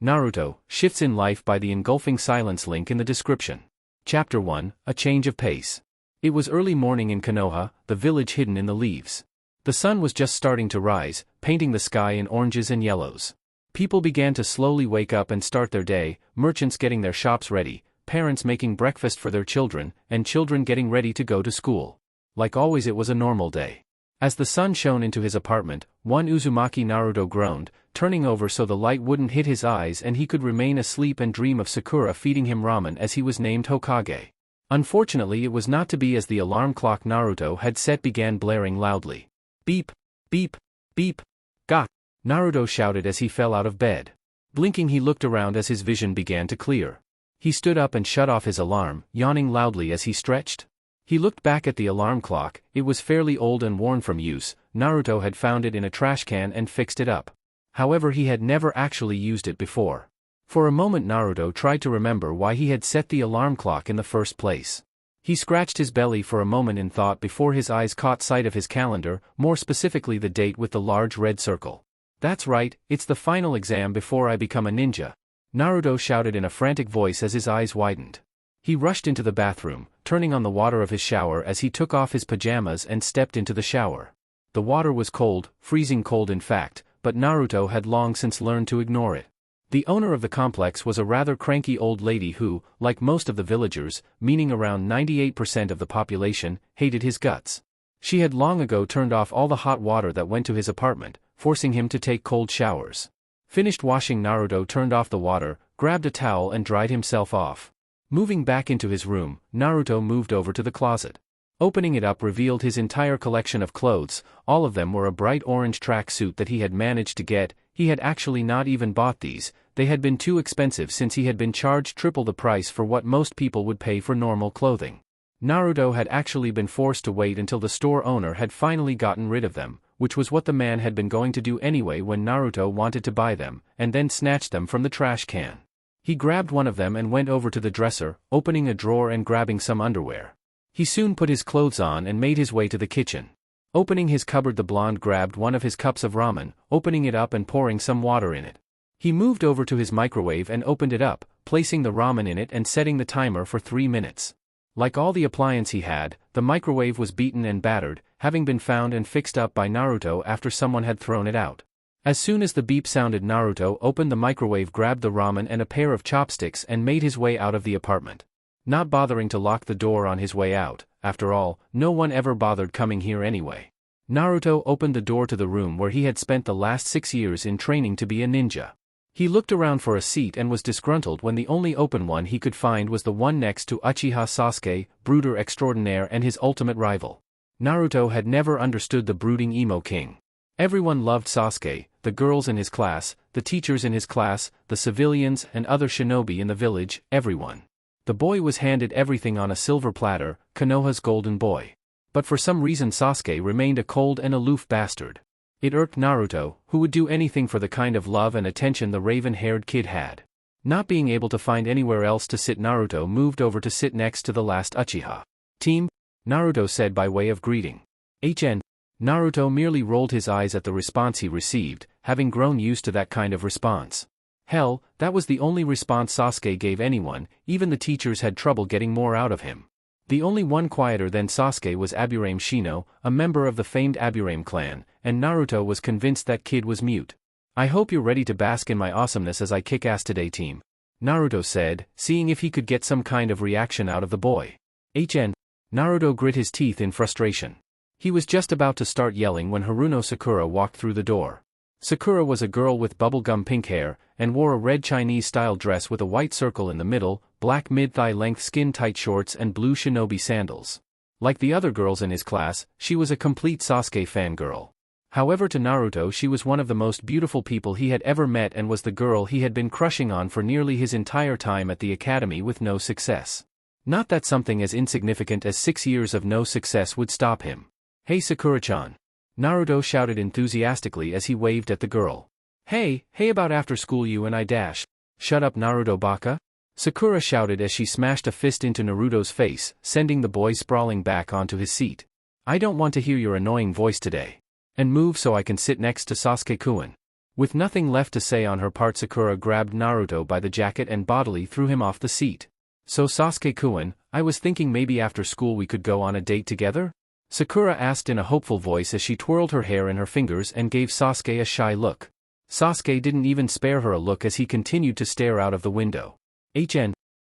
Naruto, Shifts in Life by the Engulfing Silence link in the description. Chapter 1, A Change of Pace. It was early morning in Konoha, the village hidden in the leaves. The sun was just starting to rise, painting the sky in oranges and yellows. People began to slowly wake up and start their day, merchants getting their shops ready, parents making breakfast for their children, and children getting ready to go to school. Like always, it was a normal day. As the sun shone into his apartment, one Uzumaki Naruto groaned, turning over so the light wouldn't hit his eyes and he could remain asleep and dream of Sakura feeding him ramen as he was named Hokage. Unfortunately, it was not to be, as the alarm clock Naruto had set began blaring loudly. Beep, beep, beep, ga! Naruto shouted as he fell out of bed. Blinking, he looked around as his vision began to clear. He stood up and shut off his alarm, yawning loudly as he stretched. He looked back at the alarm clock. It was fairly old and worn from use. Naruto had found it in a trash can and fixed it up. However, he had never actually used it before. For a moment Naruto tried to remember why he had set the alarm clock in the first place. He scratched his belly for a moment in thought before his eyes caught sight of his calendar, more specifically the date with the large red circle. That's right, it's the final exam before I become a ninja, Naruto shouted in a frantic voice as his eyes widened. He rushed into the bathroom, turning on the water of his shower as he took off his pajamas and stepped into the shower. The water was cold, freezing cold in fact, but Naruto had long since learned to ignore it. The owner of the complex was a rather cranky old lady who, like most of the villagers, meaning around 98% of the population, hated his guts. She had long ago turned off all the hot water that went to his apartment, forcing him to take cold showers. Finished washing, Naruto turned off the water, grabbed a towel and dried himself off. Moving back into his room, Naruto moved over to the closet. Opening it up revealed his entire collection of clothes. All of them were a bright orange track suit that he had managed to get. He had actually not even bought these, they had been too expensive since he had been charged triple the price for what most people would pay for normal clothing. Naruto had actually been forced to wait until the store owner had finally gotten rid of them, which was what the man had been going to do anyway when Naruto wanted to buy them, and then snatched them from the trash can. He grabbed one of them and went over to the dresser, opening a drawer and grabbing some underwear. He soon put his clothes on and made his way to the kitchen. Opening his cupboard, the blonde grabbed one of his cups of ramen, opening it up and pouring some water in it. He moved over to his microwave and opened it up, placing the ramen in it and setting the timer for 3 minutes. Like all the appliance he had, the microwave was beaten and battered, having been found and fixed up by Naruto after someone had thrown it out. As soon as the beep sounded, Naruto opened the microwave, grabbed the ramen and a pair of chopsticks and made his way out of the apartment. Not bothering to lock the door on his way out, after all, no one ever bothered coming here anyway. Naruto opened the door to the room where he had spent the last 6 years in training to be a ninja. He looked around for a seat and was disgruntled when the only open one he could find was the one next to Uchiha Sasuke, brooder extraordinaire and his ultimate rival. Naruto had never understood the brooding emo king. Everyone loved Sasuke, the girls in his class, the teachers in his class, the civilians and other shinobi in the village, everyone. The boy was handed everything on a silver platter, Konoha's golden boy. But for some reason Sasuke remained a cold and aloof bastard. It irked Naruto, who would do anything for the kind of love and attention the raven-haired kid had. Not being able to find anywhere else to sit, Naruto moved over to sit next to the last Uchiha. "Team," Naruto said by way of greeting. "HN." Naruto merely rolled his eyes at the response he received, having grown used to that kind of response. Hell, that was the only response Sasuke gave anyone. Even the teachers had trouble getting more out of him. The only one quieter than Sasuke was Aburame Shino, a member of the famed Aburame clan, and Naruto was convinced that kid was mute. "I hope you're ready to bask in my awesomeness as I kick ass today, team," Naruto said, seeing if he could get some kind of reaction out of the boy. "HN." Naruto grit his teeth in frustration. He was just about to start yelling when Haruno Sakura walked through the door. Sakura was a girl with bubblegum pink hair, and wore a red Chinese-style dress with a white circle in the middle, black mid-thigh length skin-tight shorts and blue shinobi sandals. Like the other girls in his class, she was a complete Sasuke fangirl. However, to Naruto she was one of the most beautiful people he had ever met and was the girl he had been crushing on for nearly his entire time at the academy with no success. Not that something as insignificant as 6 years of no success would stop him. "Hey Sakura-chan," Naruto shouted enthusiastically as he waved at the girl. Hey about after school you and I dash." "Shut up, Naruto baka," Sakura shouted as she smashed a fist into Naruto's face, sending the boy sprawling back onto his seat. "I don't want to hear your annoying voice today. And move so I can sit next to Sasuke-kun." With nothing left to say on her part, Sakura grabbed Naruto by the jacket and bodily threw him off the seat. So Sasuke-kun, I was thinking maybe after school we could go on a date together? Sakura asked in a hopeful voice as she twirled her hair in her fingers and gave Sasuke a shy look. Sasuke didn't even spare her a look as he continued to stare out of the window.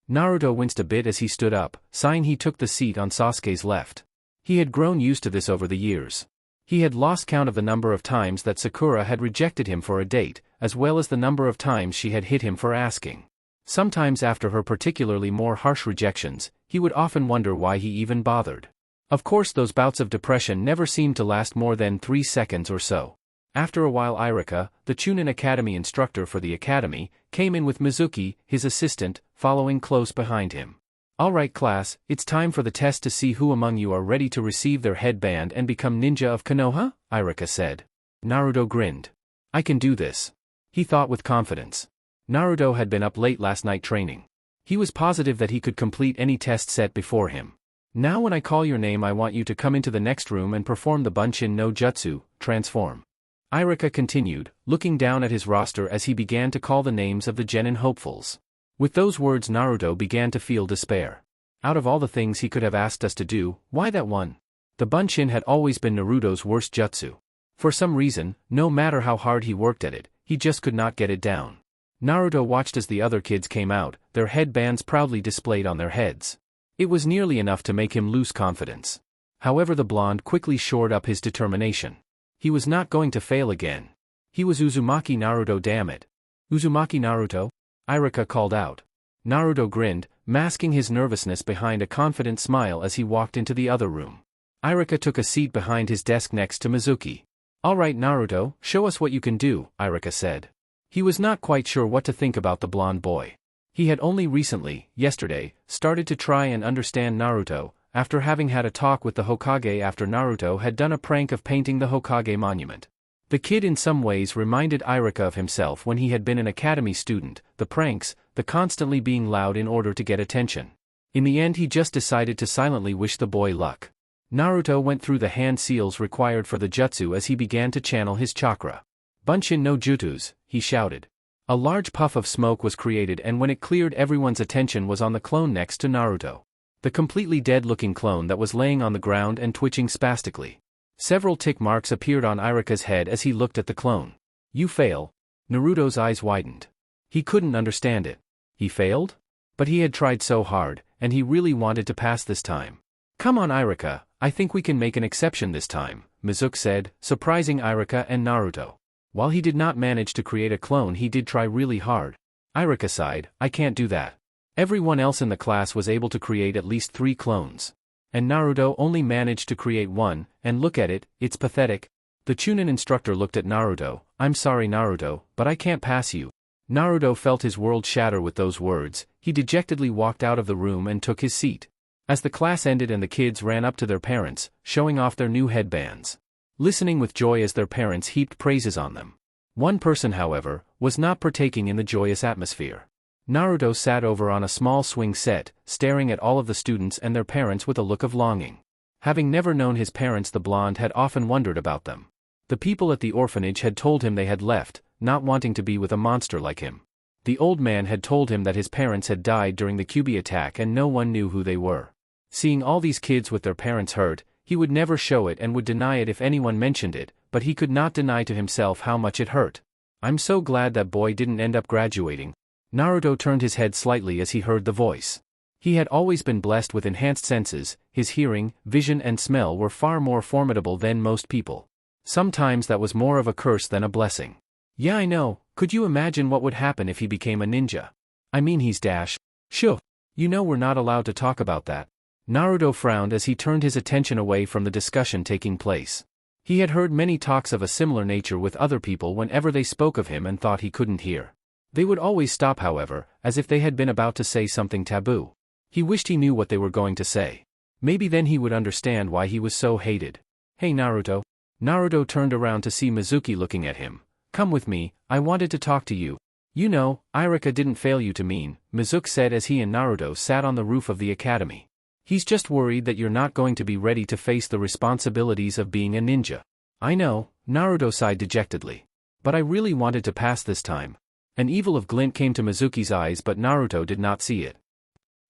Naruto winced a bit as he stood up, sighing. He took the seat on Sasuke's left. He had grown used to this over the years. He had lost count of the number of times that Sakura had rejected him for a date, as well as the number of times she had hit him for asking. Sometimes after her particularly more harsh rejections, he would often wonder why he even bothered. Of course, those bouts of depression never seemed to last more than 3 seconds or so. After a while, Irika, the Chunin Academy instructor for the academy, came in with Mizuki, his assistant, following close behind him. Alright class, it's time for the test to see who among you are ready to receive their headband and become ninja of Konoha, Irika said. Naruto grinned. I can do this, he thought with confidence. Naruto had been up late last night training. He was positive that he could complete any test set before him. Now when I call your name, I want you to come into the next room and perform the Bunshin no Jutsu, transform. Irika continued, looking down at his roster as he began to call the names of the genin hopefuls. With those words, Naruto began to feel despair. Out of all the things he could have asked us to do, why that one? The Bunshin had always been Naruto's worst jutsu. For some reason, no matter how hard he worked at it, he just could not get it down. Naruto watched as the other kids came out, their headbands proudly displayed on their heads. It was nearly enough to make him lose confidence. However, the blonde quickly shored up his determination. He was not going to fail again. He was Uzumaki Naruto, damn it. Uzumaki Naruto? Irika called out. Naruto grinned, masking his nervousness behind a confident smile as he walked into the other room. Irika took a seat behind his desk next to Mizuki. Alright Naruto, show us what you can do, Irika said. He was not quite sure what to think about the blonde boy. He had only recently, yesterday, started to try and understand Naruto, after having had a talk with the Hokage after Naruto had done a prank of painting the Hokage monument. The kid in some ways reminded Irika of himself when he had been an academy student, the pranks, the constantly being loud in order to get attention. In the end, he just decided to silently wish the boy luck. Naruto went through the hand seals required for the jutsu as he began to channel his chakra. Bunshin no Jutsus, he shouted. A large puff of smoke was created, and when it cleared, everyone's attention was on the clone next to Naruto. The completely dead-looking clone that was laying on the ground and twitching spastically. Several tick marks appeared on Irika's head as he looked at the clone. You fail. Naruto's eyes widened. He couldn't understand it. He failed? But he had tried so hard, and he really wanted to pass this time. Come on Irika, I think we can make an exception this time, Mizuki said, surprising Irika and Naruto. While he did not manage to create a clone, he did try really hard. Irika sighed, I can't do that. Everyone else in the class was able to create at least 3 clones. And Naruto only managed to create 1, and look at it, it's pathetic. The Chunin instructor looked at Naruto. I'm sorry Naruto, but I can't pass you. Naruto felt his world shatter with those words. He dejectedly walked out of the room and took his seat. As the class ended and the kids ran up to their parents, showing off their new headbands. Listening with joy as their parents heaped praises on them. One person, however, was not partaking in the joyous atmosphere. Naruto sat over on a small swing set, staring at all of the students and their parents with a look of longing. Having never known his parents, the blonde had often wondered about them. The people at the orphanage had told him they had left, not wanting to be with a monster like him. The old man had told him that his parents had died during the Kyuubi attack and no one knew who they were. Seeing all these kids with their parents hurt, he would never show it and would deny it if anyone mentioned it, but he could not deny to himself how much it hurt. I'm so glad that boy didn't end up graduating. Naruto turned his head slightly as he heard the voice. He had always been blessed with enhanced senses. His hearing, vision and smell were far more formidable than most people. Sometimes that was more of a curse than a blessing. Yeah, I know. Could you imagine what would happen if he became a ninja? I mean, he's dash. Shoo. You know we're not allowed to talk about that. Naruto frowned as he turned his attention away from the discussion taking place. He had heard many talks of a similar nature with other people whenever they spoke of him and thought he couldn't hear. They would always stop, however, as if they had been about to say something taboo. He wished he knew what they were going to say. Maybe then he would understand why he was so hated. Hey Naruto. Naruto turned around to see Mizuki looking at him. Come with me, I wanted to talk to you. You know, Irika didn't fail you to mean, Mizuki said as he and Naruto sat on the roof of the academy. He's just worried that you're not going to be ready to face the responsibilities of being a ninja. I know, Naruto sighed dejectedly. But I really wanted to pass this time. An evil of glint came to Mizuki's eyes, but Naruto did not see it.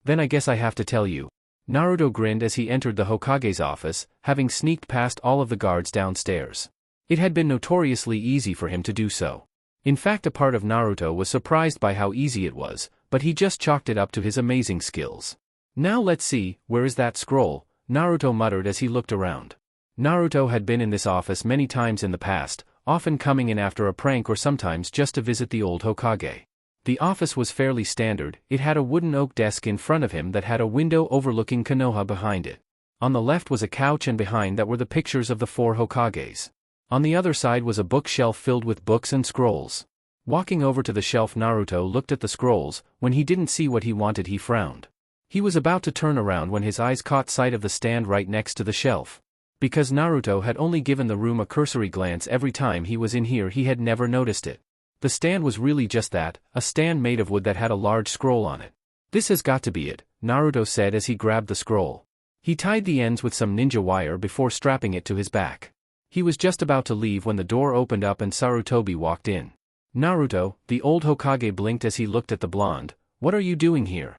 Then I guess I have to tell you. Naruto grinned as he entered the Hokage's office, having sneaked past all of the guards downstairs. It had been notoriously easy for him to do so. In fact, a part of Naruto was surprised by how easy it was, but he just chalked it up to his amazing skills. Now let's see, where is that scroll? Naruto muttered as he looked around. Naruto had been in this office many times in the past, often coming in after a prank or sometimes just to visit the old Hokage. The office was fairly standard. It had a wooden oak desk in front of him that had a window overlooking Konoha behind it. On the left was a couch, and behind that were the pictures of the 4 Hokages. On the other side was a bookshelf filled with books and scrolls. Walking over to the shelf, Naruto looked at the scrolls. When he didn't see what he wanted, he frowned. He was about to turn around when his eyes caught sight of the stand right next to the shelf. Because Naruto had only given the room a cursory glance every time he was in here, he had never noticed it. The stand was really just that, a stand made of wood that had a large scroll on it. This has got to be it, Naruto said as he grabbed the scroll. He tied the ends with some ninja wire before strapping it to his back. He was just about to leave when the door opened up and Sarutobi walked in. Naruto, the old Hokage, blinked as he looked at the blonde. What are you doing here?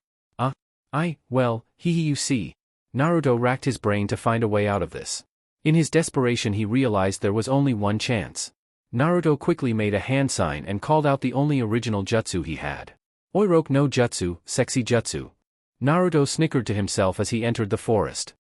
Well, you see. Naruto racked his brain to find a way out of this. In his desperation, he realized there was only one chance. Naruto quickly made a hand sign and called out the only original jutsu he had. Oiroke no jutsu, sexy jutsu. Naruto snickered to himself as he entered the forest.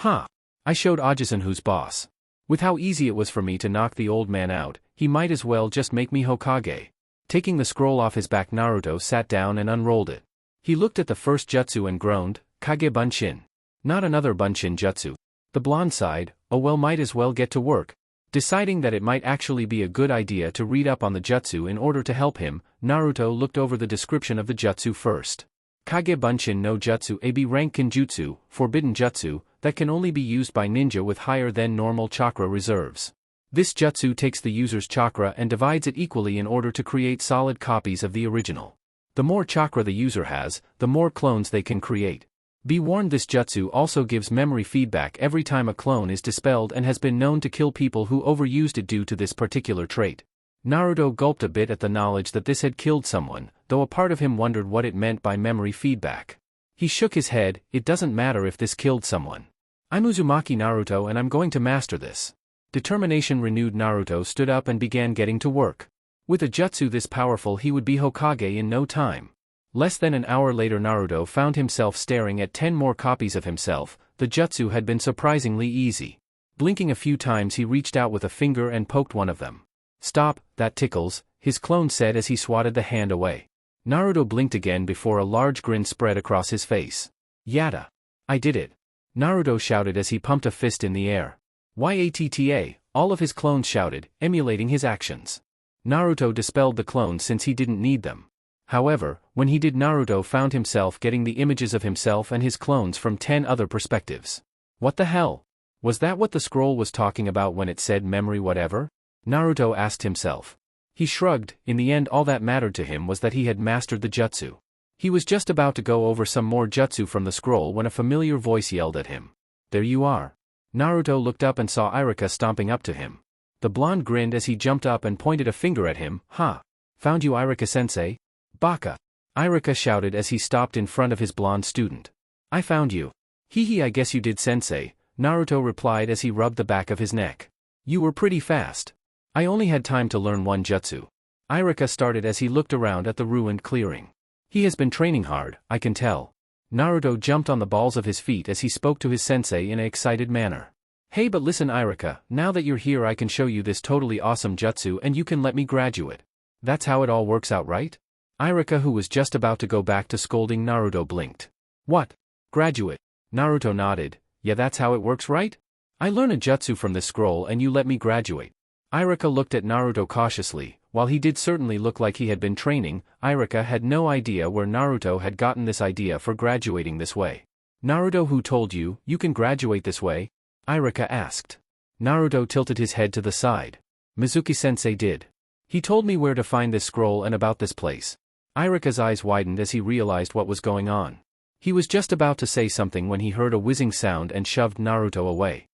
I showed Ajisan who's boss. With how easy it was for me to knock the old man out, he might as well just make me Hokage. Taking the scroll off his back, Naruto sat down and unrolled it. He looked at the first jutsu and groaned, Kage Bunshin. Not another Bunshin jutsu. The blonde sighed, oh well, might as well get to work. Deciding that it might actually be a good idea to read up on the jutsu in order to help him, Naruto looked over the description of the jutsu first. Kage Bunshin no Jutsu, a B rank Kinjutsu, forbidden jutsu, that can only be used by ninja with higher than normal chakra reserves. This jutsu takes the user's chakra and divides it equally in order to create solid copies of the original. The more chakra the user has, the more clones they can create. Be warned, this jutsu also gives memory feedback every time a clone is dispelled and has been known to kill people who overused it due to this particular trait. Naruto gulped a bit at the knowledge that this had killed someone, though a part of him wondered what it meant by memory feedback. He shook his head. It doesn't matter if this killed someone. I'm Uzumaki Naruto and I'm going to master this. Determination renewed, Naruto stood up and began getting to work. With a jutsu this powerful, he would be Hokage in no time. Less than an hour later, Naruto found himself staring at 10 more copies of himself. The jutsu had been surprisingly easy. Blinking a few times, he reached out with a finger and poked one of them. Stop, that tickles, his clone said as he swatted the hand away. Naruto blinked again before a large grin spread across his face. Yatta. I did it. Naruto shouted as he pumped a fist in the air. Yatta, all of his clones shouted, emulating his actions. Naruto dispelled the clones since he didn't need them. However, when he did, Naruto found himself getting the images of himself and his clones from 10 other perspectives. What the hell? Was that what the scroll was talking about when it said memory whatever? Naruto asked himself. He shrugged. In the end, all that mattered to him was that he had mastered the jutsu. He was just about to go over some more jutsu from the scroll when a familiar voice yelled at him. There you are. Naruto looked up and saw Irika stomping up to him. The blonde grinned as he jumped up and pointed a finger at him. Found you, Irika-sensei? Baka. Irika shouted as he stopped in front of his blonde student. I found you. I guess you did, sensei, Naruto replied as he rubbed the back of his neck. You were pretty fast. I only had time to learn one jutsu. Irika started as he looked around at the ruined clearing. He has been training hard, I can tell. Naruto jumped on the balls of his feet as he spoke to his sensei in an excited manner. Hey, but listen, Irika, now that you're here I can show you this totally awesome jutsu and you can let me graduate. That's how it all works out, right? Irika, who was just about to go back to scolding Naruto, blinked. What? Graduate? Naruto nodded. Yeah, that's how it works, right? I learn a jutsu from this scroll and you let me graduate. Irika looked at Naruto cautiously. While he did certainly look like he had been training, Irika had no idea where Naruto had gotten this idea for graduating this way. Naruto, who told you, you can graduate this way? Irika asked. Naruto tilted his head to the side. Mizuki-sensei did. He told me where to find this scroll and about this place. Irika's eyes widened as he realized what was going on. He was just about to say something when he heard a whizzing sound and shoved Naruto away.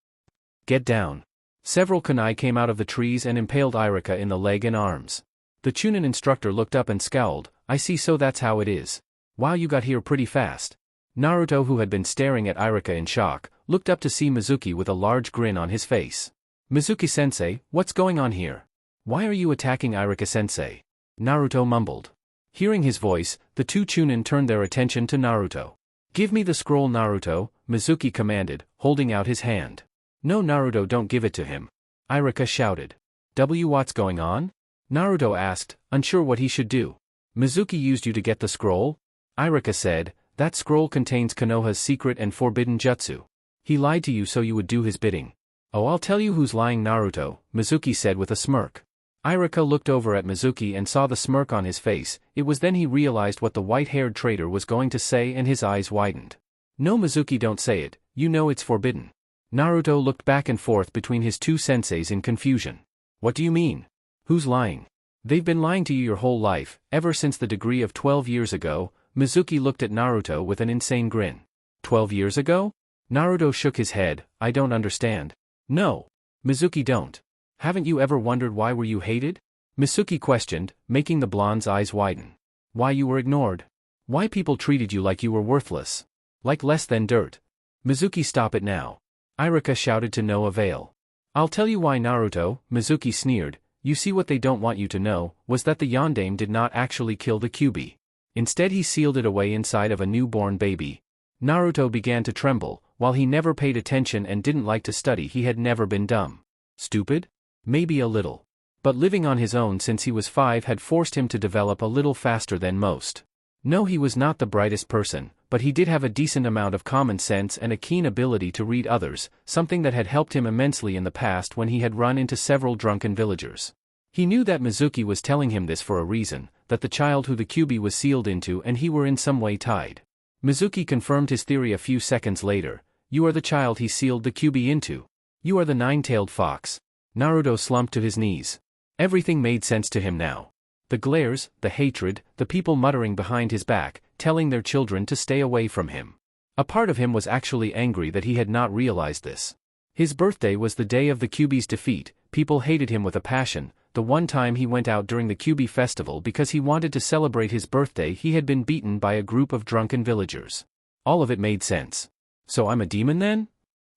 Get down. Several kunai came out of the trees and impaled Irika in the leg and arms. The Chunin instructor looked up and scowled. I see, so that's how it is. Wow, you got here pretty fast. Naruto, who had been staring at Irika in shock, looked up to see Mizuki with a large grin on his face. Mizuki-sensei, what's going on here? Why are you attacking Irika-sensei? Naruto mumbled. Hearing his voice, the two Chunin turned their attention to Naruto. Give me the scroll, Naruto, Mizuki commanded, holding out his hand. No, Naruto, don't give it to him. Irika shouted. What's going on? Naruto asked, unsure what he should do. Mizuki used you to get the scroll? Irika said, that scroll contains Konoha's secret and forbidden jutsu. He lied to you so you would do his bidding. Oh, I'll tell you who's lying, Naruto, Mizuki said with a smirk. Irika looked over at Mizuki and saw the smirk on his face. It was then he realized what the white-haired traitor was going to say and his eyes widened. No, Mizuki, don't say it, you know it's forbidden. Naruto looked back and forth between his two senseis in confusion. What do you mean? Who's lying? They've been lying to you your whole life, ever since the degree of 12 years ago. Mizuki looked at Naruto with an insane grin. 12 years ago? Naruto shook his head. I don't understand. No. Mizuki, don't. Haven't you ever wondered why were you hated? Mizuki questioned, making the blonde's eyes widen. Why you were ignored? Why people treated you like you were worthless? Like less than dirt? Mizuki, stop it now. Irika shouted to no avail. I'll tell you why, Naruto, Mizuki sneered. You see, what they don't want you to know was that the Yondaime did not actually kill the Kyuubi. Instead, he sealed it away inside of a newborn baby. Naruto began to tremble. While he never paid attention and didn't like to study, he had never been dumb. Stupid? Maybe a little. But living on his own since he was 5 had forced him to develop a little faster than most. No, he was not the brightest person, but he did have a decent amount of common sense and a keen ability to read others, something that had helped him immensely in the past when he had run into several drunken villagers. He knew that Mizuki was telling him this for a reason, that the child who the Kyuubi was sealed into and he were in some way tied. Mizuki confirmed his theory a few seconds later. You are the child he sealed the Kyuubi into. You are the nine-tailed fox. Naruto slumped to his knees. Everything made sense to him now. The glares, the hatred, the people muttering behind his back, telling their children to stay away from him. A part of him was actually angry that he had not realized this. His birthday was the day of the Kyuubi's defeat. People hated him with a passion. The one time he went out during the Kyuubi festival because he wanted to celebrate his birthday, he had been beaten by a group of drunken villagers. All of it made sense. So I'm a demon then?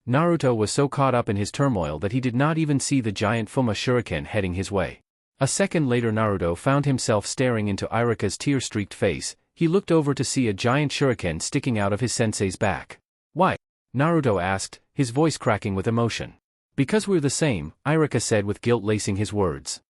Naruto was so caught up in his turmoil that he did not even see the giant Fuma shuriken heading his way. A second later, Naruto found himself staring into Irika's tear-streaked face. He looked over to see a giant shuriken sticking out of his sensei's back. Why? Naruto asked, his voice cracking with emotion. Because we're the same, Irika said with guilt lacing his words.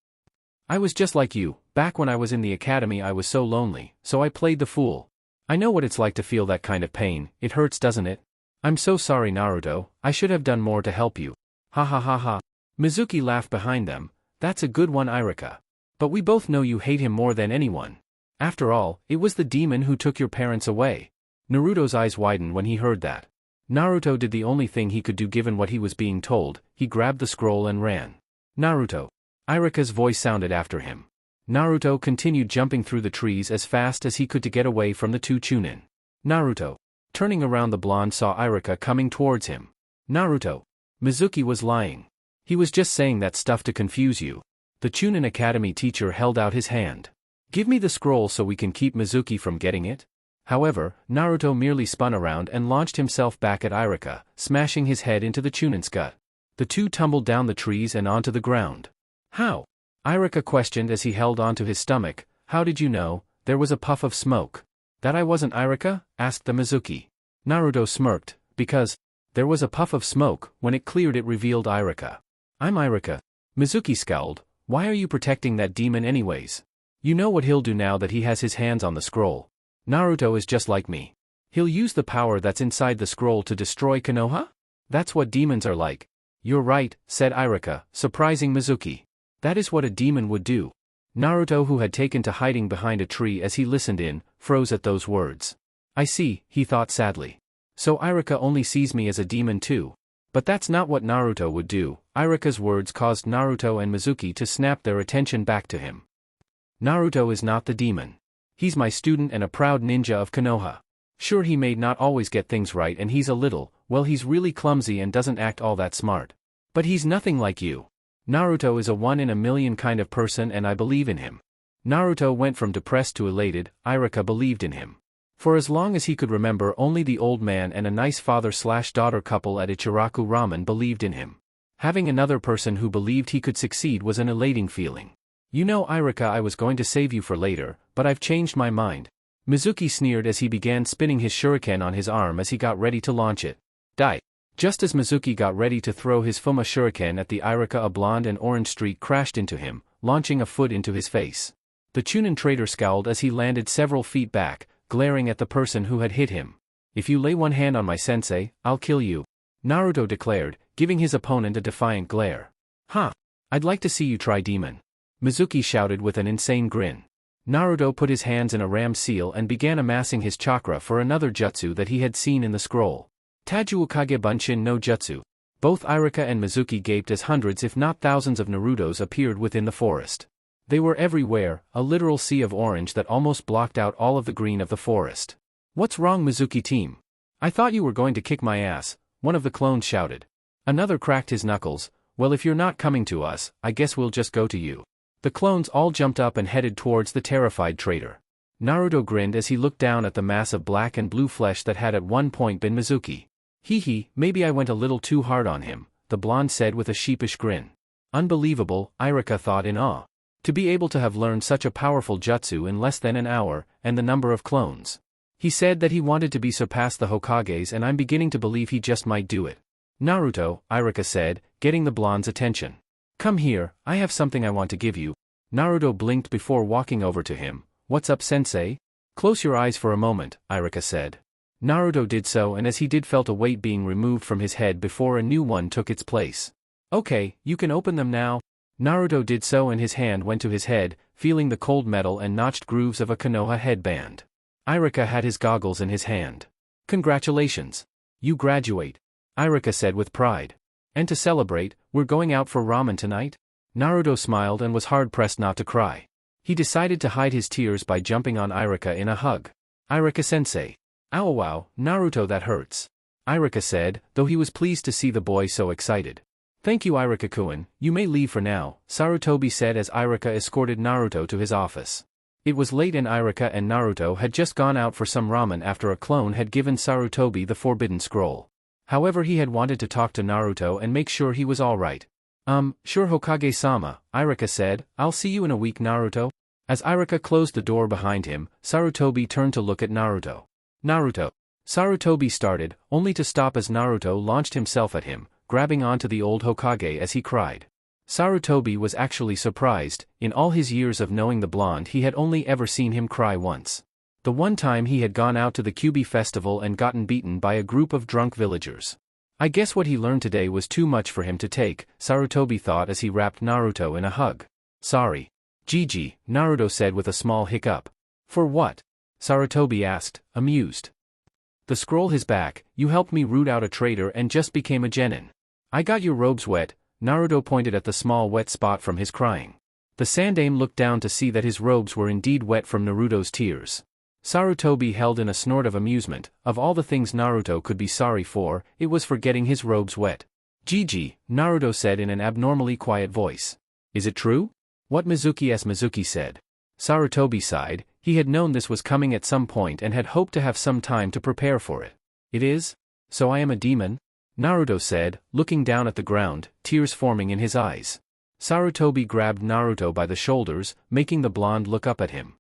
I was just like you. Back when I was in the academy I was so lonely, so I played the fool. I know what it's like to feel that kind of pain. It hurts, doesn't it? I'm so sorry, Naruto. I should have done more to help you. Ha ha ha ha. Mizuki laughed behind them. That's a good one, Irika. But we both know you hate him more than anyone. After all, it was the demon who took your parents away. Naruto's eyes widened when he heard that. Naruto did the only thing he could do given what he was being told. He grabbed the scroll and ran. Naruto. Irika's voice sounded after him. Naruto continued jumping through the trees as fast as he could to get away from the two Chunin. Naruto. Turning around, the blonde saw Irika coming towards him. Naruto. Mizuki was lying. He was just saying that stuff to confuse you. The Chunin Academy teacher held out his hand. Give me the scroll so we can keep Mizuki from getting it. However, Naruto merely spun around and launched himself back at Irika, smashing his head into the Chunin's gut. The two tumbled down the trees and onto the ground. How? Irika questioned as he held onto his stomach. How did you know? There was a puff of smoke. That I wasn't Irika? Asked the Mizuki. Naruto smirked, because there was a puff of smoke. When it cleared, it revealed Irika. I'm Irika. Mizuki scowled. Why are you protecting that demon anyways? You know what he'll do now that he has his hands on the scroll. Naruto is just like me. He'll use the power that's inside the scroll to destroy Konoha? That's what demons are like. You're right, said Irika, surprising Mizuki. That is what a demon would do. Naruto, who had taken to hiding behind a tree as he listened in, froze at those words. I see, he thought sadly. So Irika only sees me as a demon too. But that's not what Naruto would do. Irika's words caused Naruto and Mizuki to snap their attention back to him. Naruto is not the demon. He's my student and a proud ninja of Konoha. Sure, he may not always get things right and he's a little, well, he's really clumsy and doesn't act all that smart. But he's nothing like you. Naruto is a one-in-a-million kind of person and I believe in him. Naruto went from depressed to elated. Iruka believed in him. For as long as he could remember, only the old man and a nice father-slash-daughter couple at Ichiraku Ramen believed in him. Having another person who believed he could succeed was an elating feeling. You know, Iruka, I was going to save you for later, but I've changed my mind. Mizuki sneered as he began spinning his shuriken on his arm as he got ready to launch it. Die. Just as Mizuki got ready to throw his Fuma shuriken at the Iruka, a blonde and orange streak crashed into him, launching a foot into his face. The Chunin trader scowled as he landed several feet back, glaring at the person who had hit him. If you lay one hand on my sensei, I'll kill you, Naruto declared, giving his opponent a defiant glare. Huh. I'd like to see you try, demon. Mizuki shouted with an insane grin. Naruto put his hands in a ram seal and began amassing his chakra for another jutsu that he had seen in the scroll. Tajuukage Bunshin no Jutsu. Both Iruka and Mizuki gaped as hundreds if not thousands of Narutos appeared within the forest. They were everywhere, a literal sea of orange that almost blocked out all of the green of the forest. What's wrong, Mizuki team? I thought you were going to kick my ass, one of the clones shouted. Another cracked his knuckles. Well, if you're not coming to us, I guess we'll just go to you. The clones all jumped up and headed towards the terrified traitor. Naruto grinned as he looked down at the mass of black and blue flesh that had at one point been Mizuki. Hee, maybe I went a little too hard on him, the blonde said with a sheepish grin. Unbelievable, Iruka thought in awe. To be able to have learned such a powerful jutsu in less than an hour, and the number of clones. He said that he wanted to be surpassed the Hokages, and I'm beginning to believe he just might do it. Naruto, Iruka said, getting the blonde's attention. Come here, I have something I want to give you. Naruto blinked before walking over to him. What's up, sensei? Close your eyes for a moment, Iruka said. Naruto did so, and as he did felt a weight being removed from his head before a new one took its place. Okay, you can open them now. Naruto did so and his hand went to his head, feeling the cold metal and notched grooves of a Konoha headband. Iruka had his goggles in his hand. Congratulations. You graduate, Iruka said with pride. And to celebrate, we're going out for ramen tonight? Naruto smiled and was hard-pressed not to cry. He decided to hide his tears by jumping on Iruka in a hug. Iruka-sensei. Ow wow, Naruto, that hurts. Iruka said, though he was pleased to see the boy so excited. Thank you, Iruka-kun, you may leave for now, Sarutobi said as Iruka escorted Naruto to his office. It was late and Iruka and Naruto had just gone out for some ramen after a clone had given Sarutobi the forbidden scroll. However, he had wanted to talk to Naruto and make sure he was alright. Sure, Hokage-sama, Iruka said. I'll see you in a week, Naruto. As Iruka closed the door behind him, Sarutobi turned to look at Naruto. Naruto. Sarutobi started, only to stop as Naruto launched himself at him, grabbing onto the old Hokage as he cried. Sarutobi was actually surprised. In all his years of knowing the blonde, he had only ever seen him cry once. The one time he had gone out to the Kyubi festival and gotten beaten by a group of drunk villagers. I guess what he learned today was too much for him to take, Sarutobi thought as he wrapped Naruto in a hug. Sorry. Gigi, Naruto said with a small hiccup. For what? Sarutobi asked, amused. The scroll his back, you helped me root out a traitor and just became a genin. I got your robes wet, Naruto pointed at the small wet spot from his crying. The Sandaime looked down to see that his robes were indeed wet from Naruto's tears. Sarutobi held in a snort of amusement. Of all the things Naruto could be sorry for, it was for getting his robes wet. Gigi, Naruto said in an abnormally quiet voice. Is it true? What Mizuki said. Sarutobi sighed. He had known this was coming at some point and had hoped to have some time to prepare for it. It is? So I am a demon? Naruto said, looking down at the ground, tears forming in his eyes. Sarutobi grabbed Naruto by the shoulders, making the blonde look up at him.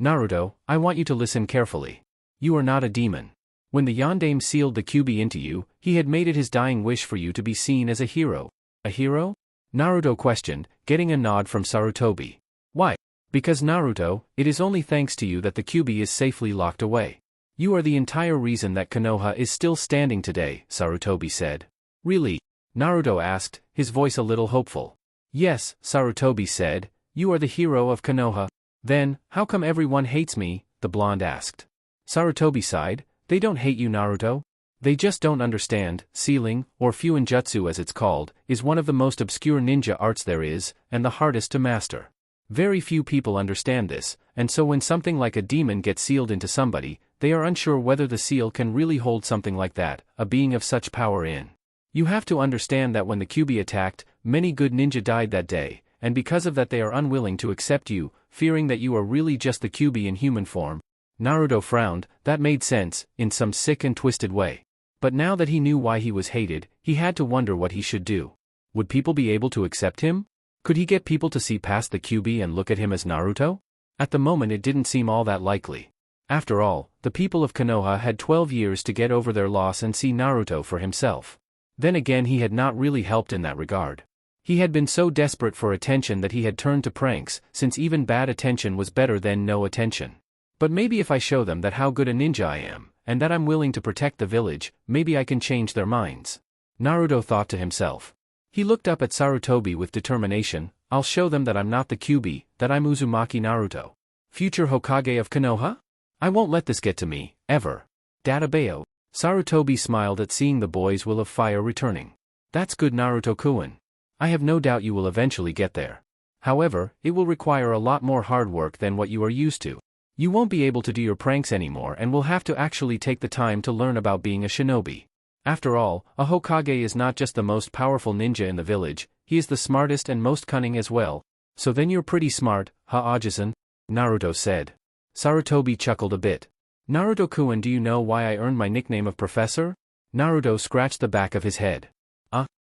Naruto, I want you to listen carefully. You are not a demon. When the Yondaime sealed the Kyubi into you, he had made it his dying wish for you to be seen as a hero. A hero? Naruto questioned, getting a nod from Sarutobi. Why? Because Naruto, it is only thanks to you that the Kyubi is safely locked away. You are the entire reason that Konoha is still standing today, Sarutobi said. Really? Naruto asked, his voice a little hopeful. Yes, Sarutobi said, you are the hero of Konoha. Then, how come everyone hates me? The blonde asked. Sarutobi sighed, they don't hate you, Naruto. They just don't understand. Sealing, or Fuinjutsu as it's called, is one of the most obscure ninja arts there is, and the hardest to master. Very few people understand this, and so when something like a demon gets sealed into somebody, they are unsure whether the seal can really hold something like that, a being of such power in. You have to understand that when the Kyuubi attacked, many good ninja died that day, and because of that they are unwilling to accept you, fearing that you are really just the Kyuubi in human form. Naruto frowned. That made sense, in some sick and twisted way. But now that he knew why he was hated, he had to wonder what he should do. Would people be able to accept him? Could he get people to see past the Kyuubi and look at him as Naruto? At the moment it didn't seem all that likely. After all, the people of Konoha had 12 years to get over their loss and see Naruto for himself. Then again, he had not really helped in that regard. He had been so desperate for attention that he had turned to pranks, since even bad attention was better than no attention. But maybe if I show them that how good a ninja I am, and that I'm willing to protect the village, maybe I can change their minds. Naruto thought to himself. He looked up at Sarutobi with determination. I'll show them that I'm not the Kyuubi, that I'm Uzumaki Naruto, future Hokage of Konoha? I won't let this get to me, ever. Databeo. Sarutobi smiled at seeing the boy's will of fire returning. That's good, Naruto-kun. I have no doubt you will eventually get there. However, it will require a lot more hard work than what you are used to. You won't be able to do your pranks anymore and will have to actually take the time to learn about being a shinobi. After all, a Hokage is not just the most powerful ninja in the village, he is the smartest and most cunning as well. So then you're pretty smart, Ajisan, Naruto said. Sarutobi chuckled a bit. Naruto-kun, do you know why I earned my nickname of Professor? Naruto scratched the back of his head.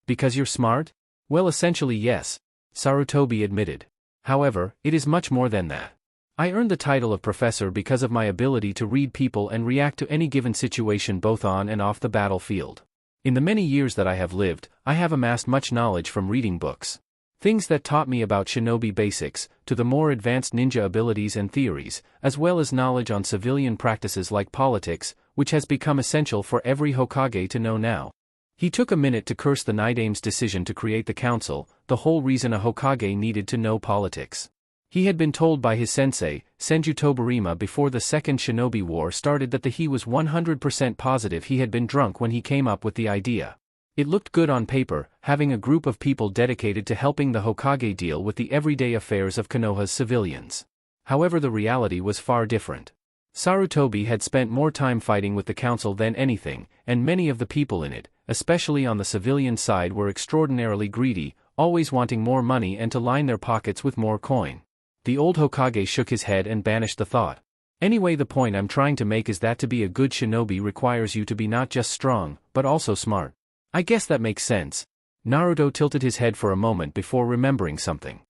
Because you're smart? Well, essentially yes, Sarutobi admitted. However, it is much more than that. I earned the title of Professor because of my ability to read people and react to any given situation both on and off the battlefield. In the many years that I have lived, I have amassed much knowledge from reading books. Things that taught me about shinobi basics, to the more advanced ninja abilities and theories, as well as knowledge on civilian practices like politics, which has become essential for every Hokage to know now. He took a minute to curse the Nidame's decision to create the council, the whole reason a Hokage needed to know politics. He had been told by his sensei, Senju Tobirima, before the Second Shinobi War started that he was 100% positive he had been drunk when he came up with the idea. It looked good on paper, having a group of people dedicated to helping the Hokage deal with the everyday affairs of Konoha's civilians. However, the reality was far different. Sarutobi had spent more time fighting with the council than anything, and many of the people in it, especially on the civilian side, were extraordinarily greedy, always wanting more money and to line their pockets with more coin. The old Hokage shook his head and banished the thought. Anyway, the point I'm trying to make is that to be a good shinobi requires you to be not just strong, but also smart. I guess that makes sense. Naruto tilted his head for a moment before remembering something.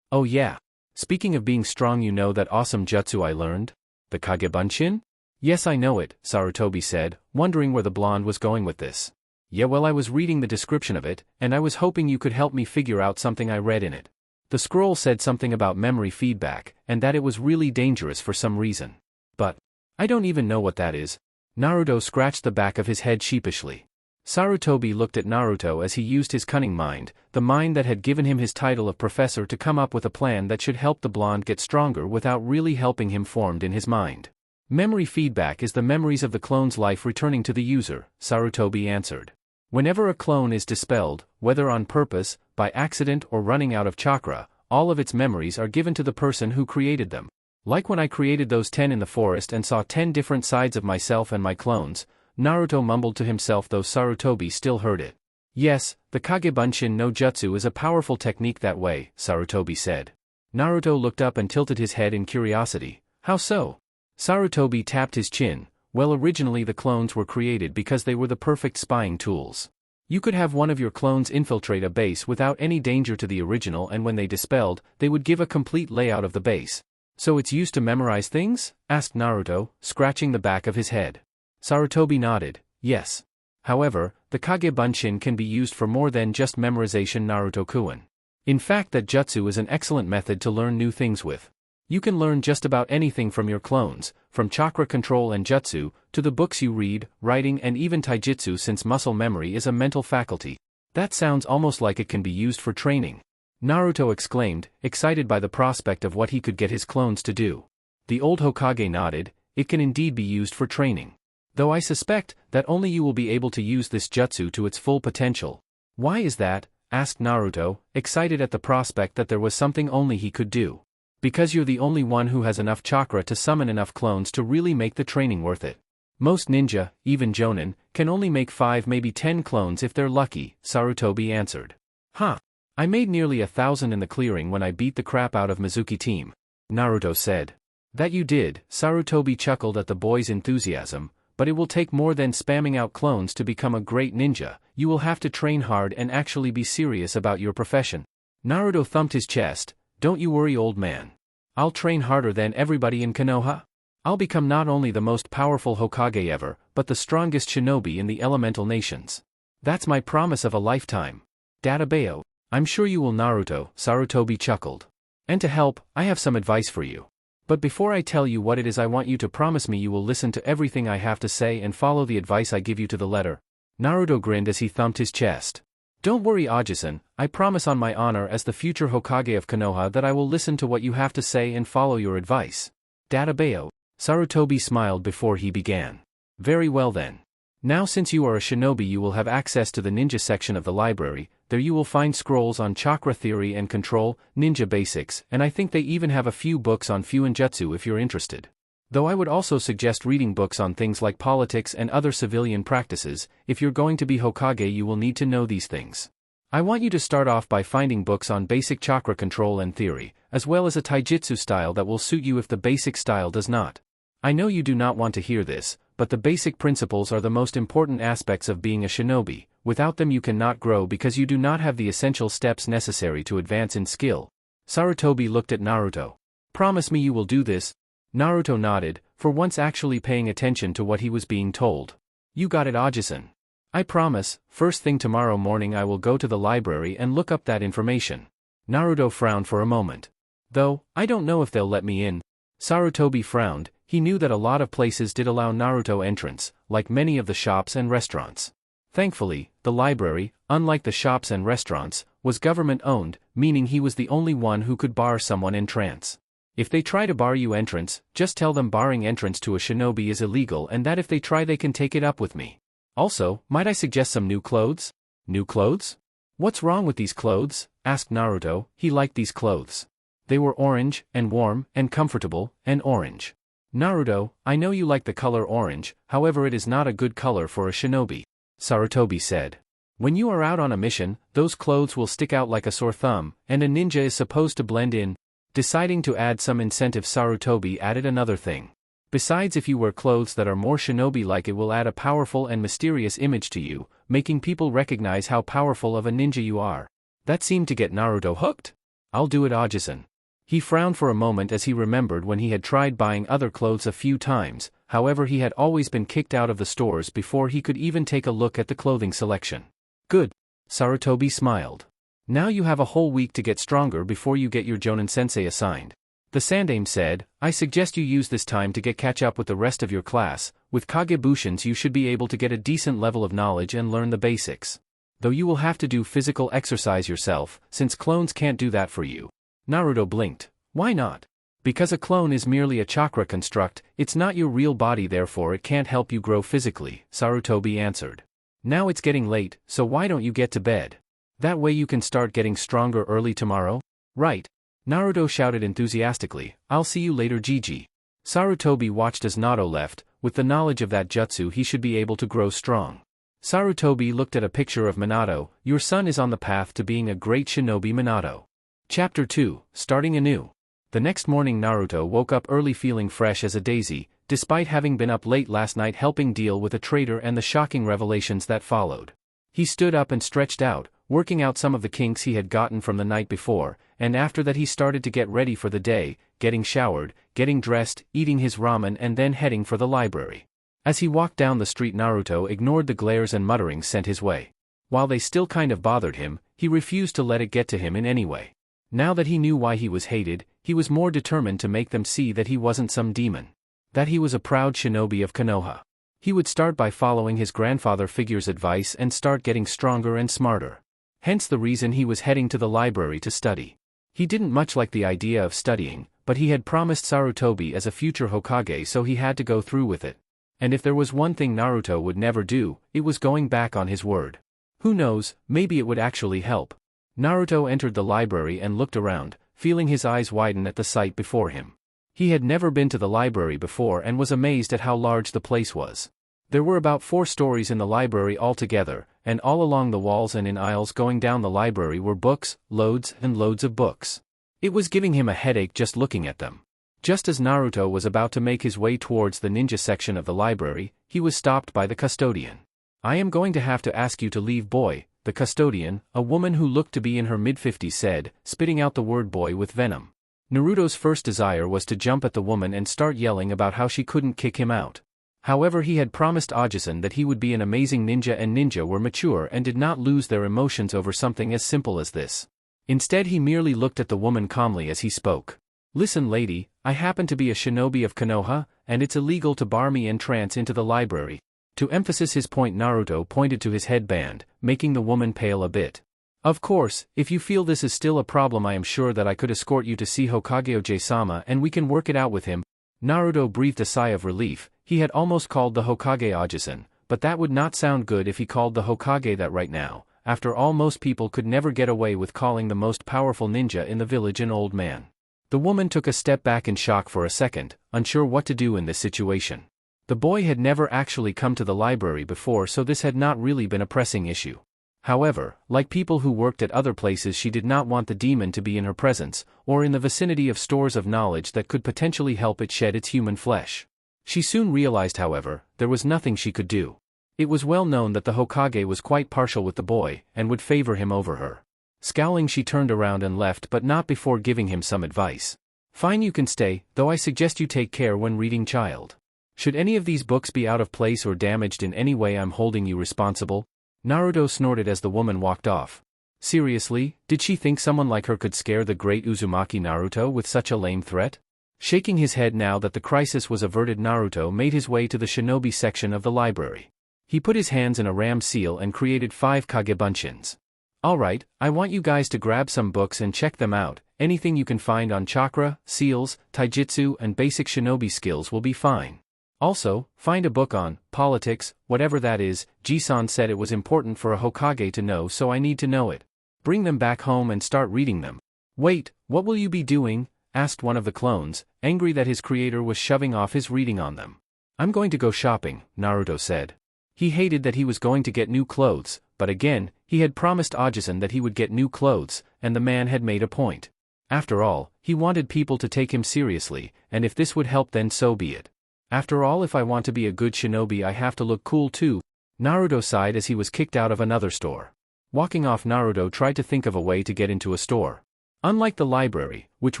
Oh yeah. Speaking of being strong, you know that awesome jutsu I learned? The Kagebunshin? Yes, I know it, Sarutobi said, wondering where the blonde was going with this. Yeah, well, I was reading the description of it, and I was hoping you could help me figure out something I read in it. The scroll said something about memory feedback, and that it was really dangerous for some reason. But I don't even know what that is. Naruto scratched the back of his head sheepishly. Sarutobi looked at Naruto as he used his cunning mind, the mind that had given him his title of professor, to come up with a plan that should help the blonde get stronger without really helping him, formed in his mind. Memory feedback is the memories of the clone's life returning to the user, Sarutobi answered. Whenever a clone is dispelled, whether on purpose, by accident, or running out of chakra, all of its memories are given to the person who created them. Like when I created those 10 in the forest and saw 10 different sides of myself and my clones, Naruto mumbled to himself, though Sarutobi still heard it. Yes, the Kagebunshin no Jutsu is a powerful technique that way, Sarutobi said. Naruto looked up and tilted his head in curiosity. How so? Sarutobi tapped his chin. Well, originally the clones were created because they were the perfect spying tools. You could have one of your clones infiltrate a base without any danger to the original, and when they dispelled, they would give a complete layout of the base. So it's used to memorize things? Asked Naruto, scratching the back of his head. Sarutobi nodded, yes. However, the Kagebunshin can be used for more than just memorization, Naruto-kun. In fact, that jutsu is an excellent method to learn new things with. You can learn just about anything from your clones, from chakra control and jutsu, to the books you read, writing, and even taijutsu, since muscle memory is a mental faculty. That sounds almost like it can be used for training. Naruto exclaimed, excited by the prospect of what he could get his clones to do. The old Hokage nodded. It can indeed be used for training. Though I suspect that only you will be able to use this jutsu to its full potential. Why is that? Asked Naruto, excited at the prospect that there was something only he could do. Because you're the only one who has enough chakra to summon enough clones to really make the training worth it. Most ninja, even Jonin, can only make 5 maybe 10 clones if they're lucky, Sarutobi answered. Huh. I made nearly 1,000 in the clearing when I beat the crap out of Mizuki team, Naruto said. That you did, Sarutobi chuckled at the boy's enthusiasm, but it will take more than spamming out clones to become a great ninja. You will have to train hard and actually be serious about your profession. Naruto thumped his chest. Don't you worry, old man. I'll train harder than everybody in Konoha. I'll become not only the most powerful Hokage ever, but the strongest shinobi in the elemental nations. That's my promise of a lifetime. Databeo. I'm sure you will, Naruto, Sarutobi chuckled. And to help, I have some advice for you. But before I tell you what it is, I want you to promise me you will listen to everything I have to say and follow the advice I give you to the letter. Naruto grinned as he thumped his chest. Don't worry, Aji-san, I promise on my honor as the future Hokage of Konoha that I will listen to what you have to say and follow your advice. Databeo. Sarutobi smiled before he began. Very well then. Now since you are a shinobi, you will have access to the ninja section of the library. There you will find scrolls on chakra theory and control, ninja basics, and I think they even have a few books on Fuinjutsu if you're interested. Though I would also suggest reading books on things like politics and other civilian practices. If you're going to be Hokage, you will need to know these things. I want you to start off by finding books on basic chakra control and theory, as well as a taijutsu style that will suit you if the basic style does not. I know you do not want to hear this, but the basic principles are the most important aspects of being a shinobi. Without them you cannot grow because you do not have the essential steps necessary to advance in skill. Sarutobi looked at Naruto. Promise me you will do this? Naruto nodded, for once actually paying attention to what he was being told. You got it, Aji-san. I promise. First thing tomorrow morning I will go to the library and look up that information. Naruto frowned for a moment. Though, I don't know if they'll let me in. Sarutobi frowned. He knew that a lot of places did allow Naruto entrance, like many of the shops and restaurants. Thankfully, the library, unlike the shops and restaurants, was government-owned, meaning he was the only one who could bar someone entrance. If they try to bar you entrance, just tell them barring entrance to a shinobi is illegal and that if they try they can take it up with me. Also, might I suggest some new clothes? New clothes? What's wrong with these clothes? Asked Naruto. He liked these clothes. They were orange, and warm, and comfortable, and orange. Naruto, I know you like the color orange, however it is not a good color for a shinobi, Sarutobi said. When you are out on a mission, those clothes will stick out like a sore thumb, and a ninja is supposed to blend in. Deciding to add some incentive, Sarutobi added another thing. Besides, if you wear clothes that are more shinobi-like, it will add a powerful and mysterious image to you, making people recognize how powerful of a ninja you are. That seemed to get Naruto hooked. I'll do it, Aji-san. He frowned for a moment as he remembered when he had tried buying other clothes a few times, however he had always been kicked out of the stores before he could even take a look at the clothing selection. Good. Sarutobi smiled. Now you have a whole week to get stronger before you get your Jonin-sensei assigned. The Sandaime said, I suggest you use this time to catch up with the rest of your class. With Kagebushins you should be able to get a decent level of knowledge and learn the basics. Though you will have to do physical exercise yourself, since clones can't do that for you. Naruto blinked. Why not? Because a clone is merely a chakra construct, it's not your real body, therefore it can't help you grow physically, Sarutobi answered. Now it's getting late, so why don't you get to bed? That way you can start getting stronger early tomorrow? Right. Naruto shouted enthusiastically, I'll see you later, Gigi. Sarutobi watched as Naruto left. With the knowledge of that jutsu he should be able to grow strong. Sarutobi looked at a picture of Minato. Your son is on the path to being a great shinobi, Minato. Chapter 2, Starting Anew. The next morning Naruto woke up early feeling fresh as a daisy, despite having been up late last night helping deal with a traitor and the shocking revelations that followed. He stood up and stretched out, working out some of the kinks he had gotten from the night before, and after that he started to get ready for the day, getting showered, getting dressed, eating his ramen and then heading for the library. As he walked down the street Naruto ignored the glares and mutterings sent his way. While they still kind of bothered him, he refused to let it get to him in any way. Now that he knew why he was hated, he was more determined to make them see that he wasn't some demon. That he was a proud shinobi of Konoha. He would start by following his grandfather figure's advice and start getting stronger and smarter. Hence the reason he was heading to the library to study. He didn't much like the idea of studying, but he had promised Sarutobi as a future Hokage, so he had to go through with it. And if there was one thing Naruto would never do, it was going back on his word. Who knows, maybe it would actually help. Naruto entered the library and looked around, feeling his eyes widen at the sight before him. He had never been to the library before and was amazed at how large the place was. There were about 4 stories in the library altogether, and all along the walls and in aisles going down the library were books, loads and loads of books. It was giving him a headache just looking at them. Just as Naruto was about to make his way towards the ninja section of the library, he was stopped by the custodian. "I am going to have to ask you to leave, boy," the custodian, a woman who looked to be in her mid-50s said, spitting out the word boy with venom. Naruto's first desire was to jump at the woman and start yelling about how she couldn't kick him out. However, he had promised Ajisen that he would be an amazing ninja, and ninja were mature and did not lose their emotions over something as simple as this. Instead, he merely looked at the woman calmly as he spoke. "Listen, lady, I happen to be a shinobi of Konoha, and it's illegal to bar me entrance into the library." To emphasize his point, Naruto pointed to his headband, making the woman pale a bit. "Of course, if you feel this is still a problem, I am sure that I could escort you to see Hokage Oji-sama and we can work it out with him." Naruto breathed a sigh of relief. He had almost called the Hokage Ajisen, but that would not sound good if he called the Hokage that right now. After all, most people could never get away with calling the most powerful ninja in the village an old man. The woman took a step back in shock for a second, unsure what to do in this situation. The boy had never actually come to the library before, so this had not really been a pressing issue. However, like people who worked at other places, she did not want the demon to be in her presence, or in the vicinity of stores of knowledge that could potentially help it shed its human flesh. She soon realized, however, there was nothing she could do. It was well known that the Hokage was quite partial with the boy, and would favor him over her. Scowling, she turned around and left, but not before giving him some advice. "Fine, you can stay, though I suggest you take care when reading, child. Should any of these books be out of place or damaged in any way, I'm holding you responsible." Naruto snorted as the woman walked off. Seriously, did she think someone like her could scare the great Uzumaki Naruto with such a lame threat? Shaking his head now that the crisis was averted, Naruto made his way to the shinobi section of the library. He put his hands in a ram seal and created 5 Kagebunshin. "Alright, I want you guys to grab some books and check them out. Anything you can find on chakra, seals, taijutsu and basic shinobi skills will be fine. Also, find a book on politics, whatever that is. Ji-san said it was important for a Hokage to know, so I need to know it. Bring them back home and start reading them." "Wait, what will you be doing?" asked one of the clones, angry that his creator was shoving off his reading on them. "I'm going to go shopping," Naruto said. He hated that he was going to get new clothes, but again, he had promised Ajisen that he would get new clothes, and the man had made a point. After all, he wanted people to take him seriously, and if this would help, then so be it. After all, if I want to be a good shinobi, I have to look cool too. Naruto sighed as he was kicked out of another store. Walking off, Naruto tried to think of a way to get into a store. Unlike the library, which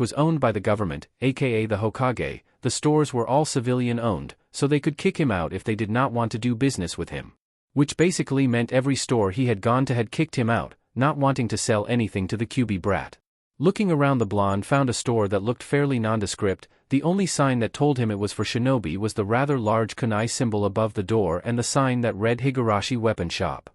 was owned by the government, aka the Hokage, the stores were all civilian-owned, so they could kick him out if they did not want to do business with him. Which basically meant every store he had gone to had kicked him out, not wanting to sell anything to the QB brat. Looking around, the blonde found a store that looked fairly nondescript. The only sign that told him it was for shinobi was the rather large kunai symbol above the door and the sign that read Higurashi Weapon Shop.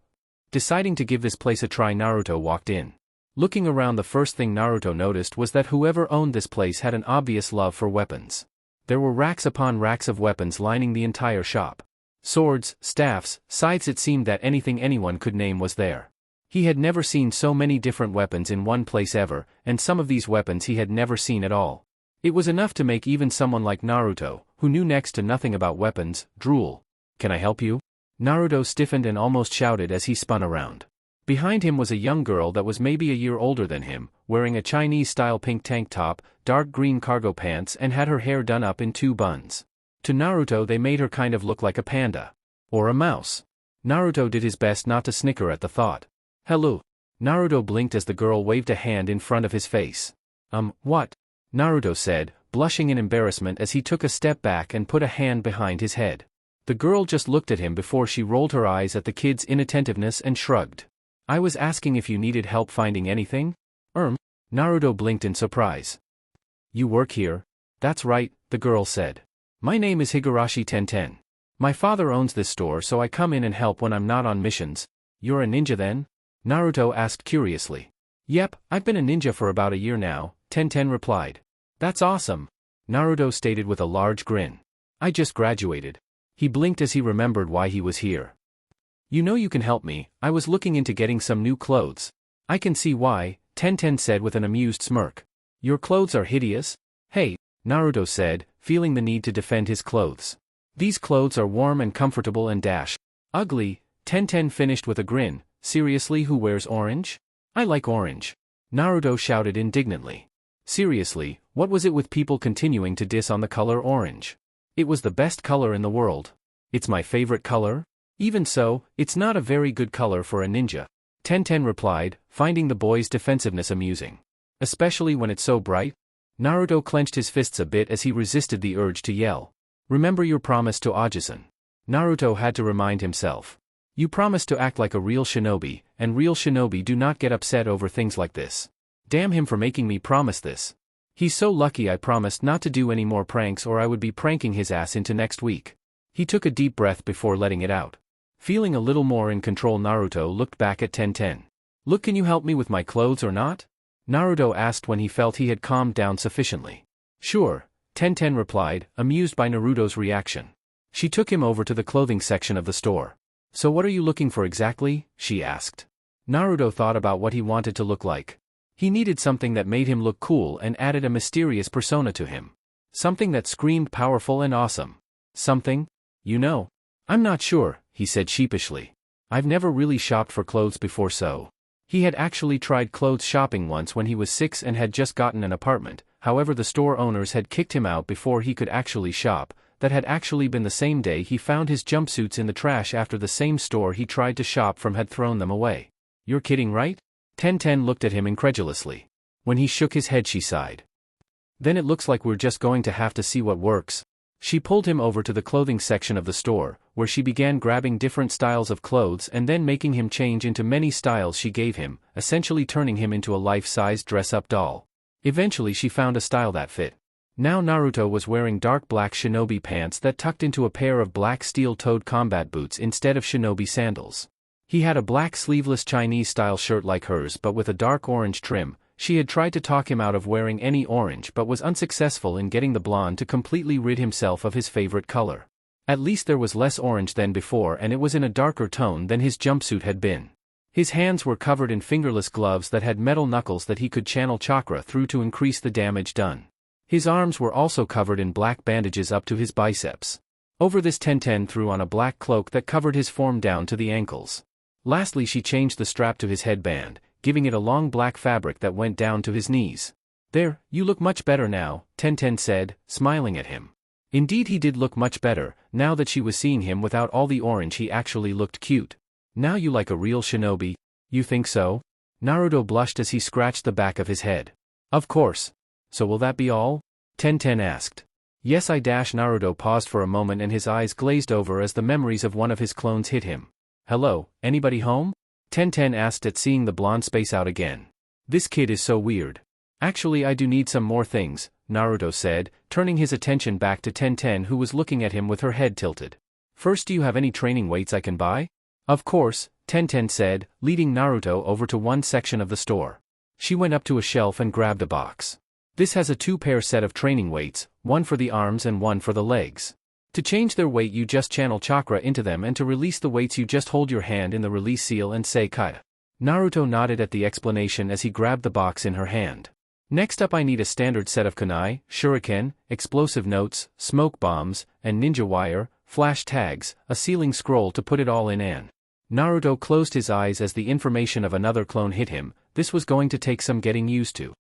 Deciding to give this place a try, Naruto walked in. Looking around, the first thing Naruto noticed was that whoever owned this place had an obvious love for weapons. There were racks upon racks of weapons lining the entire shop. Swords, staffs, scythes, it seemed that anything anyone could name was there. He had never seen so many different weapons in one place ever, and some of these weapons he had never seen at all. It was enough to make even someone like Naruto, who knew next to nothing about weapons, drool. "Can I help you?" Naruto stiffened and almost shouted as he spun around. Behind him was a young girl that was maybe a year older than him, wearing a Chinese-style pink tank top, dark green cargo pants, and had her hair done up in 2 buns. To Naruto, they made her kind of look like a panda. Or a mouse. Naruto did his best not to snicker at the thought. "Hello." Naruto blinked as the girl waved a hand in front of his face. What?" Naruto said, blushing in embarrassment as he took a step back and put a hand behind his head. The girl just looked at him before she rolled her eyes at the kid's inattentiveness and shrugged. "I was asking if you needed help finding anything?" Naruto blinked in surprise. "You work here?" "That's right," the girl said. "My name is Higurashi Tenten. My father owns this store, so I come in and help when I'm not on missions." "You're a ninja then?" Naruto asked curiously. "Yep, I've been a ninja for about a year now," Tenten replied. "That's awesome," Naruto stated with a large grin. "I just graduated." He blinked as he remembered why he was here. "You know you can help me. I was looking into getting some new clothes." "I can see why," Tenten said with an amused smirk. "Your clothes are hideous." "Hey, Naruto said, feeling the need to defend his clothes. These clothes are warm and comfortable and ugly. Tenten finished with a grin. Seriously, who wears orange? I like orange. Naruto shouted indignantly. Seriously, what was it with people continuing to diss on the color orange? It was the best color in the world. It's my favorite color? Even so, it's not a very good color for a ninja. Tenten replied, finding the boy's defensiveness amusing. Especially when it's so bright? Naruto clenched his fists a bit as he resisted the urge to yell. Remember your promise to Ajisan. Naruto had to remind himself. You promised to act like a real shinobi, and real shinobi do not get upset over things like this. Damn him for making me promise this. He's so lucky I promised not to do any more pranks or I would be pranking his ass into next week. He took a deep breath before letting it out. Feeling a little more in control, Naruto looked back at Tenten. Look, can you help me with my clothes or not? Naruto asked when he felt he had calmed down sufficiently. Sure, Tenten replied, amused by Naruto's reaction. She took him over to the clothing section of the store. So what are you looking for exactly? She asked. Naruto thought about what he wanted to look like. He needed something that made him look cool and added a mysterious persona to him. Something that screamed powerful and awesome. Something? I'm not sure, he said sheepishly. I've never really shopped for clothes before, so. He had actually tried clothes shopping once when he was 6 and had just gotten an apartment. However, the store owners had kicked him out before he could actually shop. That had actually been the same day he found his jumpsuits in the trash after the same store he tried to shop from had thrown them away. You're kidding, right? Tenten looked at him incredulously. When he shook his head, she sighed. Then it looks like we're just going to have to see what works. She pulled him over to the clothing section of the store, where she began grabbing different styles of clothes and then making him change into many styles she gave him, essentially turning him into a life-sized dress-up doll. Eventually she found a style that fit. Now Naruto was wearing dark black shinobi pants that tucked into a pair of black steel-toed combat boots instead of shinobi sandals. He had a black sleeveless Chinese-style shirt like hers but with a dark orange trim. She had tried to talk him out of wearing any orange but was unsuccessful in getting the blonde to completely rid himself of his favorite color. At least there was less orange than before and it was in a darker tone than his jumpsuit had been. His hands were covered in fingerless gloves that had metal knuckles that he could channel chakra through to increase the damage done. His arms were also covered in black bandages up to his biceps. Over this Tenten threw on a black cloak that covered his form down to the ankles. Lastly she changed the strap to his headband, giving it a long black fabric that went down to his knees. There, you look much better now, Tenten said, smiling at him. Indeed he did look much better. Now that she was seeing him without all the orange he actually looked cute. Now you like a real shinobi? You think so? Naruto blushed as he scratched the back of his head. Of course. So will that be all? Tenten asked. Yes, Naruto paused for a moment and his eyes glazed over as the memories of one of his clones hit him. Hello, anybody home? Tenten asked at seeing the blonde space out again. This kid is so weird. Actually I do need some more things, Naruto said, turning his attention back to Tenten who was looking at him with her head tilted. First, do you have any training weights I can buy? Of course, Tenten said, leading Naruto over to one section of the store. She went up to a shelf and grabbed a box. This has a 2-pair set of training weights, one for the arms and one for the legs. To change their weight you just channel chakra into them and to release the weights you just hold your hand in the release seal and say kaya. Naruto nodded at the explanation as he grabbed the box in her hand. Next up I need a standard set of kunai, shuriken, explosive notes, smoke bombs, and ninja wire, flash tags, a sealing scroll to put it all in and. Naruto closed his eyes as the information of another clone hit him. This was going to take some getting used to.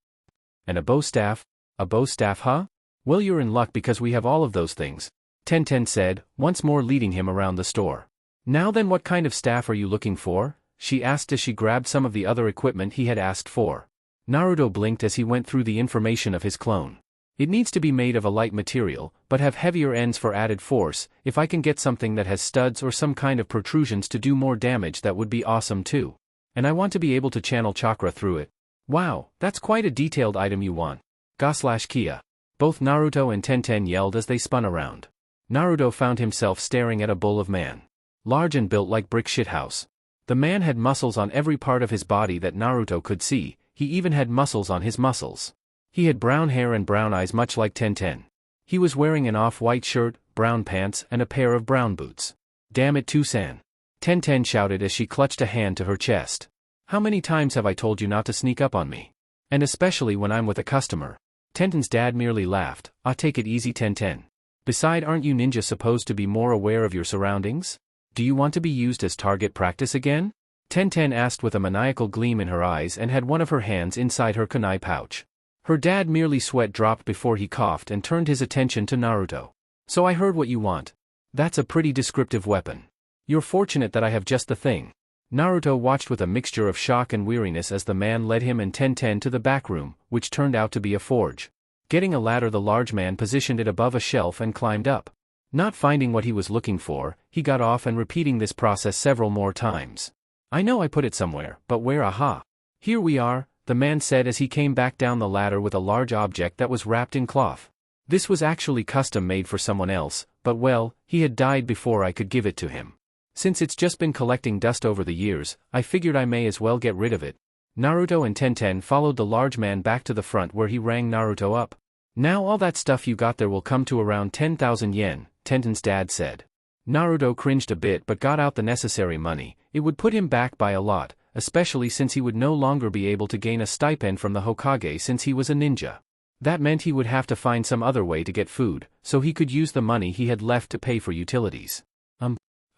And a bow staff? A bow staff, huh? Well, you're in luck because we have all of those things, Tenten said, once more leading him around the store. Now then, what kind of staff are you looking for? She asked as she grabbed some of the other equipment he had asked for. Naruto blinked as he went through the information of his clone. It needs to be made of a light material, but have heavier ends for added force. If I can get something that has studs or some kind of protrusions to do more damage, that would be awesome too. And I want to be able to channel chakra through it. Wow, that's quite a detailed item you want. Ga/Kia. Both Naruto and Tenten yelled as they spun around. Naruto found himself staring at a bull of man. Large and built like brick shithouse. The man had muscles on every part of his body that Naruto could see. He even had muscles on his muscles. He had brown hair and brown eyes much like Tenten. He was wearing an off-white shirt, brown pants and a pair of brown boots. Damn it, Tusan. Tenten shouted as she clutched a hand to her chest. How many times have I told you not to sneak up on me? And especially when I'm with a customer. Tenten's dad merely laughed. "Ah, take it easy, Tenten. Beside, aren't you ninja supposed to be more aware of your surroundings? Do you want to be used as target practice again?" Tenten asked with a maniacal gleam in her eyes and had one of her hands inside her kunai pouch. Her dad merely sweat dropped before he coughed and turned his attention to Naruto. "So I heard what you want. That's a pretty descriptive weapon. You're fortunate that I have just the thing." Naruto watched with a mixture of shock and weariness as the man led him and Tenten to the back room, which turned out to be a forge. Getting a ladder, the large man positioned it above a shelf and climbed up. Not finding what he was looking for, he got off and repeating this process several more times. "I know I put it somewhere, but where? Aha. Here we are," the man said as he came back down the ladder with a large object that was wrapped in cloth. This was actually custom made for someone else, but well, he had died before I could give it to him. Since it's just been collecting dust over the years, I figured I may as well get rid of it. Naruto and Tenten followed the large man back to the front where he rang Naruto up. "Now all that stuff you got there will come to around 10,000 yen, Tenten's dad said. Naruto cringed a bit but got out the necessary money. It would put him back by a lot, especially since he would no longer be able to gain a stipend from the Hokage since he was a ninja. That meant he would have to find some other way to get food, so he could use the money he had left to pay for utilities.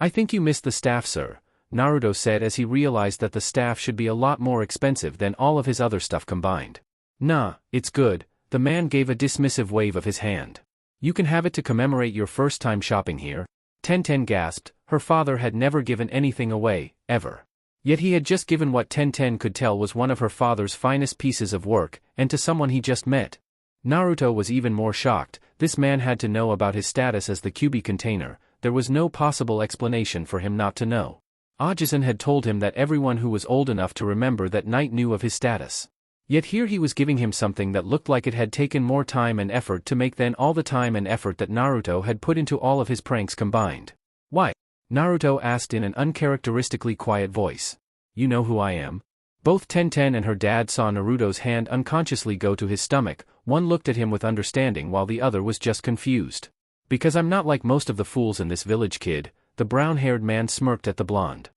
I think you missed the staff, sir," Naruto said as he realized that the staff should be a lot more expensive than all of his other stuff combined. "Nah, it's good," the man gave a dismissive wave of his hand. "You can have it to commemorate your first time shopping here." Tenten gasped. Her father had never given anything away, ever. Yet he had just given what Tenten could tell was one of her father's finest pieces of work, and to someone he just met. Naruto was even more shocked. This man had to know about his status as the Kyuubi container. There was no possible explanation for him not to know. Ajisen had told him that everyone who was old enough to remember that night knew of his status. Yet here he was giving him something that looked like it had taken more time and effort to make than all the time and effort that Naruto had put into all of his pranks combined. "Why?" Naruto asked in an uncharacteristically quiet voice. "You know who I am?" Both Tenten and her dad saw Naruto's hand unconsciously go to his stomach. One looked at him with understanding while the other was just confused. "Because I'm not like most of the fools in this village, kid," the brown-haired man smirked at the blonde.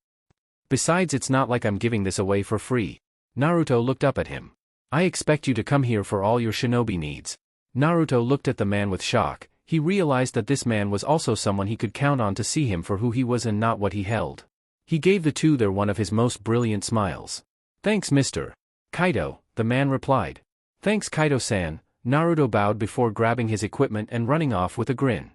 "Besides, it's not like I'm giving this away for free." Naruto looked up at him. "I expect you to come here for all your shinobi needs." Naruto looked at the man with shock. He realized that this man was also someone he could count on to see him for who he was and not what he held. He gave the two there one of his most brilliant smiles. "Thanks, Mr. Kaido," the man replied. "Thanks, Kaido-san." Naruto bowed before grabbing his equipment and running off with a grin.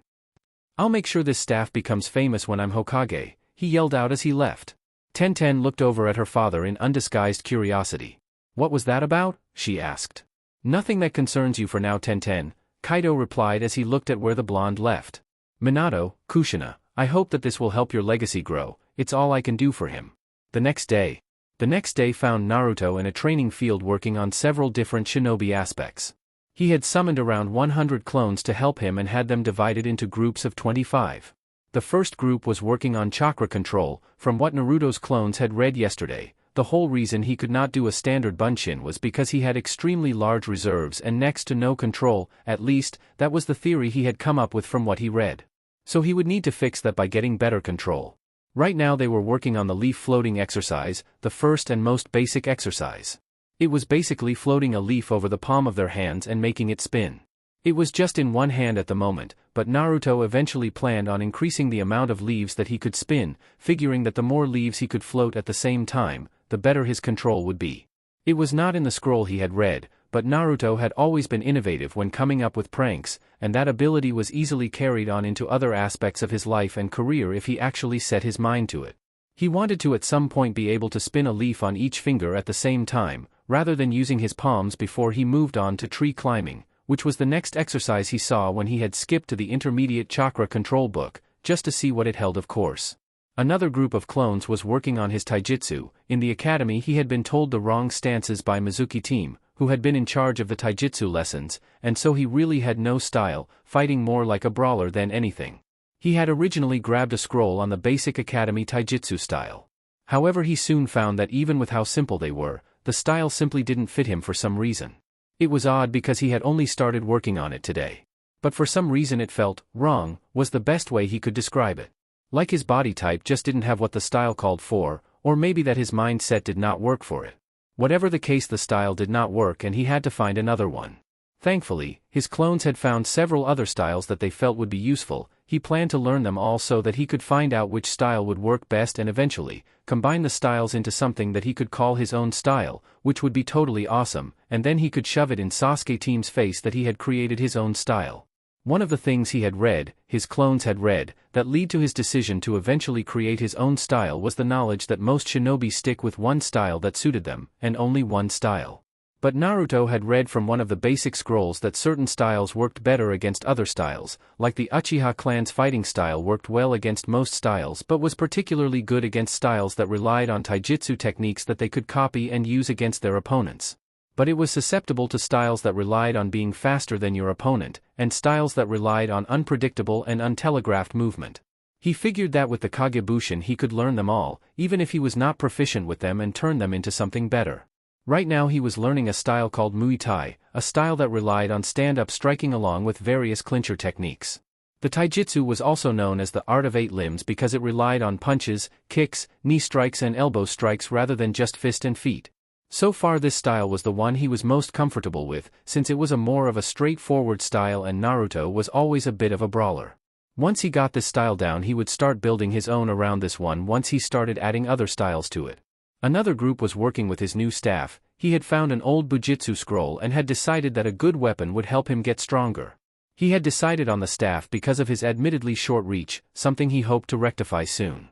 "I'll make sure this staff becomes famous when I'm Hokage," he yelled out as he left. Tenten looked over at her father in undisguised curiosity. "What was that about?" she asked. "Nothing that concerns you for now, Tenten," Kaido replied as he looked at where the blonde left. "Minato, Kushina, I hope that this will help your legacy grow. It's all I can do for him." The next day found Naruto in a training field working on several different shinobi aspects. He had summoned around 100 clones to help him and had them divided into groups of 25. The first group was working on chakra control. From what Naruto's clones had read yesterday, the whole reason he could not do a standard bunshin was because he had extremely large reserves and next to no control. At least, that was the theory he had come up with from what he read. So he would need to fix that by getting better control. Right now they were working on the leaf floating exercise, the first and most basic exercise. It was basically floating a leaf over the palm of their hands and making it spin. It was just in one hand at the moment, but Naruto eventually planned on increasing the amount of leaves that he could spin, figuring that the more leaves he could float at the same time, the better his control would be. It was not in the scroll he had read, but Naruto had always been innovative when coming up with pranks, and that ability was easily carried on into other aspects of his life and career if he actually set his mind to it. He wanted to at some point be able to spin a leaf on each finger at the same time, rather than using his palms before he moved on to tree climbing, which was the next exercise he saw when he had skipped to the intermediate chakra control book, just to see what it held of course. Another group of clones was working on his taijutsu. In the academy he had been told the wrong stances by Mizuki team, who had been in charge of the taijutsu lessons, and so he really had no style, fighting more like a brawler than anything. He had originally grabbed a scroll on the basic academy taijutsu style. However, he soon found that even with how simple they were, the style simply didn't fit him for some reason. It was odd because he had only started working on it today. But for some reason it felt wrong, was the best way he could describe it. Like his body type just didn't have what the style called for, or maybe that his mindset did not work for it. Whatever the case, the style did not work and he had to find another one. Thankfully, his clones had found several other styles that they felt would be useful. He planned to learn them all so that he could find out which style would work best and eventually combine the styles into something that he could call his own style, which would be totally awesome, and then he could shove it in Sasuke team's face that he had created his own style. One of the things he had read, his clones had read, that lead to his decision to eventually create his own style was the knowledge that most shinobi stick with one style that suited them, and only one style. But Naruto had read from one of the basic scrolls that certain styles worked better against other styles, like the Uchiha clan's fighting style worked well against most styles but was particularly good against styles that relied on taijutsu techniques that they could copy and use against their opponents. But it was susceptible to styles that relied on being faster than your opponent, and styles that relied on unpredictable and untelegraphed movement. He figured that with the Kagebushin he could learn them all, even if he was not proficient with them, and turn them into something better. Right now he was learning a style called Muay Thai, a style that relied on stand-up striking along with various clincher techniques. The taijutsu was also known as the art of 8 limbs because it relied on punches, kicks, knee strikes and elbow strikes rather than just fist and feet. So far this style was the one he was most comfortable with, since it was a more of a straightforward style and Naruto was always a bit of a brawler. Once he got this style down he would start building his own around this one once he started adding other styles to it. Another group was working with his new staff. He had found an old Bujutsu scroll and had decided that a good weapon would help him get stronger. He had decided on the staff because of his admittedly short reach, something he hoped to rectify soon.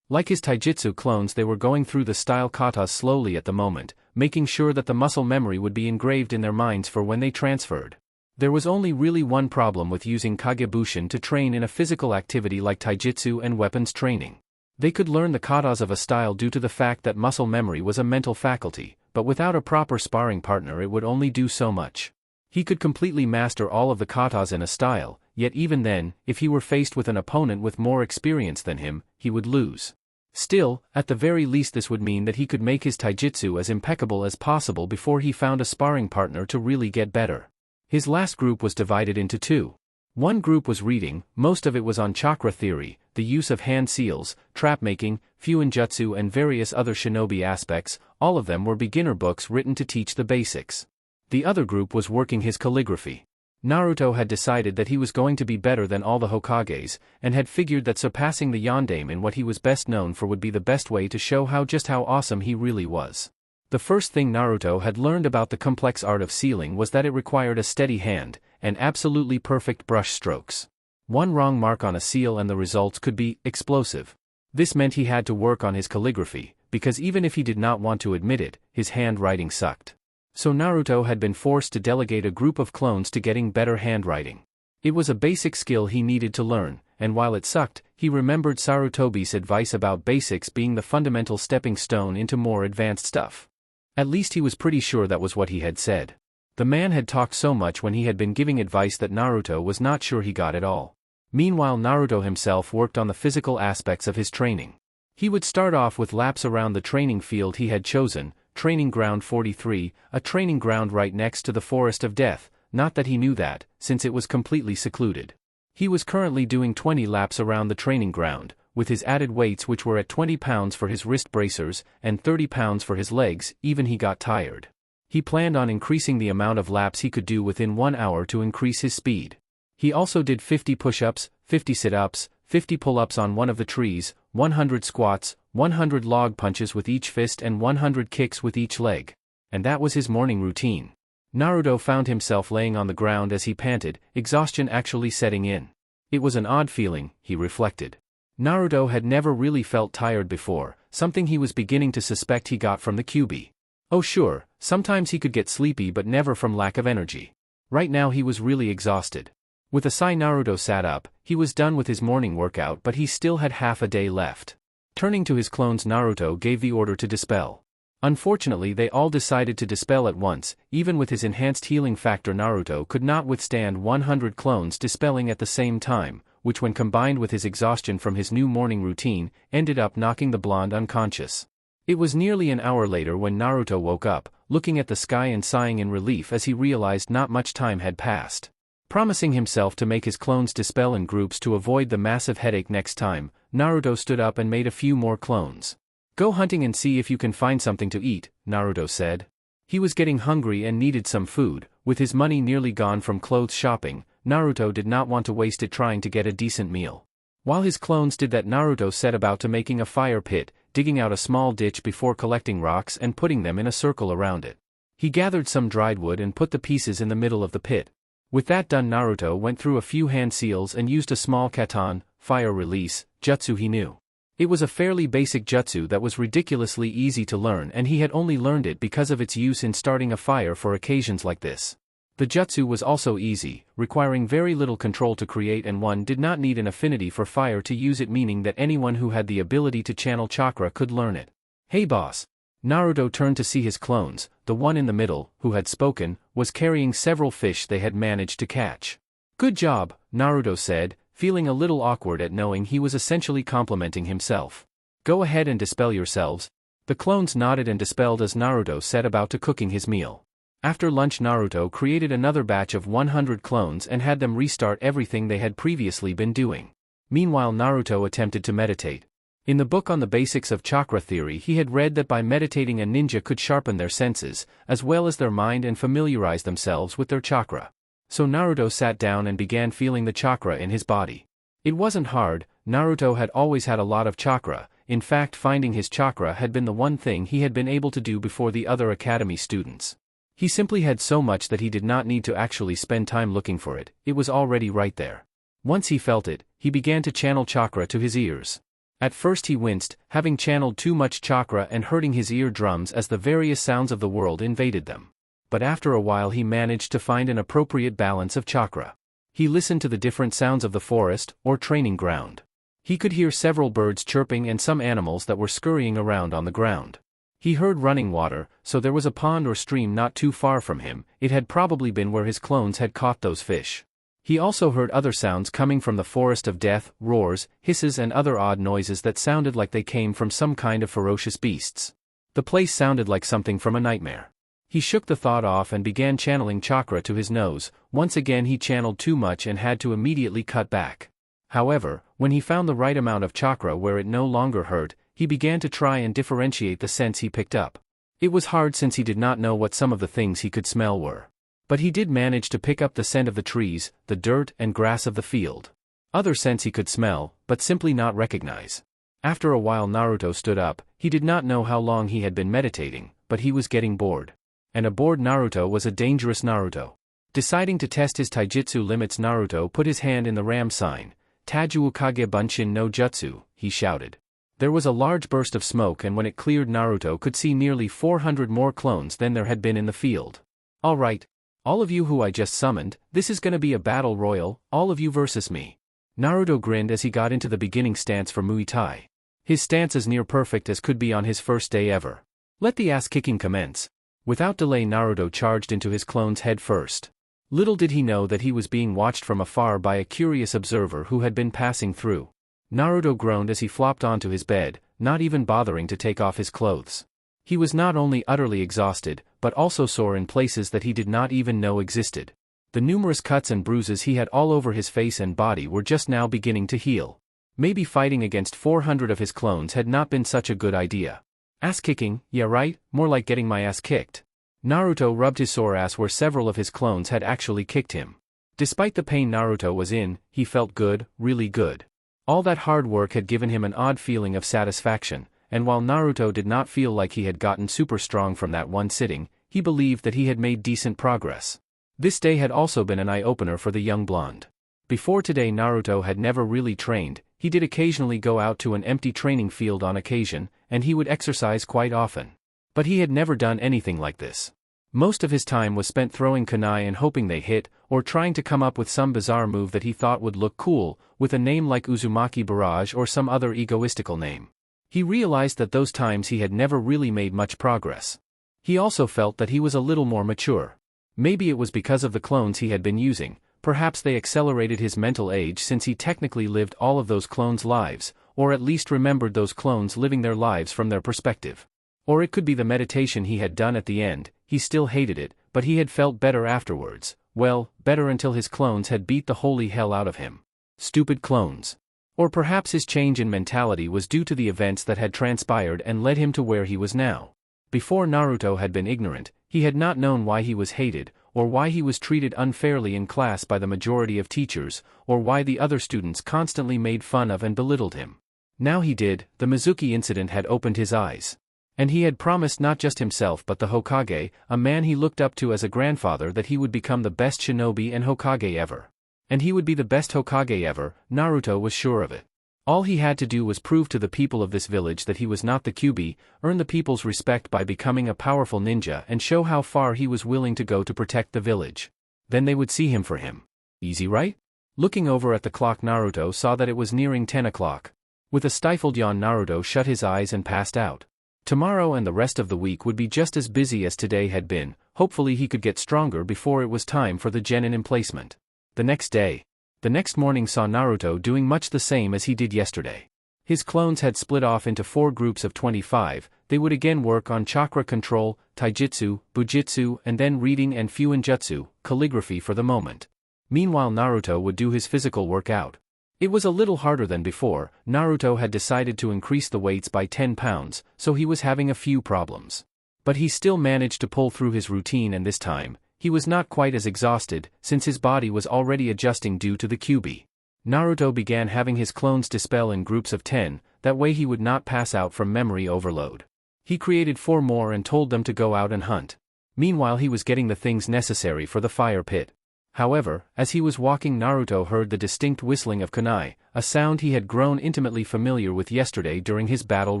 Like his taijutsu clones, they were going through the style katas slowly at the moment, making sure that the muscle memory would be engraved in their minds for when they transferred. There was only really one problem with using Kagebushin to train in a physical activity like taijutsu and weapons training. They could learn the katas of a style due to the fact that muscle memory was a mental faculty, but without a proper sparring partner it would only do so much. He could completely master all of the katas in a style, yet even then, if he were faced with an opponent with more experience than him, he would lose. Still, at the very least this would mean that he could make his taijutsu as impeccable as possible before he found a sparring partner to really get better. His last group was divided into two. One group was reading, most of it was on chakra theory, the use of hand seals, trap-making, fuinjutsu and various other shinobi aspects. All of them were beginner books written to teach the basics. The other group was working his calligraphy. Naruto had decided that he was going to be better than all the Hokages, and had figured that surpassing the Yondaime in what he was best known for would be the best way to show just how awesome he really was. The first thing Naruto had learned about the complex art of sealing was that it required a steady hand, and absolutely perfect brush strokes. One wrong mark on a seal and the results could be explosive. This meant he had to work on his calligraphy, because even if he did not want to admit it, his handwriting sucked. So Naruto had been forced to delegate a group of clones to getting better handwriting. It was a basic skill he needed to learn, and while it sucked, he remembered Sarutobi's advice about basics being the fundamental stepping stone into more advanced stuff. At least he was pretty sure that was what he had said. The man had talked so much when he had been giving advice that Naruto was not sure he got it all. Meanwhile Naruto himself worked on the physical aspects of his training. He would start off with laps around the training field he had chosen, Training Ground 43, a training ground right next to the Forest of Death, not that he knew that, since it was completely secluded. He was currently doing 20 laps around the training ground, with his added weights which were at 20 pounds for his wrist bracers, and 30 pounds for his legs. Even he got tired. He planned on increasing the amount of laps he could do within 1 hour to increase his speed. He also did 50 push-ups, 50 sit-ups, 50 pull-ups on one of the trees, 100 squats, 100 log punches with each fist and 100 kicks with each leg. And that was his morning routine. Naruto found himself laying on the ground as he panted, exhaustion actually setting in. It was an odd feeling, he reflected. Naruto had never really felt tired before, something he was beginning to suspect he got from the Kyuubi. Oh sure, sometimes he could get sleepy but never from lack of energy. Right now he was really exhausted. With a sigh Naruto sat up. He was done with his morning workout but he still had half a day left. Turning to his clones, Naruto gave the order to dispel. Unfortunately they all decided to dispel at once. Even with his enhanced healing factor Naruto could not withstand 100 clones dispelling at the same time, which when combined with his exhaustion from his new morning routine, ended up knocking the blonde unconscious. It was nearly an hour later when Naruto woke up, looking at the sky and sighing in relief as he realized not much time had passed. Promising himself to make his clones dispel in groups to avoid the massive headache next time, Naruto stood up and made a few more clones. Go hunting and see if you can find something to eat, Naruto said. He was getting hungry and needed some food. With his money nearly gone from clothes shopping, Naruto did not want to waste it trying to get a decent meal. While his clones did that, Naruto set about to making a fire pit, digging out a small ditch before collecting rocks and putting them in a circle around it. He gathered some dried wood and put the pieces in the middle of the pit. With that done, Naruto went through a few hand seals and used a small katan, fire release, jutsu he knew. It was a fairly basic jutsu that was ridiculously easy to learn, and he had only learned it because of its use in starting a fire for occasions like this. The jutsu was also easy, requiring very little control to create, and one did not need an affinity for fire to use it, meaning that anyone who had the ability to channel chakra could learn it. "Hey boss." Naruto turned to see his clones. The one in the middle, who had spoken, was carrying several fish they had managed to catch. "Good job," Naruto said, feeling a little awkward at knowing he was essentially complimenting himself. "Go ahead and dispel yourselves." The clones nodded and dispelled as Naruto set about to cooking his meal. After lunch, Naruto created another batch of 100 clones and had them restart everything they had previously been doing. Meanwhile, Naruto attempted to meditate. In the book on the basics of chakra theory, he had read that by meditating a ninja could sharpen their senses, as well as their mind, and familiarize themselves with their chakra. So Naruto sat down and began feeling the chakra in his body. It wasn't hard. Naruto had always had a lot of chakra. In fact, finding his chakra had been the one thing he had been able to do before the other academy students. He simply had so much that he did not need to actually spend time looking for it. It was already right there. Once he felt it, he began to channel chakra to his ears. At first he winced, having channeled too much chakra and hurting his eardrums as the various sounds of the world invaded them. But after a while he managed to find an appropriate balance of chakra. He listened to the different sounds of the forest, or training ground. He could hear several birds chirping and some animals that were scurrying around on the ground. He heard running water, so there was a pond or stream not too far from him. It had probably been where his clones had caught those fish. He also heard other sounds coming from the forest of death, roars, hisses and other odd noises that sounded like they came from some kind of ferocious beasts. The place sounded like something from a nightmare. He shook the thought off and began channeling chakra to his nose. Once again he channeled too much and had to immediately cut back. However, when he found the right amount of chakra where it no longer hurt, he began to try and differentiate the scents he picked up. It was hard since he did not know what some of the things he could smell were. But he did manage to pick up the scent of the trees, the dirt and grass of the field. Other scents he could smell, but simply not recognize. After a while Naruto stood up. He did not know how long he had been meditating, but he was getting bored. And a bored Naruto was a dangerous Naruto. Deciding to test his taijutsu limits, Naruto put his hand in the ram sign. "Taiju Kage Bunshin no Jutsu," he shouted. There was a large burst of smoke, and when it cleared, Naruto could see nearly 400 more clones than there had been in the field. "All right. All of you who I just summoned, this is gonna be a battle royal, all of you versus me." Naruto grinned as he got into the beginning stance for Muay Thai. His stance as near perfect as could be on his first day ever. Let the ass-kicking commence. Without delay, Naruto charged into his clone's head first. Little did he know that he was being watched from afar by a curious observer who had been passing through. Naruto groaned as he flopped onto his bed, not even bothering to take off his clothes. He was not only utterly exhausted, but also sore in places that he did not even know existed. The numerous cuts and bruises he had all over his face and body were just now beginning to heal. Maybe fighting against 400 of his clones had not been such a good idea. Ass kicking, yeah right, more like getting my ass kicked. Naruto rubbed his sore ass where several of his clones had actually kicked him. Despite the pain Naruto was in, he felt good, really good. All that hard work had given him an odd feeling of satisfaction, and while Naruto did not feel like he had gotten super strong from that one sitting, he believed that he had made decent progress. This day had also been an eye-opener for the young blonde. Before today, Naruto had never really trained. He did occasionally go out to an empty training field on occasion, and he would exercise quite often. But he had never done anything like this. Most of his time was spent throwing kunai and hoping they hit, or trying to come up with some bizarre move that he thought would look cool, with a name like Uzumaki Barrage or some other egoistical name. He realized that those times he had never really made much progress. He also felt that he was a little more mature. Maybe it was because of the clones he had been using. Perhaps they accelerated his mental age since he technically lived all of those clones' lives, or at least remembered those clones living their lives from their perspective. Or it could be the meditation he had done at the end. He still hated it, but he had felt better afterwards. Well, better until his clones had beat the holy hell out of him. Stupid clones. Or perhaps his change in mentality was due to the events that had transpired and led him to where he was now. Before, Naruto had been ignorant. He had not known why he was hated, or why he was treated unfairly in class by the majority of teachers, or why the other students constantly made fun of and belittled him. Now he did. The Mizuki incident had opened his eyes. And he had promised not just himself but the Hokage, a man he looked up to as a grandfather, that he would become the best shinobi and Hokage ever. And he would be the best Hokage ever, Naruto was sure of it. All he had to do was prove to the people of this village that he was not the Kyuubi, earn the people's respect by becoming a powerful ninja, and show how far he was willing to go to protect the village. Then they would see him for him. Easy, right? Looking over at the clock, Naruto saw that it was nearing 10 o'clock. With a stifled yawn, Naruto shut his eyes and passed out. Tomorrow and the rest of the week would be just as busy as today had been. Hopefully he could get stronger before it was time for the genin emplacement. The next morning saw Naruto doing much the same as he did yesterday. His clones had split off into 4 groups of 25, they would again work on chakra control, taijutsu, bujitsu, and then reading and fuinjutsu, calligraphy for the moment. Meanwhile Naruto would do his physical workout. It was a little harder than before. Naruto had decided to increase the weights by 10 pounds, so he was having a few problems. But he still managed to pull through his routine, and this time, he was not quite as exhausted, since his body was already adjusting due to the Kyuubi. Naruto began having his clones dispel in groups of 10, that way he would not pass out from memory overload. He created 4 more and told them to go out and hunt. Meanwhile he was getting the things necessary for the fire pit. However, as he was walking, Naruto heard the distinct whistling of kunai, a sound he had grown intimately familiar with yesterday during his battle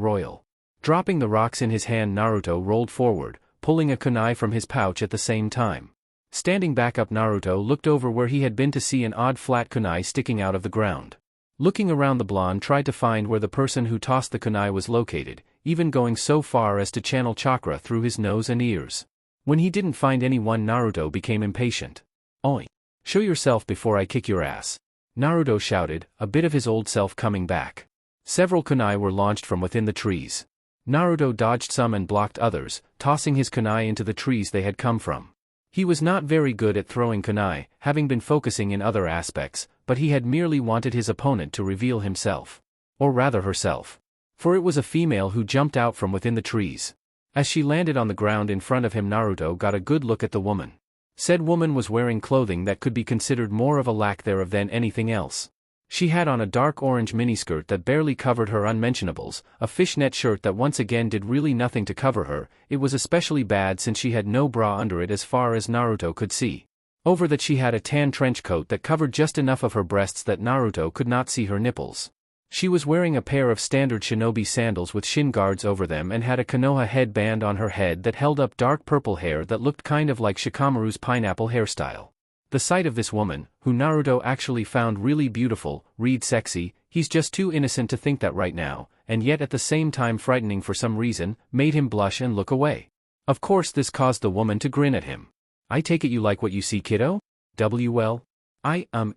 royal. Dropping the rocks in his hand, Naruto rolled forward, pulling a kunai from his pouch at the same time. Standing back up, Naruto looked over where he had been to see an odd flat kunai sticking out of the ground. Looking around, the blonde tried to find where the person who tossed the kunai was located, even going so far as to channel chakra through his nose and ears. When he didn't find anyone, Naruto became impatient. "Oi! Show yourself before I kick your ass!" Naruto shouted, a bit of his old self coming back. Several kunai were launched from within the trees. Naruto dodged some and blocked others, tossing his kunai into the trees they had come from. He was not very good at throwing kunai, having been focusing in other aspects, but he had merely wanted his opponent to reveal himself. Or rather herself. For it was a female who jumped out from within the trees. As she landed on the ground in front of him, Naruto got a good look at the woman. Said woman was wearing clothing that could be considered more of a lack thereof than anything else. She had on a dark orange miniskirt that barely covered her unmentionables, a fishnet shirt that once again did really nothing to cover her. It was especially bad since she had no bra under it as far as Naruto could see. Over that she had a tan trench coat that covered just enough of her breasts that Naruto could not see her nipples. She was wearing a pair of standard shinobi sandals with shin guards over them and had a Konoha headband on her head that held up dark purple hair that looked kind of like Shikamaru's pineapple hairstyle. The sight of this woman, who Naruto actually found really beautiful, read sexy, he's just too innocent to think that right now, and yet at the same time frightening for some reason, made him blush and look away. Of course this caused the woman to grin at him. "I take it you like what you see, kiddo? Well,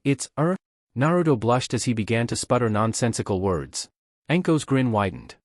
it's, Naruto blushed as he began to sputter nonsensical words. Anko's grin widened.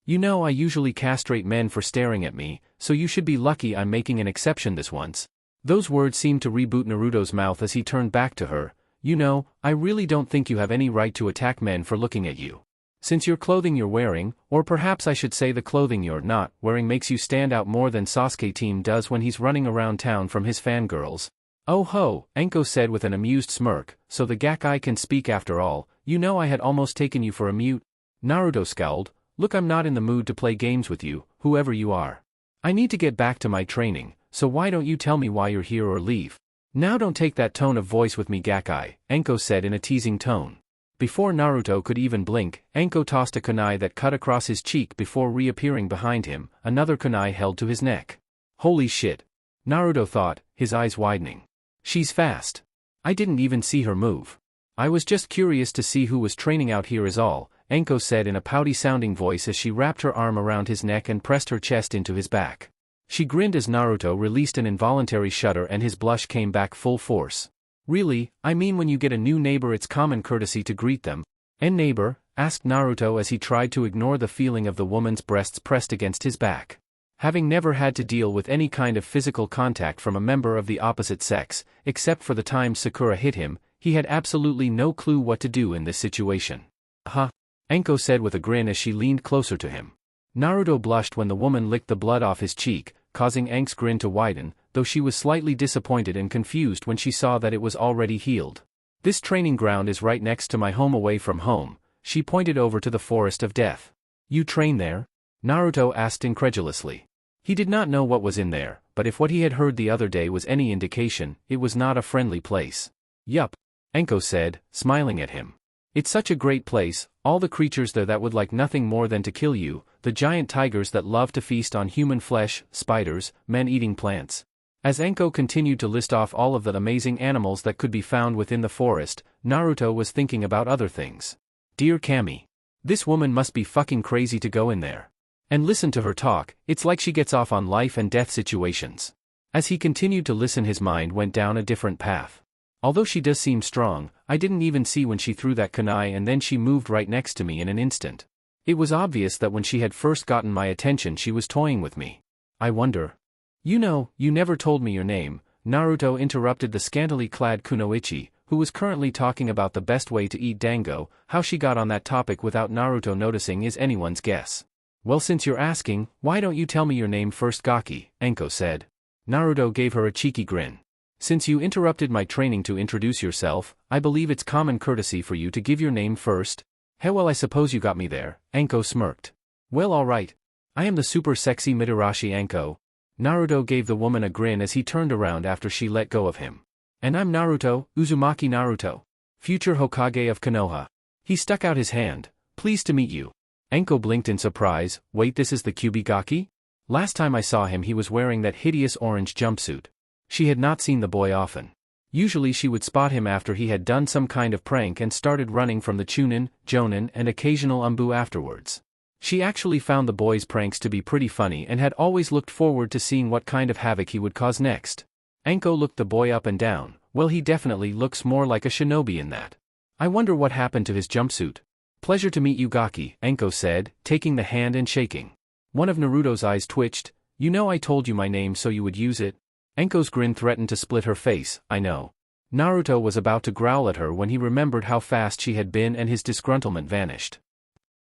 "You know I usually castrate men for staring at me, so you should be lucky I'm making an exception this once." Those words seemed to reboot Naruto's mouth as he turned back to her. "You know, I really don't think you have any right to attack men for looking at you. Since your clothing you're wearing, or perhaps I should say the clothing you're not wearing, makes you stand out more than Sasuke team does when he's running around town from his fangirls." "Oh ho," Anko said with an amused smirk, "so the Gakkai can speak after all. You know I had almost taken you for a mute." Naruto scowled. "Look, I'm not in the mood to play games with you, whoever you are. I need to get back to my training, so why don't you tell me why you're here or leave?" "Now don't take that tone of voice with me, Gakkai," Anko said in a teasing tone. Before Naruto could even blink, Anko tossed a kunai that cut across his cheek before reappearing behind him, another kunai held to his neck. "Holy shit," Naruto thought, his eyes widening. "She's fast. I didn't even see her move. I was just curious to see who was training out here is all," Anko said in a pouty-sounding voice as she wrapped her arm around his neck and pressed her chest into his back. She grinned as Naruto released an involuntary shudder and his blush came back full force. "Really, I mean when you get a new neighbor it's common courtesy to greet them." "And neighbor?" asked Naruto as he tried to ignore the feeling of the woman's breasts pressed against his back. Having never had to deal with any kind of physical contact from a member of the opposite sex, except for the time Sakura hit him, he had absolutely no clue what to do in this situation. "Huh?" Anko said with a grin as she leaned closer to him. Naruto blushed when the woman licked the blood off his cheek, causing Ank's grin to widen, though she was slightly disappointed and confused when she saw that it was already healed. This training ground is right next to my home away from home. She pointed over to the Forest of Death. You train there? Naruto asked incredulously. He did not know what was in there, but if what he had heard the other day was any indication, it was not a friendly place. Yup, Anko said, smiling at him. It's such a great place, all the creatures there that would like nothing more than to kill you, the giant tigers that love to feast on human flesh, spiders, men-eating plants. As Anko continued to list off all of the amazing animals that could be found within the forest, Naruto was thinking about other things. Dear Kami. This woman must be fucking crazy to go in there. And listen to her talk, it's like she gets off on life and death situations. As he continued to listen, his mind went down a different path. Although she does seem strong, I didn't even see when she threw that kunai and then she moved right next to me in an instant. It was obvious that when she had first gotten my attention she was toying with me. I wonder. You know, you never told me your name, Naruto interrupted the scantily clad Kunoichi, who was currently talking about the best way to eat dango. How she got on that topic without Naruto noticing is anyone's guess. Well, since you're asking, why don't you tell me your name first, Gaki, Anko said. Naruto gave her a cheeky grin. Since you interrupted my training to introduce yourself, I believe it's common courtesy for you to give your name first. Hey, well, I suppose you got me there, Anko smirked. Well, alright. I am the super sexy Mitarashi Anko. Naruto gave the woman a grin as he turned around after she let go of him. And I'm Naruto, Uzumaki Naruto. Future Hokage of Konoha. He stuck out his hand. Pleased to meet you. Anko blinked in surprise. Wait, this is the Kyuubi Gaki? Last time I saw him he was wearing that hideous orange jumpsuit. She had not seen the boy often. Usually she would spot him after he had done some kind of prank and started running from the Chunin, Jonin and occasional Umbu afterwards. She actually found the boy's pranks to be pretty funny and had always looked forward to seeing what kind of havoc he would cause next. Anko looked the boy up and down. Well, he definitely looks more like a shinobi in that. I wonder what happened to his jumpsuit. Pleasure to meet you, Gaki, Anko said, taking the hand and shaking. One of Naruto's eyes twitched. You know I told you my name so you would use it. Anko's grin threatened to split her face. I know. Naruto was about to growl at her when he remembered how fast she had been and his disgruntlement vanished.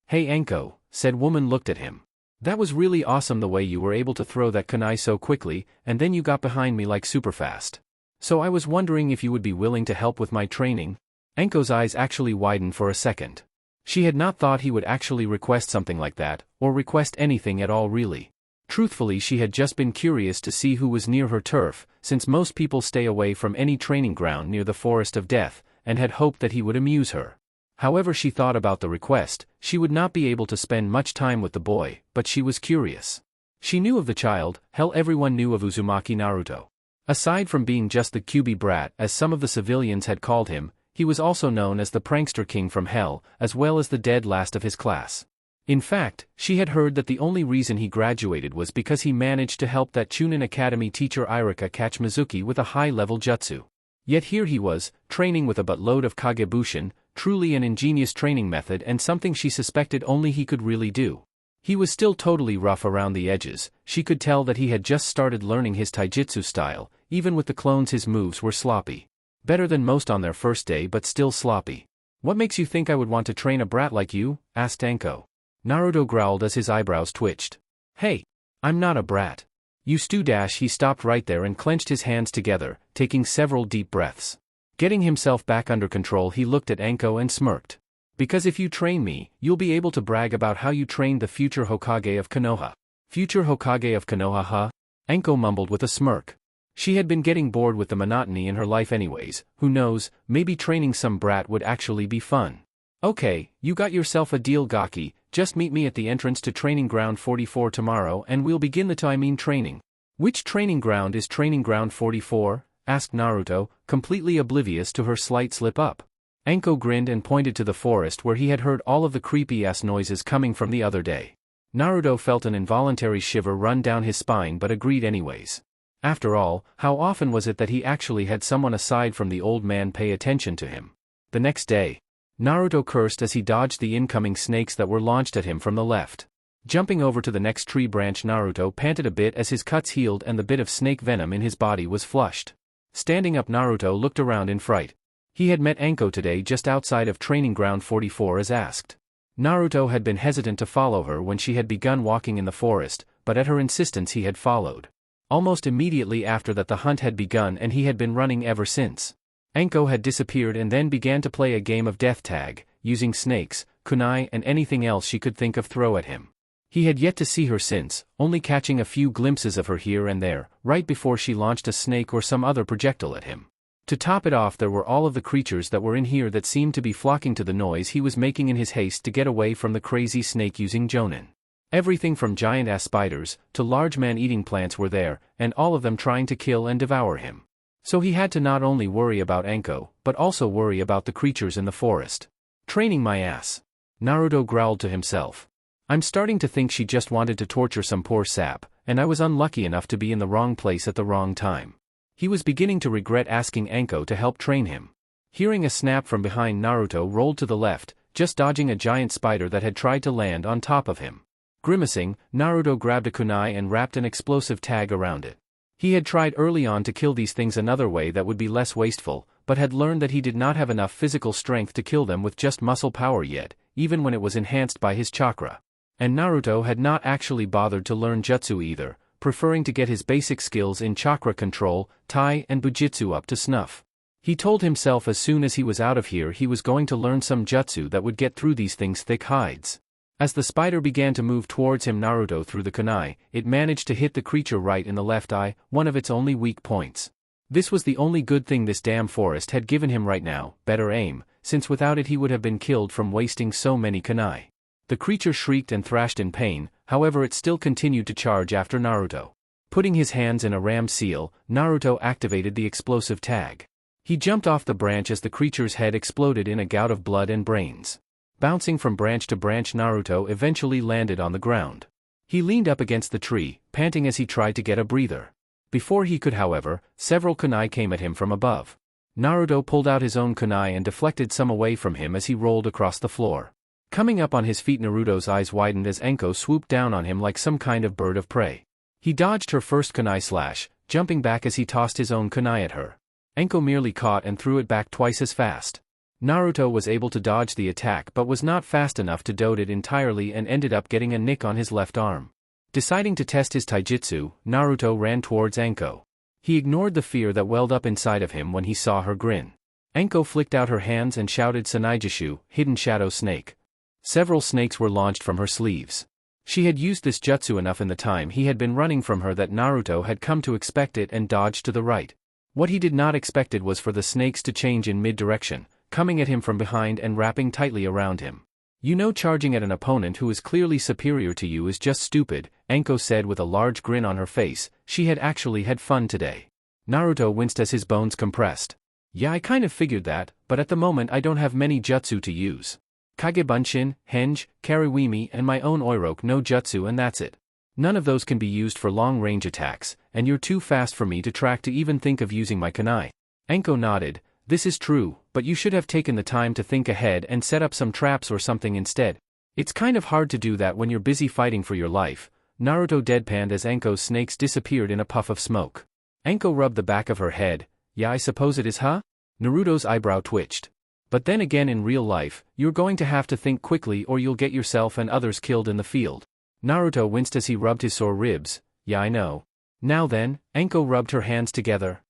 Hey Anko, said woman looked at him. That was really awesome the way you were able to throw that kunai so quickly, and then you got behind me like super fast. So I was wondering if you would be willing to help with my training? Anko's eyes actually widened for a second. She had not thought he would actually request something like that, or request anything at all really. Truthfully, she had just been curious to see who was near her turf, since most people stay away from any training ground near the Forest of Death, and had hoped that he would amuse her. However she thought about the request, she would not be able to spend much time with the boy, but she was curious. She knew of the child, hell everyone knew of Uzumaki Naruto. Aside from being just the Kyuubi brat as some of the civilians had called him, he was also known as the prankster king from hell, as well as the dead last of his class. In fact, she had heard that the only reason he graduated was because he managed to help that Chunin Academy teacher Irika catch Mizuki with a high-level jutsu. Yet here he was, training with a buttload of Kagebushin, truly an ingenious training method and something she suspected only he could really do. He was still totally rough around the edges. She could tell that he had just started learning his taijutsu style. Even with the clones his moves were sloppy. Better than most on their first day but still sloppy. What makes you think I would want to train a brat like you? Asked Anko. Naruto growled as his eyebrows twitched. Hey! I'm not a brat. You stew dash. He stopped right there and clenched his hands together, taking several deep breaths. Getting himself back under control he looked at Anko and smirked. Because if you train me, you'll be able to brag about how you trained the future Hokage of Konoha. Future Hokage of Konoha, huh? Anko mumbled with a smirk. She had been getting bored with the monotony in her life anyways. Who knows, maybe training some brat would actually be fun. Okay, you got yourself a deal, Gaki. Just meet me at the entrance to Training Ground 44 tomorrow and we'll begin the training. Which training ground is Training Ground 44? Asked Naruto, completely oblivious to her slight slip-up. Anko grinned and pointed to the forest where he had heard all of the creepy-ass noises coming from the other day. Naruto felt an involuntary shiver run down his spine but agreed anyways. After all, how often was it that he actually had someone aside from the old man pay attention to him? The next day, Naruto cursed as he dodged the incoming snakes that were launched at him from the left. Jumping over to the next tree branch, Naruto panted a bit as his cuts healed and the bit of snake venom in his body was flushed. Standing up, Naruto looked around in fright. He had met Anko today just outside of Training Ground 44 as asked. Naruto had been hesitant to follow her when she had begun walking in the forest, but at her insistence he had followed. Almost immediately after that the hunt had begun and he had been running ever since. Anko had disappeared and then began to play a game of death tag, using snakes, kunai and anything else she could think of throw at him. He had yet to see her since, only catching a few glimpses of her here and there, right before she launched a snake or some other projectile at him. To top it off, there were all of the creatures that were in here that seemed to be flocking to the noise he was making in his haste to get away from the crazy snake-using Jonin. Everything from giant-ass spiders to large man-eating plants were there, and all of them trying to kill and devour him. So he had to not only worry about Anko, but also worry about the creatures in the forest. Training my ass. Naruto growled to himself. I'm starting to think she just wanted to torture some poor sap, and I was unlucky enough to be in the wrong place at the wrong time. He was beginning to regret asking Anko to help train him. Hearing a snap from behind, Naruto rolled to the left, just dodging a giant spider that had tried to land on top of him. Grimacing, Naruto grabbed a kunai and wrapped an explosive tag around it. He had tried early on to kill these things another way that would be less wasteful, but had learned that he did not have enough physical strength to kill them with just muscle power yet, even when it was enhanced by his chakra. And Naruto had not actually bothered to learn jutsu either, preferring to get his basic skills in chakra control, tai and bujitsu up to snuff. He told himself as soon as he was out of here he was going to learn some jutsu that would get through these things' thick hides. As the spider began to move towards him, Naruto threw the kunai. It managed to hit the creature right in the left eye, one of its only weak points. This was the only good thing this damn forest had given him right now, better aim, since without it he would have been killed from wasting so many kunai. The creature shrieked and thrashed in pain, however it still continued to charge after Naruto. Putting his hands in a ram seal, Naruto activated the explosive tag. He jumped off the branch as the creature's head exploded in a gout of blood and brains. Bouncing from branch to branch, Naruto eventually landed on the ground. He leaned up against the tree, panting as he tried to get a breather. Before he could, however, several kunai came at him from above. Naruto pulled out his own kunai and deflected some away from him as he rolled across the floor. Coming up on his feet, Naruto's eyes widened as Anko swooped down on him like some kind of bird of prey. He dodged her first kunai slash, jumping back as he tossed his own kunai at her. Anko merely caught and threw it back twice as fast. Naruto was able to dodge the attack but was not fast enough to dodge it entirely and ended up getting a nick on his left arm. Deciding to test his taijutsu, Naruto ran towards Anko. He ignored the fear that welled up inside of him when he saw her grin. Anko flicked out her hands and shouted Sanaijishu, hidden shadow snake. Several snakes were launched from her sleeves. She had used this jutsu enough in the time he had been running from her that Naruto had come to expect it and dodged to the right. What he did not expect was for the snakes to change in mid-direction, coming at him from behind and wrapping tightly around him. You know, charging at an opponent who is clearly superior to you is just stupid, Anko said with a large grin on her face. She had actually had fun today. Naruto winced as his bones compressed. Yeah, I kind of figured that, but at the moment I don't have many jutsu to use. Kage Bunshin, Henge, Kariwimi and my own Oiroke no jutsu, and that's it. None of those can be used for long-range attacks, and you're too fast for me to track to even think of using my kunai. Anko nodded. This is true, but you should have taken the time to think ahead and set up some traps or something instead. It's kind of hard to do that when you're busy fighting for your life. Naruto deadpanned as Anko's snakes disappeared in a puff of smoke. Anko rubbed the back of her head. Yeah, I suppose it is, huh? Naruto's eyebrow twitched. But then again, in real life, you're going to have to think quickly or you'll get yourself and others killed in the field. Naruto winced as he rubbed his sore ribs. Yeah, I know. Now then, Anko rubbed her hands together.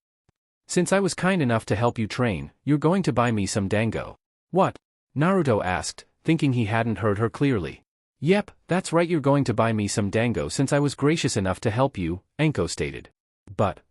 Since I was kind enough to help you train, you're going to buy me some dango. What? Naruto asked, thinking he hadn't heard her clearly. Yep, that's right, you're going to buy me some dango since I was gracious enough to help you, Anko stated. But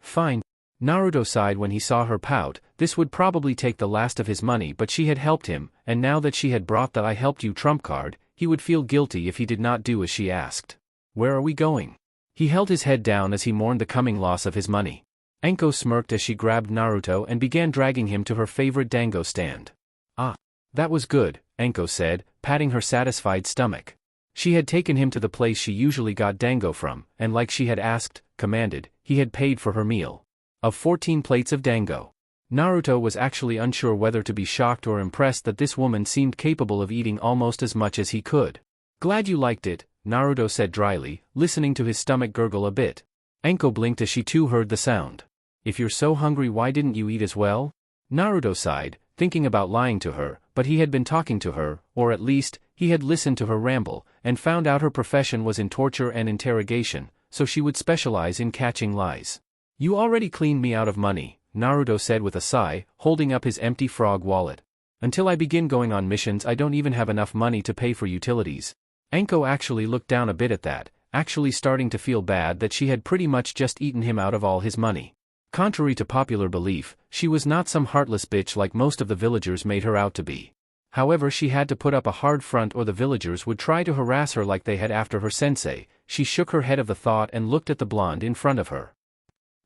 fine. Naruto sighed when he saw her pout. This would probably take the last of his money, but she had helped him, and now that she had brought that I helped you trump card, he would feel guilty if he did not do as she asked. Where are we going? He held his head down as he mourned the coming loss of his money. Anko smirked as she grabbed Naruto and began dragging him to her favorite dango stand. Ah, that was good, Anko said, patting her satisfied stomach. She had taken him to the place she usually got dango from, and like she had commanded, he had paid for her meal. Of 14 plates of dango. Naruto was actually unsure whether to be shocked or impressed that this woman seemed capable of eating almost as much as he could. Glad you liked it, Naruto said dryly, listening to his stomach gurgle a bit. Anko blinked as she too heard the sound. If you're so hungry, why didn't you eat as well? Naruto sighed, thinking about lying to her, but he had been talking to her, or at least, he had listened to her ramble, and found out her profession was in torture and interrogation, so she would specialize in catching lies. "You already cleaned me out of money," Naruto said with a sigh, holding up his empty frog wallet. "Until I begin going on missions I don't even have enough money to pay for utilities." Anko actually looked down a bit at that, actually starting to feel bad that she had pretty much just eaten him out of all his money. Contrary to popular belief, she was not some heartless bitch like most of the villagers made her out to be. However, she had to put up a hard front or the villagers would try to harass her like they had after her sensei. She shook her head of the thought and looked at the blonde in front of her.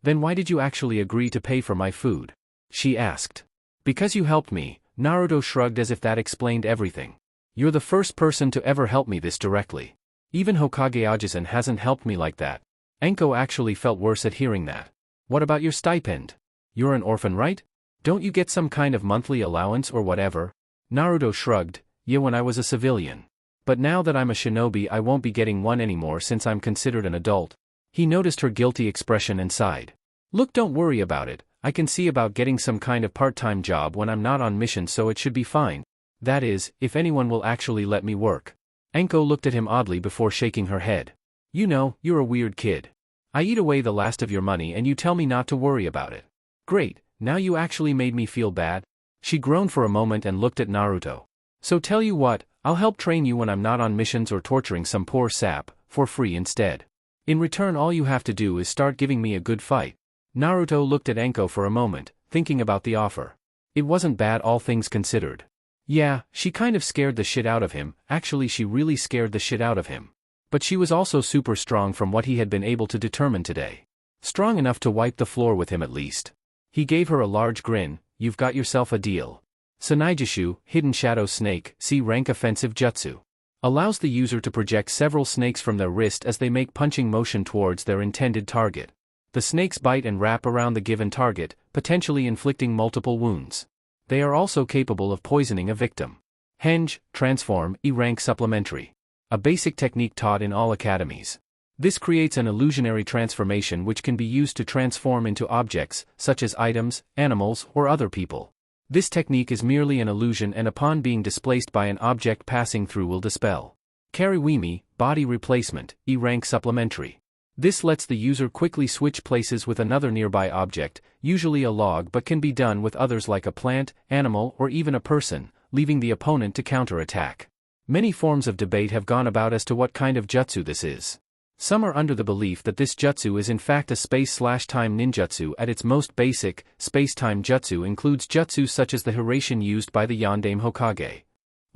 "Then why did you actually agree to pay for my food?" she asked. "Because you helped me," Naruto shrugged as if that explained everything. "You're the first person to ever help me this directly. Even Hokage Ajisen hasn't helped me like that." Anko actually felt worse at hearing that. "What about your stipend? You're an orphan, right? Don't you get some kind of monthly allowance or whatever?" Naruto shrugged. "Yeah, when I was a civilian. But now that I'm a shinobi I won't be getting one anymore since I'm considered an adult." He noticed her guilty expression and sighed. "Look, don't worry about it. I can see about getting some kind of part-time job when I'm not on mission, so it should be fine. That is, if anyone will actually let me work." Anko looked at him oddly before shaking her head. "You know, you're a weird kid. I eat away the last of your money and you tell me not to worry about it. Great, now you actually made me feel bad." She groaned for a moment and looked at Naruto. "So tell you what, I'll help train you when I'm not on missions or torturing some poor sap, for free instead. In return all you have to do is start giving me a good fight." Naruto looked at Anko for a moment, thinking about the offer. It wasn't bad all things considered. Yeah, she kind of scared the shit out of him, actually she really scared the shit out of him. But she was also super strong from what he had been able to determine today. Strong enough to wipe the floor with him at least. He gave her a large grin. "You've got yourself a deal." Sanaijishu, Hidden Shadow Snake, C rank offensive jutsu. Allows the user to project several snakes from their wrist as they make punching motion towards their intended target. The snakes bite and wrap around the given target, potentially inflicting multiple wounds. They are also capable of poisoning a victim. Henge, Transform, E rank supplementary. A basic technique taught in all academies. This creates an illusionary transformation which can be used to transform into objects, such as items, animals, or other people. This technique is merely an illusion and upon being displaced by an object passing through will dispel. Kariwimi, Body Replacement, E rank supplementary. This lets the user quickly switch places with another nearby object, usually a log, but can be done with others like a plant, animal, or even a person, leaving the opponent to counterattack. Many forms of debate have gone about as to what kind of jutsu this is. Some are under the belief that this jutsu is in fact a space/time ninjutsu at its most basic. Space-time jutsu includes jutsu such as the Hiraishin used by the Yondaime Hokage.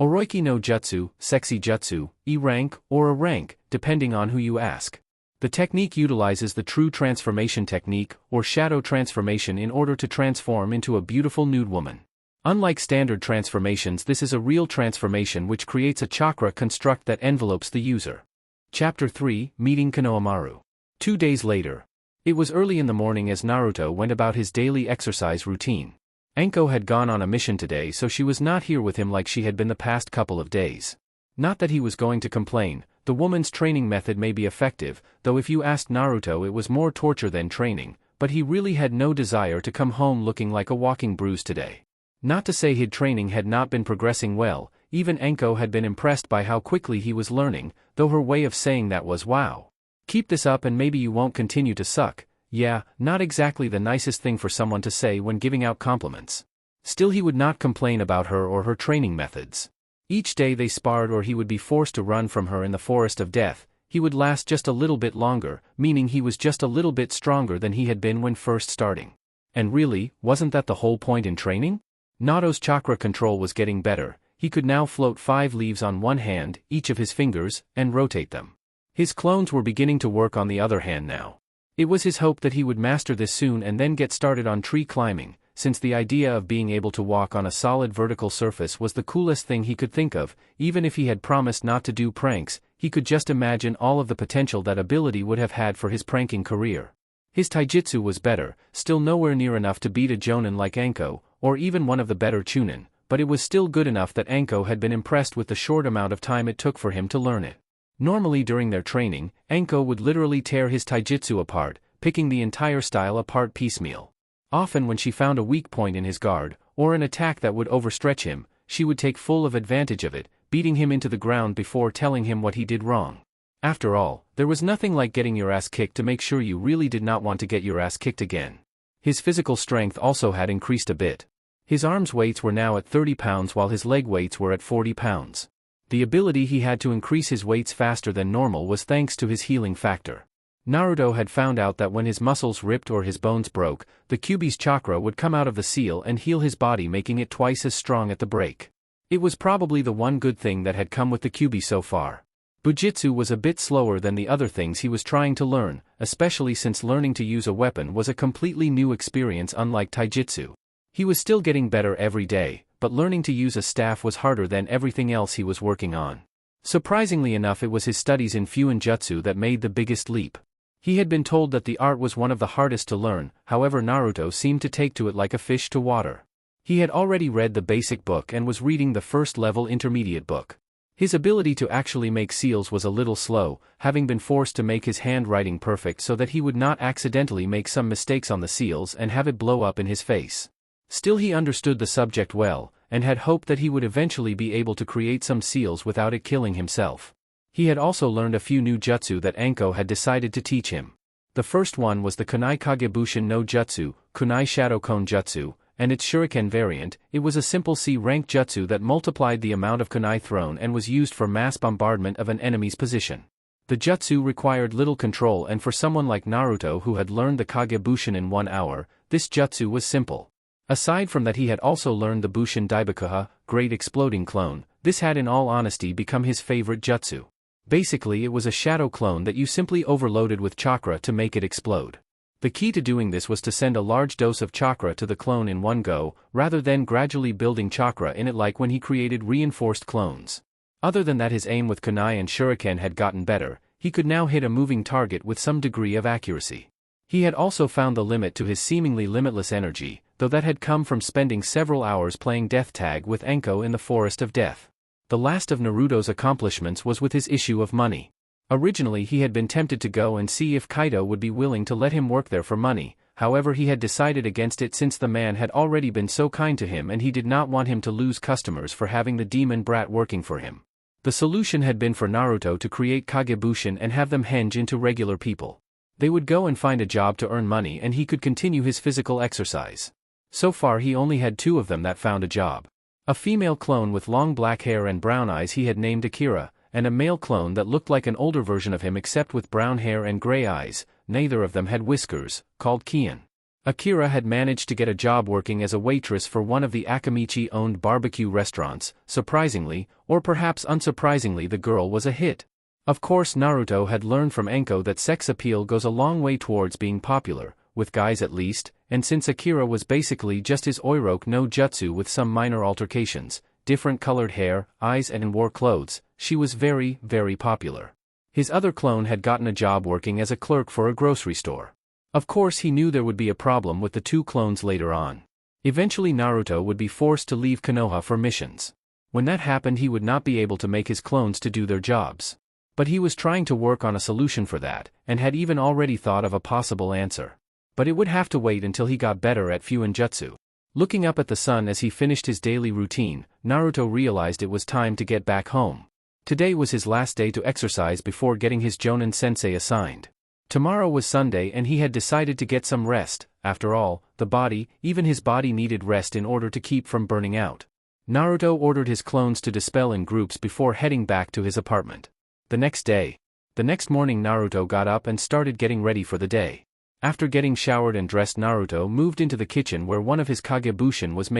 Oroiki no jutsu, sexy jutsu, E rank, or a rank, depending on who you ask. The technique utilizes the true transformation technique, or shadow transformation, in order to transform into a beautiful nude woman. Unlike standard transformations, this is a real transformation which creates a chakra construct that envelopes the user. Chapter 3, Meeting Konohamaru. 2 days later. It was early in the morning as Naruto went about his daily exercise routine. Anko had gone on a mission today, so she was not here with him like she had been the past couple of days. Not that he was going to complain. The woman's training method may be effective, though if you asked Naruto it was more torture than training, but he really had no desire to come home looking like a walking bruise today. Not to say his training had not been progressing well, even Anko had been impressed by how quickly he was learning, though her way of saying that was wow. Keep this up and maybe you won't continue to suck. Yeah, not exactly the nicest thing for someone to say when giving out compliments. Still, he would not complain about her or her training methods. Each day they sparred or he would be forced to run from her in the forest of death. He would last just a little bit longer, meaning he was just a little bit stronger than he had been when first starting. And really, wasn't that the whole point in training? Naruto's chakra control was getting better. He could now float 5 leaves on one hand, each of his fingers, and rotate them. His clones were beginning to work on the other hand now. It was his hope that he would master this soon and then get started on tree climbing, since the idea of being able to walk on a solid vertical surface was the coolest thing he could think of. Even if he had promised not to do pranks, he could just imagine all of the potential that ability would have had for his pranking career. His taijutsu was better, still nowhere near enough to beat a jonin like Anko, or even one of the better chunin, but it was still good enough that Anko had been impressed with the short amount of time it took for him to learn it. Normally during their training, Anko would literally tear his taijutsu apart, picking the entire style apart piecemeal. Often when she found a weak point in his guard, or an attack that would overstretch him, she would take full of advantage of it, beating him into the ground before telling him what he did wrong. After all, there was nothing like getting your ass kicked to make sure you really did not want to get your ass kicked again. His physical strength also had increased a bit. His arms weights were now at 30 pounds while his leg weights were at 40 pounds. The ability he had to increase his weights faster than normal was thanks to his healing factor. Naruto had found out that when his muscles ripped or his bones broke, the Kyuubi's chakra would come out of the seal and heal his body, making it twice as strong at the break. It was probably the one good thing that had come with the Kyuubi so far. Bujitsu was a bit slower than the other things he was trying to learn, especially since learning to use a weapon was a completely new experience unlike taijutsu. He was still getting better every day, but learning to use a staff was harder than everything else he was working on. Surprisingly enough, it was his studies in Fuin Jutsu that made the biggest leap. He had been told that the art was one of the hardest to learn, however Naruto seemed to take to it like a fish to water. He had already read the basic book and was reading the first-level intermediate book. His ability to actually make seals was a little slow, having been forced to make his handwriting perfect so that he would not accidentally make some mistakes on the seals and have it blow up in his face. Still, he understood the subject well, and had hoped that he would eventually be able to create some seals without it killing himself. He had also learned a few new jutsu that Anko had decided to teach him. The first one was the Kunai Kagebushin no Jutsu, Kunai Shadow Cone Jutsu, and its shuriken variant. It was a simple C-rank jutsu that multiplied the amount of kunai thrown and was used for mass bombardment of an enemy's position. The jutsu required little control, and for someone like Naruto who had learned the Kagebushin in 1 hour, this jutsu was simple. Aside from that, he had also learned the Bushin Daibakuha, Great Exploding Clone. This had in all honesty become his favorite jutsu. Basically, it was a shadow clone that you simply overloaded with chakra to make it explode. The key to doing this was to send a large dose of chakra to the clone in one go, rather than gradually building chakra in it like when he created reinforced clones. Other than that, his aim with kunai and shuriken had gotten better. He could now hit a moving target with some degree of accuracy. He had also found the limit to his seemingly limitless energy, though that had come from spending several hours playing death tag with Anko in the Forest of Death. The last of Naruto's accomplishments was with his issue of money. Originally he had been tempted to go and see if Kaido would be willing to let him work there for money, however he had decided against it since the man had already been so kind to him and he did not want him to lose customers for having the demon brat working for him. The solution had been for Naruto to create Kagebushin and have them henge into regular people. They would go and find a job to earn money and he could continue his physical exercise. So far he only had 2 of them that found a job. A female clone with long black hair and brown eyes he had named Akira, and a male clone that looked like an older version of him except with brown hair and gray eyes. Neither of them had whiskers, called Kian. Akira had managed to get a job working as a waitress for one of the Akamichi-owned barbecue restaurants. Surprisingly, or perhaps unsurprisingly, the girl was a hit. Of course, Naruto had learned from Anko that sex appeal goes a long way towards being popular, with guys at least, and since Akira was basically just his Oiroku no Jutsu with some minor altercations, different colored hair, eyes and wore clothes, she was very, very popular. His other clone had gotten a job working as a clerk for a grocery store. Of course he knew there would be a problem with the 2 clones later on. Eventually Naruto would be forced to leave Konoha for missions. When that happened he would not be able to make his clones to do their jobs. But he was trying to work on a solution for that, and had even already thought of a possible answer. But it would have to wait until he got better at Fuin Jutsu. Looking up at the sun as he finished his daily routine, Naruto realized it was time to get back home. Today was his last day to exercise before getting his Jonin sensei assigned. Tomorrow was Sunday and he had decided to get some rest. After all, the body, even his body, needed rest in order to keep from burning out. Naruto ordered his clones to dispel in groups before heading back to his apartment. The next morning Naruto got up and started getting ready for the day. After getting showered and dressed, Naruto moved into the kitchen where one of his Kagebushin was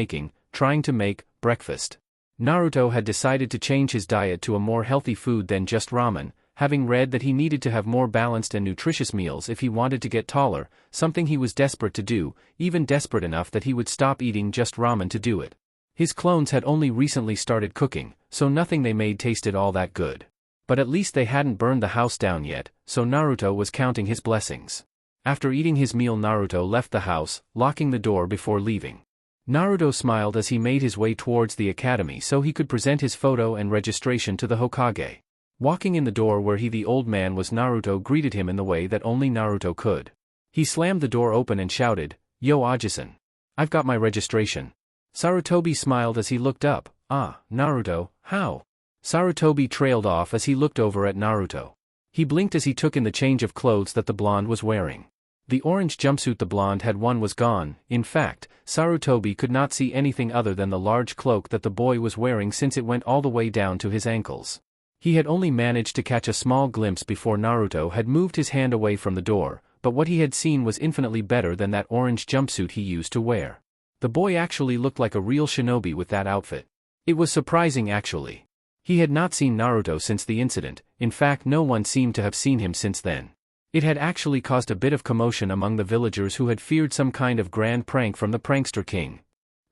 trying to make breakfast. Naruto had decided to change his diet to a more healthy food than just ramen, having read that he needed to have more balanced and nutritious meals if he wanted to get taller, something he was desperate to do, even desperate enough that he would stop eating just ramen to do it. His clones had only recently started cooking, so nothing they made tasted all that good. But at least they hadn't burned the house down yet, so Naruto was counting his blessings. After eating his meal, Naruto left the house, locking the door before leaving. Naruto smiled as he made his way towards the academy so he could present his photo and registration to the Hokage. Walking in the door where the old man was, Naruto greeted him in the way that only Naruto could. He slammed the door open and shouted, "Yo Ajisan. I've got my registration." Sarutobi smiled as he looked up. Ah, Naruto, how? Sarutobi trailed off as he looked over at Naruto. He blinked as he took in the change of clothes that the blonde was wearing. The orange jumpsuit the blonde had worn was gone. In fact, Sarutobi could not see anything other than the large cloak that the boy was wearing since it went all the way down to his ankles. He had only managed to catch a small glimpse before Naruto had moved his hand away from the door, but what he had seen was infinitely better than that orange jumpsuit he used to wear. The boy actually looked like a real shinobi with that outfit. It was surprising actually. He had not seen Naruto since the incident, in fact no one seemed to have seen him since then. It had actually caused a bit of commotion among the villagers who had feared some kind of grand prank from the prankster king.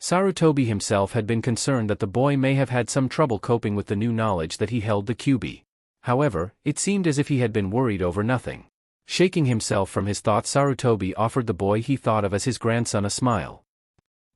Sarutobi himself had been concerned that the boy may have had some trouble coping with the new knowledge that he held the Kyuubi. However, it seemed as if he had been worried over nothing. Shaking himself from his thoughts, Sarutobi offered the boy he thought of as his grandson a smile.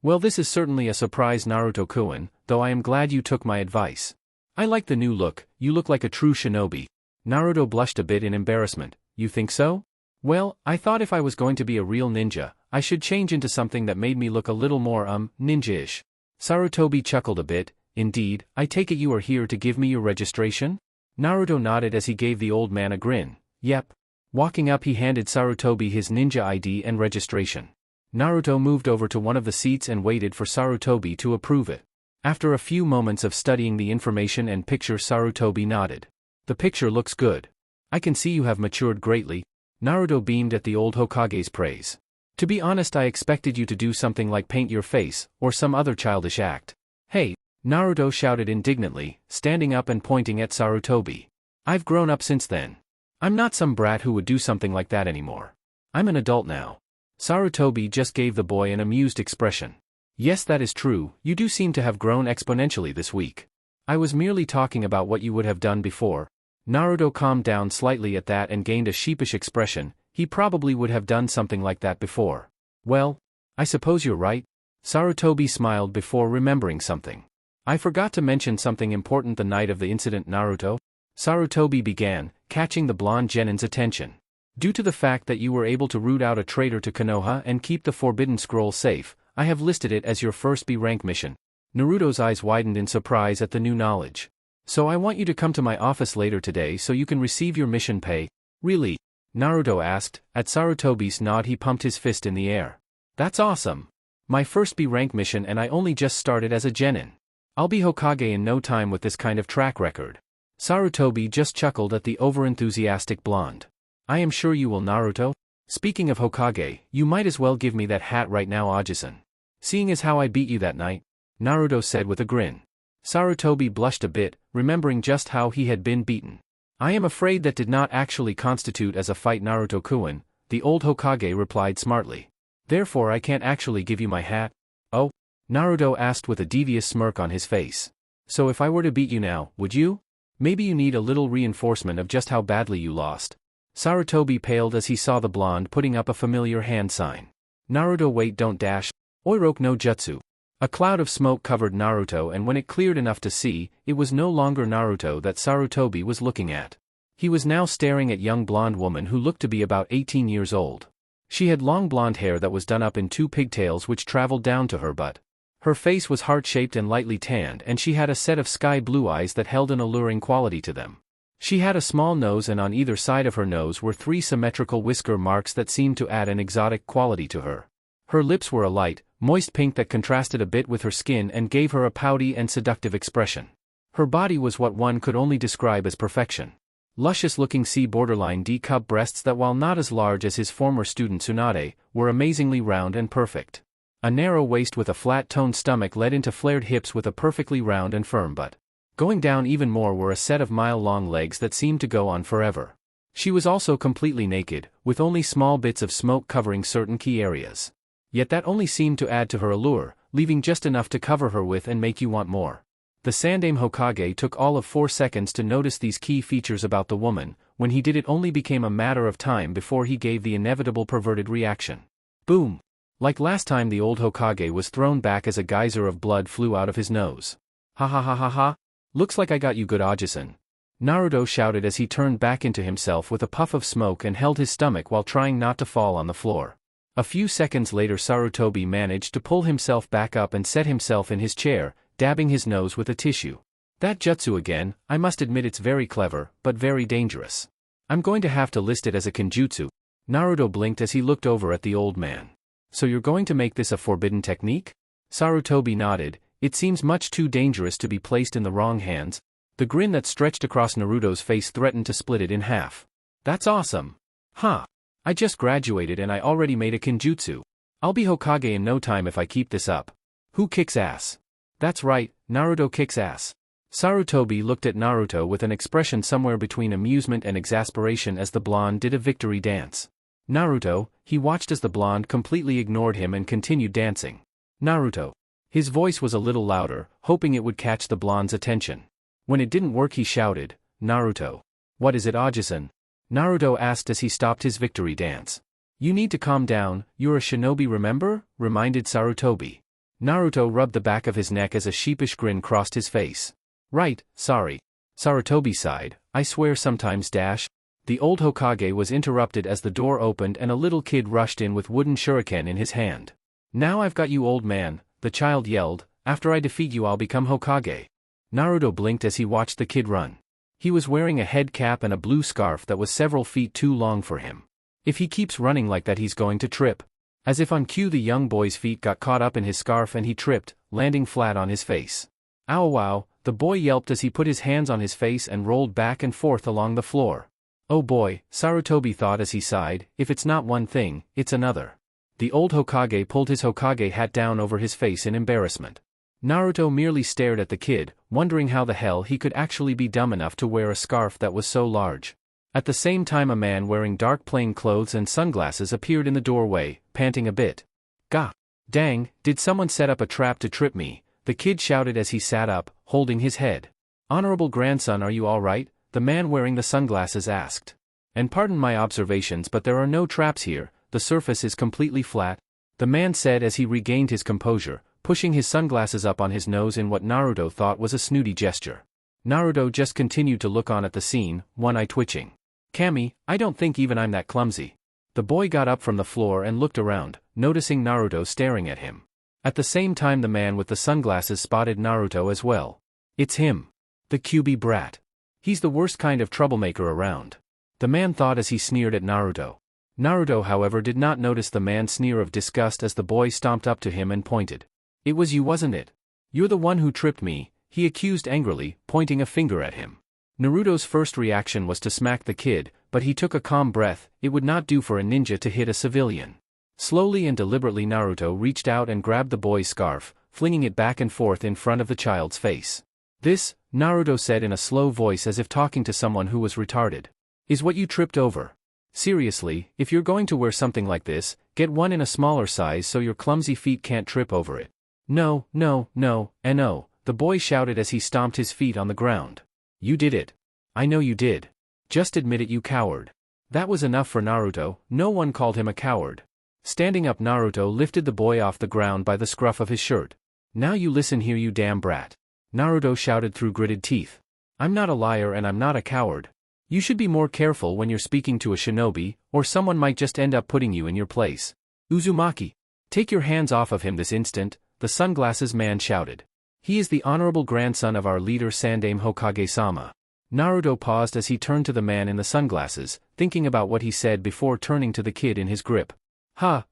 Well, this is certainly a surprise, Naruto-kun, though I am glad you took my advice. I like the new look, you look like a true shinobi. Naruto blushed a bit in embarrassment. You think so? Well, I thought if I was going to be a real ninja, I should change into something that made me look a little more ninja-ish. Sarutobi chuckled a bit. Indeed, I take it you are here to give me your registration? Naruto nodded as he gave the old man a grin. Yep. Walking up, he handed Sarutobi his ninja ID and registration. Naruto moved over to one of the seats and waited for Sarutobi to approve it. After a few moments of studying the information and picture, Sarutobi nodded. The picture looks good. I can see you have matured greatly. Naruto beamed at the old Hokage's praise. To be honest, I expected you to do something like paint your face, or some other childish act. Hey! Naruto shouted indignantly, standing up and pointing at Sarutobi. I've grown up since then. I'm not some brat who would do something like that anymore. I'm an adult now. Sarutobi just gave the boy an amused expression. Yes, that is true, you do seem to have grown exponentially this week. I was merely talking about what you would have done before. Naruto calmed down slightly at that and gained a sheepish expression. He probably would have done something like that before. Well, I suppose you're right. Sarutobi smiled before remembering something. I forgot to mention something important the night of the incident, Naruto. Sarutobi began, catching the blonde genin's attention. Due to the fact that you were able to root out a traitor to Konoha and keep the Forbidden Scroll safe, I have listed it as your first B-rank mission. Naruto's eyes widened in surprise at the new knowledge. So I want you to come to my office later today so you can receive your mission pay. Really? Naruto asked. At Sarutobi's nod, he pumped his fist in the air. That's awesome. My first B-rank mission, and I only just started as a genin. I'll be Hokage in no time with this kind of track record. Sarutobi just chuckled at the overenthusiastic blonde. I am sure you will, Naruto. Speaking of Hokage, you might as well give me that hat right now, Ajisen. Seeing as how I beat you that night, Naruto said with a grin. Sarutobi blushed a bit, remembering just how he had been beaten. I am afraid that did not actually constitute as a fight, Naruto-kun, the old Hokage replied smartly. Therefore I can't actually give you my hat. Oh? Naruto asked with a devious smirk on his face. So if I were to beat you now, would you? Maybe you need a little reinforcement of just how badly you lost. Sarutobi paled as he saw the blonde putting up a familiar hand sign. Naruto, wait, don't dash. Oiroke no jutsu. A cloud of smoke covered Naruto, and when it cleared enough to see, it was no longer Naruto that Sarutobi was looking at. He was now staring at a young blonde woman who looked to be about 18 years old. She had long blonde hair that was done up in two pigtails which traveled down to her butt. Her face was heart-shaped and lightly tanned, and she had a set of sky-blue eyes that held an alluring quality to them. She had a small nose, and on either side of her nose were three symmetrical whisker marks that seemed to add an exotic quality to her. Her lips were a light, moist pink that contrasted a bit with her skin and gave her a pouty and seductive expression. Her body was what one could only describe as perfection. Luscious-looking C-borderline D-cup breasts that, while not as large as his former student Tsunade, were amazingly round and perfect. A narrow waist with a flat-toned stomach led into flared hips with a perfectly round and firm butt. Going down even more were a set of mile-long legs that seemed to go on forever. She was also completely naked, with only small bits of smoke covering certain key areas. Yet that only seemed to add to her allure, leaving just enough to cover her with and make you want more. The Sandaime Hokage took all of 4 seconds to notice these key features about the woman. When he did, it only became a matter of time before he gave the inevitable perverted reaction. Boom! Like last time, the old Hokage was thrown back as a geyser of blood flew out of his nose. Ha ha ha ha ha! Looks like I got you good, Ajisen. Naruto shouted as he turned back into himself with a puff of smoke and held his stomach while trying not to fall on the floor. A few seconds later, Sarutobi managed to pull himself back up and set himself in his chair, dabbing his nose with a tissue. That jutsu again, I must admit it's very clever, but very dangerous. I'm going to have to list it as a kenjutsu. Naruto blinked as he looked over at the old man. So you're going to make this a forbidden technique? Sarutobi nodded. It seems much too dangerous to be placed in the wrong hands. The grin that stretched across Naruto's face threatened to split it in half. That's awesome. Huh. I just graduated and I already made a kenjutsu. I'll be Hokage in no time if I keep this up. Who kicks ass? That's right, Naruto kicks ass. Sarutobi looked at Naruto with an expression somewhere between amusement and exasperation as the blonde did a victory dance. Naruto, he watched as the blonde completely ignored him and continued dancing. Naruto. His voice was a little louder, hoping it would catch the blonde's attention. When it didn't work he shouted, Naruto. What is it, Ajisen? Naruto asked as he stopped his victory dance. You need to calm down, you're a shinobi, remember? Reminded Sarutobi. Naruto rubbed the back of his neck as a sheepish grin crossed his face. Right, sorry. Sarutobi sighed, I swear sometimes dash. The old Hokage was interrupted as the door opened and a little kid rushed in with wooden shuriken in his hand. Now I've got you, old man, the child yelled, after I defeat you I'll become Hokage. Naruto blinked as he watched the kid run. He was wearing a head cap and a blue scarf that was several feet too long for him. If he keeps running like that he's going to trip. As if on cue the young boy's feet got caught up in his scarf and he tripped, landing flat on his face. Ow wow, the boy yelped as he put his hands on his face and rolled back and forth along the floor. Oh boy, Sarutobi thought as he sighed, if it's not one thing, it's another. The old Hokage pulled his Hokage hat down over his face in embarrassment. Naruto merely stared at the kid, wondering how the hell he could actually be dumb enough to wear a scarf that was so large. At the same time a man wearing dark plain clothes and sunglasses appeared in the doorway, panting a bit. Gah! Dang, did someone set up a trap to trip me? The kid shouted as he sat up, holding his head. Honorable grandson, are you all right? The man wearing the sunglasses asked. And pardon my observations, but there are no traps here, the surface is completely flat. The man said as he regained his composure, pushing his sunglasses up on his nose in what Naruto thought was a snooty gesture. Naruto just continued to look on at the scene, one eye twitching. Kami, I don't think even I'm that clumsy. The boy got up from the floor and looked around, noticing Naruto staring at him. At the same time the man with the sunglasses spotted Naruto as well. It's him. The QB brat. He's the worst kind of troublemaker around. The man thought as he sneered at Naruto. Naruto however did not notice the man's sneer of disgust as the boy stomped up to him and pointed. It was you, wasn't it? You're the one who tripped me, he accused angrily, pointing a finger at him. Naruto's first reaction was to smack the kid, but he took a calm breath. It would not do for a ninja to hit a civilian. Slowly and deliberately Naruto reached out and grabbed the boy's scarf, flinging it back and forth in front of the child's face. This, Naruto said in a slow voice as if talking to someone who was retarded, is what you tripped over. Seriously, if you're going to wear something like this, get one in a smaller size so your clumsy feet can't trip over it. No, no, no, and no, the boy shouted as he stomped his feet on the ground. You did it. I know you did. Just admit it, you coward. That was enough for Naruto, no one called him a coward. Standing up Naruto lifted the boy off the ground by the scruff of his shirt. Now you listen here, you damn brat. Naruto shouted through gritted teeth. I'm not a liar and I'm not a coward. You should be more careful when you're speaking to a shinobi, or someone might just end up putting you in your place. Uzumaki. Take your hands off of him this instant, the sunglasses man shouted. He is the honorable grandson of our leader Sandaime Hokage-sama. Naruto paused as he turned to the man in the sunglasses, thinking about what he said before turning to the kid in his grip.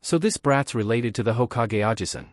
So this brat's related to the Hokage Ajisen.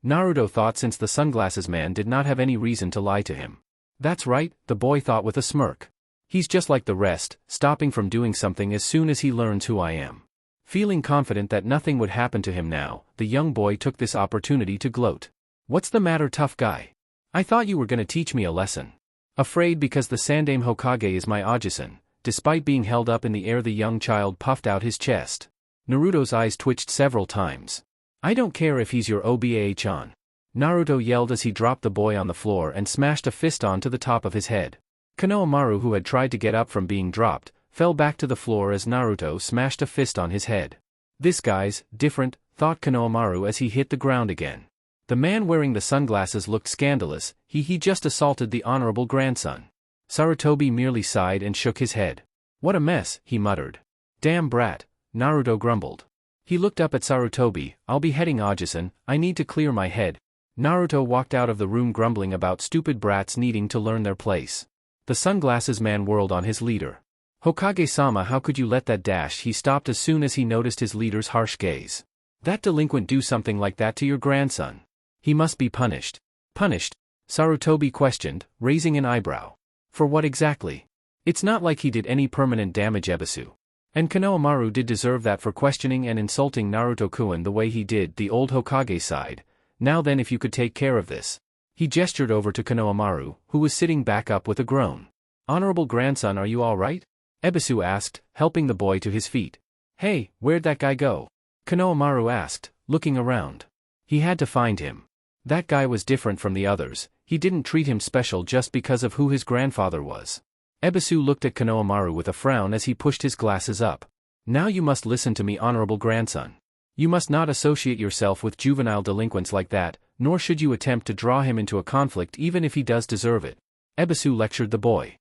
Naruto thought since the sunglasses man did not have any reason to lie to him. That's right, the boy thought with a smirk. He's just like the rest, stopping from doing something as soon as he learns who I am. Feeling confident that nothing would happen to him now, the young boy took this opportunity to gloat. What's the matter, tough guy? I thought you were gonna teach me a lesson. Afraid because the Sandaime Hokage is my Ajisen. Despite being held up in the air, the young child puffed out his chest. Naruto's eyes twitched several times. I don't care if he's your Oba-chan. Naruto yelled as he dropped the boy on the floor and smashed a fist onto the top of his head. Konohamaru, who had tried to get up from being dropped, fell back to the floor as Naruto smashed a fist on his head. This guy's different, thought Konohamaru as he hit the ground again. The man wearing the sunglasses looked scandalous. He just assaulted the honorable grandson. Sarutobi merely sighed and shook his head. What a mess, he muttered. Damn brat, Naruto grumbled. He looked up at Sarutobi. I'll be heading Ajisen, I need to clear my head. Naruto walked out of the room grumbling about stupid brats needing to learn their place. The sunglasses man whirled on his leader. Hokage-sama, how could you let that dash? He stopped as soon as he noticed his leader's harsh gaze. That delinquent do something like that to your grandson. He must be punished. Punished? Sarutobi questioned, raising an eyebrow. For what exactly? It's not like he did any permanent damage, Ebisu. And Konohamaru did deserve that for questioning and insulting Naruto-kun the way he did. The old Hokage sighed. Now then, if you could take care of this. He gestured over to Konohamaru, who was sitting back up with a groan. Honorable grandson, are you all right? Ebisu asked, helping the boy to his feet. Hey, where'd that guy go? Konohamaru asked, looking around. He had to find him. That guy was different from the others. He didn't treat him special just because of who his grandfather was. Ebisu looked at Konohamaru with a frown as he pushed his glasses up. Now you must listen to me, honorable grandson. You must not associate yourself with juvenile delinquents like that, nor should you attempt to draw him into a conflict even if he does deserve it. Ebisu lectured the boy.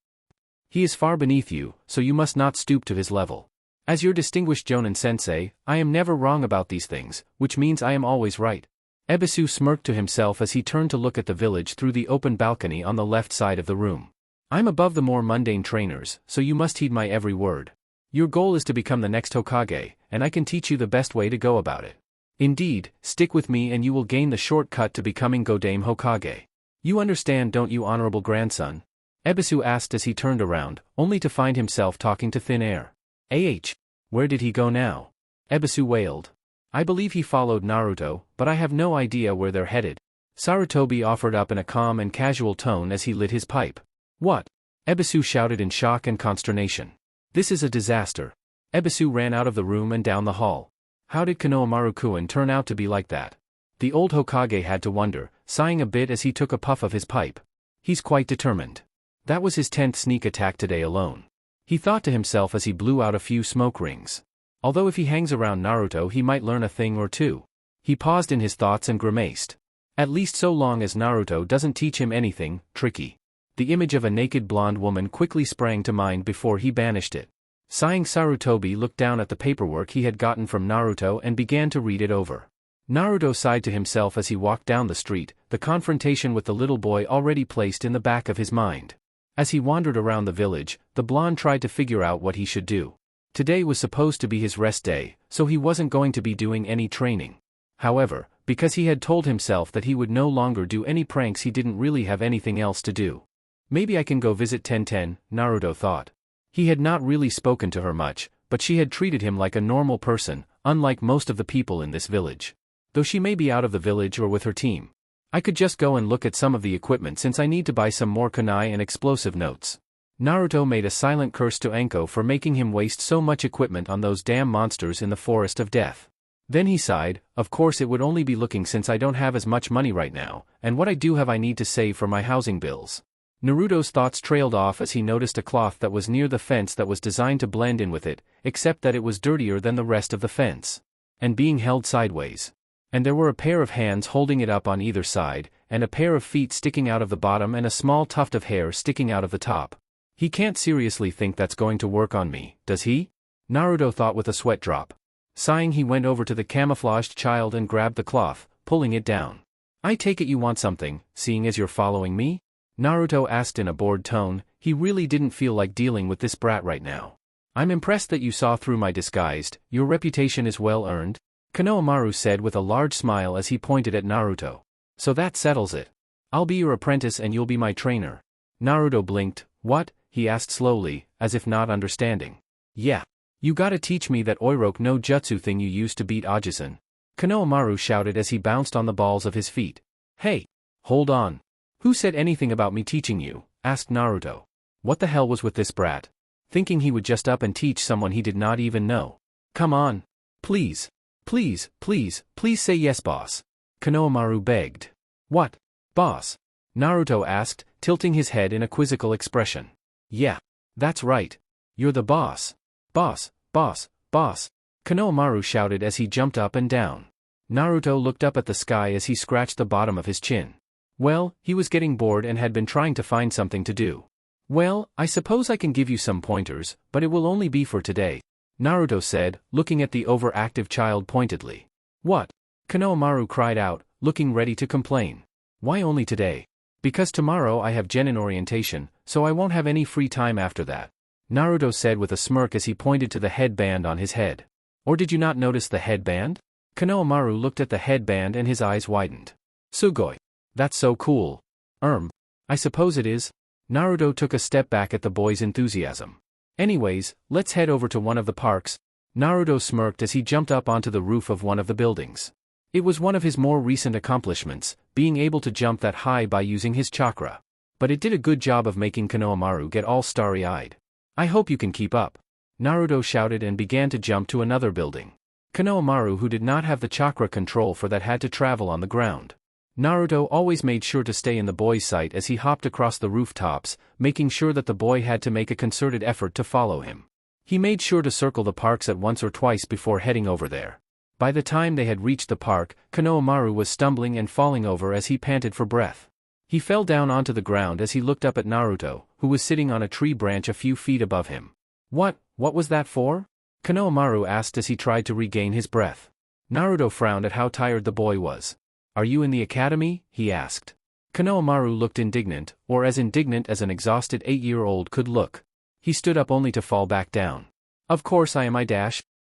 He is far beneath you, so you must not stoop to his level. As your distinguished Jonin sensei, I am never wrong about these things, which means I am always right. Ebisu smirked to himself as he turned to look at the village through the open balcony on the left side of the room. I'm above the more mundane trainers, so you must heed my every word. Your goal is to become the next Hokage, and I can teach you the best way to go about it. Indeed, stick with me and you will gain the shortcut to becoming Godame Hokage. You understand, don't you, honorable grandson? Ebisu asked as he turned around, only to find himself talking to thin air. Where did he go now? Ebisu wailed. I believe he followed Naruto, but I have no idea where they're headed. Sarutobi offered up in a calm and casual tone as he lit his pipe. What? Ebisu shouted in shock and consternation. This is a disaster. Ebisu ran out of the room and down the hall. How did Konohamaru-kun turn out to be like that? The old Hokage had to wonder, sighing a bit as he took a puff of his pipe. He's quite determined. That was his 10th sneak attack today alone. He thought to himself as he blew out a few smoke rings. Although if he hangs around Naruto he might learn a thing or two. He paused in his thoughts and grimaced. At least so long as Naruto doesn't teach him anything tricky. The image of a naked blonde woman quickly sprang to mind before he banished it. Sighing, Sarutobi looked down at the paperwork he had gotten from Naruto and began to read it over. Naruto sighed to himself as he walked down the street, the confrontation with the little boy already placed in the back of his mind. As he wandered around the village, the blonde tried to figure out what he should do. Today was supposed to be his rest day, so he wasn't going to be doing any training. However, because he had told himself that he would no longer do any pranks, he didn't really have anything else to do. Maybe I can go visit Tenten, Naruto thought. He had not really spoken to her much, but she had treated him like a normal person, unlike most of the people in this village. Though she may be out of the village or with her team. I could just go and look at some of the equipment since I need to buy some more kunai and explosive notes. Naruto made a silent curse to Anko for making him waste so much equipment on those damn monsters in the Forest of Death. Then he sighed, of course it would only be looking since I don't have as much money right now, and what I do have I need to save for my housing bills. Naruto's thoughts trailed off as he noticed a cloth that was near the fence that was designed to blend in with it, except that it was dirtier than the rest of the fence. And being held sideways. And there were a pair of hands holding it up on either side, and a pair of feet sticking out of the bottom and a small tuft of hair sticking out of the top. He can't seriously think that's going to work on me, does he? Naruto thought with a sweat drop. Sighing, he went over to the camouflaged child and grabbed the cloth, pulling it down. I take it you want something, seeing as you're following me? Naruto asked in a bored tone. He really didn't feel like dealing with this brat right now. I'm impressed that you saw through my disguise. Your reputation is well earned. Konohamaru said with a large smile as he pointed at Naruto. So that settles it. I'll be your apprentice and you'll be my trainer. Naruto blinked. What? He asked slowly, as if not understanding. Yeah. You gotta teach me that Oiroke no Jutsu thing you used to beat Ajisen. Konohamaru shouted as he bounced on the balls of his feet. Hey! Hold on. Who said anything about me teaching you? Asked Naruto. What the hell was with this brat? Thinking he would just up and teach someone he did not even know. Come on. Please. Please, please, please say yes, boss. Konohamaru begged. What? Boss? Naruto asked, tilting his head in a quizzical expression. Yeah. That's right. You're the boss. Boss, boss, boss. Konohamaru shouted as he jumped up and down. Naruto looked up at the sky as he scratched the bottom of his chin. Well, he was getting bored and had been trying to find something to do. Well, I suppose I can give you some pointers, but it will only be for today. Naruto said, looking at the overactive child pointedly. What? Konohamaru cried out, looking ready to complain. Why only today? Because tomorrow I have genin orientation, so I won't have any free time after that, Naruto said with a smirk as he pointed to the headband on his head. Or did you not notice the headband? Konohamaru looked at the headband and his eyes widened. Sugoi. That's so cool. I suppose it is. Naruto took a step back at the boy's enthusiasm. Anyways, let's head over to one of the parks. Naruto smirked as he jumped up onto the roof of one of the buildings. It was one of his more recent accomplishments, being able to jump that high by using his chakra. But it did a good job of making Konohamaru get all starry-eyed. I hope you can keep up. Naruto shouted and began to jump to another building. Konohamaru, who did not have the chakra control for that, had to travel on the ground. Naruto always made sure to stay in the boy's sight as he hopped across the rooftops, making sure that the boy had to make a concerted effort to follow him. He made sure to circle the parks at once or twice before heading over there. By the time they had reached the park, Konohamaru was stumbling and falling over as he panted for breath. He fell down onto the ground as he looked up at Naruto, who was sitting on a tree branch a few feet above him. What was that for? Konohamaru asked as he tried to regain his breath. Naruto frowned at how tired the boy was. Are you in the academy? He asked. Konohamaru looked indignant, or as indignant as an exhausted 8-year-old could look. He stood up only to fall back down. Of course I am.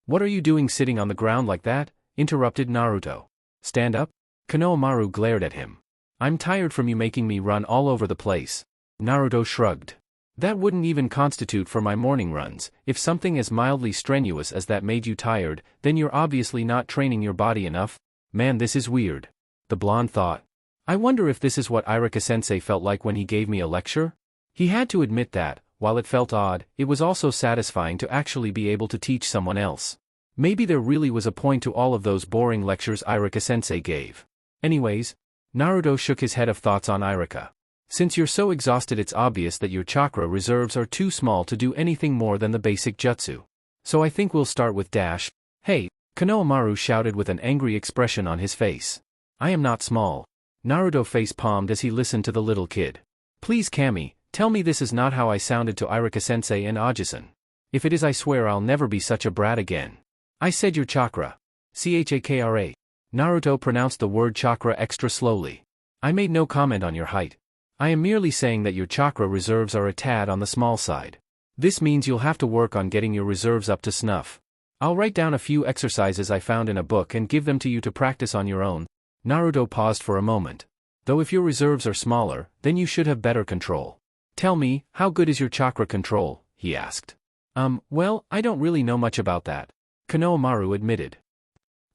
What are you doing sitting on the ground like that? Interrupted Naruto. Stand up? Konohamaru glared at him. I'm tired from you making me run all over the place. Naruto shrugged. That wouldn't even constitute for my morning runs. If something as mildly strenuous as that made you tired, then you're obviously not training your body enough. Man, this is weird. The blonde thought. I wonder if this is what Irika-sensei felt like when he gave me a lecture? He had to admit that, while it felt odd, it was also satisfying to actually be able to teach someone else. Maybe there really was a point to all of those boring lectures Irika-sensei gave. Anyways, Naruto shook his head of thoughts on Irika. Since you're so exhausted, it's obvious that your chakra reserves are too small to do anything more than the basic jutsu. So I think we'll start with dash. Hey, Konohamaru shouted with an angry expression on his face. I am not small. Naruto face-palmed as he listened to the little kid. Please Kami, tell me this is not how I sounded to Irika-sensei and Ajisen. If it is, I swear I'll never be such a brat again. I said your chakra. Chakra. Naruto pronounced the word chakra extra slowly. I made no comment on your height. I am merely saying that your chakra reserves are a tad on the small side. This means you'll have to work on getting your reserves up to snuff. I'll write down a few exercises I found in a book and give them to you to practice on your own. Naruto paused for a moment. Though if your reserves are smaller, then you should have better control. Tell me, how good is your chakra control? He asked. Well, I don't really know much about that. Konohamaru admitted.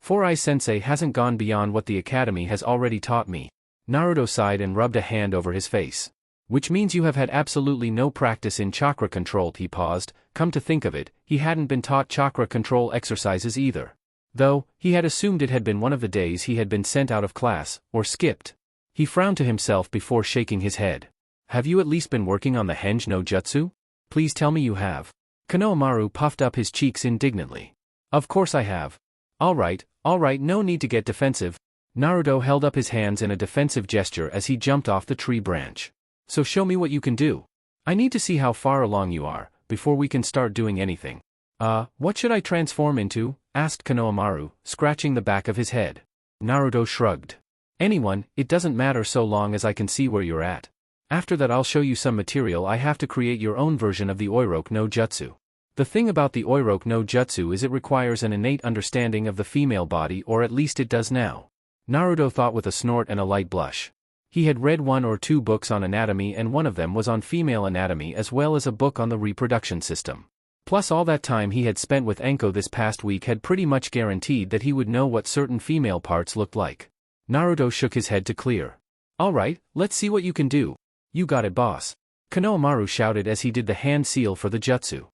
4i Sensei hasn't gone beyond what the academy has already taught me. Naruto sighed and rubbed a hand over his face. Which means you have had absolutely no practice in chakra control. He paused. Come to think of it, he hadn't been taught chakra control exercises either. Though, he had assumed it had been one of the days he had been sent out of class, or skipped. He frowned to himself before shaking his head. Have you at least been working on the Henge no Jutsu? Please tell me you have. Konohamaru puffed up his cheeks indignantly. Of course I have. Alright, no need to get defensive. Naruto held up his hands in a defensive gesture as he jumped off the tree branch. So show me what you can do. I need to see how far along you are, before we can start doing anything. What should I transform into? Asked Konohamaru, scratching the back of his head. Naruto shrugged. Anyone, it doesn't matter so long as I can see where you're at. After that I'll show you some material. I have to create your own version of the Oiroku no Jutsu. The thing about the Oiroku no Jutsu is it requires an innate understanding of the female body, or at least it does now. Naruto thought with a snort and a light blush. He had read 1 or 2 books on anatomy, and one of them was on female anatomy, as well as a book on the reproduction system. Plus all that time he had spent with Enko this past week had pretty much guaranteed that he would know what certain female parts looked like. Naruto shook his head to clear. Alright, let's see what you can do. You got it, boss. Konohamaru shouted as he did the hand seal for the jutsu.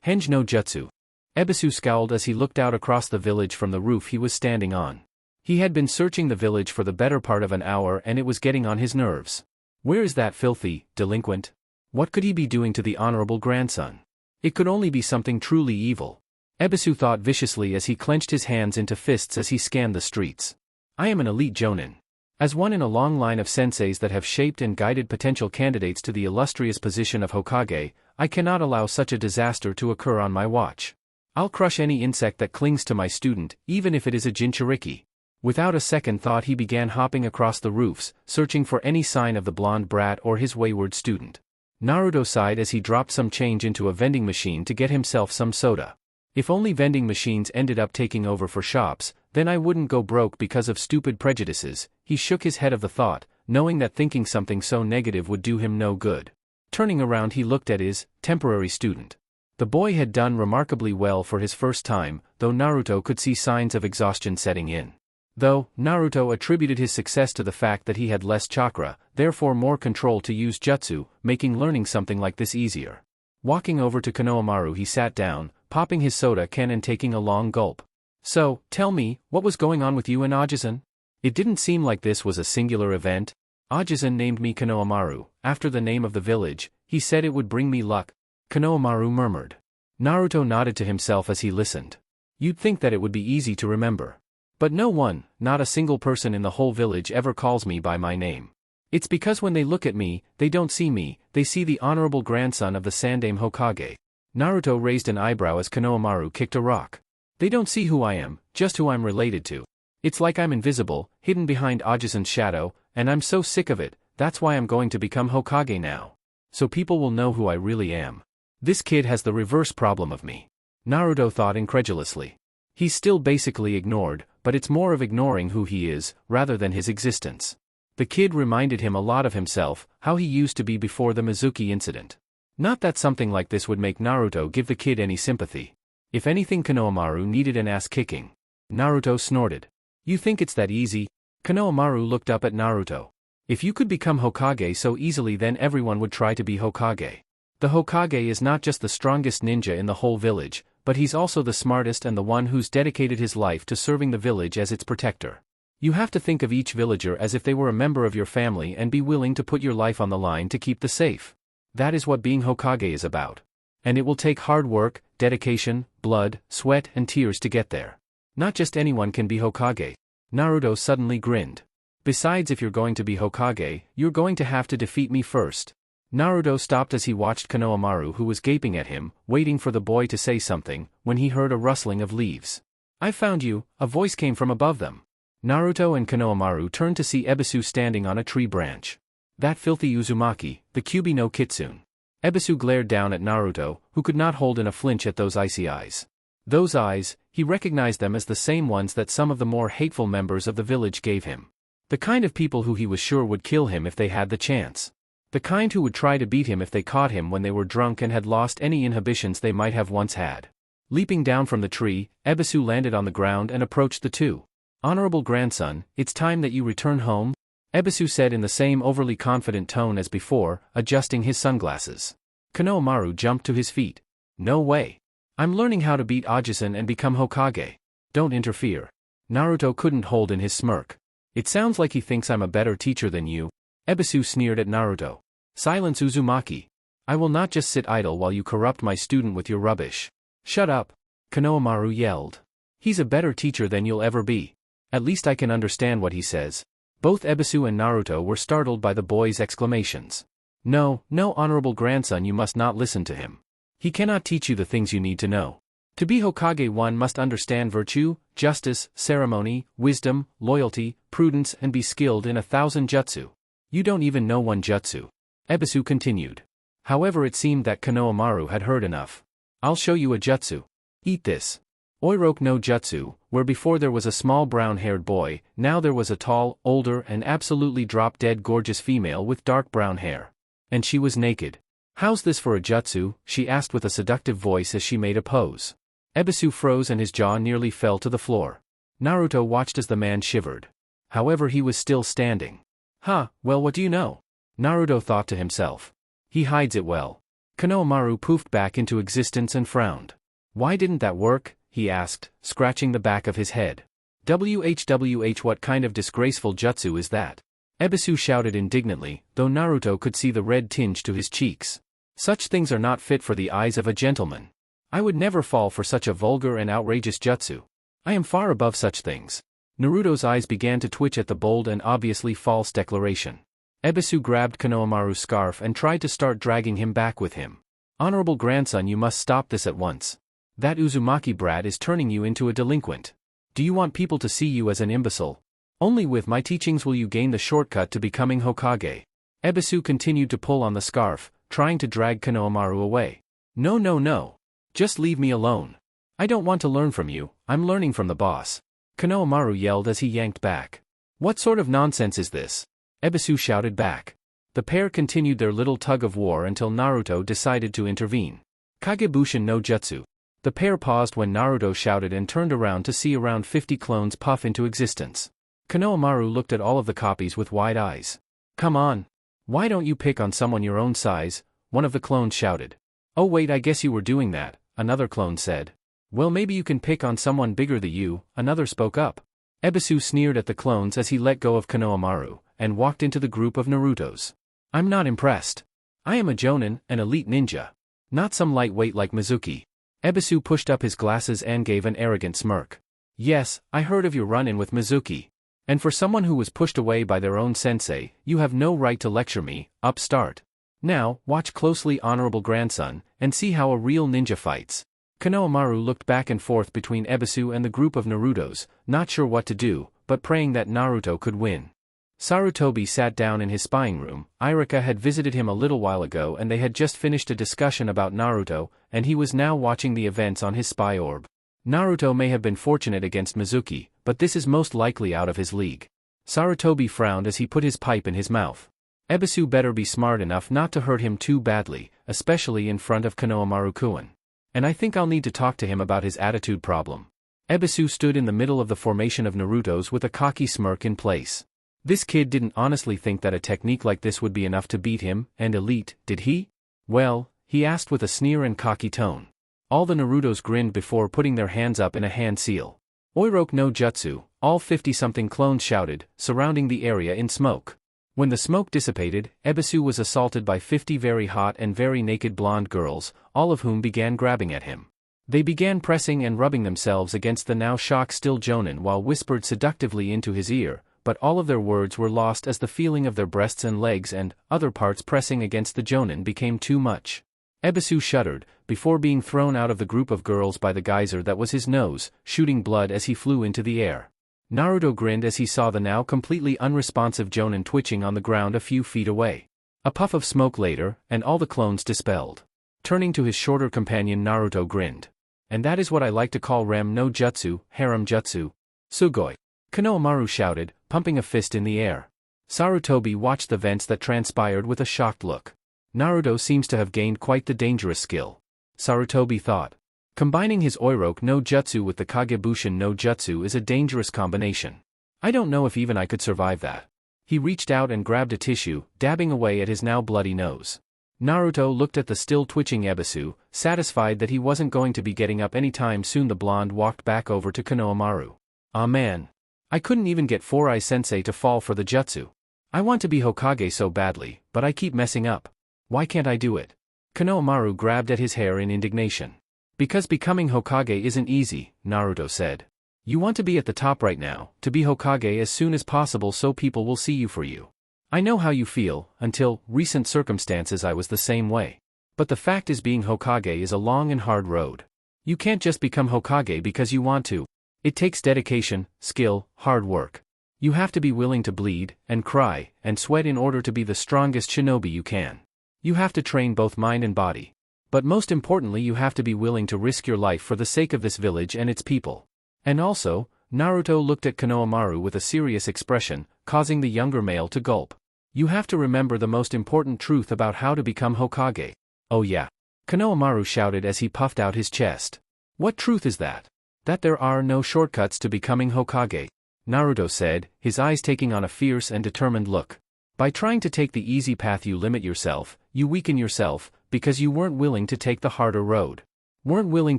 Henge no Jutsu. Ebisu scowled as he looked out across the village from the roof he was standing on. He had been searching the village for the better part of an hour and it was getting on his nerves. Where is that filthy delinquent? What could he be doing to the honorable grandson? It could only be something truly evil. Ebisu thought viciously as he clenched his hands into fists as he scanned the streets. I am an elite jonin. As one in a long line of senseis that have shaped and guided potential candidates to the illustrious position of Hokage, I cannot allow such a disaster to occur on my watch. I'll crush any insect that clings to my student, even if it is a Jinchuriki. Without a second thought he began hopping across the roofs, searching for any sign of the blonde brat or his wayward student. Naruto sighed as he dropped some change into a vending machine to get himself some soda. If only vending machines ended up taking over for shops, then I wouldn't go broke because of stupid prejudices. He shook his head of the thought, knowing that thinking something so negative would do him no good. Turning around he looked at his temporary student. The boy had done remarkably well for his first time, though Naruto could see signs of exhaustion setting in. Though, Naruto attributed his success to the fact that he had less chakra, therefore more control to use jutsu, making learning something like this easier. Walking over to Konohamaru he sat down, popping his soda can and taking a long gulp. So, tell me, what was going on with you and Ajisen? It didn't seem like this was a singular event. Ajisen named me Konohamaru, after the name of the village. He said it would bring me luck. Konohamaru murmured. Naruto nodded to himself as he listened. You'd think that it would be easy to remember. But no one, not a single person in the whole village ever calls me by my name. It's because when they look at me, they don't see me, they see the honorable grandson of the Sandaime Hokage. Naruto raised an eyebrow as Konohamaru kicked a rock. They don't see who I am, just who I'm related to. It's like I'm invisible, hidden behind Ajisen's shadow, and I'm so sick of it. That's why I'm going to become Hokage now. So people will know who I really am. This kid has the reverse problem of me. Naruto thought incredulously. He's still basically ignored, but it's more of ignoring who he is, rather than his existence. The kid reminded him a lot of himself, how he used to be before the Mizuki incident. Not that something like this would make Naruto give the kid any sympathy. If anything, Konohamaru needed an ass-kicking. Naruto snorted. You think it's that easy? Konohamaru looked up at Naruto. If you could become Hokage so easily, then everyone would try to be Hokage. The Hokage is not just the strongest ninja in the whole village, but he's also the smartest and the one who's dedicated his life to serving the village as its protector. You have to think of each villager as if they were a member of your family and be willing to put your life on the line to keep them safe. That is what being Hokage is about. And it will take hard work, dedication, blood, sweat and tears to get there. Not just anyone can be Hokage. Naruto suddenly grinned. Besides, if you're going to be Hokage, you're going to have to defeat me first. Naruto stopped as he watched Konohamaru, who was gaping at him, waiting for the boy to say something, when he heard a rustling of leaves. I found you, a voice came from above them. Naruto and Konohamaru turned to see Ebisu standing on a tree branch. That filthy Uzumaki, the Kyubi no Kitsune. Ebisu glared down at Naruto, who could not hold in a flinch at those icy eyes. Those eyes, he recognized them as the same ones that some of the more hateful members of the village gave him. The kind of people who he was sure would kill him if they had the chance. The kind who would try to beat him if they caught him when they were drunk and had lost any inhibitions they might have once had. Leaping down from the tree, Ebisu landed on the ground and approached the two. Honorable grandson, it's time that you return home? Ebisu said in the same overly confident tone as before, adjusting his sunglasses. Konohamaru jumped to his feet. No way. I'm learning how to beat Ajisen and become Hokage. Don't interfere. Naruto couldn't hold in his smirk. It sounds like he thinks I'm a better teacher than you. Ebisu sneered at Naruto. Silence, Uzumaki. I will not just sit idle while you corrupt my student with your rubbish. Shut up. Konohamaru yelled. He's a better teacher than you'll ever be. At least I can understand what he says. Both Ebisu and Naruto were startled by the boy's exclamations. No, honorable grandson, you must not listen to him. He cannot teach you the things you need to know. To be Hokage, one must understand virtue, justice, ceremony, wisdom, loyalty, prudence, and be skilled in 1,000 jutsu. You don't even know one jutsu. Ebisu continued. However, it seemed that Konohamaru had heard enough. I'll show you a jutsu. Eat this. Oiroku no jutsu, where before there was a small brown-haired boy, now there was a tall, older, and absolutely drop-dead gorgeous female with dark brown hair. And she was naked. How's this for a jutsu? She asked with a seductive voice as she made a pose. Ebisu froze and his jaw nearly fell to the floor. Naruto watched as the man shivered. However, he was still standing. Well, what do you know? Naruto thought to himself. He hides it well. Konohamaru poofed back into existence and frowned. Why didn't that work? He asked, scratching the back of his head. WHWH, what kind of disgraceful jutsu is that? Ebisu shouted indignantly, though Naruto could see the red tinge to his cheeks. Such things are not fit for the eyes of a gentleman. I would never fall for such a vulgar and outrageous jutsu. I am far above such things. Naruto's eyes began to twitch at the bold and obviously false declaration. Ebisu grabbed Konohamaru's scarf and tried to start dragging him back with him. Honorable grandson, you must stop this at once. That Uzumaki brat is turning you into a delinquent. Do you want people to see you as an imbecile? Only with my teachings will you gain the shortcut to becoming Hokage. Ebisu continued to pull on the scarf, trying to drag Konohamaru away. No no no. Just leave me alone. I don't want to learn from you, I'm learning from the boss. Konohamaru yelled as he yanked back. What sort of nonsense is this? Ebisu shouted back. The pair continued their little tug-of-war until Naruto decided to intervene. Kagebushin no Jutsu. The pair paused when Naruto shouted and turned around to see around 50 clones puff into existence. Konohamaru looked at all of the copies with wide eyes. Come on. Why don't you pick on someone your own size? One of the clones shouted. Oh wait, I guess you were doing that, another clone said. Well, maybe you can pick on someone bigger than you, another spoke up. Ebisu sneered at the clones as he let go of Konohamaru, and walked into the group of Narutos. I'm not impressed. I am a Jonin, an elite ninja. Not some lightweight like Mizuki. Ebisu pushed up his glasses and gave an arrogant smirk. Yes, I heard of your run-in with Mizuki. And for someone who was pushed away by their own sensei, you have no right to lecture me, upstart. Now, watch closely, honorable grandson, and see how a real ninja fights. Konohamaru looked back and forth between Ebisu and the group of Narutos, not sure what to do, but praying that Naruto could win. Sarutobi sat down in his spying room. Irika had visited him a little while ago and they had just finished a discussion about Naruto, and he was now watching the events on his spy orb. Naruto may have been fortunate against Mizuki, but this is most likely out of his league. Sarutobi frowned as he put his pipe in his mouth. Ebisu better be smart enough not to hurt him too badly, especially in front of Konohamaru-kun. And I think I'll need to talk to him about his attitude problem. Ebisu stood in the middle of the formation of Narutos with a cocky smirk in place. This kid didn't honestly think that a technique like this would be enough to beat him, and elite, did he? Well, he asked with a sneer and cocky tone. All the Narutos grinned before putting their hands up in a hand seal. Oiroke no Jutsu, all 50-something clones shouted, surrounding the area in smoke. When the smoke dissipated, Ebisu was assaulted by 50 very hot and very naked blonde girls, all of whom began grabbing at him. They began pressing and rubbing themselves against the now shock-still Jonin while whispered seductively into his ear, but all of their words were lost as the feeling of their breasts and legs and other parts pressing against the Jonin became too much. Ebisu shuddered, before being thrown out of the group of girls by the geyser that was his nose, shooting blood as he flew into the air. Naruto grinned as he saw the now completely unresponsive Jonin twitching on the ground a few feet away. A puff of smoke later, and all the clones dispelled. Turning to his shorter companion, Naruto grinned. And that is what I like to call Rem no Jutsu, Harem Jutsu. Sugoi. Konohamaru shouted, pumping a fist in the air. Sarutobi watched the events that transpired with a shocked look. Naruto seems to have gained quite the dangerous skill. Sarutobi thought. Combining his Oiroke no Jutsu with the Kagebushin no Jutsu is a dangerous combination. I don't know if even I could survive that. He reached out and grabbed a tissue, dabbing away at his now bloody nose. Naruto looked at the still twitching Ebisu, satisfied that he wasn't going to be getting up anytime soon. The blonde walked back over to Konohamaru. Aw man. I couldn't even get 4-Eye Sensei to fall for the jutsu. I want to be Hokage so badly, but I keep messing up. Why can't I do it? Konohamaru grabbed at his hair in indignation. Because becoming Hokage isn't easy, Naruto said. You want to be at the top right now, to be Hokage as soon as possible so people will see you for you. I know how you feel. Until recent circumstances I was the same way. But the fact is, being Hokage is a long and hard road. You can't just become Hokage because you want to. It takes dedication, skill, hard work. You have to be willing to bleed, and cry, and sweat in order to be the strongest shinobi you can. You have to train both mind and body. But most importantly, you have to be willing to risk your life for the sake of this village and its people. And also, Naruto looked at Konohamaru with a serious expression, causing the younger male to gulp. You have to remember the most important truth about how to become Hokage. Oh yeah. Konohamaru shouted as he puffed out his chest. What truth is that? That there are no shortcuts to becoming Hokage. Naruto said, his eyes taking on a fierce and determined look. By trying to take the easy path you limit yourself, you weaken yourself, because you weren't willing to take the harder road. Weren't willing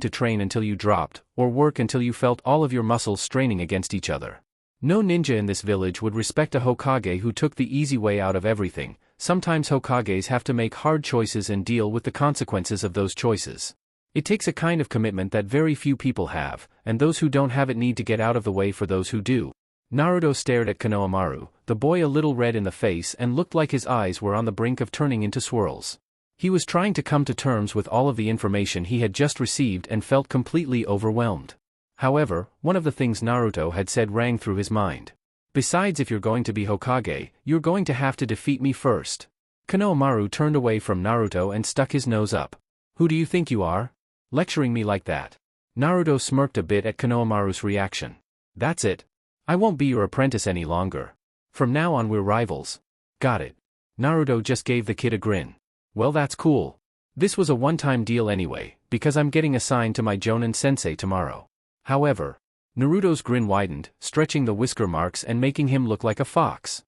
to train until you dropped, or work until you felt all of your muscles straining against each other. No ninja in this village would respect a Hokage who took the easy way out of everything. Sometimes Hokages have to make hard choices and deal with the consequences of those choices. It takes a kind of commitment that very few people have, and those who don't have it need to get out of the way for those who do. Naruto stared at Konohamaru, the boy a little red in the face and looked like his eyes were on the brink of turning into swirls. He was trying to come to terms with all of the information he had just received and felt completely overwhelmed. However, one of the things Naruto had said rang through his mind. Besides, if you're going to be Hokage, you're going to have to defeat me first. Konohamaru turned away from Naruto and stuck his nose up. Who do you think you are? Lecturing me like that? Naruto smirked a bit at Konohamaru's reaction. That's it. I won't be your apprentice any longer. From now on we're rivals. Got it. Naruto just gave the kid a grin. Well, that's cool. This was a one-time deal anyway, because I'm getting assigned to my Jonin sensei tomorrow. However, Naruto's grin widened, stretching the whisker marks and making him look like a fox.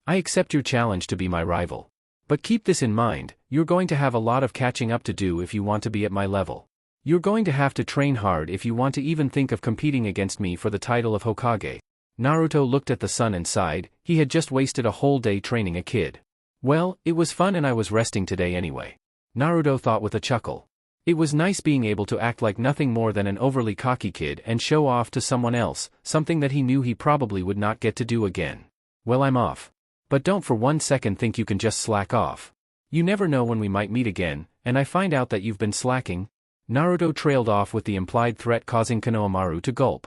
I accept your challenge to be my rival. But keep this in mind, you're going to have a lot of catching up to do if you want to be at my level. You're going to have to train hard if you want to even think of competing against me for the title of Hokage. Naruto looked at the sun and sighed. He had just wasted a whole day training a kid. Well, it was fun and I was resting today anyway. Naruto thought with a chuckle. It was nice being able to act like nothing more than an overly cocky kid and show off to someone else, something that he knew he probably would not get to do again. Well, I'm off. But don't for 1 second think you can just slack off. You never know when we might meet again, and I find out that you've been slacking. Naruto trailed off with the implied threat causing Konohamaru to gulp.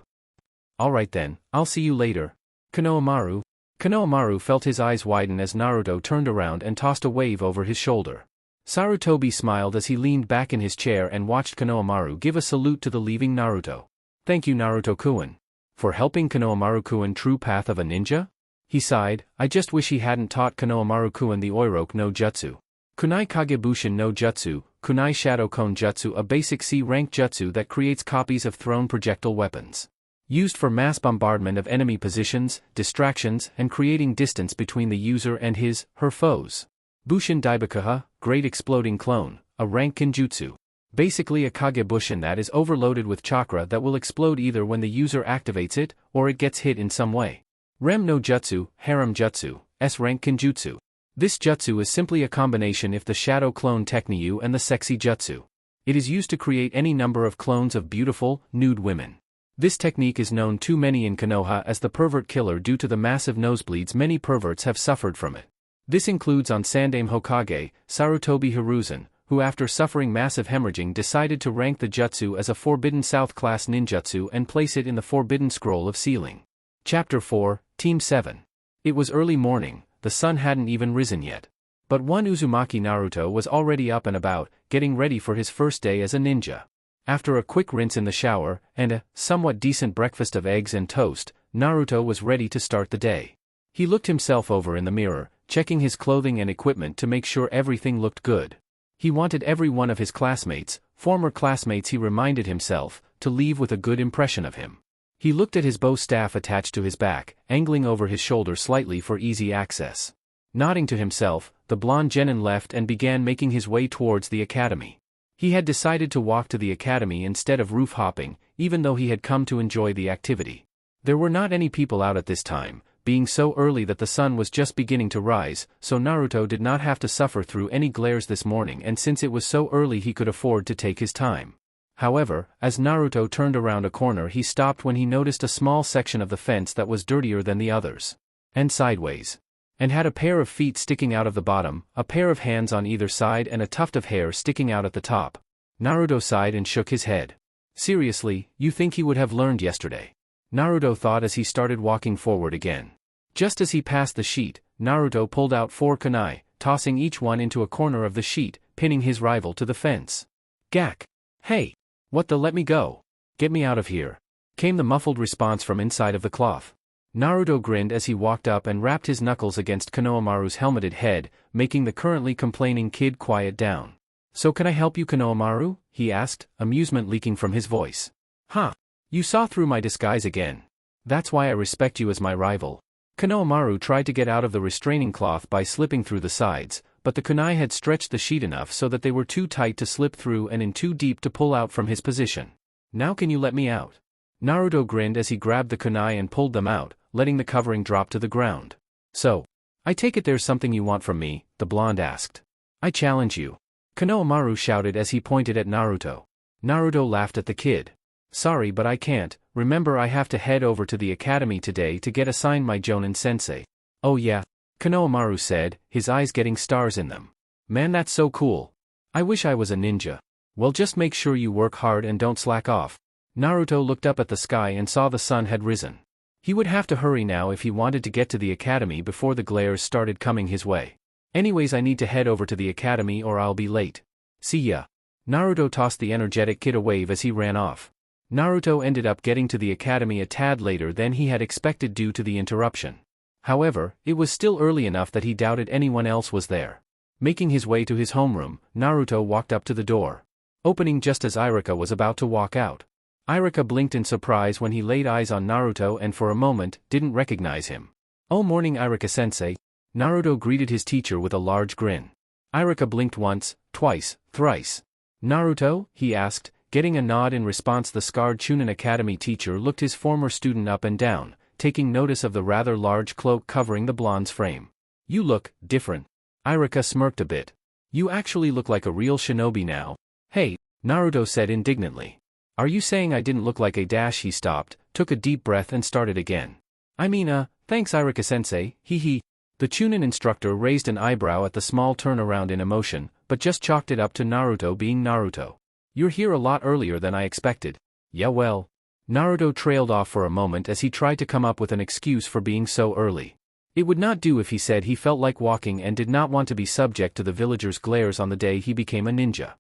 Alright then, I'll see you later. Konohamaru. Konohamaru felt his eyes widen as Naruto turned around and tossed a wave over his shoulder. Sarutobi smiled as he leaned back in his chair and watched Konohamaru give a salute to the leaving Naruto. Thank you, Naruto-kun. For helping Konohamaru-kun true path of a ninja? He sighed. I just wish he hadn't taught Konohamaru-kun the Oiroku no Jutsu. Kunai Kagebushin no Jutsu, Kunai Shadow Cone Jutsu, a basic C-rank jutsu that creates copies of thrown projectile weapons. Used for mass bombardment of enemy positions, distractions, and creating distance between the user and her foes. Bushin Daibakuha, Great Exploding Clone, a rank kinjutsu. Basically a Kagebushin that is overloaded with chakra that will explode either when the user activates it, or it gets hit in some way. Rem no Jutsu, Harem Jutsu, S-rank kinjutsu. This jutsu is simply a combination of the Shadow Clone Teknyu and the Sexy Jutsu. It is used to create any number of clones of beautiful, nude women. This technique is known to many in Konoha as the pervert killer due to the massive nosebleeds many perverts have suffered from it. This includes on Sandaime Hokage, Sarutobi Hiruzen, who after suffering massive hemorrhaging decided to rank the jutsu as a Forbidden South class ninjutsu and place it in the Forbidden Scroll of Sealing. Chapter 4, Team 7. It was early morning, the sun hadn't even risen yet. But one Uzumaki Naruto was already up and about, getting ready for his first day as a ninja. After a quick rinse in the shower, and a somewhat decent breakfast of eggs and toast, Naruto was ready to start the day. He looked himself over in the mirror, checking his clothing and equipment to make sure everything looked good. He wanted every one of his classmates, former classmates he reminded himself, to leave with a good impression of him. He looked at his bow staff attached to his back, angling over his shoulder slightly for easy access. Nodding to himself, the blonde genin left and began making his way towards the academy. He had decided to walk to the academy instead of roof hopping, even though he had come to enjoy the activity. There were not any people out at this time, being so early that the sun was just beginning to rise, so Naruto did not have to suffer through any glares this morning, and since it was so early he could afford to take his time. However, as Naruto turned around a corner he stopped when he noticed a small section of the fence that was dirtier than the others. And sideways. And had a pair of feet sticking out of the bottom, a pair of hands on either side and a tuft of hair sticking out at the top. Naruto sighed and shook his head. Seriously, you think he would have learned yesterday? Naruto thought as he started walking forward again. Just as he passed the sheet, Naruto pulled out 4 kunai, tossing each one into a corner of the sheet, pinning his rival to the fence. Gak! Hey! What the, let me go! Get me out of here! Came the muffled response from inside of the cloth. Naruto grinned as he walked up and rapped his knuckles against Konohamaru's helmeted head, making the currently complaining kid quiet down. So can I help you, Konohamaru? He asked, amusement leaking from his voice. Huh? You saw through my disguise again. That's why I respect you as my rival. Konohamaru tried to get out of the restraining cloth by slipping through the sides, but the kunai had stretched the sheet enough so that they were too tight to slip through and in too deep to pull out from his position. Now can you let me out? Naruto grinned as he grabbed the kunai and pulled them out, letting the covering drop to the ground. So, I take it there's something you want from me, the blonde asked. I challenge you. Konohamaru shouted as he pointed at Naruto. Naruto laughed at the kid. Sorry, but I can't. Remember, I have to head over to the academy today to get assigned my Jonin sensei. Oh yeah? Konohamaru said, his eyes getting stars in them. Man, that's so cool. I wish I was a ninja. Well, just make sure you work hard and don't slack off. Naruto looked up at the sky and saw the sun had risen. He would have to hurry now if he wanted to get to the academy before the glares started coming his way. Anyways, I need to head over to the academy or I'll be late. See ya. Naruto tossed the energetic kid a wave as he ran off. Naruto ended up getting to the academy a tad later than he had expected due to the interruption. However, it was still early enough that he doubted anyone else was there. Making his way to his homeroom, Naruto walked up to the door, opening just as Iruka was about to walk out. Iruka blinked in surprise when he laid eyes on Naruto and for a moment, didn't recognize him. "Oh, morning, Iruka-sensei." Naruto greeted his teacher with a large grin. Iruka blinked once, twice, thrice. "Naruto?" he asked, getting a nod in response. The scarred Chunin Academy teacher looked his former student up and down, taking notice of the rather large cloak covering the blonde's frame. "You look different." Iruka smirked a bit. "You actually look like a real shinobi now." "Hey," Naruto said indignantly. "Are you saying I didn't look like a dash?" He stopped, took a deep breath and started again. "I mean, thanks Iruka-sensei, hee." The Chunin instructor raised an eyebrow at the small turnaround in emotion, but just chalked it up to Naruto being Naruto. "You're here a lot earlier than I expected." "Yeah, well." Naruto trailed off for a moment as he tried to come up with an excuse for being so early. It would not do if he said he felt like walking and did not want to be subject to the villagers' glares on the day he became a ninja.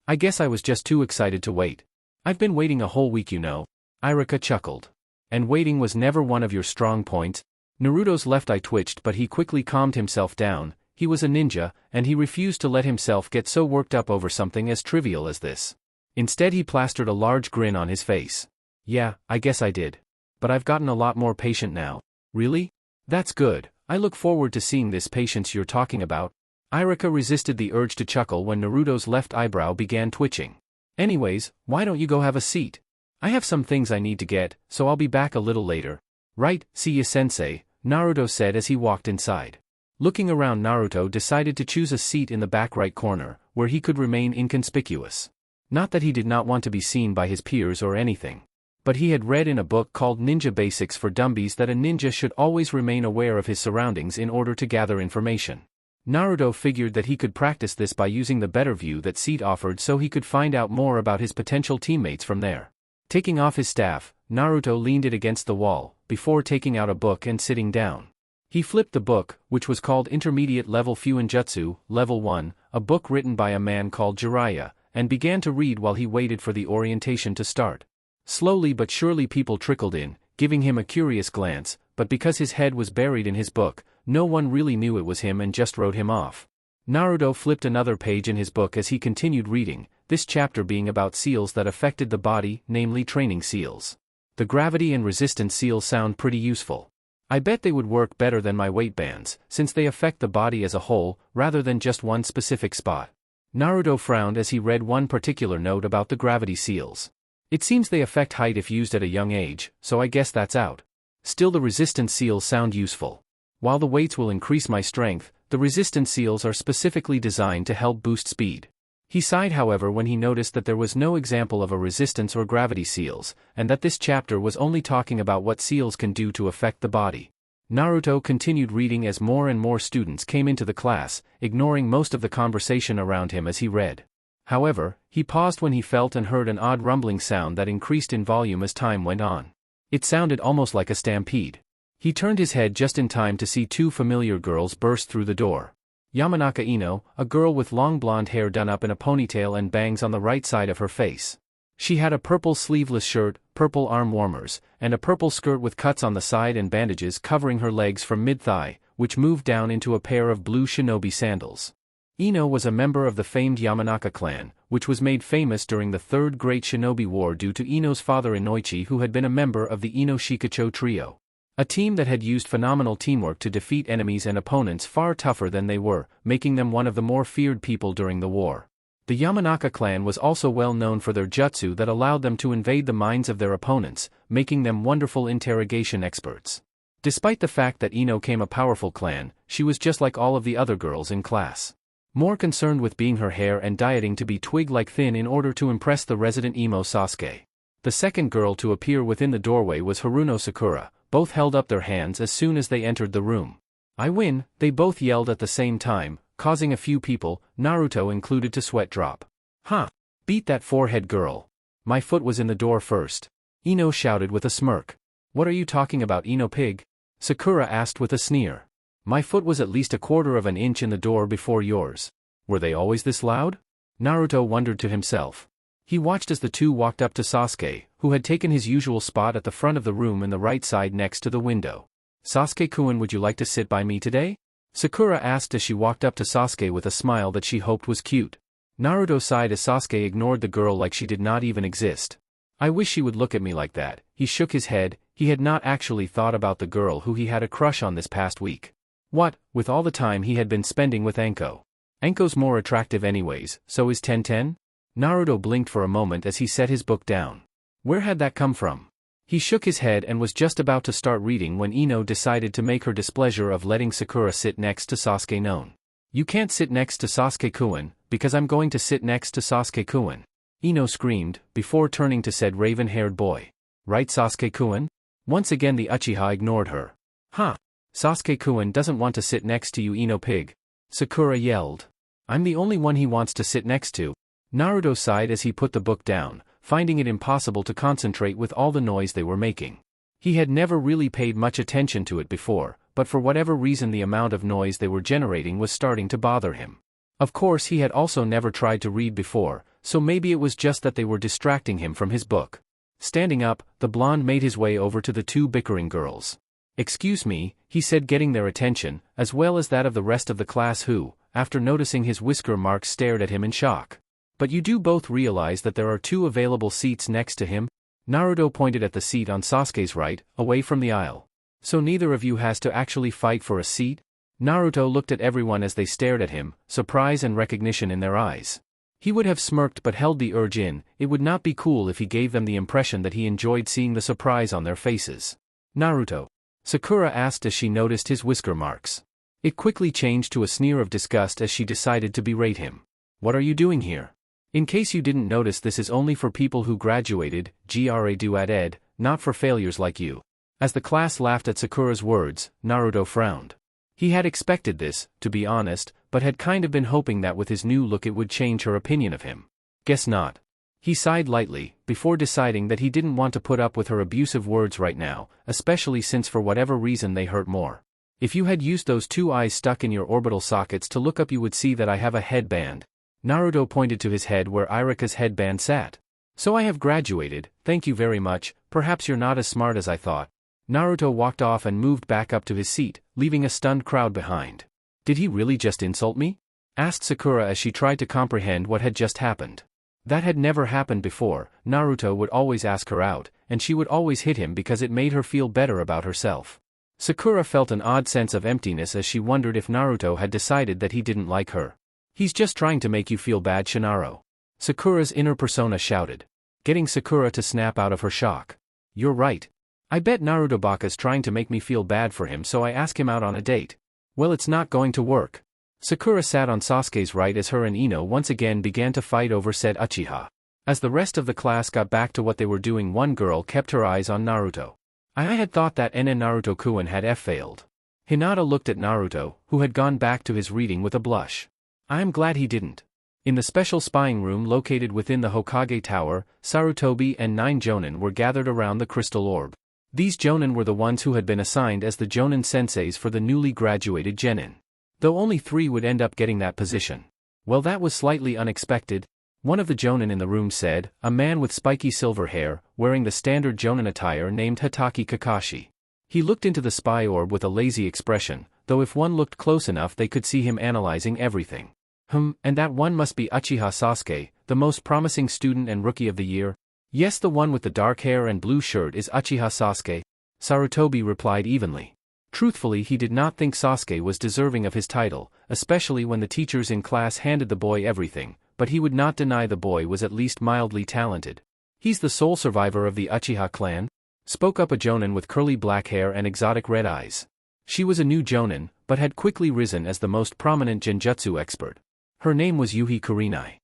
"I guess I was just too excited to wait. I've been waiting a whole week, you know." Iruka chuckled. "And waiting was never one of your strong points?" Naruto's left eye twitched, but he quickly calmed himself down. He was a ninja, and he refused to let himself get so worked up over something as trivial as this. Instead he plastered a large grin on his face. "Yeah, I guess I did. But I've gotten a lot more patient now." "Really? That's good. I look forward to seeing this patience you're talking about." Iruka resisted the urge to chuckle when Naruto's left eyebrow began twitching. "Anyways, why don't you go have a seat? I have some things I need to get, so I'll be back a little later." "Right, see ya sensei," Naruto said as he walked inside. Looking around, Naruto decided to choose a seat in the back right corner, where he could remain inconspicuous. Not that he did not want to be seen by his peers or anything. But he had read in a book called Ninja Basics for Dummies that a ninja should always remain aware of his surroundings in order to gather information. Naruto figured that he could practice this by using the better view that seat offered so he could find out more about his potential teammates from there. Taking off his staff, Naruto leaned it against the wall, before taking out a book and sitting down. He flipped the book, which was called Intermediate Level Fuinjutsu, Level 1, a book written by a man called Jiraiya, and began to read while he waited for the orientation to start. Slowly but surely people trickled in, giving him a curious glance, but because his head was buried in his book, no one really knew it was him and just wrote him off. Naruto flipped another page in his book as he continued reading, this chapter being about seals that affected the body, namely training seals. The gravity and resistance seals sound pretty useful. I bet they would work better than my weight bands, since they affect the body as a whole, rather than just one specific spot. Naruto frowned as he read one particular note about the gravity seals. It seems they affect height if used at a young age, so I guess that's out. Still, the resistance seals sound useful. While the weights will increase my strength, the resistance seals are specifically designed to help boost speed. He sighed, however, when he noticed that there was no example of a resistance or gravity seals, and that this chapter was only talking about what seals can do to affect the body. Naruto continued reading as more and more students came into the class, ignoring most of the conversation around him as he read. However, he paused when he felt and heard an odd rumbling sound that increased in volume as time went on. It sounded almost like a stampede. He turned his head just in time to see two familiar girls burst through the door. Yamanaka Ino, a girl with long blonde hair done up in a ponytail and bangs on the right side of her face. She had a purple sleeveless shirt, purple arm warmers, and a purple skirt with cuts on the side and bandages covering her legs from mid-thigh, which moved down into a pair of blue shinobi sandals. Ino was a member of the famed Yamanaka clan, which was made famous during the Third Great Shinobi War due to Ino's father Inoichi, who had been a member of the Ino Shikacho trio. A team that had used phenomenal teamwork to defeat enemies and opponents far tougher than they were, making them one of the more feared people during the war. The Yamanaka clan was also well known for their jutsu that allowed them to invade the minds of their opponents, making them wonderful interrogation experts. Despite the fact that Ino came a powerful clan, she was just like all of the other girls in class. More concerned with being her hair and dieting to be twig-like thin in order to impress the resident emo Sasuke. The second girl to appear within the doorway was Haruno Sakura. Both held up their hands as soon as they entered the room. "I win," they both yelled at the same time, causing a few people, Naruto included, to sweat drop. "Huh. Beat that forehead girl." My foot was in the door first. Ino shouted with a smirk. What are you talking about, Ino pig? Sakura asked with a sneer. My foot was at least 1/4 of an inch in the door before yours. Were they always this loud? Naruto wondered to himself. He watched as the two walked up to Sasuke, who had taken his usual spot at the front of the room in the right side next to the window. Sasuke-kun, would you like to sit by me today? Sakura asked as she walked up to Sasuke with a smile that she hoped was cute. Naruto sighed as Sasuke ignored the girl like she did not even exist. I wish she would look at me like that. He shook his head. He had not actually thought about the girl who he had a crush on this past week. What, with all the time he had been spending with Anko? Anko's more attractive anyways, so is Tenten? Naruto blinked for a moment as he set his book down. Where had that come from? He shook his head and was just about to start reading when Ino decided to make her displeasure of letting Sakura sit next to Sasuke known. You can't sit next to Sasuke-kun, because I'm going to sit next to Sasuke-kun. Ino screamed, before turning to said raven-haired boy. Right, Sasuke-kun? Once again the Uchiha ignored her. Huh. Sasuke-kun doesn't want to sit next to you, Ino pig. Sakura yelled. I'm the only one he wants to sit next to. Naruto sighed as he put the book down, finding it impossible to concentrate with all the noise they were making. He had never really paid much attention to it before, but for whatever reason the amount of noise they were generating was starting to bother him. Of course he had also never tried to read before, so maybe it was just that they were distracting him from his book. Standing up, the blonde made his way over to the two bickering girls. Excuse me, he said, getting their attention, as well as that of the rest of the class who, after noticing his whisker marks, stared at him in shock. But you do both realize that there are 2 available seats next to him? Naruto pointed at the seat on Sasuke's right, away from the aisle. So neither of you has to actually fight for a seat? Naruto looked at everyone as they stared at him, surprise and recognition in their eyes. He would have smirked but held the urge in. It would not be cool if he gave them the impression that he enjoyed seeing the surprise on their faces. Naruto? Sakura asked as she noticed his whisker marks. It quickly changed to a sneer of disgust as she decided to berate him. What are you doing here? In case you didn't notice, this is only for people who graduated, graduated, not for failures like you. As the class laughed at Sakura's words, Naruto frowned. He had expected this, to be honest, but had kind of been hoping that with his new look it would change her opinion of him. Guess not. He sighed lightly, before deciding that he didn't want to put up with her abusive words right now, especially since for whatever reason they hurt more. If you had used those 2 eyes stuck in your orbital sockets to look up, you would see that I have a headband. Naruto pointed to his head where Irika's headband sat. So I have graduated, thank you very much. Perhaps you're not as smart as I thought. Naruto walked off and moved back up to his seat, leaving a stunned crowd behind. Did he really just insult me? Asked Sakura as she tried to comprehend what had just happened. That had never happened before. Naruto would always ask her out, and she would always hit him because it made her feel better about herself. Sakura felt an odd sense of emptiness as she wondered if Naruto had decided that he didn't like her. He's just trying to make you feel bad, Shinaro. Sakura's inner persona shouted, getting Sakura to snap out of her shock. You're right. I bet Naruto Baka's trying to make me feel bad for him, so I ask him out on a date. Well, it's not going to work. Sakura sat on Sasuke's right as her and Ino once again began to fight over said Uchiha. As the rest of the class got back to what they were doing, one girl kept her eyes on Naruto. I had thought that Naruto-kun had failed. Hinata looked at Naruto, who had gone back to his reading, with a blush. I am glad he didn't. In the special spying room located within the Hokage Tower, Sarutobi and 9 Jonin were gathered around the crystal orb. These Jonin were the ones who had been assigned as the Jonin senseis for the newly graduated genin. Though only 3 would end up getting that position. Well, that was slightly unexpected. One of the Jonin in the room said, a man with spiky silver hair, wearing the standard Jonin attire named Hitaki Kakashi. He looked into the spy orb with a lazy expression, though if one looked close enough they could see him analyzing everything. And that one must be Uchiha Sasuke, the most promising student and rookie of the year? Yes, the one with the dark hair and blue shirt is Uchiha Sasuke, Sarutobi replied evenly. Truthfully, he did not think Sasuke was deserving of his title, especially when the teachers in class handed the boy everything, but he would not deny the boy was at least mildly talented. He's the sole survivor of the Uchiha clan? Spoke up a Jonin with curly black hair and exotic red eyes. She was a new Jonin, but had quickly risen as the most prominent genjutsu expert. Her name was Yuhi Kurinai.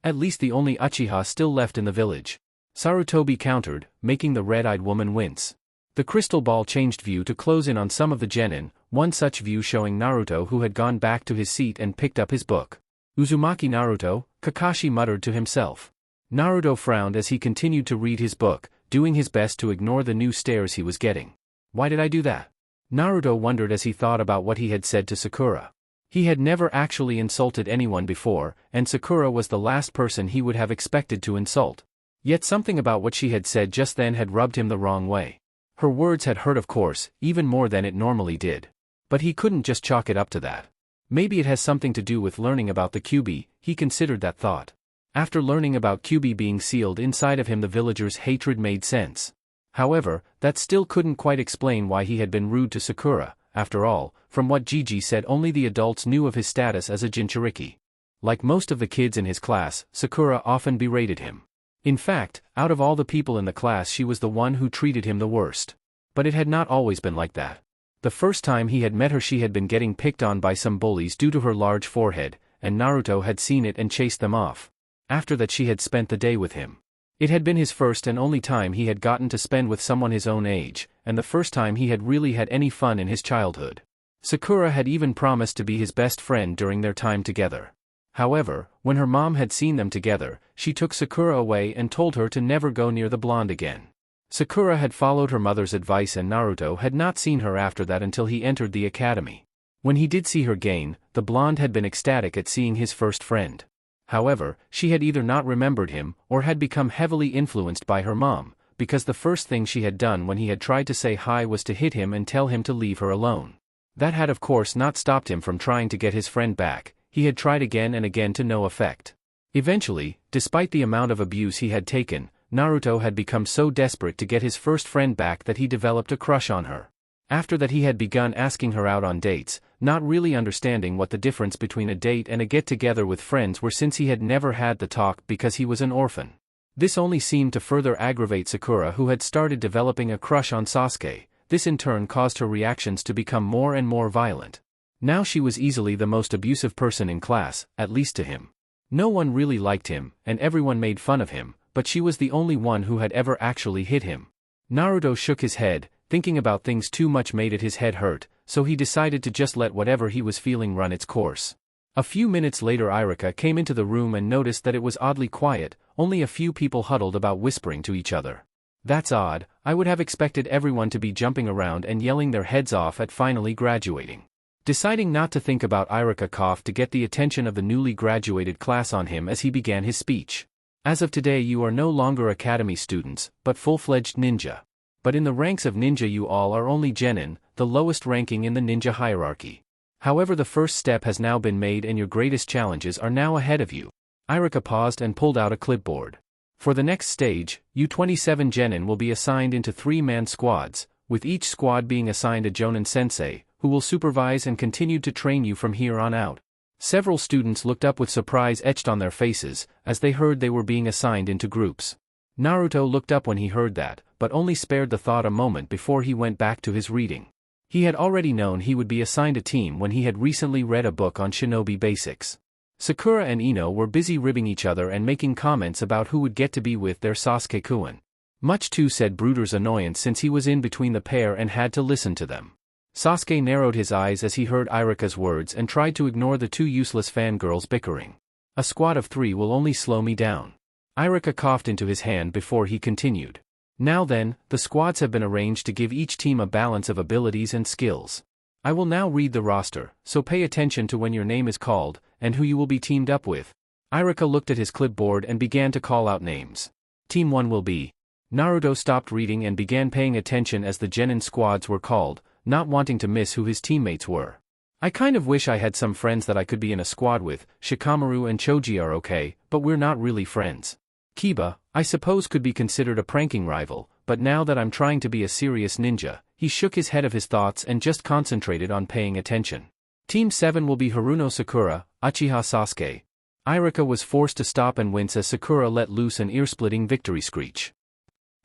At least the only Uchiha still left in the village. Sarutobi countered, making the red-eyed woman wince. The crystal ball changed view to close in on some of the genin, one such view showing Naruto, who had gone back to his seat and picked up his book. Uzumaki Naruto, Kakashi muttered to himself. Naruto frowned as he continued to read his book, doing his best to ignore the new stares he was getting. Why did I do that? Naruto wondered as he thought about what he had said to Sakura. He had never actually insulted anyone before, and Sakura was the last person he would have expected to insult. Yet something about what she had said just then had rubbed him the wrong way. Her words had hurt, of course, even more than it normally did. But he couldn't just chalk it up to that. Maybe it has something to do with learning about the Kyuubi, he considered that thought. After learning about Kyuubi being sealed inside of him, the villagers' hatred made sense. However, that still couldn't quite explain why he had been rude to Sakura. After all, from what Gigi said, only the adults knew of his status as a Jinchuriki. Like most of the kids in his class, Sakura often berated him. In fact, out of all the people in the class, she was the one who treated him the worst. But it had not always been like that. The first time he had met her, she had been getting picked on by some bullies due to her large forehead, and Naruto had seen it and chased them off. After that, she had spent the day with him. It had been his first and only time he had gotten to spend with someone his own age, and the first time he had really had any fun in his childhood. Sakura had even promised to be his best friend during their time together. However, when her mom had seen them together, she took Sakura away and told her to never go near the blonde again. Sakura had followed her mother's advice, and Naruto had not seen her after that until he entered the academy. When he did see her again, the blonde had been ecstatic at seeing his first friend. However, she had either not remembered him, or had become heavily influenced by her mom, because the first thing she had done when he had tried to say hi was to hit him and tell him to leave her alone. That had of course not stopped him from trying to get his friend back. He had tried again and again to no effect. Eventually, despite the amount of abuse he had taken, Naruto had become so desperate to get his first friend back that he developed a crush on her. After that, he had begun asking her out on dates, not really understanding what the difference between a date and a get-together with friends were, since he had never had the talk because he was an orphan. This only seemed to further aggravate Sakura, who had started developing a crush on Sasuke. This in turn caused her reactions to become more and more violent. Now she was easily the most abusive person in class, at least to him. No one really liked him, and everyone made fun of him, but she was the only one who had ever actually hit him. Naruto shook his head. Thinking about things too much made his head hurt, so he decided to just let whatever he was feeling run its course. A few minutes later, Irika came into the room and noticed that it was oddly quiet, only a few people huddled about whispering to each other. That's odd. I would have expected everyone to be jumping around and yelling their heads off at finally graduating. Deciding not to think about, Irika coughed to get the attention of the newly graduated class on him as he began his speech. As of today, you are no longer academy students, but full-fledged ninja. But in the ranks of ninja, you all are only genin, the lowest ranking in the ninja hierarchy. However, the first step has now been made and your greatest challenges are now ahead of you. Irika paused and pulled out a clipboard. For the next stage, you 27 genin will be assigned into 3-man squads, with each squad being assigned a jonin sensei, who will supervise and continue to train you from here on out. Several students looked up with surprise etched on their faces, as they heard they were being assigned into groups. Naruto looked up when he heard that, but only spared the thought a moment before he went back to his reading. He had already known he would be assigned a team when he had recently read a book on shinobi basics. Sakura and Ino were busy ribbing each other and making comments about who would get to be with their Sasuke-kun. Much to said Bruder's annoyance, since he was in between the pair and had to listen to them. Sasuke narrowed his eyes as he heard Irika's words and tried to ignore the two useless fangirls bickering. A squad of 3 will only slow me down. Irika coughed into his hand before he continued. Now then, the squads have been arranged to give each team a balance of abilities and skills. I will now read the roster, so pay attention to when your name is called, and who you will be teamed up with. Irika looked at his clipboard and began to call out names. Team 1 will be. Naruto stopped reading and began paying attention as the genin squads were called, not wanting to miss who his teammates were. I kind of wish I had some friends that I could be in a squad with. Shikamaru and Choji are okay, but we're not really friends. Kiba, I suppose, could be considered a pranking rival, but now that I'm trying to be a serious ninja, he shook his head of his thoughts and just concentrated on paying attention. Team 7 will be Haruno Sakura, Uchiha Sasuke. Irika was forced to stop and wince as Sakura let loose an ear-splitting victory screech.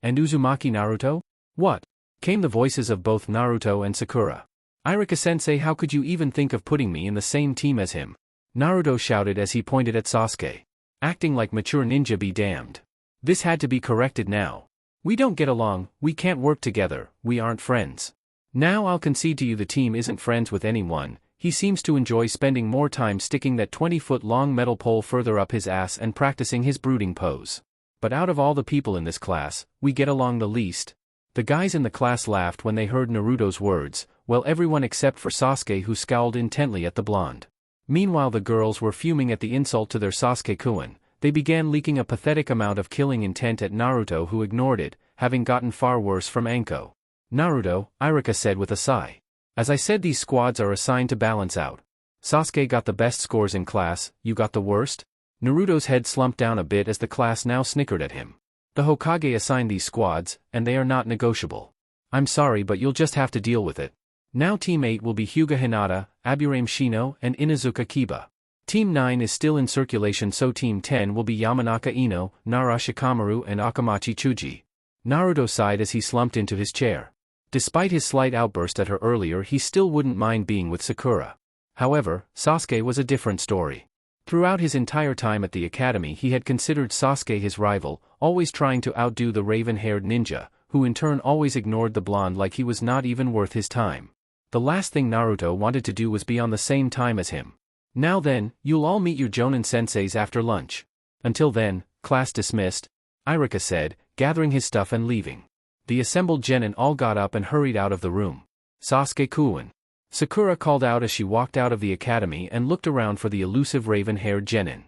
And Uzumaki Naruto? What? Came the voices of both Naruto and Sakura. Irika-sensei, how could you even think of putting me in the same team as him? Naruto shouted as he pointed at Sasuke. Acting like mature ninja be damned. This had to be corrected now. We don't get along, we can't work together, we aren't friends. Now I'll concede to you the team isn't friends with anyone. He seems to enjoy spending more time sticking that 20-foot-long metal pole further up his ass and practicing his brooding pose. but out of all the people in this class, we get along the least. The guys in the class laughed when they heard Naruto's words, well, everyone except for Sasuke, who scowled intently at the blonde. Meanwhile, the girls were fuming at the insult to their Sasuke-kun. They began leaking a pathetic amount of killing intent at Naruto, who ignored it, having gotten far worse from Anko. Naruto, Iruka said with a sigh. As I said, these squads are assigned to balance out. Sasuke got the best scores in class, you got the worst? Naruto's head slumped down a bit as the class now snickered at him. The Hokage assigned these squads, and they are not negotiable. I'm sorry, but you'll just have to deal with it. Now Team 8 will be Hyuga Hinata, Aburame Shino, and Inuzuka Kiba. Team 9 is still in circulation, so Team 10 will be Yamanaka Ino, Nara Shikamaru, and Akamachi Chuji. Naruto sighed as he slumped into his chair. Despite his slight outburst at her earlier, he still wouldn't mind being with Sakura. However, Sasuke was a different story. Throughout his entire time at the academy, he had considered Sasuke his rival, always trying to outdo the raven-haired ninja, who in turn always ignored the blonde like he was not even worth his time. The last thing Naruto wanted to do was be on the same time as him. Now then, you'll all meet your Jonin senseis after lunch. Until then, class dismissed, Iruka said, gathering his stuff and leaving. The assembled genin all got up and hurried out of the room. Sasuke-kun. Sakura called out as she walked out of the academy and looked around for the elusive raven-haired genin.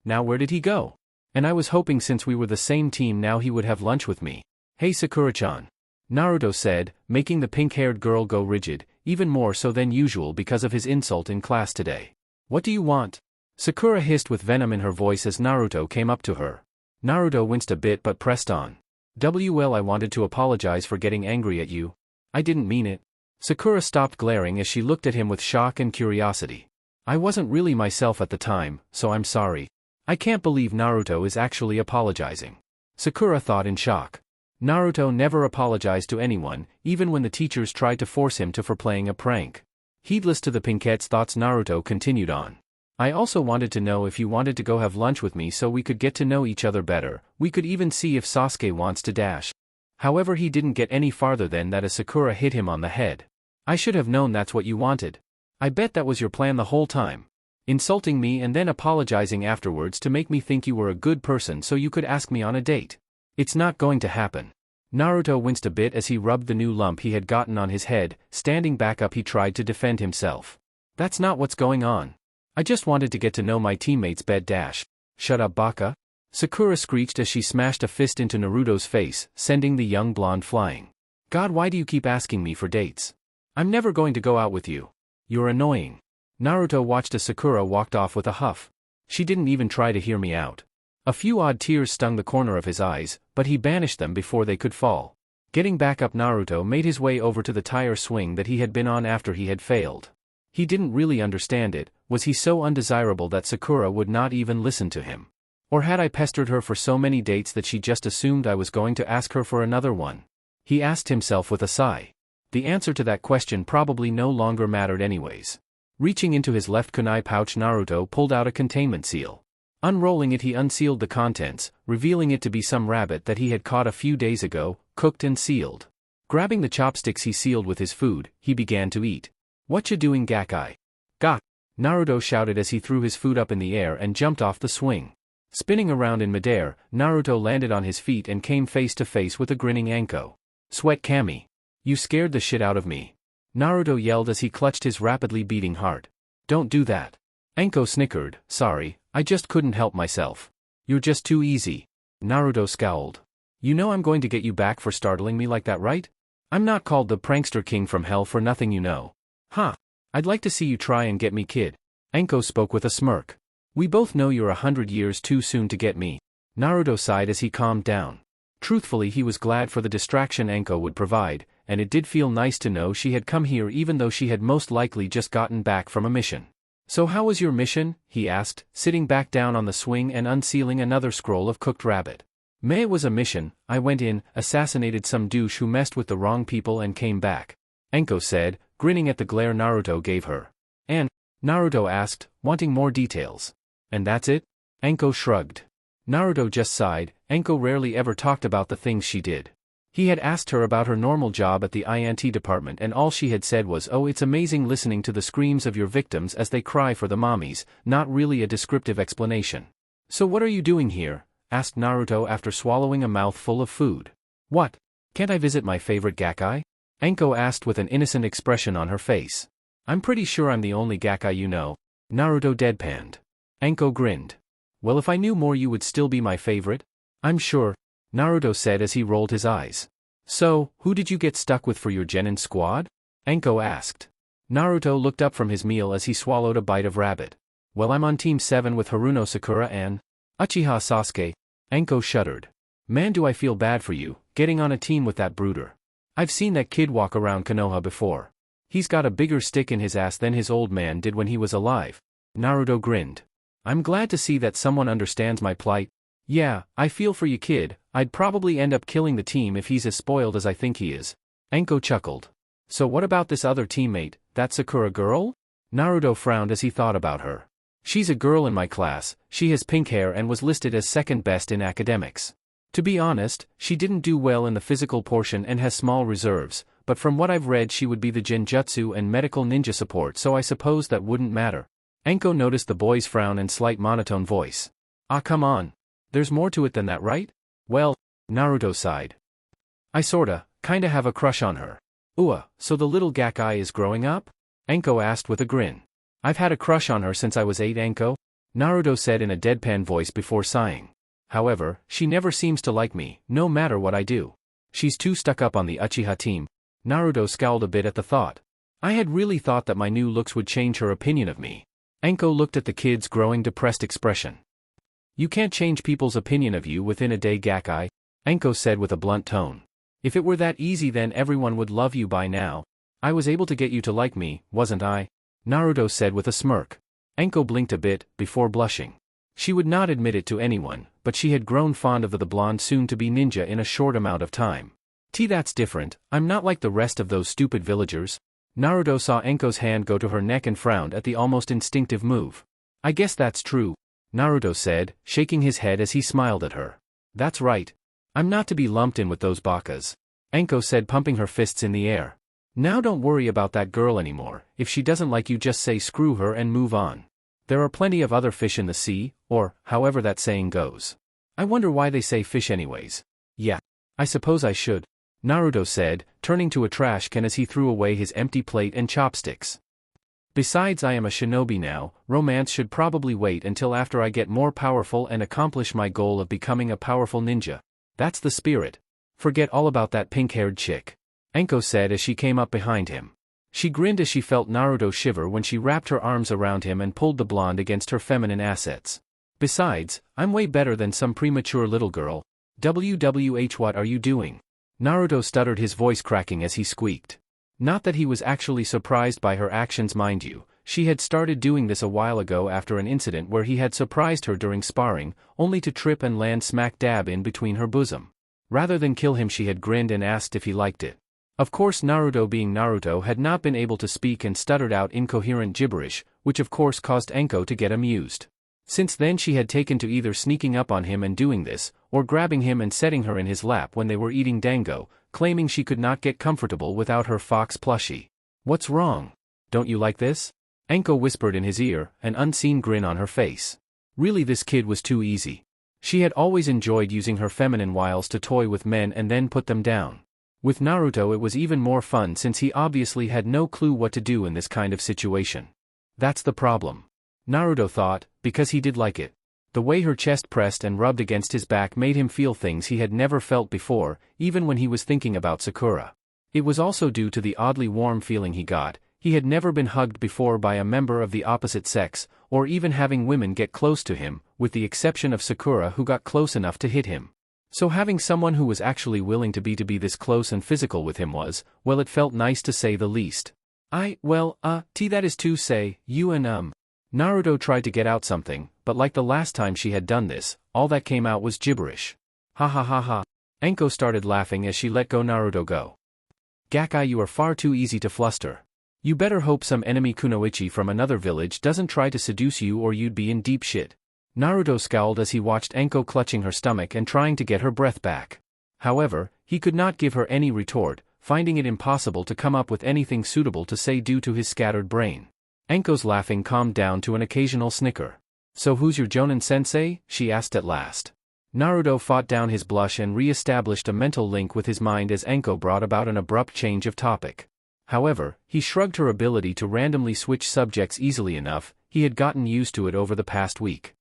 Now where did he go? And I was hoping since we were the same team now he would have lunch with me. Hey Sakura-chan. Naruto said, making the pink-haired girl go rigid, even more so than usual because of his insult in class today. What do you want? Sakura hissed with venom in her voice as Naruto came up to her. Naruto winced a bit but pressed on. Well, I wanted to apologize for getting angry at you. I didn't mean it. Sakura stopped glaring as she looked at him with shock and curiosity. I wasn't really myself at the time, so I'm sorry. I can't believe Naruto is actually apologizing. Sakura thought in shock. Naruto never apologized to anyone, even when the teachers tried to force him to for playing a prank. Heedless to the Pinkette's thoughts, Naruto continued on. I also wanted to know if you wanted to go have lunch with me so we could get to know each other better. We could even see if Sasuke wants to dash. However, he didn't get any farther than that as Sakura hit him on the head. I should have known that's what you wanted. I bet that was your plan the whole time. Insulting me and then apologizing afterwards to make me think you were a good person so you could ask me on a date. It's not going to happen. Naruto winced a bit as he rubbed the new lump he had gotten on his head. Standing back up, he tried to defend himself. That's not what's going on. I just wanted to get to know my teammates. Shut up, baka. Sakura screeched as she smashed a fist into Naruto's face, sending the young blonde flying. God, why do you keep asking me for dates? I'm never going to go out with you. You're annoying. Naruto watched as Sakura walked off with a huff. She didn't even try to hear me out. A few odd tears stung the corner of his eyes, but he banished them before they could fall. Getting back up, Naruto made his way over to the tire swing that he had been on after he had failed. He didn't really understand it. Was he so undesirable that Sakura would not even listen to him? Or had I pestered her for so many dates that she just assumed I was going to ask her for another one? He asked himself with a sigh. The answer to that question probably no longer mattered anyways. Reaching into his left kunai pouch, Naruto pulled out a containment seal. Unrolling it, he unsealed the contents, revealing it to be some rabbit that he had caught a few days ago, cooked and sealed. Grabbing the chopsticks he sealed with his food, he began to eat. What you doing, Gakai? Gak! Naruto shouted as he threw his food up in the air and jumped off the swing. Spinning around in midair, Naruto landed on his feet and came face to face with a grinning Anko. Sweat Kami. You scared the shit out of me. Naruto yelled as he clutched his rapidly beating heart. Don't do that. Anko snickered. Sorry, I just couldn't help myself. You're just too easy. Naruto scowled. You know I'm going to get you back for startling me like that, right? I'm not called the prankster king from hell for nothing, you know. Huh. I'd like to see you try and get me, kid. Anko spoke with a smirk. We both know you're 100 years too soon to get me. Naruto sighed as he calmed down. Truthfully, he was glad for the distraction Anko would provide, and it did feel nice to know she had come here even though she had most likely just gotten back from a mission. So how was your mission? He asked, sitting back down on the swing and unsealing another scroll of cooked rabbit. It was a mission. I went in, assassinated some douche who messed with the wrong people and came back. Anko said, grinning at the glare Naruto gave her. And? Naruto asked, wanting more details. And that's it? Anko shrugged. Naruto just sighed. Anko rarely ever talked about the things she did. He had asked her about her normal job at the INT department and all she had said was, oh, it's amazing listening to the screams of your victims as they cry for the mommies, not really a descriptive explanation. So what are you doing here? asked Naruto after swallowing a mouthful of food. What? Can't I visit my favorite Gakai? Anko asked with an innocent expression on her face. I'm pretty sure I'm the only Gakai you know. Naruto deadpanned. Anko grinned. Well, if I knew more you would still be my favorite? I'm sure, Naruto said as he rolled his eyes. So, who did you get stuck with for your genin squad? Anko asked. Naruto looked up from his meal as he swallowed a bite of rabbit. Well, I'm on Team 7 with Haruno Sakura and Uchiha Sasuke. Anko shuddered. Man, do I feel bad for you, getting on a team with that brooder. I've seen that kid walk around Konoha before. He's got a bigger stick in his ass than his old man did when he was alive. Naruto grinned. I'm glad to see that someone understands my plight. Yeah, I feel for you, kid. I'd probably end up killing the team if he's as spoiled as I think he is. Anko chuckled. So what about this other teammate, that Sakura girl? Naruto frowned as he thought about her. She's a girl in my class, she has pink hair and was listed as second best in academics. To be honest, she didn't do well in the physical portion and has small reserves, but from what I've read she would be the genjutsu and medical ninja support, so I suppose that wouldn't matter. Anko noticed the boy's frown and slight monotone voice. Ah, come on. There's more to it than that, right? Well, Naruto sighed. I kinda have a crush on her. So the little Gakai is growing up? Anko asked with a grin. I've had a crush on her since I was 8, Anko, Naruto said in a deadpan voice before sighing. However, she never seems to like me, no matter what I do. She's too stuck up on the Uchiha team. Naruto scowled a bit at the thought. I had really thought that my new looks would change her opinion of me. Anko looked at the kid's growing depressed expression. You can't change people's opinion of you within a day, Gakai, Anko said with a blunt tone. If it were that easy then everyone would love you by now. I was able to get you to like me, wasn't I? Naruto said with a smirk. Anko blinked a bit, before blushing. She would not admit it to anyone, but she had grown fond of the blonde soon-to-be ninja in a short amount of time. That's different, I'm not like the rest of those stupid villagers. Naruto saw Anko's hand go to her neck and frowned at the almost instinctive move. I guess that's true, Naruto said, shaking his head as he smiled at her. That's right. I'm not to be lumped in with those bakas, Anko said, pumping her fists in the air. Now don't worry about that girl anymore, if she doesn't like you just say screw her and move on. There are plenty of other fish in the sea, or, however that saying goes. I wonder why they say fish anyways. Yeah. I suppose I should, Naruto said, turning to a trash can as he threw away his empty plate and chopsticks. Besides, I am a shinobi now, romance should probably wait until after I get more powerful and accomplish my goal of becoming a powerful ninja. That's the spirit. Forget all about that pink-haired chick, Anko said as she came up behind him. She grinned as she felt Naruto shiver when she wrapped her arms around him and pulled the blonde against her feminine assets. Besides, I'm way better than some premature little girl. WWH, what are you doing? Naruto stuttered, his voice cracking as he squeaked. Not that he was actually surprised by her actions, mind you. She had started doing this a while ago after an incident where he had surprised her during sparring, only to trip and land smack dab in between her bosom. Rather than kill him, she had grinned and asked if he liked it. Of course, Naruto being Naruto had not been able to speak and stuttered out incoherent gibberish, which of course caused Anko to get amused. Since then she had taken to either sneaking up on him and doing this, or grabbing him and setting her in his lap when they were eating dango, claiming she could not get comfortable without her fox plushie. What's wrong? Don't you like this? Anko whispered in his ear, an unseen grin on her face. Really, this kid was too easy. She had always enjoyed using her feminine wiles to toy with men and then put them down. With Naruto it was even more fun since he obviously had no clue what to do in this kind of situation. That's the problem, Naruto thought, because he did like it. The way her chest pressed and rubbed against his back made him feel things he had never felt before, even when he was thinking about Sakura. It was also due to the oddly warm feeling he got. He had never been hugged before by a member of the opposite sex, or even having women get close to him, with the exception of Sakura, who got close enough to hit him. So having someone who was actually willing to be this close and physical with him was, well, it felt nice to say the least. That is to say, you and Naruto tried to get out something, but like the last time she had done this, all that came out was gibberish. Ha ha ha ha. Anko started laughing as she let Naruto go. Gakai, you are far too easy to fluster. You better hope some enemy kunoichi from another village doesn't try to seduce you or you'd be in deep shit. Naruto scowled as he watched Anko clutching her stomach and trying to get her breath back. However, he could not give her any retort, finding it impossible to come up with anything suitable to say due to his scattered brain. Anko's laughing calmed down to an occasional snicker. So who's your Jonin sensei? She asked at last. Naruto fought down his blush and re-established a mental link with his mind as Enko brought about an abrupt change of topic. However, he shrugged her ability to randomly switch subjects easily enough. He had gotten used to it over the past week.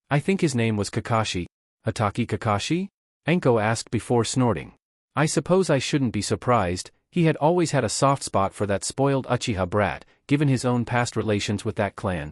I think his name was Kakashi. Hatake Kakashi? Enko asked before snorting. I suppose I shouldn't be surprised. He had always had a soft spot for that spoiled Uchiha brat, given his own past relations with that clan.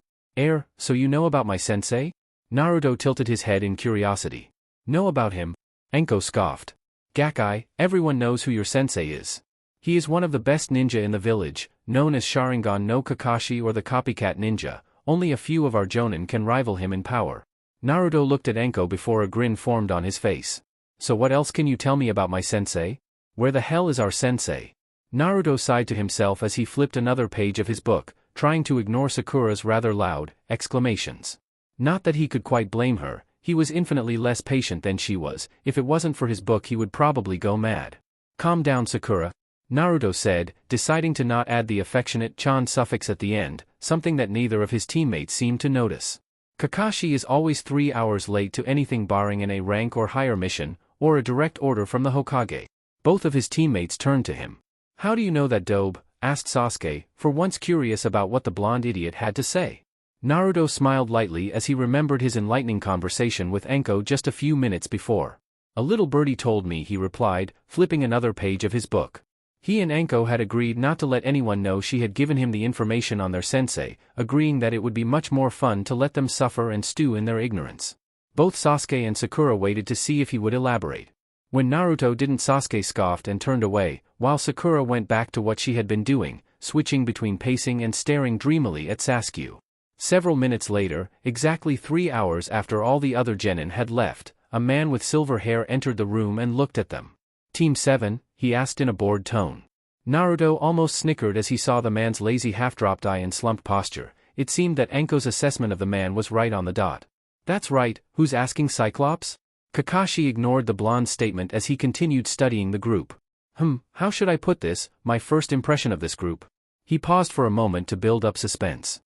So you know about my sensei? Naruto tilted his head in curiosity. Know about him? Enko scoffed. Gakkai, everyone knows who your sensei is. He is one of the best ninja in the village, known as Sharingan no Kakashi or the copycat ninja. Only a few of our jonin can rival him in power. Naruto looked at Enko before a grin formed on his face. So what else can you tell me about my sensei? Where the hell is our sensei? Naruto sighed to himself as he flipped another page of his book, trying to ignore Sakura's rather loud exclamations. Not that he could quite blame her, he was infinitely less patient than she was. If it wasn't for his book he would probably go mad. Calm down, Sakura, Naruto said, deciding to not add the affectionate chan suffix at the end, something that neither of his teammates seemed to notice. Kakashi is always 3 hours late to anything barring an A rank or higher mission, or a direct order from the Hokage. Both of his teammates turned to him. How do you know that, Dobe? Asked Sasuke, for once curious about what the blonde idiot had to say. Naruto smiled lightly as he remembered his enlightening conversation with Enko just a few minutes before. A little birdie told me, he replied, flipping another page of his book. He and Enko had agreed not to let anyone know she had given him the information on their sensei, agreeing that it would be much more fun to let them suffer and stew in their ignorance. Both Sasuke and Sakura waited to see if he would elaborate. When Naruto didn't, Sasuke scoffed and turned away, while Sakura went back to what she had been doing, switching between pacing and staring dreamily at Sasuke. Several minutes later, exactly 3 hours after all the other genin had left, a man with silver hair entered the room and looked at them. Team 7, he asked in a bored tone. Naruto almost snickered as he saw the man's lazy half-dropped eye and slumped posture. It seemed that Enko's assessment of the man was right on the dot. That's right, who's asking, Cyclops? Kakashi ignored the blonde's statement as he continued studying the group. How should I put this, my first impression of this group? He paused for a moment to build up suspense.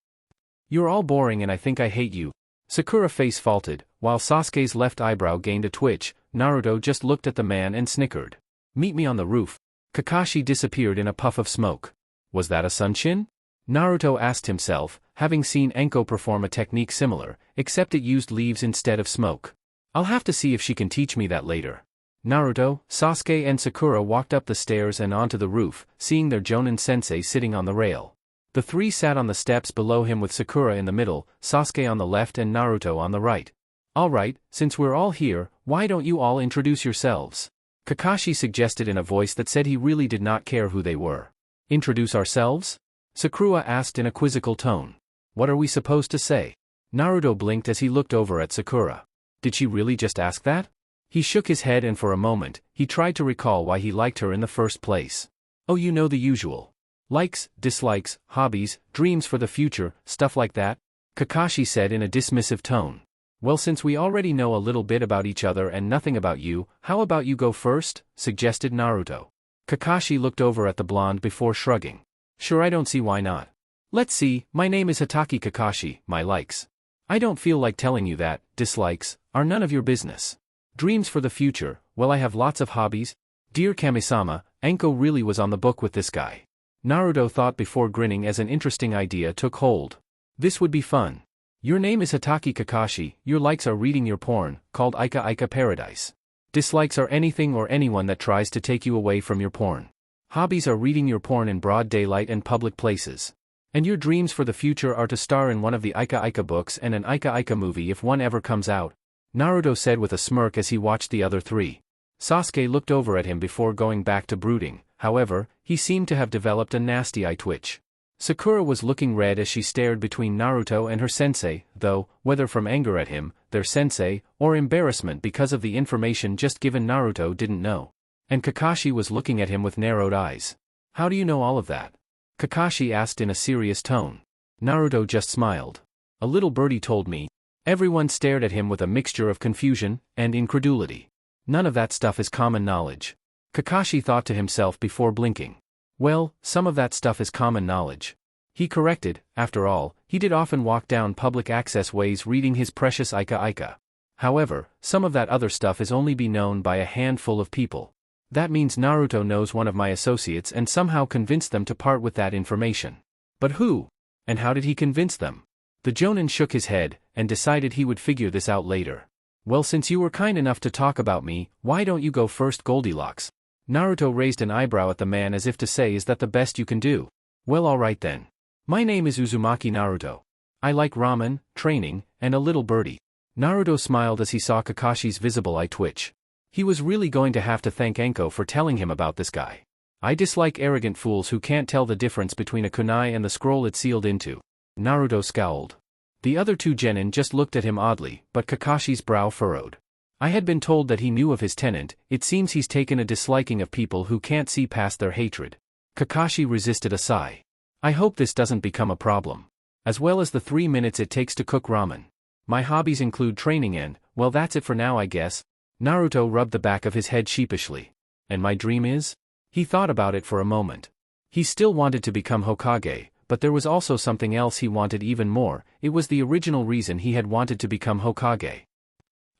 You're all boring and I think I hate you. Sakura's face faltered, while Sasuke's left eyebrow gained a twitch. Naruto just looked at the man and snickered. Meet me on the roof. Kakashi disappeared in a puff of smoke. Was that a sunshin? Naruto asked himself, having seen Enko perform a technique similar, except it used leaves instead of smoke. I'll have to see if she can teach me that later. Naruto, Sasuke and Sakura walked up the stairs and onto the roof, seeing their Jonin sensei sitting on the rail. The three sat on the steps below him with Sakura in the middle, Sasuke on the left and Naruto on the right. Alright, since we're all here, why don't you all introduce yourselves? Kakashi suggested in a voice that said he really did not care who they were. Introduce ourselves? Sakura asked in a quizzical tone. What are we supposed to say? Naruto blinked as he looked over at Sakura. Did she really just ask that? He shook his head and for a moment, he tried to recall why he liked her in the first place. Oh, you know the usual. Likes, dislikes, hobbies, dreams for the future, stuff like that? Kakashi said in a dismissive tone. Well, since we already know a little bit about each other and nothing about you, how about you go first? Suggested Naruto. Kakashi looked over at the blonde before shrugging. Sure, I don't see why not. Let's see, my name is Hatake Kakashi. My likes. I don't feel like telling you that. Dislikes are none of your business. Dreams for the future, well, I have lots of hobbies. Dear Kami-sama, Enko really was on the book with this guy. Naruto thought before grinning as an interesting idea took hold. This would be fun. Your name is Hatake Kakashi, your likes are reading your porn, called Ika Ika Paradise. Dislikes are anything or anyone that tries to take you away from your porn. Hobbies are reading your porn in broad daylight and public places. And your dreams for the future are to star in one of the Ika Ika books and an Ika Ika movie if one ever comes out. Naruto said with a smirk as he watched the other three. Sasuke looked over at him before going back to brooding. However, he seemed to have developed a nasty eye twitch. Sakura was looking red as she stared between Naruto and her sensei, though, whether from anger at him, their sensei, or embarrassment because of the information just given, Naruto didn't know. And Kakashi was looking at him with narrowed eyes. How do you know all of that? Kakashi asked in a serious tone. Naruto just smiled. A little birdie told me. Everyone stared at him with a mixture of confusion and incredulity. None of that stuff is common knowledge. Kakashi thought to himself before blinking. Well, some of that stuff is common knowledge. He corrected, after all, he did often walk down public access ways reading his precious Ika Ika. However, some of that other stuff is only be known by a handful of people. That means Naruto knows one of my associates and somehow convinced them to part with that information. But who? And how did he convince them? The Jonin shook his head, and decided he would figure this out later. Well, since you were kind enough to talk about me, why don't you go first, Goldilocks? Naruto raised an eyebrow at the man as if to say, is that the best you can do? Well, alright then. My name is Uzumaki Naruto. I like ramen, training, and a little birdie. Naruto smiled as he saw Kakashi's visible eye twitch. He was really going to have to thank Enko for telling him about this guy. I dislike arrogant fools who can't tell the difference between a kunai and the scroll it's sealed into. Naruto scowled. The other two genin just looked at him oddly, but Kakashi's brow furrowed. I had been told that he knew of his tenant. It seems he's taken a disliking of people who can't see past their hatred. Kakashi resisted a sigh. I hope this doesn't become a problem. As well as the 3 minutes it takes to cook ramen. My hobbies include training and, well, that's it for now, I guess. Naruto rubbed the back of his head sheepishly. And my dream is? He thought about it for a moment. He still wanted to become Hokage, but there was also something else he wanted even more. It was the original reason he had wanted to become Hokage.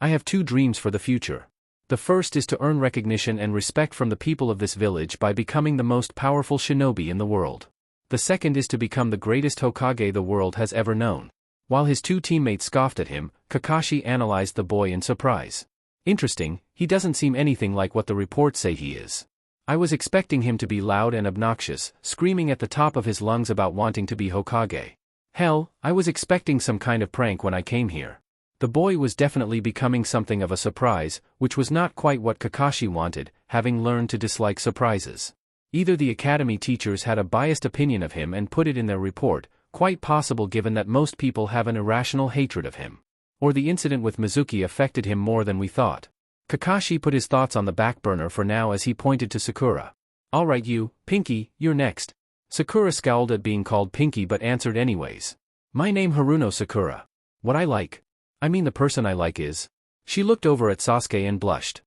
I have 2 dreams for the future. The first is to earn recognition and respect from the people of this village by becoming the most powerful shinobi in the world. The second is to become the greatest Hokage the world has ever known. While his 2 teammates scoffed at him, Kakashi analyzed the boy in surprise. Interesting, he doesn't seem anything like what the reports say he is. I was expecting him to be loud and obnoxious, screaming at the top of his lungs about wanting to be Hokage. Hell, I was expecting some kind of prank when I came here. The boy was definitely becoming something of a surprise, which was not quite what Kakashi wanted, having learned to dislike surprises. Either the academy teachers had a biased opinion of him and put it in their report, quite possible given that most people have an irrational hatred of him. Or the incident with Mizuki affected him more than we thought. Kakashi put his thoughts on the back burner for now as he pointed to Sakura. Alright you, Pinky, you're next. Sakura scowled at being called Pinky but answered anyways. My name Haruno Sakura. What I like? I mean the person I like is. She looked over at Sasuke and blushed.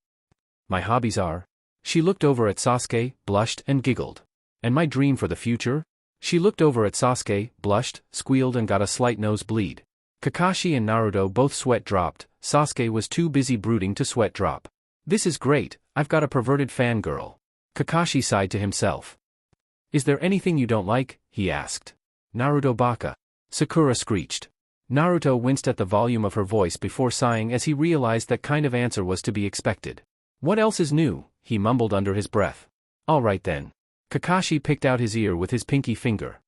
My hobbies are. She looked over at Sasuke, blushed and giggled. And my dream for the future? She looked over at Sasuke, blushed, squealed and got a slight nosebleed. Kakashi and Naruto both sweat dropped. Sasuke was too busy brooding to sweat drop. This is great, I've got a perverted fangirl. Kakashi sighed to himself. Is there anything you don't like? He asked. Naruto baka. Sakura screeched. Naruto winced at the volume of her voice before sighing as he realized that kind of answer was to be expected. What else is new? He mumbled under his breath. Alright then. Kakashi picked out his ear with his pinky finger.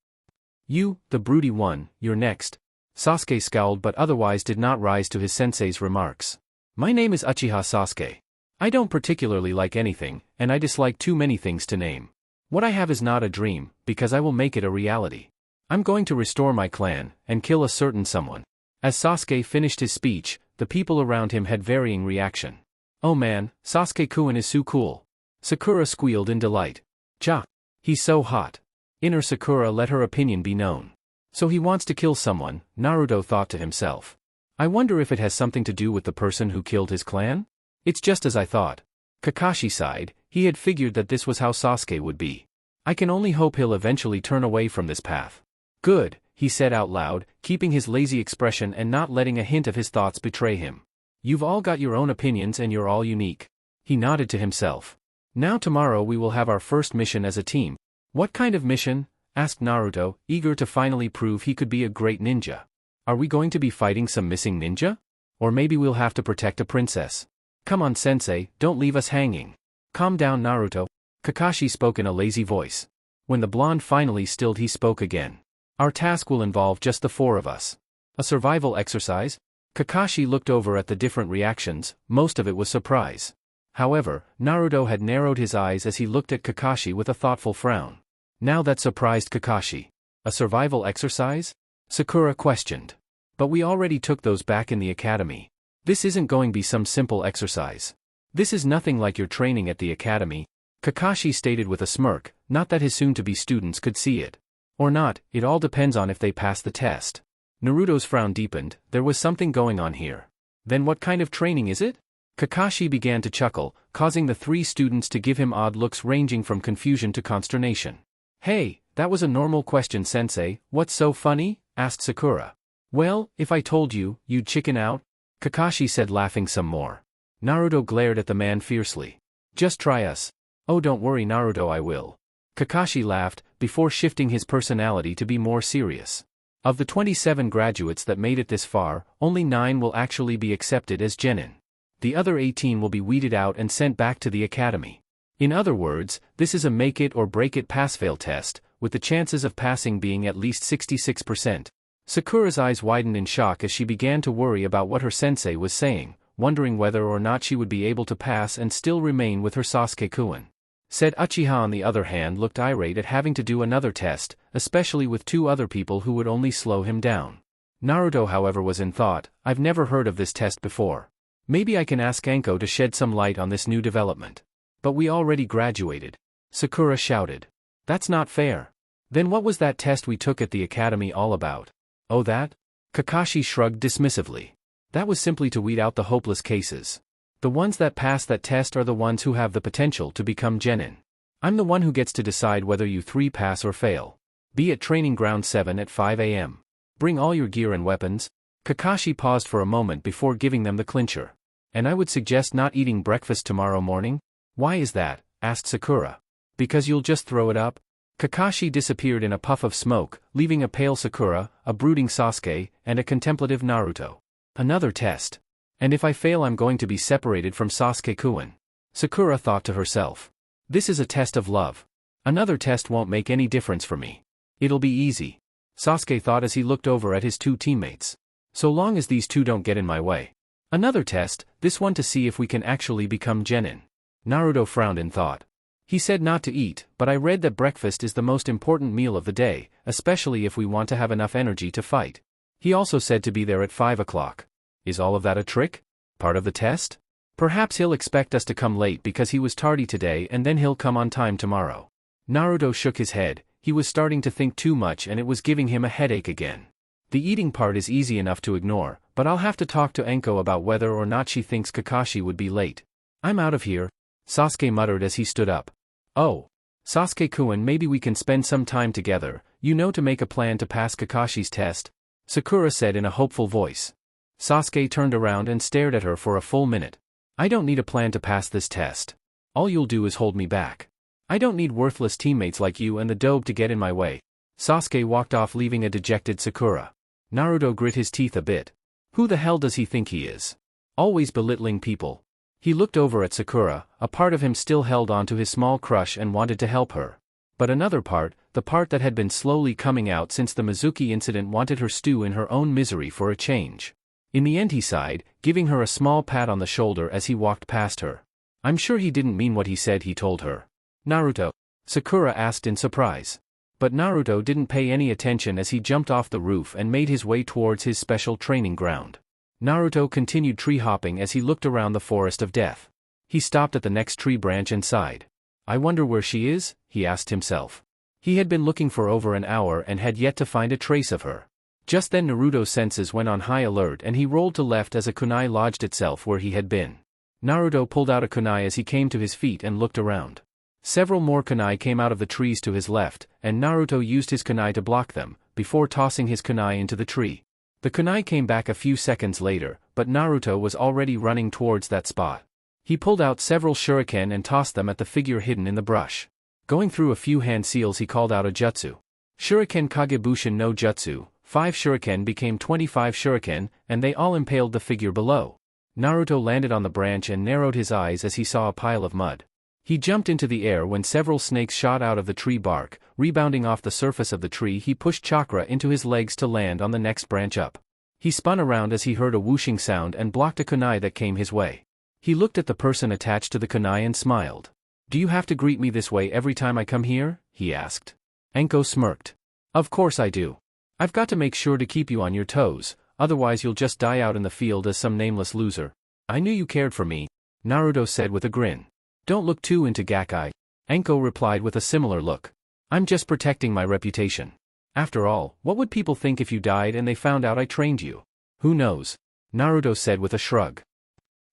You, the broody one, you're next. Sasuke scowled but otherwise did not rise to his sensei's remarks. My name is Uchiha Sasuke. I don't particularly like anything, and I dislike too many things to name. What I have is not a dream, because I will make it a reality. I'm going to restore my clan, and kill a certain someone. As Sasuke finished his speech, the people around him had varying reaction. Oh man, Sasuke-kun is so cool. Sakura squealed in delight. Ja. He's so hot. Inner Sakura let her opinion be known. So he wants to kill someone, Naruto thought to himself. I wonder if it has something to do with the person who killed his clan? It's just as I thought. Kakashi sighed, he had figured that this was how Sasuke would be. I can only hope he'll eventually turn away from this path. Good, he said out loud, keeping his lazy expression and not letting a hint of his thoughts betray him. You've all got your own opinions and you're all unique. He nodded to himself. Now tomorrow we will have our first mission as a team. What kind of mission? Asked Naruto, eager to finally prove he could be a great ninja. Are we going to be fighting some missing ninja? Or maybe we'll have to protect a princess. Come on sensei, don't leave us hanging. Calm down Naruto. Kakashi spoke in a lazy voice. When the blonde finally stilled he spoke again. Our task will involve just the 4 of us. A survival exercise? Kakashi looked over at the different reactions, most of it was surprise. However, Naruto had narrowed his eyes as he looked at Kakashi with a thoughtful frown. Now that surprised Kakashi. A survival exercise? Sakura questioned. But we already took those back in the academy. This isn't going to be some simple exercise. This is nothing like your training at the academy. Kakashi stated with a smirk, not that his soon-to-be students could see it. Or not, it all depends on if they pass the test. Naruto's frown deepened, there was something going on here. Then what kind of training is it? Kakashi began to chuckle, causing the 3 students to give him odd looks ranging from confusion to consternation. Hey, that was a normal question sensei, what's so funny? Asked Sakura. Well, if I told you, you'd chicken out? Kakashi said, laughing some more. Naruto glared at the man fiercely. Just try us. Oh, don't worry Naruto, I will. Kakashi laughed, before shifting his personality to be more serious. Of the 27 graduates that made it this far, only 9 will actually be accepted as genin. The other 18 will be weeded out and sent back to the academy. In other words, this is a make it or break it pass-fail test, with the chances of passing being at least 66%. Sakura's eyes widened in shock as she began to worry about what her sensei was saying, wondering whether or not she would be able to pass and still remain with her Sasuke-kun. Said Uchiha on the other hand looked irate at having to do another test, especially with 2 other people who would only slow him down. Naruto however was in thought, I've never heard of this test before. Maybe I can ask Anko to shed some light on this new development. But we already graduated. Sakura shouted. That's not fair. Then what was that test we took at the academy all about? Oh that? Kakashi shrugged dismissively. That was simply to weed out the hopeless cases. The ones that pass that test are the ones who have the potential to become genin. I'm the one who gets to decide whether you 3 pass or fail. Be at training ground 7 at 5 a.m. Bring all your gear and weapons. Kakashi paused for a moment before giving them the clincher. And I would suggest not eating breakfast tomorrow morning? Why is that? Asked Sakura. Because you'll just throw it up? Kakashi disappeared in a puff of smoke, leaving a pale Sakura, a brooding Sasuke, and a contemplative Naruto. Another test. And if I fail I'm going to be separated from Sasuke-kun. Sakura thought to herself. This is a test of love. Another test won't make any difference for me. It'll be easy. Sasuke thought as he looked over at his 2 teammates. So long as these 2 don't get in my way. Another test, this one to see if we can actually become genin. Naruto frowned in thought. He said not to eat, but I read that breakfast is the most important meal of the day, especially if we want to have enough energy to fight. He also said to be there at 5 o'clock. Is all of that a trick? Part of the test? Perhaps he'll expect us to come late because he was tardy today and then he'll come on time tomorrow. Naruto shook his head, he was starting to think too much and it was giving him a headache again. The eating part is easy enough to ignore, but I'll have to talk to Anko about whether or not she thinks Kakashi would be late. I'm out of here, Sasuke muttered as he stood up. Oh. Sasuke-kun, maybe we can spend some time together, to make a plan to pass Kakashi's test, Sakura said in a hopeful voice. Sasuke turned around and stared at her for a full minute. I don't need a plan to pass this test. All you'll do is hold me back. I don't need worthless teammates like you and the dobe to get in my way. Sasuke walked off leaving a dejected Sakura. Naruto grit his teeth a bit. Who the hell does he think he is? Always belittling people. He looked over at Sakura, a part of him still held on to his small crush and wanted to help her. But another part, the part that had been slowly coming out since the Mizuki incident, wanted her stew in her own misery for a change. In the end he sighed, giving her a small pat on the shoulder as he walked past her. I'm sure he didn't mean what he said, he told her. Naruto? Sakura asked in surprise. But Naruto didn't pay any attention as he jumped off the roof and made his way towards his special training ground. Naruto continued tree hopping as he looked around the forest of death. He stopped at the next tree branch and sighed. I wonder where she is, he asked himself. He had been looking for over an hour and had yet to find a trace of her. Just then Naruto's senses went on high alert and he rolled to left as a kunai lodged itself where he had been. Naruto pulled out a kunai as he came to his feet and looked around. Several more kunai came out of the trees to his left, and Naruto used his kunai to block them, before tossing his kunai into the tree. The kunai came back a few seconds later, but Naruto was already running towards that spot. He pulled out several shuriken and tossed them at the figure hidden in the brush. Going through a few hand seals he called out a jutsu. Shuriken Kagebushin no Jutsu. 5 shuriken became 25 shuriken, and they all impaled the figure below. Naruto landed on the branch and narrowed his eyes as he saw a pile of mud. He jumped into the air when several snakes shot out of the tree bark. Rebounding off the surface of the tree, he pushed chakra into his legs to land on the next branch up. He spun around as he heard a whooshing sound and blocked a kunai that came his way. He looked at the person attached to the kunai and smiled. Do you have to greet me this way every time I come here? He asked. Anko smirked. Of course I do. I've got to make sure to keep you on your toes, otherwise you'll just die out in the field as some nameless loser. I knew you cared for me, Naruto said with a grin. Don't look too into Gakkai, Anko replied with a similar look. I'm just protecting my reputation. After all, what would people think if you died and they found out I trained you? Who knows? Naruto said with a shrug.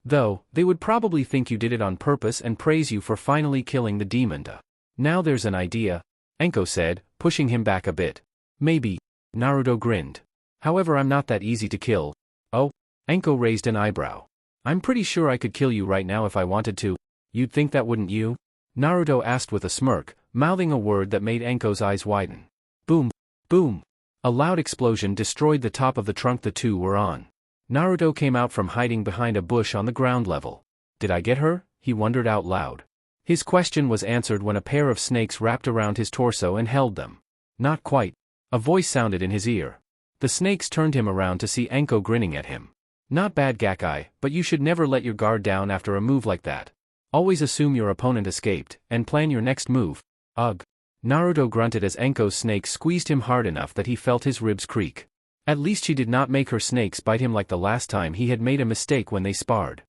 Though, they would probably think you did it on purpose and praise you for finally killing the demon. Now there's an idea, Anko said, pushing him back a bit. Maybe. Naruto grinned. However, I'm not that easy to kill. Oh? Anko raised an eyebrow. I'm pretty sure I could kill you right now if I wanted to. You'd think that, wouldn't you? Naruto asked with a smirk, mouthing a word that made Anko's eyes widen. Boom! Boom! A loud explosion destroyed the top of the trunk the two were on. Naruto came out from hiding behind a bush on the ground level. Did I get her? He wondered out loud. His question was answered when a pair of snakes wrapped around his torso and held them. Not quite. A voice sounded in his ear. The snakes turned him around to see Anko grinning at him. Not bad, Gakkai, but you should never let your guard down after a move like that. Always assume your opponent escaped, and plan your next move. Ugh. Naruto grunted as Anko's snakes squeezed him hard enough that he felt his ribs creak. At least she did not make her snakes bite him like the last time he had made a mistake when they sparred.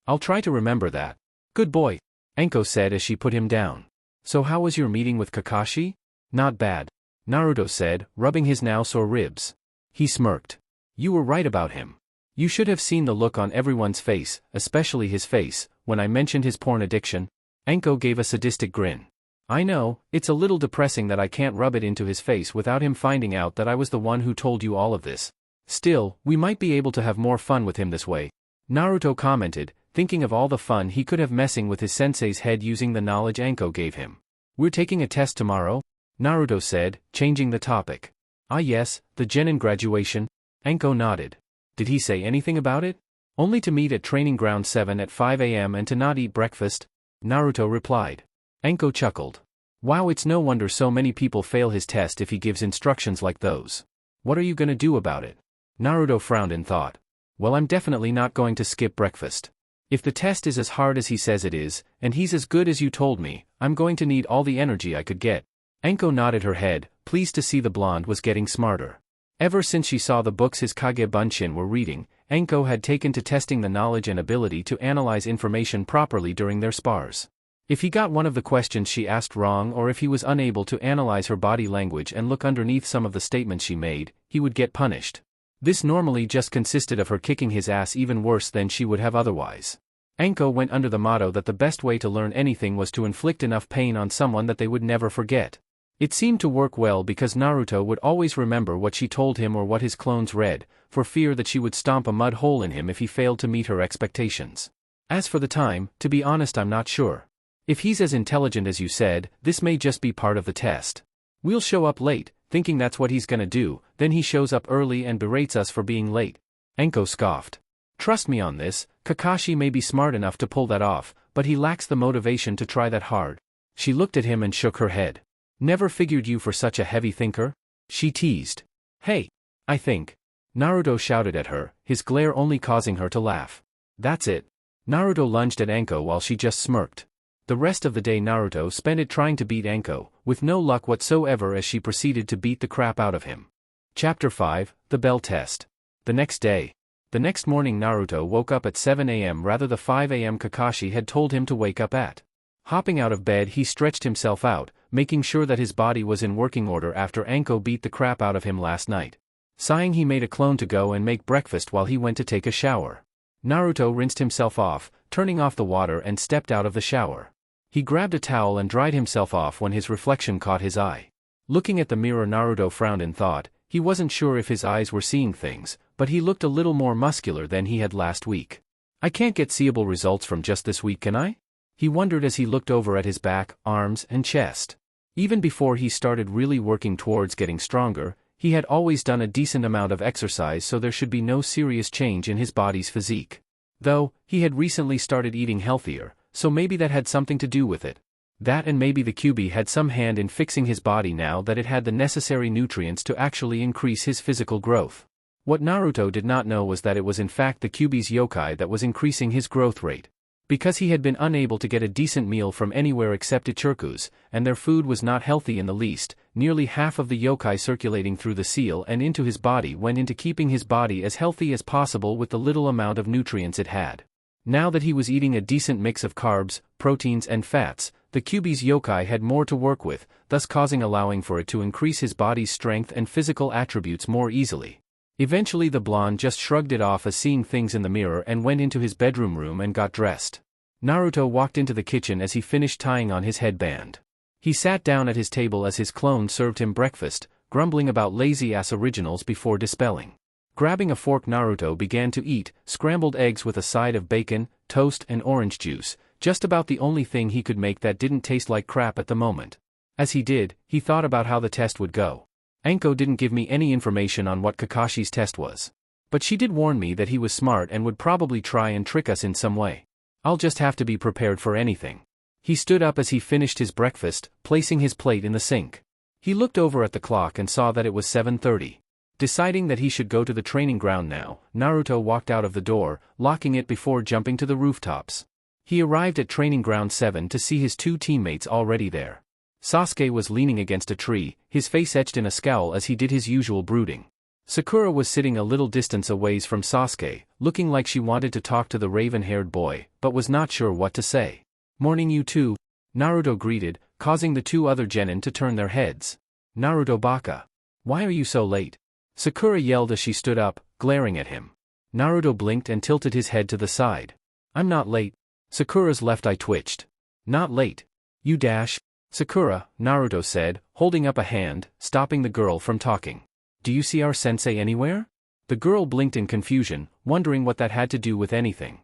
I'll try to remember that. Good boy, Anko said as she put him down. So how was your meeting with Kakashi? Not bad, Naruto said, rubbing his now sore ribs. He smirked. You were right about him. You should have seen the look on everyone's face, especially his face, when I mentioned his porn addiction. Anko gave a sadistic grin. I know, it's a little depressing that I can't rub it into his face without him finding out that I was the one who told you all of this. Still, we might be able to have more fun with him this way, Naruto commented, thinking of all the fun he could have messing with his sensei's head using the knowledge Anko gave him. We're taking a test tomorrow? Naruto said, changing the topic. Ah yes, the genin graduation. Anko nodded. Did he say anything about it? Only to meet at Training Ground 7 at 5 a.m. and to not eat breakfast, Naruto replied. Anko chuckled. Wow, it's no wonder so many people fail his test if he gives instructions like those. What are you gonna do about it? Naruto frowned in thought. Well, I'm definitely not going to skip breakfast. If the test is as hard as he says it is, and he's as good as you told me, I'm going to need all the energy I could get. Anko nodded her head, pleased to see the blonde was getting smarter. Ever since she saw the books his Kage Bunshin were reading, Anko had taken to testing the knowledge and ability to analyze information properly during their spars. If he got one of the questions she asked wrong, or if he was unable to analyze her body language and look underneath some of the statements she made, he would get punished. This normally just consisted of her kicking his ass even worse than she would have otherwise. Anko went under the motto that the best way to learn anything was to inflict enough pain on someone that they would never forget. It seemed to work well because Naruto would always remember what she told him or what his clones read, for fear that she would stomp a mud hole in him if he failed to meet her expectations. As for the time, to be honest, I'm not sure. If he's as intelligent as you said, this may just be part of the test. We'll show up late, thinking that's what he's gonna do, then he shows up early and berates us for being late. Anko scoffed. Trust me on this, Kakashi may be smart enough to pull that off, but he lacks the motivation to try that hard. She looked at him and shook her head. Never figured you for such a heavy thinker? She teased. Hey, I think. Naruto shouted at her, his glare only causing her to laugh. That's it. Naruto lunged at Anko while she just smirked. The rest of the day Naruto spent it trying to beat Anko, with no luck whatsoever as she proceeded to beat the crap out of him. Chapter 5, The Bell Test. The next day. The next morning Naruto woke up at 7 a.m. rather the 5 a.m. Kakashi had told him to wake up at. Hopping out of bed he stretched himself out, making sure that his body was in working order after Anko beat the crap out of him last night. Sighing, he made a clone to go and make breakfast while he went to take a shower. Naruto rinsed himself off, turning off the water, and stepped out of the shower. He grabbed a towel and dried himself off when his reflection caught his eye. Looking at the mirror, Naruto frowned in thought. He wasn't sure if his eyes were seeing things, but he looked a little more muscular than he had last week. I can't get seeable results from just this week, can I? He wondered as he looked over at his back, arms, and chest. Even before he started really working towards getting stronger, he had always done a decent amount of exercise, so there should be no serious change in his body's physique. Though, he had recently started eating healthier, so maybe that had something to do with it. That, and maybe the Kyuubi had some hand in fixing his body now that it had the necessary nutrients to actually increase his physical growth. What Naruto did not know was that it was in fact the Kyuubi's yokai that was increasing his growth rate. Because he had been unable to get a decent meal from anywhere except Ichirku's, and their food was not healthy in the least, nearly half of the yokai circulating through the seal and into his body went into keeping his body as healthy as possible with the little amount of nutrients it had. Now that he was eating a decent mix of carbs, proteins, and fats, the Kyuubi's yokai had more to work with, thus allowing for it to increase his body's strength and physical attributes more easily. Eventually the blonde just shrugged it off as seeing things in the mirror and went into his bedroom room and got dressed. Naruto walked into the kitchen as he finished tying on his headband. He sat down at his table as his clone served him breakfast, grumbling about lazy-ass originals before dispelling. Grabbing a fork, Naruto began to eat scrambled eggs with a side of bacon, toast and orange juice, just about the only thing he could make that didn't taste like crap at the moment. As he did, he thought about how the test would go. Anko didn't give me any information on what Kakashi's test was. But she did warn me that he was smart and would probably try and trick us in some way. I'll just have to be prepared for anything. He stood up as he finished his breakfast, placing his plate in the sink. He looked over at the clock and saw that it was 7:30. Deciding that he should go to the training ground now, Naruto walked out of the door, locking it before jumping to the rooftops. He arrived at Training Ground 7 to see his two teammates already there. Sasuke was leaning against a tree, his face etched in a scowl as he did his usual brooding. Sakura was sitting a little distance away from Sasuke, looking like she wanted to talk to the raven-haired boy, but was not sure what to say. "Morning, you two," Naruto greeted, causing the two other genin to turn their heads. "Naruto Baka. Why are you so late?" Sakura yelled as she stood up, glaring at him. Naruto blinked and tilted his head to the side. "I'm not late." Sakura's left eye twitched. "Not late. You dash." "Sakura," Naruto said, holding up a hand, stopping the girl from talking. "Do you see our sensei anywhere?" The girl blinked in confusion, wondering what that had to do with anything.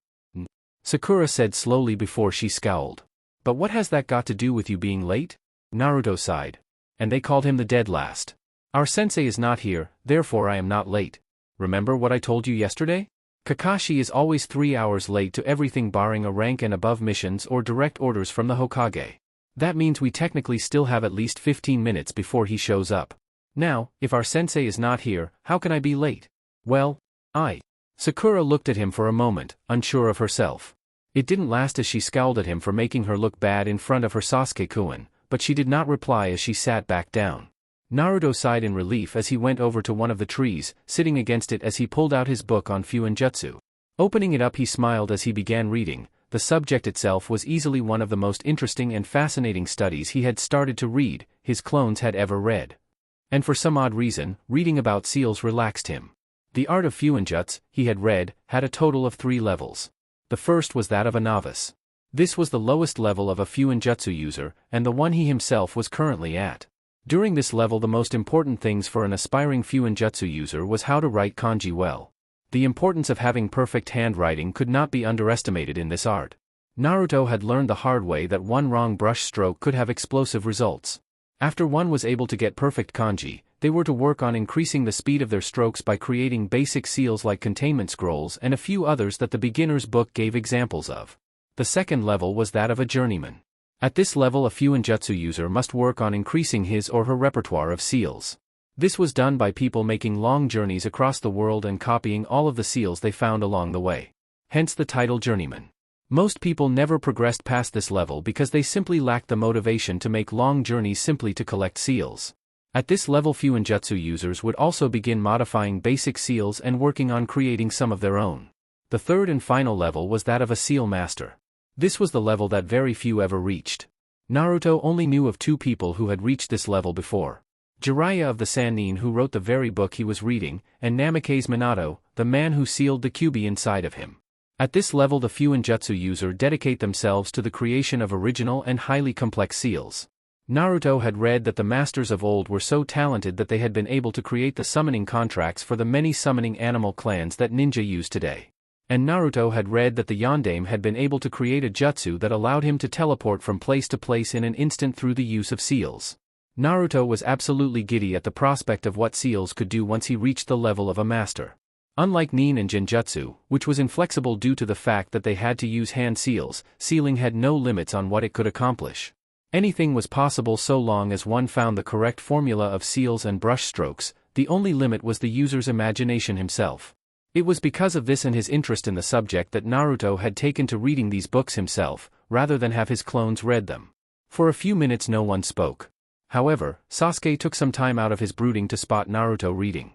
Sakura said slowly before she scowled. "But what has that got to do with you being late?" Naruto sighed. "And they called him the dead last. Our sensei is not here, therefore I am not late. Remember what I told you yesterday? Kakashi is always 3 hours late to everything barring a rank and above missions or direct orders from the Hokage. That means we technically still have at least 15 minutes before he shows up. Now, if our sensei is not here, how can I be late?" "Well, Sakura looked at him for a moment, unsure of herself. It didn't last as she scowled at him for making her look bad in front of her Sasuke-kun, but she did not reply as she sat back down. Naruto sighed in relief as he went over to one of the trees, sitting against it as he pulled out his book on Fuinjutsu. Opening it up, he smiled as he began reading. The subject itself was easily one of the most interesting and fascinating studies he had started to read, his clones had ever read. And for some odd reason, reading about seals relaxed him. The art of Fuinjutsu, he had read, had a total of 3 levels. The first was that of a novice. This was the lowest level of a Fuinjutsu user, and the one he himself was currently at. During this level, the most important things for an aspiring Fuinjutsu user was how to write kanji well. The importance of having perfect handwriting could not be underestimated in this art. Naruto had learned the hard way that one wrong brush stroke could have explosive results. After one was able to get perfect kanji, they were to work on increasing the speed of their strokes by creating basic seals like containment scrolls and a few others that the beginner's book gave examples of. The second level was that of a journeyman. At this level, a Fuinjutsu user must work on increasing his or her repertoire of seals. This was done by people making long journeys across the world and copying all of the seals they found along the way. Hence the title journeyman. Most people never progressed past this level because they simply lacked the motivation to make long journeys simply to collect seals. At this level, Fuinjutsu users would also begin modifying basic seals and working on creating some of their own. The third and final level was that of a seal master. This was the level that very few ever reached. Naruto only knew of 2 people who had reached this level before. Jiraiya of the Sannin, who wrote the very book he was reading, and Namikaze Minato, the man who sealed the kyubi inside of him. At this level, the Fuinjutsu user dedicate themselves to the creation of original and highly complex seals. Naruto had read that the masters of old were so talented that they had been able to create the summoning contracts for the many summoning animal clans that ninja use today. And Naruto had read that the Yondaime had been able to create a jutsu that allowed him to teleport from place to place in an instant through the use of seals. Naruto was absolutely giddy at the prospect of what seals could do once he reached the level of a master. Unlike nin and genjutsu, which was inflexible due to the fact that they had to use hand seals, sealing had no limits on what it could accomplish. Anything was possible so long as one found the correct formula of seals and brush strokes. The only limit was the user's imagination himself. It was because of this and his interest in the subject that Naruto had taken to reading these books himself, rather than have his clones read them. For a few minutes no one spoke. However, Sasuke took some time out of his brooding to spot Naruto reading.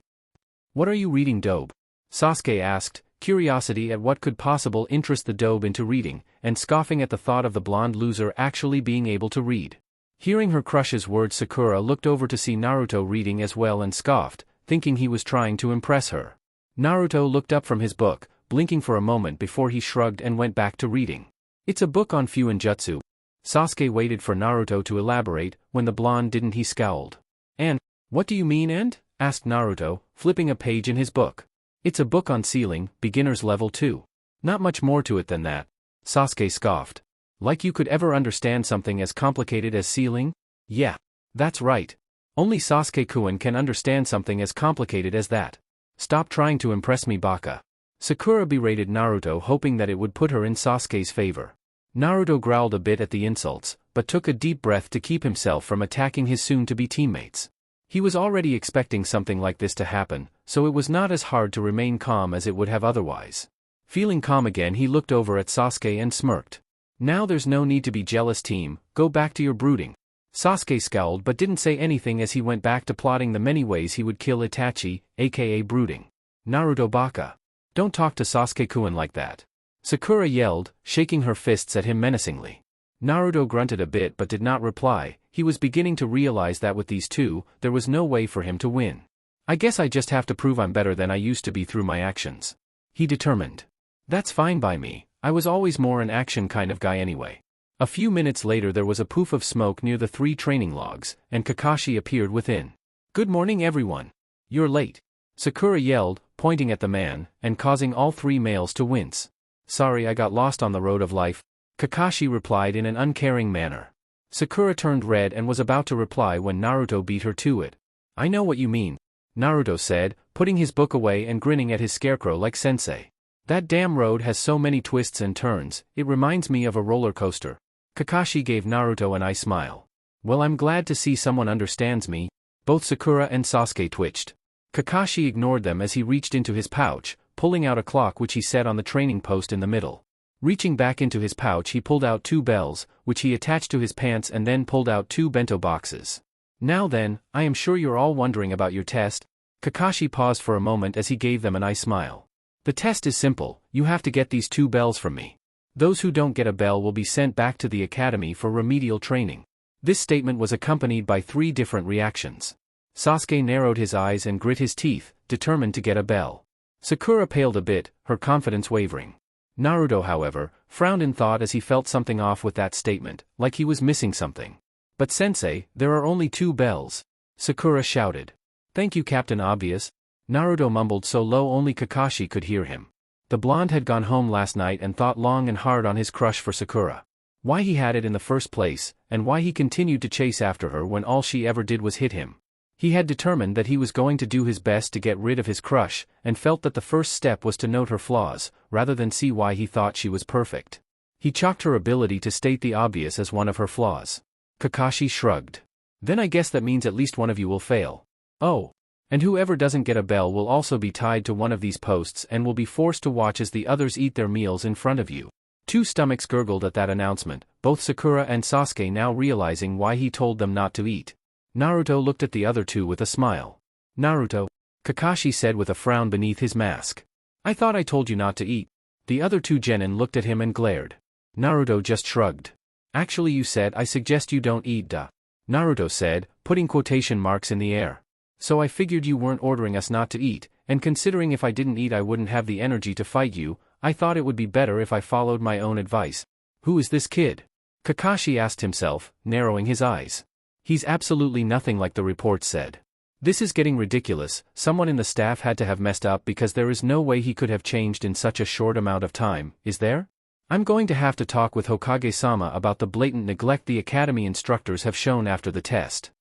"What are you reading, Dobe?" Sasuke asked, curiosity at what could possibly interest the Dobe into reading, and scoffing at the thought of the blonde loser actually being able to read. Hearing her crush's words, Sakura looked over to see Naruto reading as well and scoffed, thinking he was trying to impress her. Naruto looked up from his book, blinking for a moment before he shrugged and went back to reading. "It's a book on Fuinjutsu." Sasuke waited for Naruto to elaborate. When the blonde didn't, he scowled. "And, what do you mean, and?" asked Naruto, flipping a page in his book. It's a book on sealing, beginner's level 2. Not much more to it than that. Sasuke scoffed. Like you could ever understand something as complicated as sealing? Yeah. That's right. Only Sasuke-kun can understand something as complicated as that. Stop trying to impress me, Baka. Sakura berated Naruto, hoping that it would put her in Sasuke's favor. Naruto growled a bit at the insults, but took a deep breath to keep himself from attacking his soon-to-be teammates. He was already expecting something like this to happen, so it was not as hard to remain calm as it would have otherwise. Feeling calm again, he looked over at Sasuke and smirked. Now there's no need to be jealous, team, go back to your brooding. Sasuke scowled but didn't say anything as he went back to plotting the many ways he would kill Itachi, aka brooding. Naruto Baka. Don't talk to Sasuke-kun like that. Sakura yelled, shaking her fists at him menacingly. Naruto grunted a bit but did not reply. He was beginning to realize that with these two, there was no way for him to win. I guess I just have to prove I'm better than I used to be through my actions. He determined. That's fine by me, I was always more an action kind of guy anyway. A few minutes later there was a poof of smoke near the 3 training logs, and Kakashi appeared within. Good morning everyone. You're late. Sakura yelled, pointing at the man, and causing all 3 males to wince. Sorry, I got lost on the road of life, Kakashi replied in an uncaring manner. Sakura turned red and was about to reply when Naruto beat her to it. I know what you mean, Naruto said, putting his book away and grinning at his scarecrow like sensei. That damn road has so many twists and turns, it reminds me of a roller coaster. Kakashi gave Naruto an eye smile. Well, I'm glad to see someone understands me. Both Sakura and Sasuke twitched. Kakashi ignored them as he reached into his pouch, pulling out a clock which he set on the training post in the middle. Reaching back into his pouch, he pulled out 2 bells, which he attached to his pants, and then pulled out 2 bento boxes. Now then, I am sure you're all wondering about your test. Kakashi paused for a moment as he gave them an eye smile. The test is simple, you have to get these 2 bells from me. Those who don't get a bell will be sent back to the academy for remedial training. This statement was accompanied by 3 different reactions. Sasuke narrowed his eyes and grit his teeth, determined to get a bell. Sakura paled a bit, her confidence wavering. Naruto, however, frowned in thought as he felt something off with that statement, like he was missing something. But sensei, there are only 2 bells. Sakura shouted. Thank you, Captain Obvious. Naruto mumbled so low only Kakashi could hear him. The blonde had gone home last night and thought long and hard on his crush for Sakura. Why he had it in the first place, and why he continued to chase after her when all she ever did was hit him. He had determined that he was going to do his best to get rid of his crush, and felt that the first step was to note her flaws, rather than see why he thought she was perfect. He chalked her ability to state the obvious as one of her flaws. Kakashi shrugged. Then I guess that means at least one of you will fail. Oh. And whoever doesn't get a bell will also be tied to one of these posts and will be forced to watch as the others eat their meals in front of you. 2 stomachs gurgled at that announcement, both Sakura and Sasuke now realizing why he told them not to eat. Naruto looked at the other 2 with a smile. Naruto, Kakashi said with a frown beneath his mask. I thought I told you not to eat. The other 2 genin looked at him and glared. Naruto just shrugged. Actually, you said I suggest you don't eat, duh. Naruto said, putting quotation marks in the air. So I figured you weren't ordering us not to eat, and considering if I didn't eat I wouldn't have the energy to fight you, I thought it would be better if I followed my own advice. Who is this kid? Kakashi asked himself, narrowing his eyes. He's absolutely nothing like the report said. This is getting ridiculous, someone in the staff had to have messed up because there is no way he could have changed in such a short amount of time, is there? I'm going to have to talk with Hokage-sama about the blatant neglect the academy instructors have shown after the test.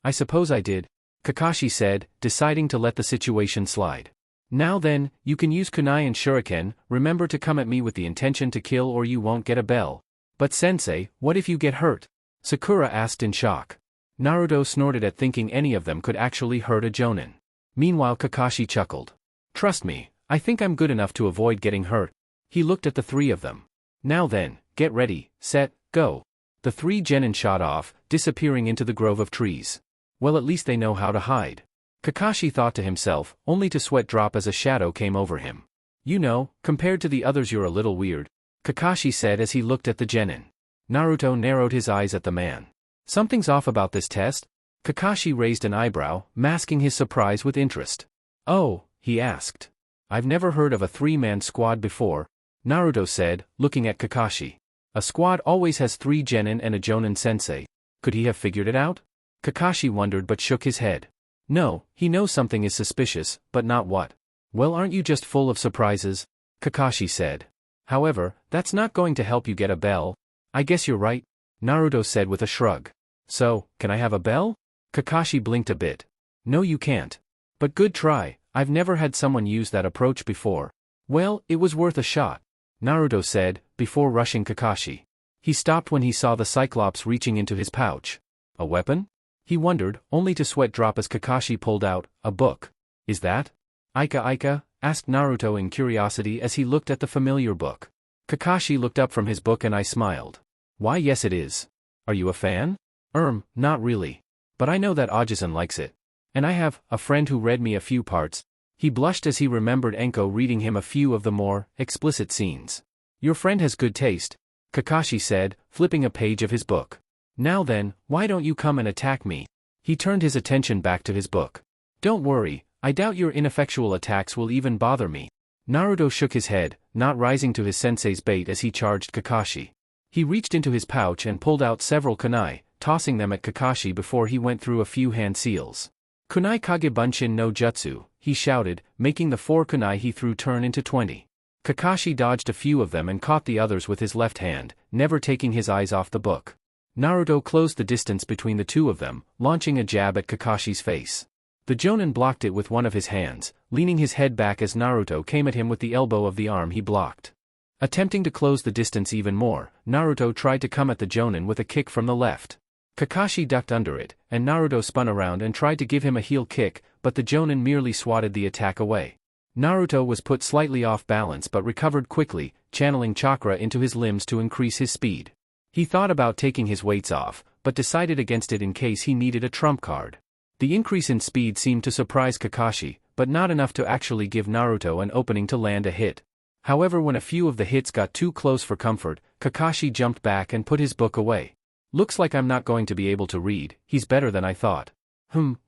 I suppose I did, Kakashi said, deciding to let the situation slide. Now then, you can use kunai and shuriken, remember to come at me with the intention to kill or you won't get a bell. But sensei, what if you get hurt? Sakura asked in shock. Naruto snorted at thinking any of them could actually hurt a jonin. Meanwhile Kakashi chuckled. Trust me, I think I'm good enough to avoid getting hurt. He looked at the 3 of them. Now then, get ready, set, go. The 3 genin shot off, disappearing into the grove of trees. Well, at least they know how to hide. Kakashi thought to himself, only to sweat drop as a shadow came over him. You know, compared to the others you're a little weird, Kakashi said as he looked at the genin. Naruto narrowed his eyes at the man. Something's off about this test? Kakashi raised an eyebrow, masking his surprise with interest. Oh, he asked. I've never heard of a 3-man squad before, Naruto said, looking at Kakashi. A squad always has 3 genin and a jonin sensei. Could he have figured it out? Kakashi wondered but shook his head. No, he knows something is suspicious, but not what. Well, aren't you just full of surprises? Kakashi said. However, that's not going to help you get a bell. I guess you're right, Naruto said with a shrug. So, can I have a bell? Kakashi blinked a bit. No, you can't. But good try, I've never had someone use that approach before. Well, it was worth a shot, Naruto said, before rushing Kakashi. He stopped when he saw the Cyclops reaching into his pouch. A weapon? He wondered, only to sweat drop as Kakashi pulled out a book. Is that Ika? Asked Naruto in curiosity as he looked at the familiar book. Kakashi looked up from his book and I smiled. Why, yes it is. Are you a fan? Not really. But I know that Ajisen likes it. And I have a friend who read me a few parts. He blushed as he remembered Enko reading him a few of the more explicit scenes. Your friend has good taste, Kakashi said, flipping a page of his book. Now then, why don't you come and attack me? He turned his attention back to his book. Don't worry, I doubt your ineffectual attacks will even bother me. Naruto shook his head, not rising to his sensei's bait as he charged Kakashi. He reached into his pouch and pulled out several kunai, tossing them at Kakashi before he went through a few hand seals. Kunai Kagebunshin no Jutsu, he shouted, making the 4 kunai he threw turn into 20. Kakashi dodged a few of them and caught the others with his left hand, never taking his eyes off the book. Naruto closed the distance between the two of them, launching a jab at Kakashi's face. The Jonin blocked it with one of his hands, leaning his head back as Naruto came at him with the elbow of the arm he blocked. Attempting to close the distance even more, Naruto tried to come at the Jonin with a kick from the left. Kakashi ducked under it, and Naruto spun around and tried to give him a heel kick, but the Jonin merely swatted the attack away. Naruto was put slightly off balance but recovered quickly, channeling chakra into his limbs to increase his speed. He thought about taking his weights off, but decided against it in case he needed a trump card. The increase in speed seemed to surprise Kakashi, but not enough to actually give Naruto an opening to land a hit. However, when a few of the hits got too close for comfort, Kakashi jumped back and put his book away. Looks like I'm not going to be able to read, he's better than I thought.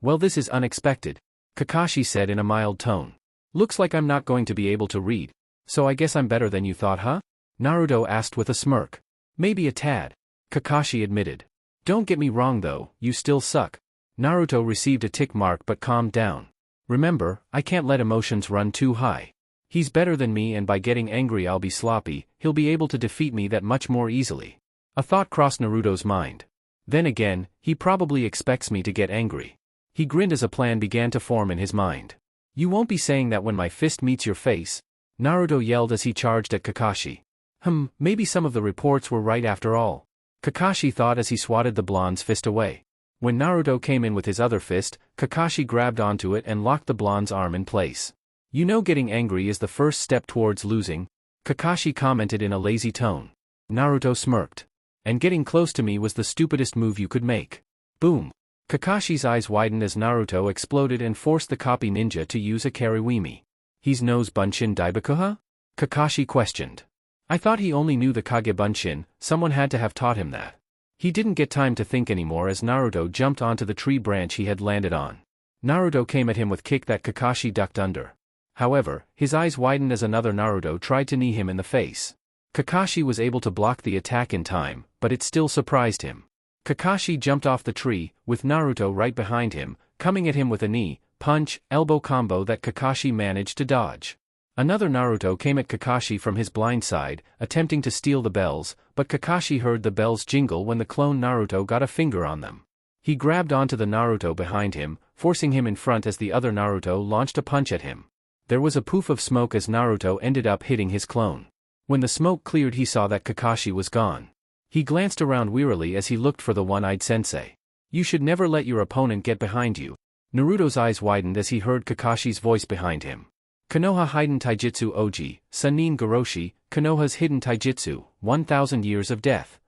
Well this is unexpected, Kakashi said in a mild tone. Looks like I'm not going to be able to read. So I guess I'm better than you thought, huh? Naruto asked with a smirk. Maybe a tad, Kakashi admitted. Don't get me wrong though, you still suck. Naruto received a tick mark but calmed down. Remember, I can't let emotions run too high. He's better than me and by getting angry I'll be sloppy, he'll be able to defeat me that much more easily. A thought crossed Naruto's mind. Then again, he probably expects me to get angry. He grinned as a plan began to form in his mind. You won't be saying that when my fist meets your face? Naruto yelled as he charged at Kakashi. Maybe some of the reports were right after all. Kakashi thought as he swatted the blonde's fist away. When Naruto came in with his other fist, Kakashi grabbed onto it and locked the blonde's arm in place. You know getting angry is the first step towards losing, Kakashi commented in a lazy tone. Naruto smirked. And getting close to me was the stupidest move you could make. Boom. Kakashi's eyes widened as Naruto exploded and forced the copy ninja to use a Kariwimi. He's knows Bunshin Daibakuha? Kakashi questioned. I thought he only knew the Kage Bunshin, someone had to have taught him that. He didn't get time to think anymore as Naruto jumped onto the tree branch he had landed on. Naruto came at him with kick that Kakashi ducked under. However, his eyes widened as another Naruto tried to knee him in the face. Kakashi was able to block the attack in time, but it still surprised him. Kakashi jumped off the tree, with Naruto right behind him, coming at him with a knee, punch, elbow combo that Kakashi managed to dodge. Another Naruto came at Kakashi from his blind side, attempting to steal the bells, but Kakashi heard the bells jingle when the clone Naruto got a finger on them. He grabbed onto the Naruto behind him, forcing him in front as the other Naruto launched a punch at him. There was a poof of smoke as Naruto ended up hitting his clone. When the smoke cleared he saw that Kakashi was gone. He glanced around wearily as he looked for the one-eyed sensei. You should never let your opponent get behind you. Naruto's eyes widened as he heard Kakashi's voice behind him. Konoha Hiden Taijutsu Oji, Sanin Goroshi, Konoha's hidden taijutsu, 1,000 years of death.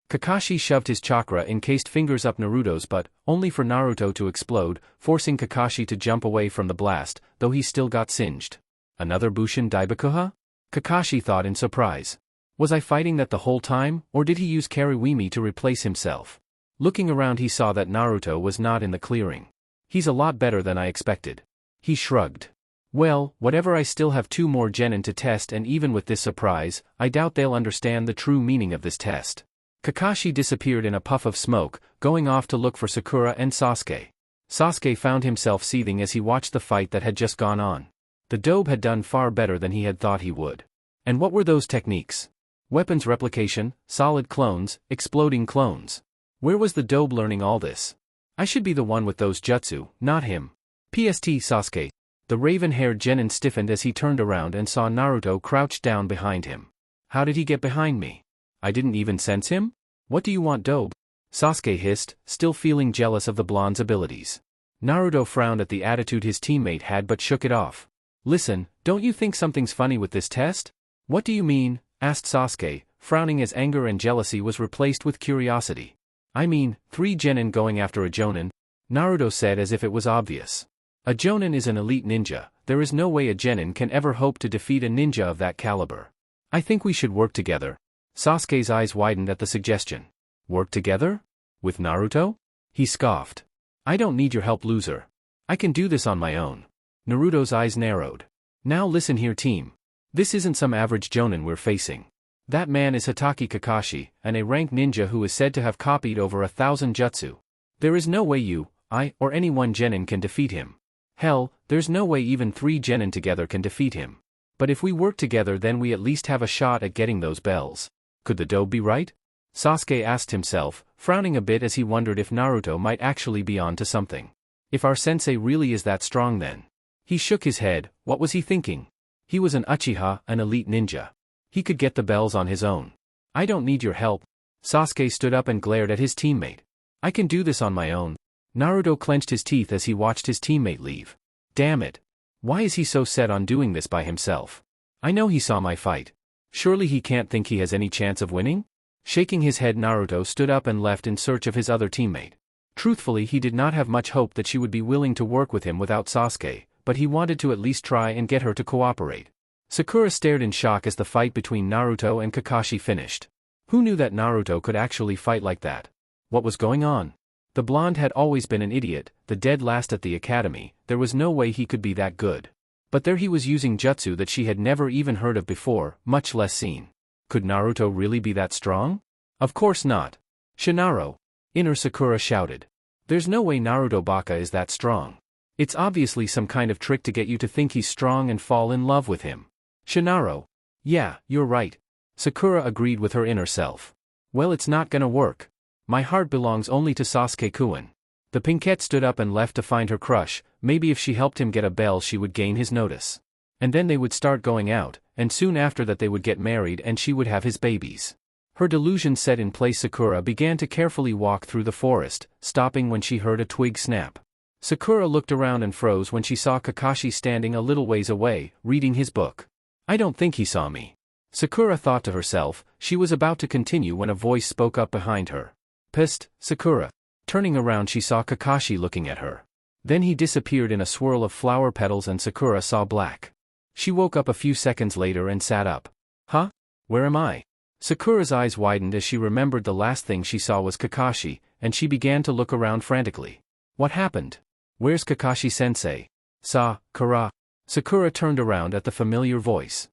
Kakashi shoved his chakra-encased fingers up Naruto's butt, only for Naruto to explode, forcing Kakashi to jump away from the blast, though he still got singed. Another Bushin Daibakuha? Kakashi thought in surprise. Was I fighting that the whole time, or did he use Kariwimi to replace himself? Looking around he saw that Naruto was not in the clearing. He's a lot better than I expected. He shrugged. Well, whatever, I still have 2 more genin to test, and even with this surprise, I doubt they'll understand the true meaning of this test. Kakashi disappeared in a puff of smoke, going off to look for Sakura and Sasuke. Sasuke found himself seething as he watched the fight that had just gone on. The dobe had done far better than he had thought he would. And what were those techniques? Weapons replication, solid clones, exploding clones. Where was the dobe learning all this? I should be the one with those jutsu, not him. PST Sasuke. The raven-haired genin stiffened as he turned around and saw Naruto crouched down behind him. How did he get behind me? I didn't even sense him? What do you want, dobe? Sasuke hissed, still feeling jealous of the blonde's abilities. Naruto frowned at the attitude his teammate had but shook it off. Listen, don't you think something's funny with this test? What do you mean? Asked Sasuke, frowning as anger and jealousy was replaced with curiosity. I mean, 3 genin going after a jonin? Naruto said as if it was obvious. A jonin is an elite ninja, there is no way a genin can ever hope to defeat a ninja of that caliber. I think we should work together. Sasuke's eyes widened at the suggestion. Work together? With Naruto? He scoffed. I don't need your help, loser. I can do this on my own. Naruto's eyes narrowed. Now listen here, team. This isn't some average jonin we're facing. That man is Hatake Kakashi, an A-rank ninja who is said to have copied over 1,000 jutsu. There is no way you, I, or any one genin can defeat him. Hell, there's no way even 3 genin together can defeat him. But if we work together, then we at least have a shot at getting those bells. Could the dobe be right? Sasuke asked himself, frowning a bit as he wondered if Naruto might actually be on to something. If our sensei really is that strong then. He shook his head. What was he thinking? He was an Uchiha, an elite ninja. He could get the bells on his own. I don't need your help. Sasuke stood up and glared at his teammate. I can do this on my own. Naruto clenched his teeth as he watched his teammate leave. Damn it. Why is he so set on doing this by himself? I know he saw my fight. Surely he can't think he has any chance of winning? Shaking his head, Naruto stood up and left in search of his other teammate. Truthfully, he did not have much hope that she would be willing to work with him without Sasuke, but he wanted to at least try and get her to cooperate. Sakura stared in shock as the fight between Naruto and Kakashi finished. Who knew that Naruto could actually fight like that? What was going on? The blonde had always been an idiot, the dead last at the academy, there was no way he could be that good. But there he was using jutsu that she had never even heard of before, much less seen. Could Naruto really be that strong? Of course not. Shinaro! Inner Sakura shouted. There's no way Naruto Baka is that strong. It's obviously some kind of trick to get you to think he's strong and fall in love with him. Shinaro. Yeah, you're right. Sakura agreed with her inner self. Well, it's not gonna work. My heart belongs only to Sasuke-kun. The pinkette stood up and left to find her crush. Maybe if she helped him get a bell she would gain his notice. And then they would start going out, and soon after that they would get married and she would have his babies. Her delusion set in place, Sakura began to carefully walk through the forest, stopping when she heard a twig snap. Sakura looked around and froze when she saw Kakashi standing a little ways away, reading his book. I don't think he saw me. Sakura thought to herself. She was about to continue when a voice spoke up behind her. Psst, Sakura. Turning around she saw Kakashi looking at her. Then he disappeared in a swirl of flower petals and Sakura saw black. She woke up a few seconds later and sat up. Huh? Where am I? Sakura's eyes widened as she remembered the last thing she saw was Kakashi, and she began to look around frantically. What happened? Where's Kakashi-sensei? Sakura. Sakura turned around at the familiar voice.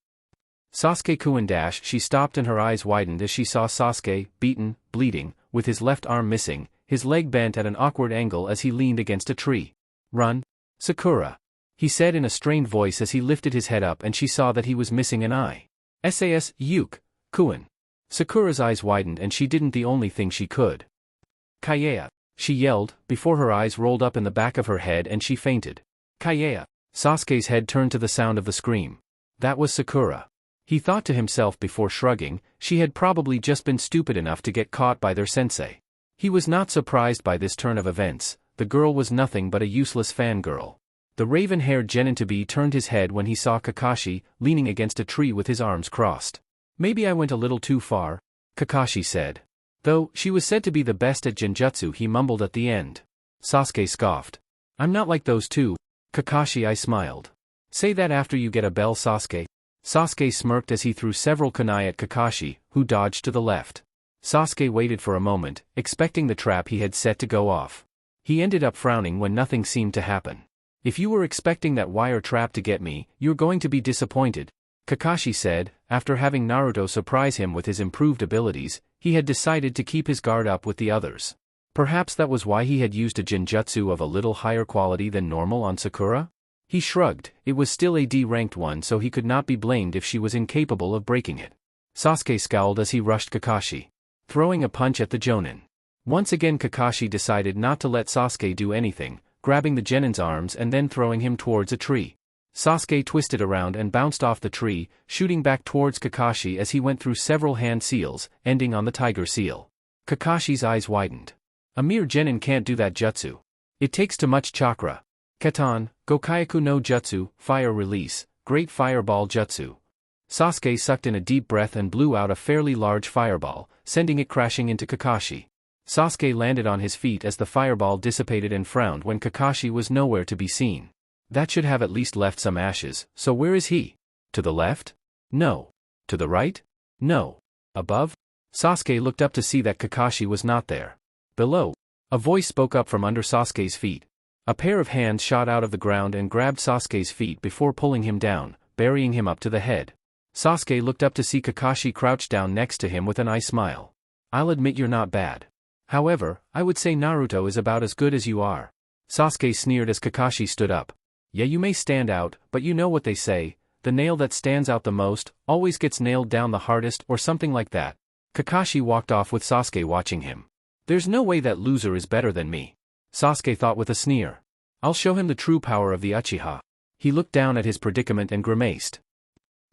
Sasuke-kun. She stopped and her eyes widened as she saw Sasuke, beaten, bleeding, with his left arm missing, his leg bent at an awkward angle as he leaned against a tree. Run, Sakura. He said in a strained voice as he lifted his head up and she saw that he was missing an eye. Kun. Sakura's eyes widened and she didn't the only thing she could. Kaeya. She yelled, before her eyes rolled up in the back of her head and she fainted. Kaeya. Sasuke's head turned to the sound of the scream. That was Sakura. He thought to himself before shrugging, she had probably just been stupid enough to get caught by their sensei. He was not surprised by this turn of events, the girl was nothing but a useless fangirl. The raven-haired genin-to-be turned his head when he saw Kakashi, leaning against a tree with his arms crossed. Maybe I went a little too far, Kakashi said. Though, she was said to be the best at genjutsu, he mumbled at the end. Sasuke scoffed. I'm not like those two, Kakashi. I smiled. Say that after you get a bell, Sasuke. Sasuke smirked as he threw several kunai at Kakashi, who dodged to the left. Sasuke waited for a moment, expecting the trap he had set to go off. He ended up frowning when nothing seemed to happen. If you were expecting that wire trap to get me, you're going to be disappointed, Kakashi said. After having Naruto surprise him with his improved abilities, he had decided to keep his guard up with the others. Perhaps that was why he had used a genjutsu of a little higher quality than normal on Sakura? He shrugged, it was still a D-ranked one so he could not be blamed if she was incapable of breaking it. Sasuke scowled as he rushed Kakashi, throwing a punch at the Jonin. Once again Kakashi decided not to let Sasuke do anything, grabbing the Genin's arms and then throwing him towards a tree. Sasuke twisted around and bounced off the tree, shooting back towards Kakashi as he went through several hand seals, ending on the tiger seal. Kakashi's eyes widened. A mere Genin can't do that jutsu. It takes too much chakra. Katan, Gokaiku no Jutsu, Fire Release, Great Fireball Jutsu. Sasuke sucked in a deep breath and blew out a fairly large fireball, sending it crashing into Kakashi. Sasuke landed on his feet as the fireball dissipated and frowned when Kakashi was nowhere to be seen. That should have at least left some ashes, so where is he? To the left? No. To the right? No. Above? Sasuke looked up to see that Kakashi was not there. Below. A voice spoke up from under Sasuke's feet. A pair of hands shot out of the ground and grabbed Sasuke's feet before pulling him down, burying him up to the head. Sasuke looked up to see Kakashi crouched down next to him with an eye smile. I'll admit you're not bad. However, I would say Naruto is about as good as you are. Sasuke sneered as Kakashi stood up. Yeah, you may stand out, but you know what they say, the nail that stands out the most, always gets nailed down the hardest or something like that. Kakashi walked off with Sasuke watching him. There's no way that loser is better than me. Sasuke thought with a sneer. I'll show him the true power of the Uchiha. He looked down at his predicament and grimaced.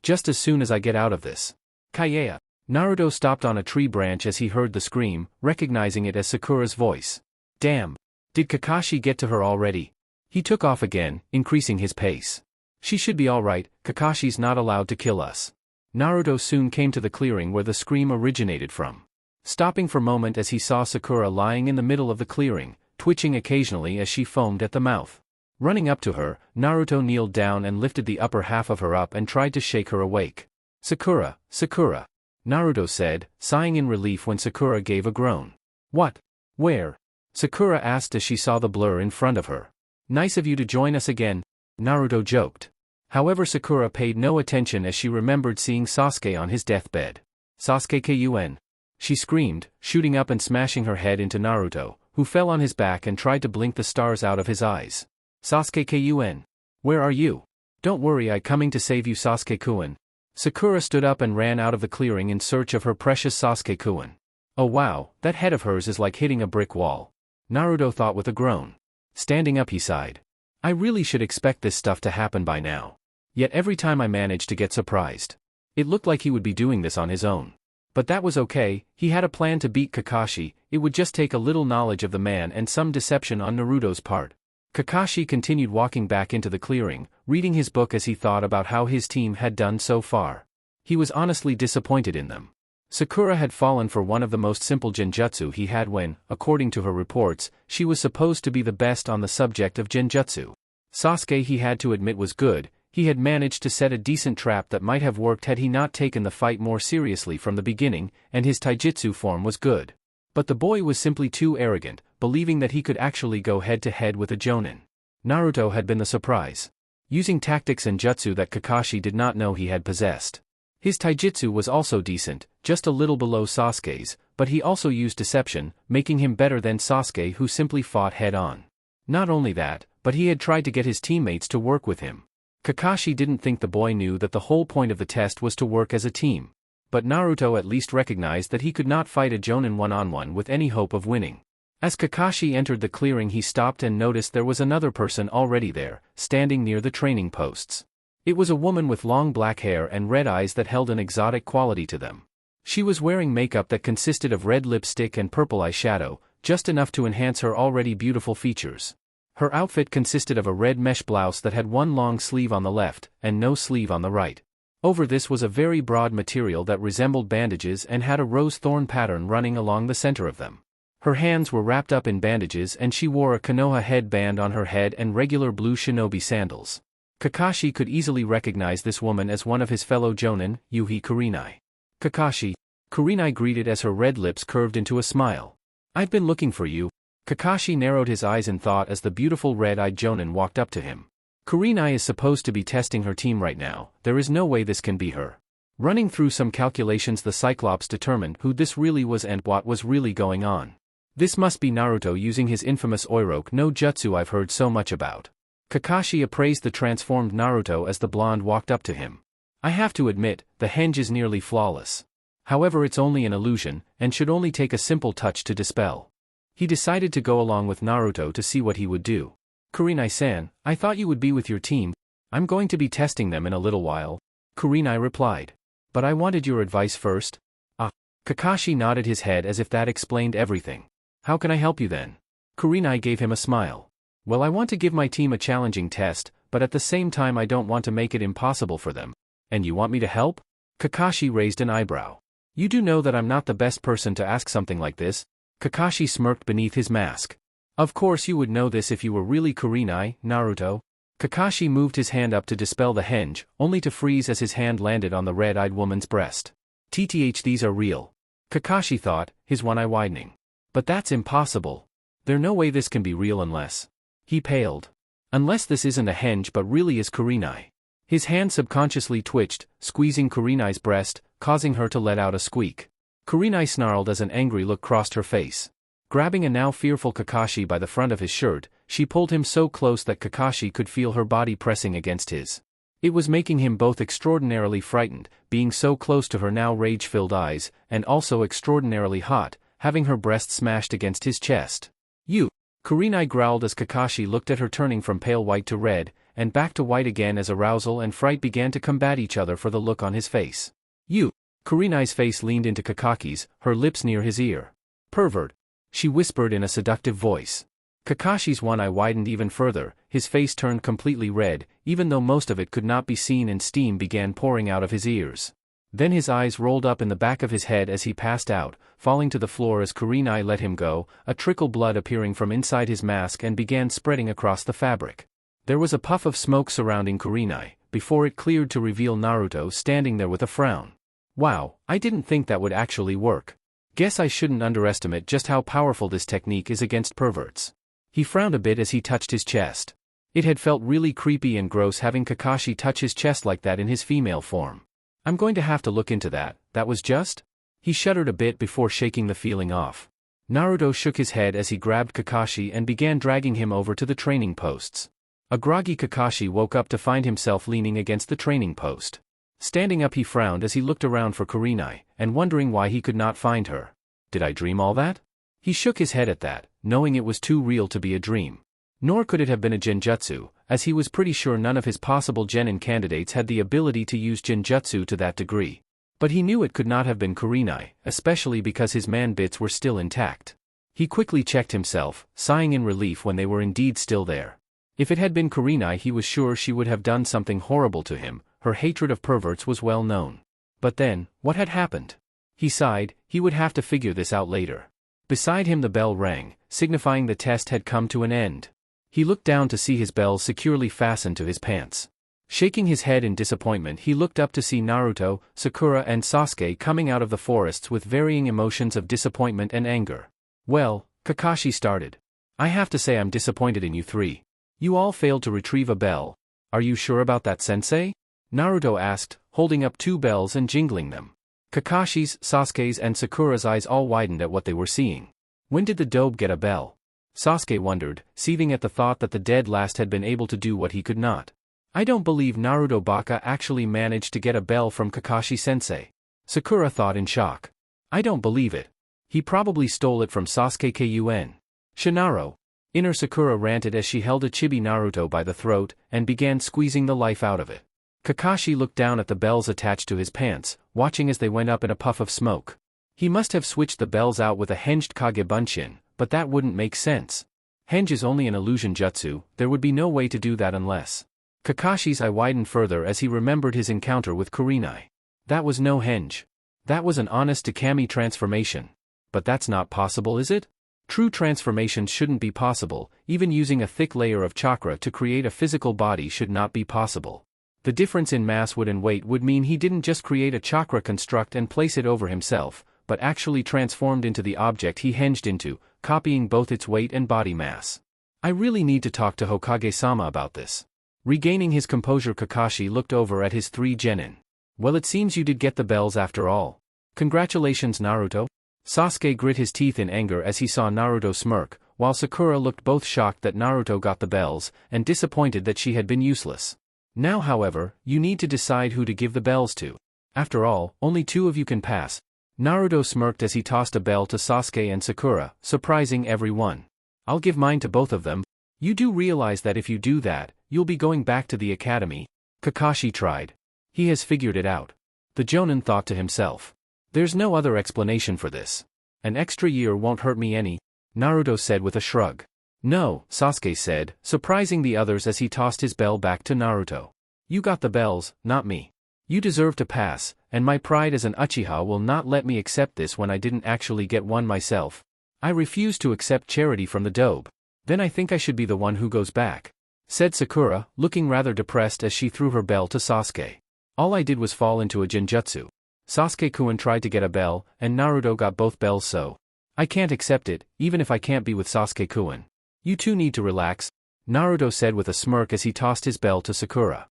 Just as soon as I get out of this. Kaeya. Naruto stopped on a tree branch as he heard the scream, recognizing it as Sakura's voice. Damn. Did Kakashi get to her already? He took off again, increasing his pace. She should be alright, Kakashi's not allowed to kill us. Naruto soon came to the clearing where the scream originated from. Stopping for a moment as he saw Sakura lying in the middle of the clearing, twitching occasionally as she foamed at the mouth. Running up to her, Naruto kneeled down and lifted the upper half of her up and tried to shake her awake. Sakura, Sakura. Naruto said, sighing in relief when Sakura gave a groan. What? Where? Sakura asked as she saw the blur in front of her. Nice of you to join us again, Naruto joked. However, Sakura paid no attention as she remembered seeing Sasuke on his deathbed. Sasuke Kun. She screamed, shooting up and smashing her head into Naruto, who fell on his back and tried to blink the stars out of his eyes. Sasuke Kun. Where are you? Don't worry, I'm coming to save you, Sasuke Kun. Sakura stood up and ran out of the clearing in search of her precious Sasuke Kun. Oh wow, that head of hers is like hitting a brick wall. Naruto thought with a groan. Standing up he sighed. I really should expect this stuff to happen by now. Yet every time I managed to get surprised. It looked like he would be doing this on his own. But that was okay, he had a plan to beat Kakashi, it would just take a little knowledge of the man and some deception on Naruto's part. Kakashi continued walking back into the clearing, reading his book as he thought about how his team had done so far. He was honestly disappointed in them. Sakura had fallen for one of the most simple genjutsu he had when, according to her reports, she was supposed to be the best on the subject of genjutsu. Sasuke, he had to admit, was good. He had managed to set a decent trap that might have worked had he not taken the fight more seriously from the beginning, and his taijutsu form was good. But the boy was simply too arrogant, believing that he could actually go head-to-head with a Jonin. Naruto had been the surprise. Using tactics and jutsu that Kakashi did not know he had possessed. His taijutsu was also decent, just a little below Sasuke's, but he also used deception, making him better than Sasuke, who simply fought head-on. Not only that, but he had tried to get his teammates to work with him. Kakashi didn't think the boy knew that the whole point of the test was to work as a team. But Naruto at least recognized that he could not fight a Jonin one-on-one with any hope of winning. As Kakashi entered the clearing, he stopped and noticed there was another person already there, standing near the training posts. It was a woman with long black hair and red eyes that held an exotic quality to them. She was wearing makeup that consisted of red lipstick and purple eyeshadow, just enough to enhance her already beautiful features. Her outfit consisted of a red mesh blouse that had one long sleeve on the left, and no sleeve on the right. Over this was a very broad material that resembled bandages and had a rose thorn pattern running along the center of them. Her hands were wrapped up in bandages and she wore a Konoha headband on her head and regular blue shinobi sandals. Kakashi could easily recognize this woman as one of his fellow Jonin, Yuhi Kurenai. Kakashi. Kurenai greeted as her red lips curved into a smile. I've been looking for you. Kakashi narrowed his eyes in thought as the beautiful red-eyed Jonin walked up to him. Kurenai is supposed to be testing her team right now, there is no way this can be her. Running through some calculations, the Cyclops determined who this really was and what was really going on. This must be Naruto using his infamous Oiroke no Jutsu I've heard so much about. Kakashi appraised the transformed Naruto as the blonde walked up to him. I have to admit, the henge is nearly flawless. However, it's only an illusion, and should only take a simple touch to dispel. He decided to go along with Naruto to see what he would do. Kurenai-san, I thought you would be with your team. I'm going to be testing them in a little while. Kurenai replied. But I wanted your advice first. Ah. Kakashi nodded his head as if that explained everything. How can I help you then? Kurenai gave him a smile. Well, I want to give my team a challenging test, but at the same time I don't want to make it impossible for them. And you want me to help? Kakashi raised an eyebrow. You do know that I'm not the best person to ask something like this? Kakashi smirked beneath his mask. Of course you would know this if you were really Kurenai, Naruto. Kakashi moved his hand up to dispel the henge, only to freeze as his hand landed on the red-eyed woman's breast. TTH, these are real. Kakashi thought, his one eye widening. But that's impossible. There's no way this can be real unless... He paled. Unless this isn't a henge but really is Kurenai. His hand subconsciously twitched, squeezing Kurenai's breast, causing her to let out a squeak. Kurenai snarled as an angry look crossed her face. Grabbing a now fearful Kakashi by the front of his shirt, she pulled him so close that Kakashi could feel her body pressing against his. It was making him both extraordinarily frightened, being so close to her now rage-filled eyes, and also extraordinarily hot, having her breast smashed against his chest. You! Kurenai growled as Kakashi looked at her, turning from pale white to red, and back to white again as arousal and fright began to combat each other for the look on his face. You! Kurenai's face leaned into Kakaki's, her lips near his ear. Pervert! She whispered in a seductive voice. Kakashi's one eye widened even further, his face turned completely red, even though most of it could not be seen, and steam began pouring out of his ears. Then his eyes rolled up in the back of his head as he passed out, falling to the floor as Kurenai let him go, a trickle blood appearing from inside his mask and began spreading across the fabric. There was a puff of smoke surrounding Kurenai, before it cleared to reveal Naruto standing there with a frown. Wow, I didn't think that would actually work. Guess I shouldn't underestimate just how powerful this technique is against perverts. He frowned a bit as he touched his chest. It had felt really creepy and gross having Kakashi touch his chest like that in his female form. I'm going to have to look into that. That was just... He shuddered a bit before shaking the feeling off. Naruto shook his head as he grabbed Kakashi and began dragging him over to the training posts. A groggy Kakashi woke up to find himself leaning against the training post. Standing up, he frowned as he looked around for Kurenai, and wondering why he could not find her. Did I dream all that? He shook his head at that, knowing it was too real to be a dream. Nor could it have been a genjutsu, as he was pretty sure none of his possible genin candidates had the ability to use genjutsu to that degree. But he knew it could not have been Kurenai, especially because his man bits were still intact. He quickly checked himself, sighing in relief when they were indeed still there. If it had been Kurenai, he was sure she would have done something horrible to him. Her hatred of perverts was well known. But then, what had happened? He sighed, he would have to figure this out later. Beside him the bell rang, signifying the test had come to an end. He looked down to see his bell securely fastened to his pants. Shaking his head in disappointment, he looked up to see Naruto, Sakura and Sasuke coming out of the forests with varying emotions of disappointment and anger. Well, Kakashi started. I have to say I'm disappointed in you three. You all failed to retrieve a bell. Are you sure about that, sensei? Naruto asked, holding up two bells and jingling them. Kakashi's, Sasuke's and Sakura's eyes all widened at what they were seeing. When did the dobe get a bell? Sasuke wondered, seething at the thought that the dead last had been able to do what he could not. I don't believe Naruto Baka actually managed to get a bell from Kakashi-sensei. Sakura thought in shock. I don't believe it. He probably stole it from Sasuke Kun. Shinaro. Inner Sakura ranted as she held a chibi Naruto by the throat and began squeezing the life out of it. Kakashi looked down at the bells attached to his pants, watching as they went up in a puff of smoke. He must have switched the bells out with a henged Kage Bunshin, but that wouldn't make sense. Henge is only an illusion jutsu, there would be no way to do that unless... Kakashi's eye widened further as he remembered his encounter with Kurenai. That was no henge. That was an honest Ikami transformation. But that's not possible, is it? True transformations shouldn't be possible, even using a thick layer of chakra to create a physical body should not be possible. The difference in mass and weight would mean he didn't just create a chakra construct and place it over himself, but actually transformed into the object he henged into, copying both its weight and body mass. I really need to talk to Hokage-sama about this. Regaining his composure, Kakashi looked over at his three genin. Well, it seems you did get the bells after all. Congratulations, Naruto. Sasuke grit his teeth in anger as he saw Naruto smirk, while Sakura looked both shocked that Naruto got the bells, and disappointed that she had been useless. Now however, you need to decide who to give the bells to. After all, only 2 of you can pass. Naruto smirked as he tossed a bell to Sasuke and Sakura, surprising everyone. I'll give mine to both of them. You do realize that if you do that, you'll be going back to the academy? Kakashi tried. He has figured it out. The Jonin thought to himself. There's no other explanation for this. An extra year won't hurt me any, Naruto said with a shrug. No, Sasuke said, surprising the others as he tossed his bell back to Naruto. You got the bells, not me. You deserve to pass, and my pride as an Uchiha will not let me accept this when I didn't actually get one myself. I refuse to accept charity from the dobe. Then I think I should be the one who goes back, said Sakura, looking rather depressed as she threw her bell to Sasuke. All I did was fall into a genjutsu. Sasuke-kun tried to get a bell, and Naruto got both bells, so I can't accept it, even if I can't be with Sasuke-kun. You two need to relax, Naruto said with a smirk as he tossed his bell to Sakura.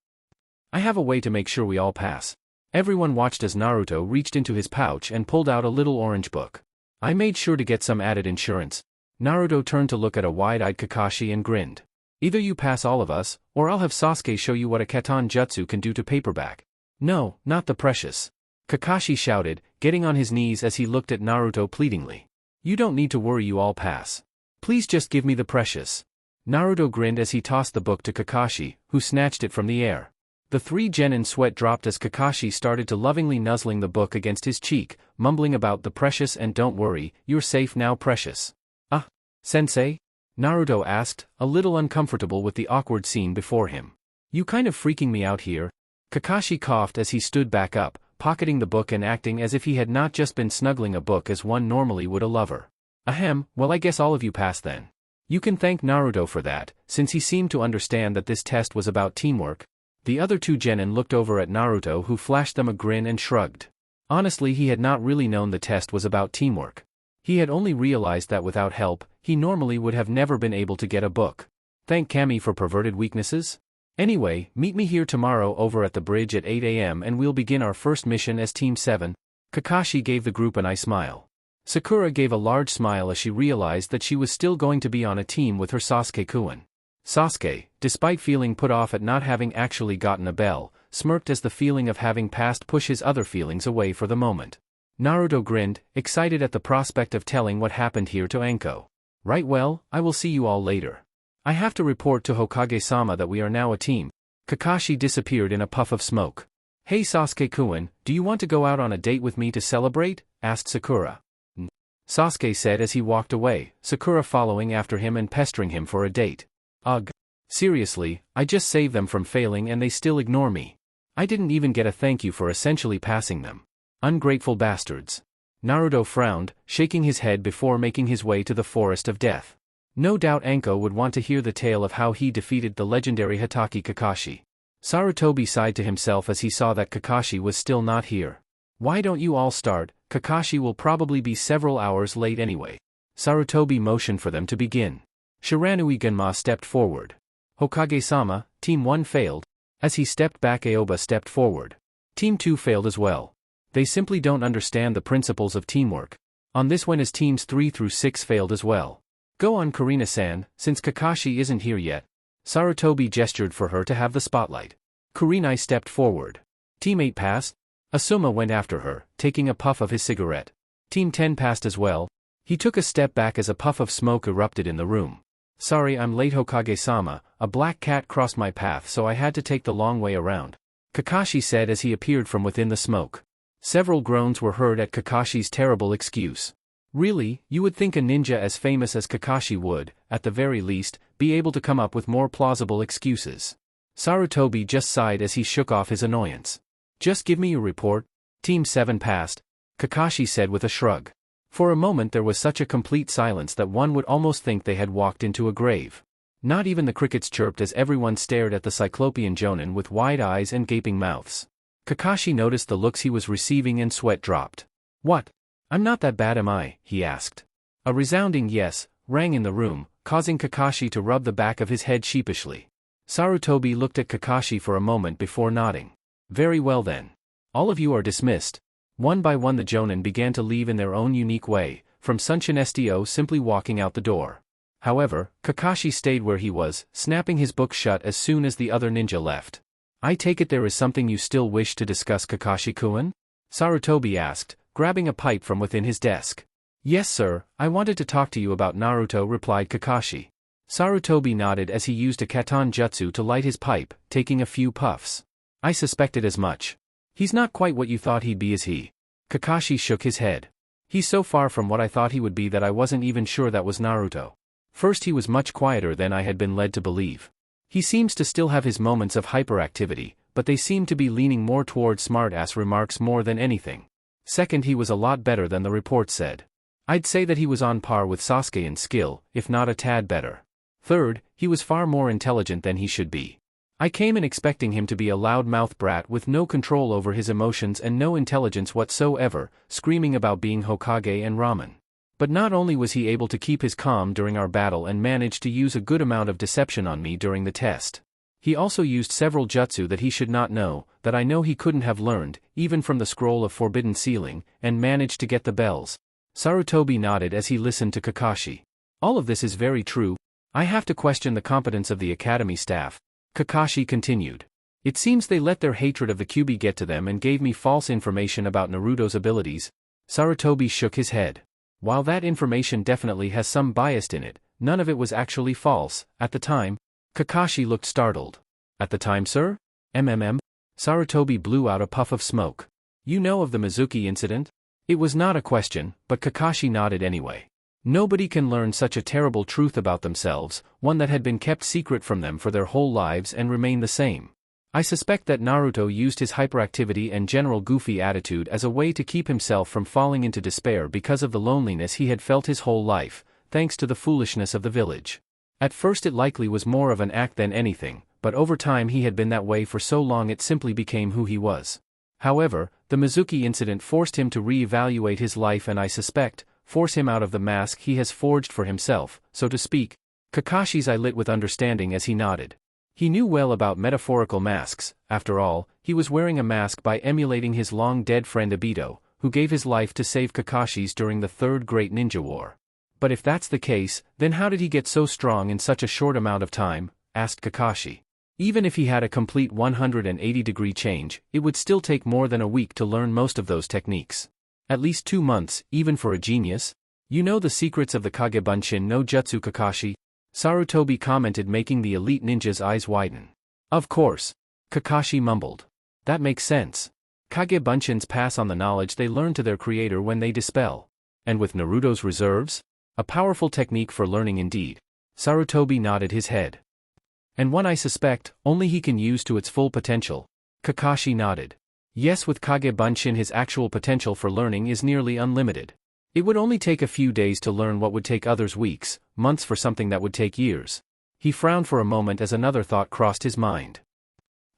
I have a way to make sure we all pass. Everyone watched as Naruto reached into his pouch and pulled out a little orange book. I made sure to get some added insurance. Naruto turned to look at a wide-eyed Kakashi and grinned. Either you pass all of us, or I'll have Sasuke show you what a Katan Jutsu can do to paperback. No, not the precious. Kakashi shouted, getting on his knees as he looked at Naruto pleadingly. You don't need to worry, you all pass. Please just give me the precious. Naruto grinned as he tossed the book to Kakashi, who snatched it from the air. The 3 genin sweat dropped as Kakashi started to lovingly nuzzling the book against his cheek, mumbling about the precious and don't worry, you're safe now precious. Ah, sensei? Naruto asked, a little uncomfortable with the awkward scene before him. You kind of freaking me out here. Kakashi coughed as he stood back up, pocketing the book and acting as if he had not just been snuggling a book as one normally would a lover. Ahem, well I guess all of you passed then. You can thank Naruto for that, since he seemed to understand that this test was about teamwork. The other 2 genin looked over at Naruto, who flashed them a grin and shrugged. Honestly, he had not really known the test was about teamwork. He had only realized that without help, he normally would have never been able to get a book. Thank Kami for perverted weaknesses? Anyway, meet me here tomorrow over at the bridge at 8 a.m. and we'll begin our first mission as Team 7. Kakashi gave the group a nice smile. Sakura gave a large smile as she realized that she was still going to be on a team with her Sasuke-kun. Sasuke, despite feeling put off at not having actually gotten a bell, smirked as the feeling of having passed pushed his other feelings away for the moment. Naruto grinned, excited at the prospect of telling what happened here to Anko. Right, well, I will see you all later. I have to report to Hokage-sama that we are now a team. Kakashi disappeared in a puff of smoke. Hey Sasuke-kun, do you want to go out on a date with me to celebrate? Asked Sakura. Sasuke said as he walked away, Sakura following after him and pestering him for a date. Ugh. Seriously, I just saved them from failing and they still ignore me. I didn't even get a thank you for essentially passing them. Ungrateful bastards. Naruto frowned, shaking his head before making his way to the Forest of Death. No doubt Anko would want to hear the tale of how he defeated the legendary Hatake Kakashi. Sarutobi sighed to himself as he saw that Kakashi was still not here. Why don't you all start? Kakashi will probably be several hours late anyway. Sarutobi motioned for them to begin. Shiranui Genma stepped forward. Hokage-sama, Team 1 failed. As he stepped back, Aoba stepped forward. Team 2 failed as well. They simply don't understand the principles of teamwork. On this one as Teams 3 through 6 failed as well. Go on Kurina-san, since Kakashi isn't here yet. Sarutobi gestured for her to have the spotlight. Kurinai stepped forward. Team 8 passed. Asuma went after her, taking a puff of his cigarette. Team 10 passed as well. He took a step back as a puff of smoke erupted in the room. Sorry I'm late Hokage-sama, a black cat crossed my path so I had to take the long way around. Kakashi said as he appeared from within the smoke. Several groans were heard at Kakashi's terrible excuse. Really, you would think a ninja as famous as Kakashi would, at the very least, be able to come up with more plausible excuses. Sarutobi just sighed as he shook off his annoyance. Just give me your report. Team 7 passed, Kakashi said with a shrug. For a moment there was such a complete silence that one would almost think they had walked into a grave. Not even the crickets chirped as everyone stared at the Cyclopean Jonin with wide eyes and gaping mouths. Kakashi noticed the looks he was receiving and sweat dropped. What? I'm not that bad, am I? He asked. A resounding yes rang in the room, causing Kakashi to rub the back of his head sheepishly. Sarutobi looked at Kakashi for a moment before nodding. Very well then. All of you are dismissed. One by one the Jonin began to leave in their own unique way, from Sunshin Sto simply walking out the door. However, Kakashi stayed where he was, snapping his book shut as soon as the other ninja left. I take it there is something you still wish to discuss, Kakashi-kun? Sarutobi asked, grabbing a pipe from within his desk. Yes sir, I wanted to talk to you about Naruto, replied Kakashi. Sarutobi nodded as he used a katan jutsu to light his pipe, taking a few puffs. I suspected as much. He's not quite what you thought he'd be, is he? Kakashi shook his head. He's so far from what I thought he would be that I wasn't even sure that was Naruto. First, he was much quieter than I had been led to believe. He seems to still have his moments of hyperactivity, but they seem to be leaning more toward smartass remarks more than anything. Second, he was a lot better than the report said. I'd say that he was on par with Sasuke in skill, if not a tad better. Third, he was far more intelligent than he should be. I came in expecting him to be a loudmouth brat with no control over his emotions and no intelligence whatsoever, screaming about being Hokage and ramen. But not only was he able to keep his calm during our battle and managed to use a good amount of deception on me during the test. He also used several jutsu that he should not know, that I know he couldn't have learned, even from the scroll of forbidden sealing, and managed to get the bells. Sarutobi nodded as he listened to Kakashi. All of this is very true. I have to question the competence of the academy staff. Kakashi continued. It seems they let their hatred of the Kyuubi get to them and gave me false information about Naruto's abilities. Sarutobi shook his head. While that information definitely has some bias in it, none of it was actually false. At the time, Kakashi looked startled. At the time, sir? Sarutobi blew out a puff of smoke. You know of the Mizuki incident? It was not a question, but Kakashi nodded anyway. Nobody can learn such a terrible truth about themselves, one that had been kept secret from them for their whole lives and remain the same. I suspect that Naruto used his hyperactivity and general goofy attitude as a way to keep himself from falling into despair because of the loneliness he had felt his whole life, thanks to the foolishness of the village. At first it likely was more of an act than anything, but over time he had been that way for so long it simply became who he was. However, the Mizuki incident forced him to re-evaluate his life and I suspect, force him out of the mask he has forged for himself, so to speak. Kakashi's eye lit with understanding as he nodded. He knew well about metaphorical masks. After all, he was wearing a mask by emulating his long-dead friend Obito, who gave his life to save Kakashi's during the Third Great Ninja War. But if that's the case, then how did he get so strong in such a short amount of time? Asked Kakashi. Even if he had a complete 180-degree change, it would still take more than a week to learn most of those techniques. At least 2 months, even for a genius? You know the secrets of the Kagebunshin no Jutsu, Kakashi? Sarutobi commented, making the elite ninja's eyes widen. Of course. Kakashi mumbled. That makes sense. Kagebunshins pass on the knowledge they learn to their creator when they dispel. And with Naruto's reserves? A powerful technique for learning indeed. Sarutobi nodded his head. And one I suspect, only he can use to its full potential. Kakashi nodded. Yes, with Kagebunshin his actual potential for learning is nearly unlimited. It would only take a few days to learn what would take others weeks, months for something that would take years. He frowned for a moment as another thought crossed his mind.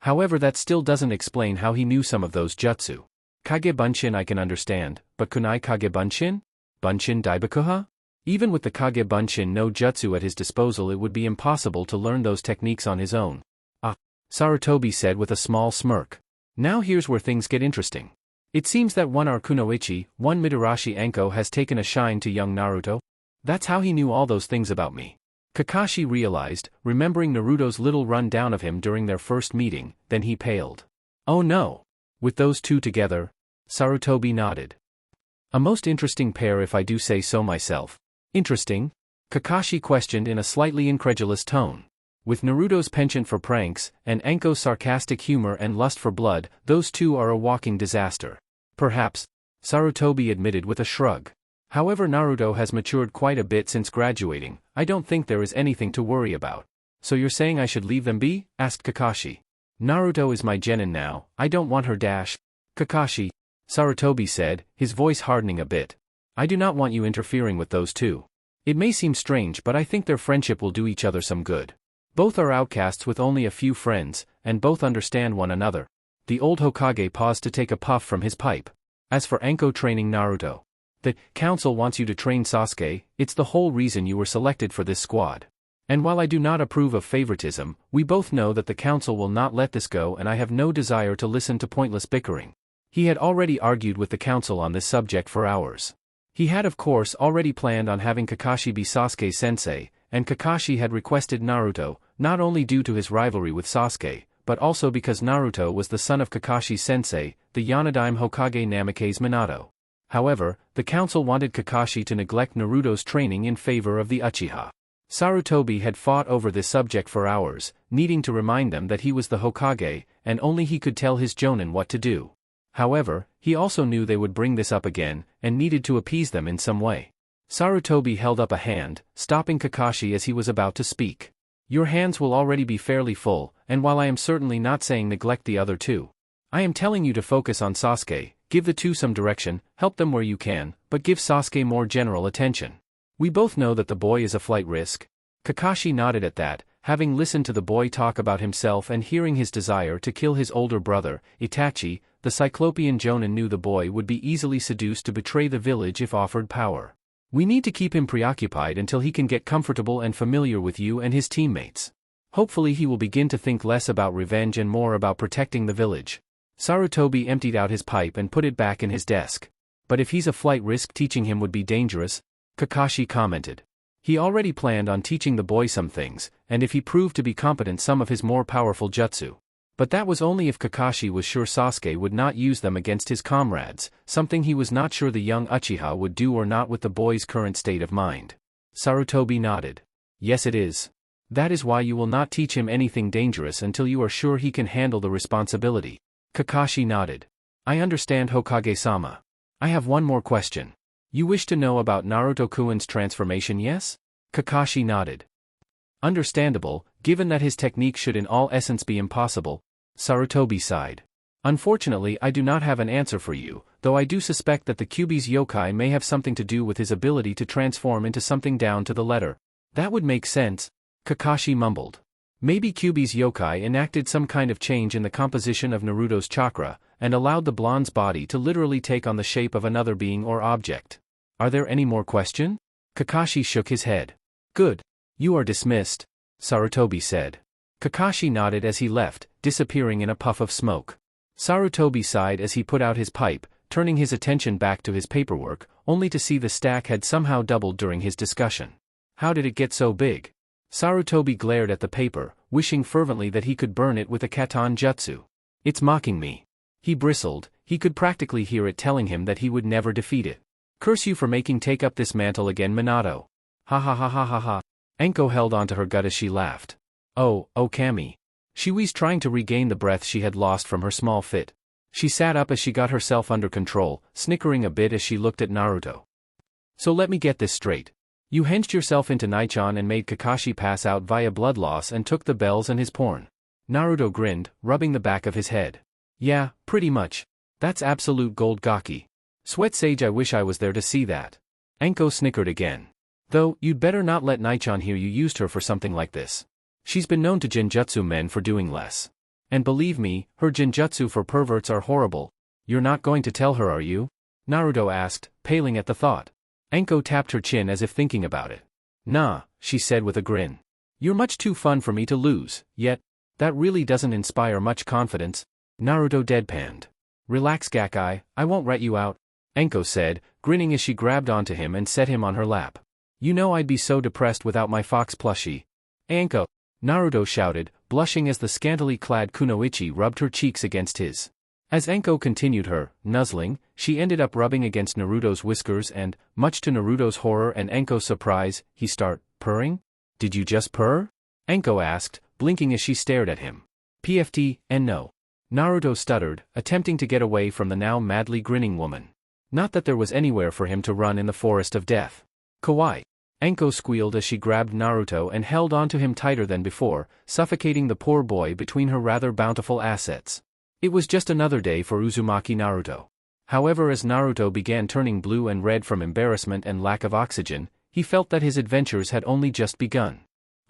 However, that still doesn't explain how he knew some of those jutsu. Kagebunshin I can understand, but kunai Kagebunshin? Bunshin Daibakuha? Even with the Kagebunshin no Jutsu at his disposal it would be impossible to learn those techniques on his own. Ah, Sarutobi said with a small smirk. Now here's where things get interesting. It seems that one Arkunoichi, one Midarashi Anko has taken a shine to young Naruto. That's how he knew all those things about me. Kakashi realized, remembering Naruto's little run-down of him during their first meeting, then he paled. Oh no. With those two together? Sarutobi nodded. A most interesting pair if I do say so myself. Interesting? Kakashi questioned in a slightly incredulous tone. With Naruto's penchant for pranks, and Anko's sarcastic humor and lust for blood, those two are a walking disaster. Perhaps, Sarutobi admitted with a shrug. However, Naruto has matured quite a bit since graduating. I don't think there is anything to worry about. So you're saying I should leave them be? Asked Kakashi. Naruto is my genin now, I don't want her dash. Kakashi, Sarutobi said, his voice hardening a bit. I do not want you interfering with those two. It may seem strange, but I think their friendship will do each other some good. Both are outcasts with only a few friends, and both understand one another. The old Hokage paused to take a puff from his pipe. As for Anko training Naruto, the council wants you to train Sasuke. It's the whole reason you were selected for this squad. And while I do not approve of favoritism, we both know that the council will not let this go, and I have no desire to listen to pointless bickering. He had already argued with the council on this subject for hours. He had of course already planned on having Kakashi be Sasuke's sensei, and Kakashi had requested Naruto, not only due to his rivalry with Sasuke, but also because Naruto was the son of Kakashi's sensei, the Yonadaime Hokage Namikaze Minato. However, the council wanted Kakashi to neglect Naruto's training in favor of the Uchiha. Sarutobi had fought over this subject for hours, needing to remind them that he was the Hokage, and only he could tell his Jonin what to do. However, he also knew they would bring this up again, and needed to appease them in some way. Sarutobi held up a hand, stopping Kakashi as he was about to speak. Your hands will already be fairly full, and while I am certainly not saying neglect the other two, I am telling you to focus on Sasuke, give the two some direction, help them where you can, but give Sasuke more general attention. We both know that the boy is a flight risk. Kakashi nodded at that, having listened to the boy talk about himself and hearing his desire to kill his older brother, Itachi. The Cyclopean Jonin knew the boy would be easily seduced to betray the village if offered power. We need to keep him preoccupied until he can get comfortable and familiar with you and his teammates. Hopefully he will begin to think less about revenge and more about protecting the village. Sarutobi emptied out his pipe and put it back in his desk. But if he's a flight risk, teaching him would be dangerous, Kakashi commented. He already planned on teaching the boy some things, and if he proved to be competent, some of his more powerful jutsu. But that was only if Kakashi was sure Sasuke would not use them against his comrades, something he was not sure the young Uchiha would do or not with the boy's current state of mind. Sarutobi nodded. Yes, it is. That is why you will not teach him anything dangerous until you are sure he can handle the responsibility. Kakashi nodded. I understand, Hokage-sama. I have one more question. You wish to know about Naruto-kun's transformation, yes? Kakashi nodded. Understandable, given that his technique should in all essence be impossible. Sarutobi sighed. Unfortunately, I do not have an answer for you, though I do suspect that the Kyuubi's yokai may have something to do with his ability to transform into something down to the letter. That would make sense, Kakashi mumbled. Maybe Kyuubi's yokai enacted some kind of change in the composition of Naruto's chakra, and allowed the blonde's body to literally take on the shape of another being or object. Are there any more questions? Kakashi shook his head. Good. You are dismissed, Sarutobi said. Kakashi nodded as he left, disappearing in a puff of smoke. Sarutobi sighed as he put out his pipe, turning his attention back to his paperwork, only to see the stack had somehow doubled during his discussion. How did it get so big? Sarutobi glared at the paper, wishing fervently that he could burn it with a katon jutsu. It's mocking me. He bristled, he could practically hear it telling him that he would never defeat it. Curse you for making take up this mantle again, Minato. Ha ha ha ha ha ha. Enko held onto her gut as she laughed. Oh Kami. She was trying to regain the breath she had lost from her small fit. She sat up as she got herself under control, snickering a bit as she looked at Naruto. So let me get this straight. You hinged yourself into Naichan and made Kakashi pass out via blood loss and took the bells and his porn. Naruto grinned, rubbing the back of his head. Yeah, pretty much. That's absolute gold gaki. Sweat Sage, I wish I was there to see that. Enko snickered again. Though, you'd better not let Naichan hear you used her for something like this. She's been known to genjutsu men for doing less. And believe me, her genjutsu for perverts are horrible. You're not going to tell her, are you? Naruto asked, paling at the thought. Enko tapped her chin as if thinking about it. Nah, she said with a grin. You're much too fun for me to lose, yet, that really doesn't inspire much confidence. Naruto deadpanned. Relax, Gakai, I won't rat you out, Enko said, grinning as she grabbed onto him and set him on her lap. You know I'd be so depressed without my fox plushie. Enko! Naruto shouted, blushing as the scantily clad Kunoichi rubbed her cheeks against his. As Enko continued her nuzzling, she ended up rubbing against Naruto's whiskers and, much to Naruto's horror and Enko's surprise, he started purring? Did you just purr? Enko asked, blinking as she stared at him. PFT, and no. Naruto stuttered, attempting to get away from the now madly grinning woman. Not that there was anywhere for him to run in the forest of death. Kawaii. Enko squealed as she grabbed Naruto and held onto him tighter than before, suffocating the poor boy between her rather bountiful assets. It was just another day for Uzumaki Naruto. However, as Naruto began turning blue and red from embarrassment and lack of oxygen, he felt that his adventures had only just begun.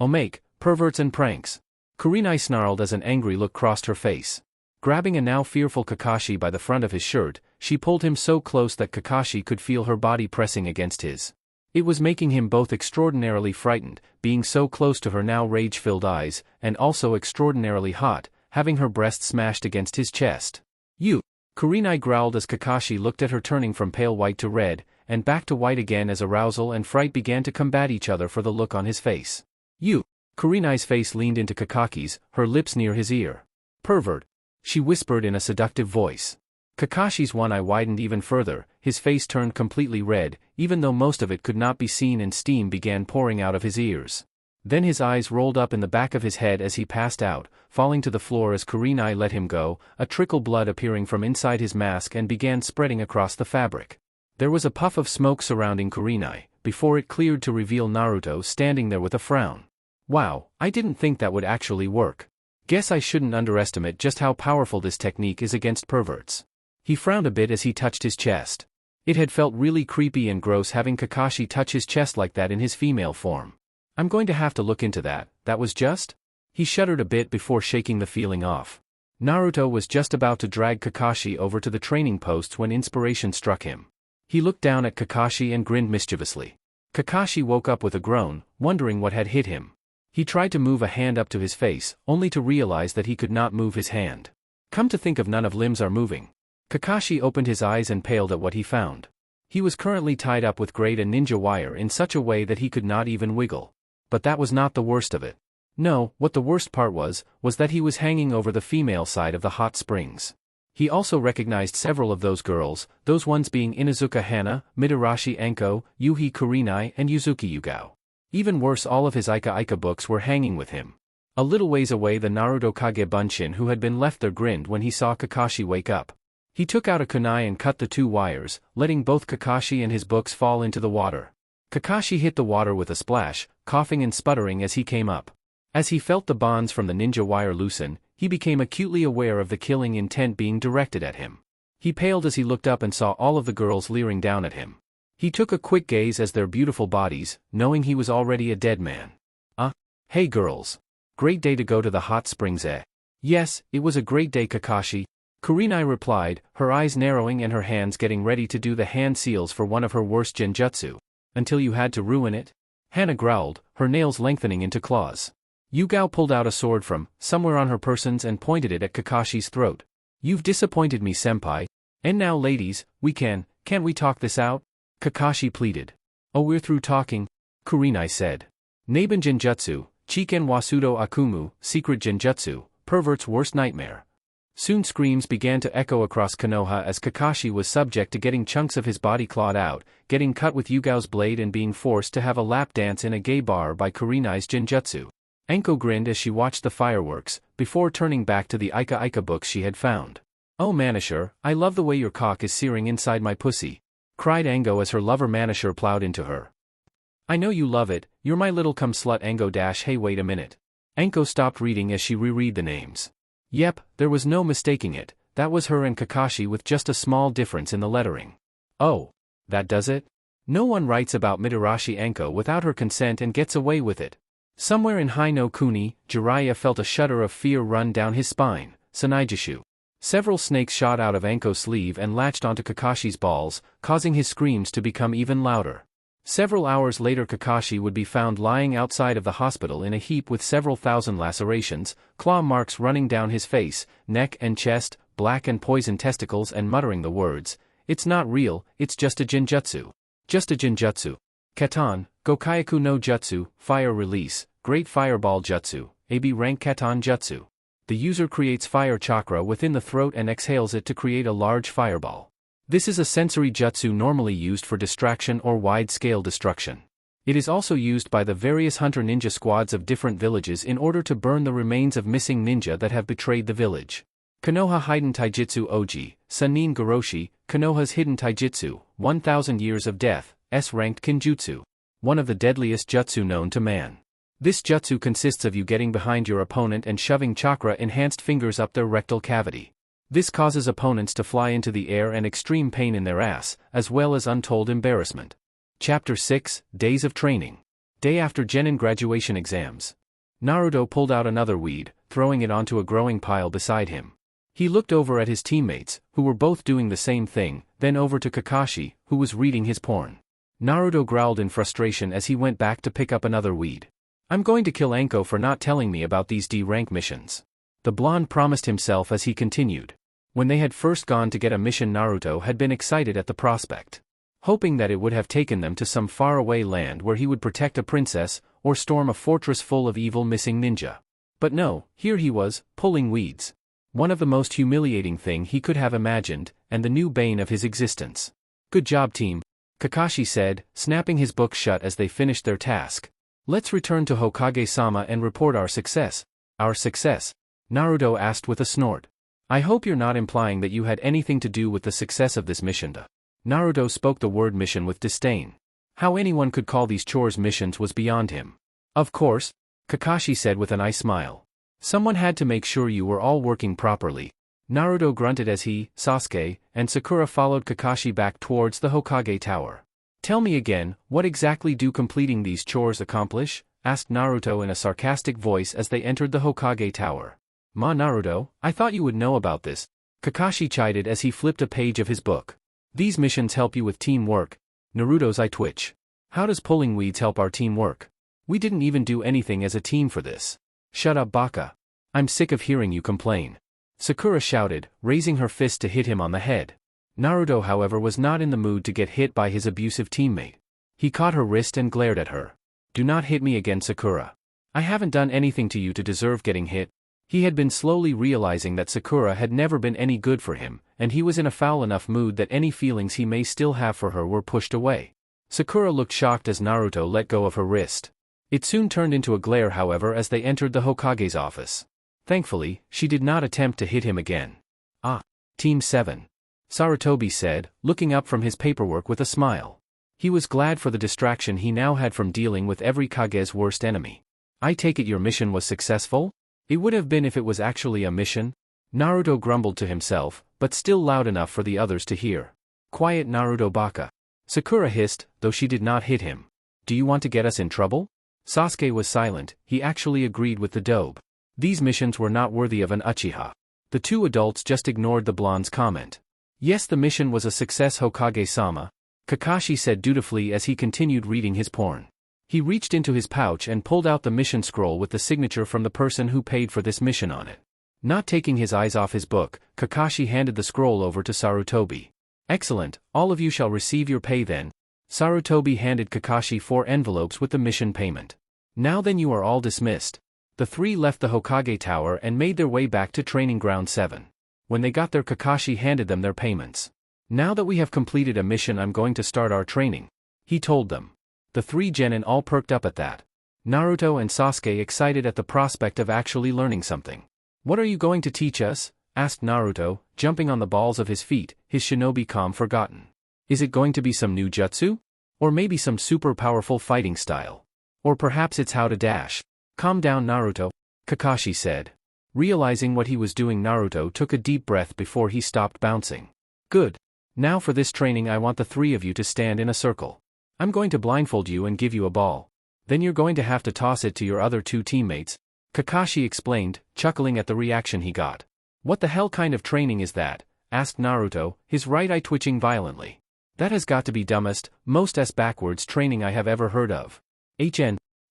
Omake, perverts and pranks. Kurenai snarled as an angry look crossed her face. Grabbing a now fearful Kakashi by the front of his shirt, she pulled him so close that Kakashi could feel her body pressing against his. It was making him both extraordinarily frightened, being so close to her now rage-filled eyes, and also extraordinarily hot, having her breast smashed against his chest. You! Kurenai growled as Kakashi looked at her, turning from pale white to red, and back to white again as arousal and fright began to combat each other for the look on his face. "You!" Kurenai's face leaned into Kakashi's, her lips near his ear. "Pervert!" she whispered in a seductive voice. Kakashi's one eye widened even further, his face turned completely red, even though most of it could not be seen, and steam began pouring out of his ears. Then his eyes rolled up in the back of his head as he passed out, falling to the floor as Kurenai let him go, a trickle blood appearing from inside his mask and began spreading across the fabric. There was a puff of smoke surrounding Kurenai, before it cleared to reveal Naruto standing there with a frown. "Wow, I didn't think that would actually work. Guess I shouldn't underestimate just how powerful this technique is against perverts." He frowned a bit as he touched his chest. It had felt really creepy and gross having Kakashi touch his chest like that in his female form. "I'm going to have to look into that, that was just?" He shuddered a bit before shaking the feeling off. Naruto was just about to drag Kakashi over to the training posts when inspiration struck him. He looked down at Kakashi and grinned mischievously. Kakashi woke up with a groan, wondering what had hit him. He tried to move a hand up to his face, only to realize that he could not move his hand. Come to think of, none of limbs are moving. Kakashi opened his eyes and paled at what he found. He was currently tied up with grade A ninja wire in such a way that he could not even wiggle. But that was not the worst of it. No, what the worst part was that he was hanging over the female side of the hot springs. He also recognized several of those girls, those ones being Inuzuka Hana, Mitarashi Anko, Yuhi Kurenai and Yuzuki Yugao. Even worse, all of his Ika books were hanging with him. A little ways away, the Naruto Kage Bunshin who had been left there grinned when he saw Kakashi wake up. He took out a kunai and cut the two wires, letting both Kakashi and his books fall into the water. Kakashi hit the water with a splash, coughing and sputtering as he came up. As he felt the bonds from the ninja wire loosen, he became acutely aware of the killing intent being directed at him. He paled as he looked up and saw all of the girls leering down at him. He took a quick gaze at their beautiful bodies, knowing he was already a dead man. Hey girls. Great day to go to the hot springs, eh? Yes, it was a great day, Kakashi. Kurenai replied, her eyes narrowing and her hands getting ready to do the hand seals for one of her worst genjutsu. Until you had to ruin it? Hana growled, her nails lengthening into claws. Yugao pulled out a sword from somewhere on her persons and pointed it at Kakashi's throat. You've disappointed me, senpai. And now ladies, can't we talk this out? Kakashi pleaded. Oh, we're through talking, Kurenai said. Neiban genjutsu, Chiken Wasudo Akumu, secret genjutsu, pervert's worst nightmare. Soon screams began to echo across Konoha as Kakashi was subject to getting chunks of his body clawed out, getting cut with Yugao's blade and being forced to have a lap dance in a gay bar by Kurenai's genjutsu. Anko grinned as she watched the fireworks, before turning back to the Ika books she had found. Oh Manashur, I love the way your cock is searing inside my pussy, cried Ango as her lover Manashur plowed into her. I know you love it, you're my little cum slut Ango dash hey wait a minute. Anko stopped reading as she reread the names. Yep, there was no mistaking it, that was her and Kakashi with just a small difference in the lettering. Oh, that does it? No one writes about Mitarashi Anko without her consent and gets away with it. Somewhere in Hai no Kuni, Jiraiya felt a shudder of fear run down his spine. Sanaijishu. Several snakes shot out of Anko's sleeve and latched onto Kakashi's balls, causing his screams to become even louder. Several hours later Kakashi would be found lying outside of the hospital in a heap with several thousand lacerations, claw marks running down his face, neck and chest, black and poisoned testicles and muttering the words, "It's not real, it's just a genjutsu. Just a genjutsu. Katan, Gokaiku no Jutsu, Fire Release, Great Fireball Jutsu, AB Rank Katan Jutsu." The user creates fire chakra within the throat and exhales it to create a large fireball. This is a sensory jutsu normally used for distraction or wide-scale destruction. It is also used by the various hunter ninja squads of different villages in order to burn the remains of missing ninja that have betrayed the village. Konoha Hiden Taijutsu Oji, Sanin Goroshi, Konoha's Hidden Taijutsu, 1000 Years of Death, S-ranked Kinjutsu. One of the deadliest jutsu known to man. This jutsu consists of you getting behind your opponent and shoving chakra-enhanced fingers up their rectal cavity. This causes opponents to fly into the air and extreme pain in their ass, as well as untold embarrassment. Chapter 6, Days of Training. Day after Genin graduation exams. Naruto pulled out another weed, throwing it onto a growing pile beside him. He looked over at his teammates, who were both doing the same thing, then over to Kakashi, who was reading his porn. Naruto growled in frustration as he went back to pick up another weed. I'm going to kill Anko for not telling me about these D-rank missions. The blonde promised himself as he continued. When they had first gone to get a mission, Naruto had been excited at the prospect. hoping that it would have taken them to some faraway land where he would protect a princess, or storm a fortress full of evil missing ninja. But no, here he was, pulling weeds. One of the most humiliating thing he could have imagined, and the new bane of his existence. Good job, team, Kakashi said, snapping his book shut as they finished their task. Let's return to Hokage-sama and report our success. Our success? Naruto asked with a snort. I hope you're not implying that you had anything to do with the success of this mission. Naruto spoke the word mission with disdain. How anyone could call these chores missions was beyond him. Of course, Kakashi said with an eye smile. Someone had to make sure you were all working properly. Naruto grunted as he, Sasuke, and Sakura followed Kakashi back towards the Hokage Tower. Tell me again, what exactly do completing these chores accomplish? Asked Naruto in a sarcastic voice as they entered the Hokage Tower. Naruto, I thought you would know about this, Kakashi chided as he flipped a page of his book. These missions help you with teamwork. Naruto's eye twitch. How does pulling weeds help our teamwork? We didn't even do anything as a team for this. Shut up, Baka. I'm sick of hearing you complain. Sakura shouted, raising her fist to hit him on the head. Naruto, however, was not in the mood to get hit by his abusive teammate. He caught her wrist and glared at her. Do not hit me again, Sakura. I haven't done anything to you to deserve getting hit. He had been slowly realizing that Sakura had never been any good for him, and he was in a foul enough mood that any feelings he may still have for her were pushed away. Sakura looked shocked as Naruto let go of her wrist. It soon turned into a glare, however, as they entered the Hokage's office. Thankfully, she did not attempt to hit him again. Ah, Team 7. Sarutobi said, looking up from his paperwork with a smile. He was glad for the distraction he now had from dealing with every Kage's worst enemy. I take it your mission was successful? It would have been if it was actually a mission? Naruto grumbled to himself, but still loud enough for the others to hear. Quiet, Naruto Baka. Sakura hissed, though she did not hit him. Do you want to get us in trouble? Sasuke was silent. He actually agreed with the dobe. These missions were not worthy of an Uchiha. The two adults just ignored the blonde's comment. Yes, the mission was a success, Hokage-sama, Kakashi said dutifully as he continued reading his porn. He reached into his pouch and pulled out the mission scroll with the signature from the person who paid for this mission on it. Not taking his eyes off his book, Kakashi handed the scroll over to Sarutobi. Excellent, all of you shall receive your pay then. Sarutobi handed Kakashi 4 envelopes with the mission payment. Now then, you are all dismissed. The three left the Hokage Tower and made their way back to Training Ground 7. When they got there, Kakashi handed them their payments. Now that we have completed a mission, I'm going to start our training, he told them. The 3 genin all perked up at that. Naruto and Sasuke excited at the prospect of actually learning something. What are you going to teach us? Asked Naruto, jumping on the balls of his feet, his shinobi calm forgotten. Is it going to be some new jutsu? Or maybe some super powerful fighting style? Or perhaps it's how to dash? Calm down, Naruto, Kakashi said. Realizing what he was doing, Naruto took a deep breath before he stopped bouncing. Good. Now for this training, I want the 3 of you to stand in a circle. I'm going to blindfold you and give you a ball. Then you're going to have to toss it to your other 2 teammates, Kakashi explained, chuckling at the reaction he got. What the hell kind of training is that? Asked Naruto, his right eye twitching violently. That has got to be dumbest, most backwards training I have ever heard of.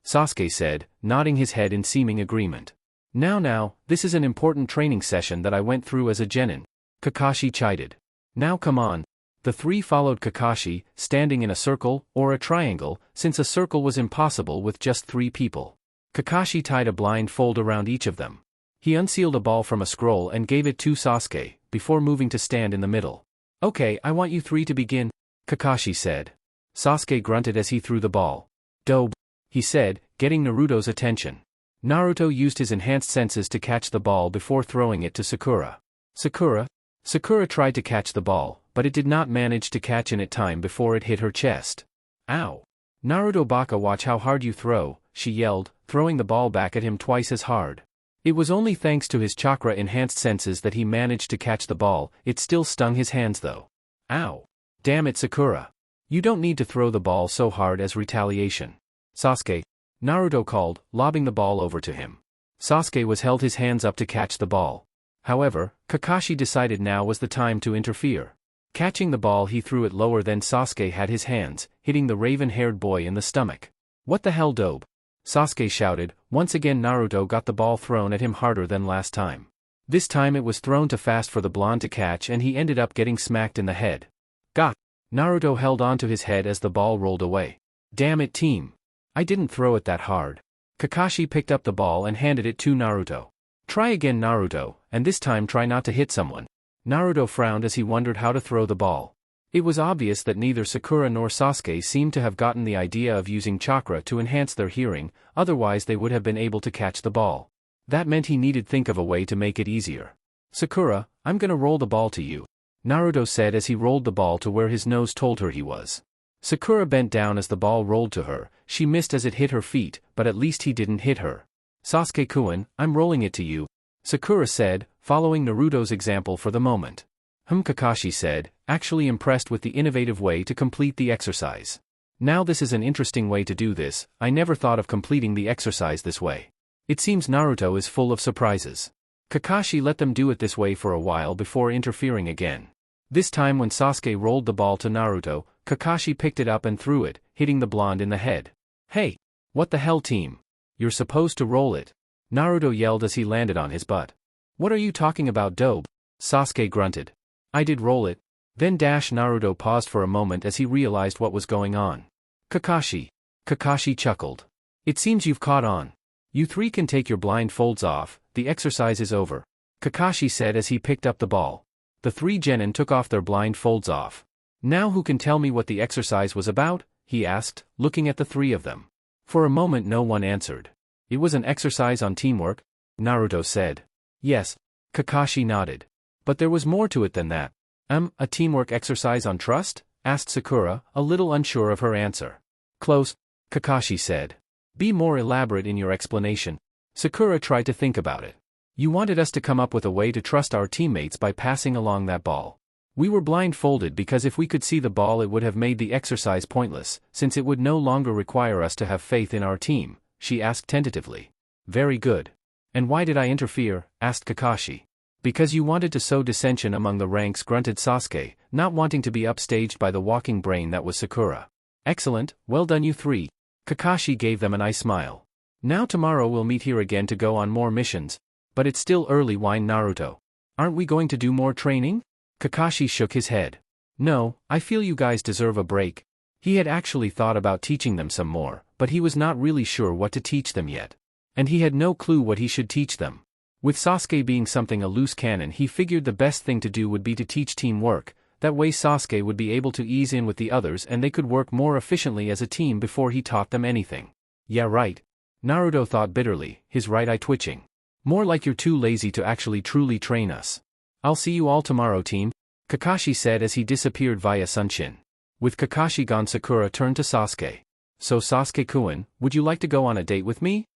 Sasuke said, nodding his head in seeming agreement. Now, this is an important training session that I went through as a genin, Kakashi chided. Now come on. The 3 followed Kakashi, standing in a circle, or a triangle, since a circle was impossible with just 3 people. Kakashi tied a blindfold around each of them. He unsealed a ball from a scroll and gave it to Sasuke, before moving to stand in the middle. Okay, I want you 3 to begin, Kakashi said. Sasuke grunted as he threw the ball. Dope, he said, getting Naruto's attention. Naruto used his enhanced senses to catch the ball before throwing it to Sakura. Sakura tried to catch the ball, but it did not manage to catch in time before it hit her chest. Ow! Naruto Baka, watch how hard you throw, she yelled, throwing the ball back at him twice as hard. It was only thanks to his chakra-enhanced senses that he managed to catch the ball. It still stung his hands though. Ow! Damn it, Sakura. You don't need to throw the ball so hard as retaliation. Sasuke, Naruto called, lobbing the ball over to him. Sasuke was held his hands up to catch the ball. However, Kakashi decided now was the time to interfere. Catching the ball, he threw it lower than Sasuke had his hands, hitting the raven-haired boy in the stomach. What the hell, dope? Sasuke shouted. Once again Naruto got the ball thrown at him harder than last time. This time it was thrown too fast for the blonde to catch and he ended up getting smacked in the head. Gah! Naruto held onto his head as the ball rolled away. Damn it, team. I didn't throw it that hard. Kakashi picked up the ball and handed it to Naruto. Try again, Naruto, and this time try not to hit someone. Naruto frowned as he wondered how to throw the ball. It was obvious that neither Sakura nor Sasuke seemed to have gotten the idea of using chakra to enhance their hearing, otherwise they would have been able to catch the ball. That meant he needed to think of a way to make it easier. Sakura, I'm gonna roll the ball to you, Naruto said as he rolled the ball to where his nose told her he was. Sakura bent down as the ball rolled to her. She missed as it hit her feet, but at least he didn't hit her. Sasuke-kun, I'm rolling it to you, Sakura said, following Naruto's example for the moment. Kakashi said, actually impressed with the innovative way to complete the exercise. Now this is an interesting way to do this. I never thought of completing the exercise this way. It seems Naruto is full of surprises. Kakashi let them do it this way for a while before interfering again. This time when Sasuke rolled the ball to Naruto, Kakashi picked it up and threw it, hitting the blonde in the head. Hey! What the hell, team? You're supposed to roll it. Naruto yelled as he landed on his butt. What are you talking about, dope? Sasuke grunted. I did roll it. Then Naruto paused for a moment as he realized what was going on. Kakashi. Kakashi chuckled. It seems you've caught on. You three can take your blindfolds off, the exercise is over, Kakashi said as he picked up the ball. The three genin took off their blindfolds off. Now who can tell me what the exercise was about? He asked, looking at the three of them. For a moment no one answered. It was an exercise on teamwork, Naruto said. Yes, Kakashi nodded. But there was more to it than that. A teamwork exercise on trust? Asked Sakura, a little unsure of her answer. Close, Kakashi said. Be more elaborate in your explanation. Sakura tried to think about it. You wanted us to come up with a way to trust our teammates by passing along that ball. We were blindfolded because if we could see the ball it would have made the exercise pointless, since it would no longer require us to have faith in our team, she asked tentatively. Very good. And why did I interfere? Asked Kakashi. Because you wanted to sow dissension among the ranks, grunted Sasuke, not wanting to be upstaged by the walking brain that was Sakura. Excellent, well done you three. Kakashi gave them a nice smile. Now tomorrow we'll meet here again to go on more missions. But it's still early, whined Naruto. Aren't we going to do more training? Kakashi shook his head. No, I feel you guys deserve a break. He had actually thought about teaching them some more, but he was not really sure what to teach them yet. And he had no clue what he should teach them. With Sasuke being something a loose cannon, he figured the best thing to do would be to teach teamwork. That way Sasuke would be able to ease in with the others and they could work more efficiently as a team before he taught them anything. Yeah, right. Naruto thought bitterly, his right eye twitching. More like you're too lazy to actually truly train us. I'll see you all tomorrow, team, Kakashi said as he disappeared via Sunshin. With Kakashi gone, Sakura turned to Sasuke. So Sasuke-kun, would you like to go on a date with me?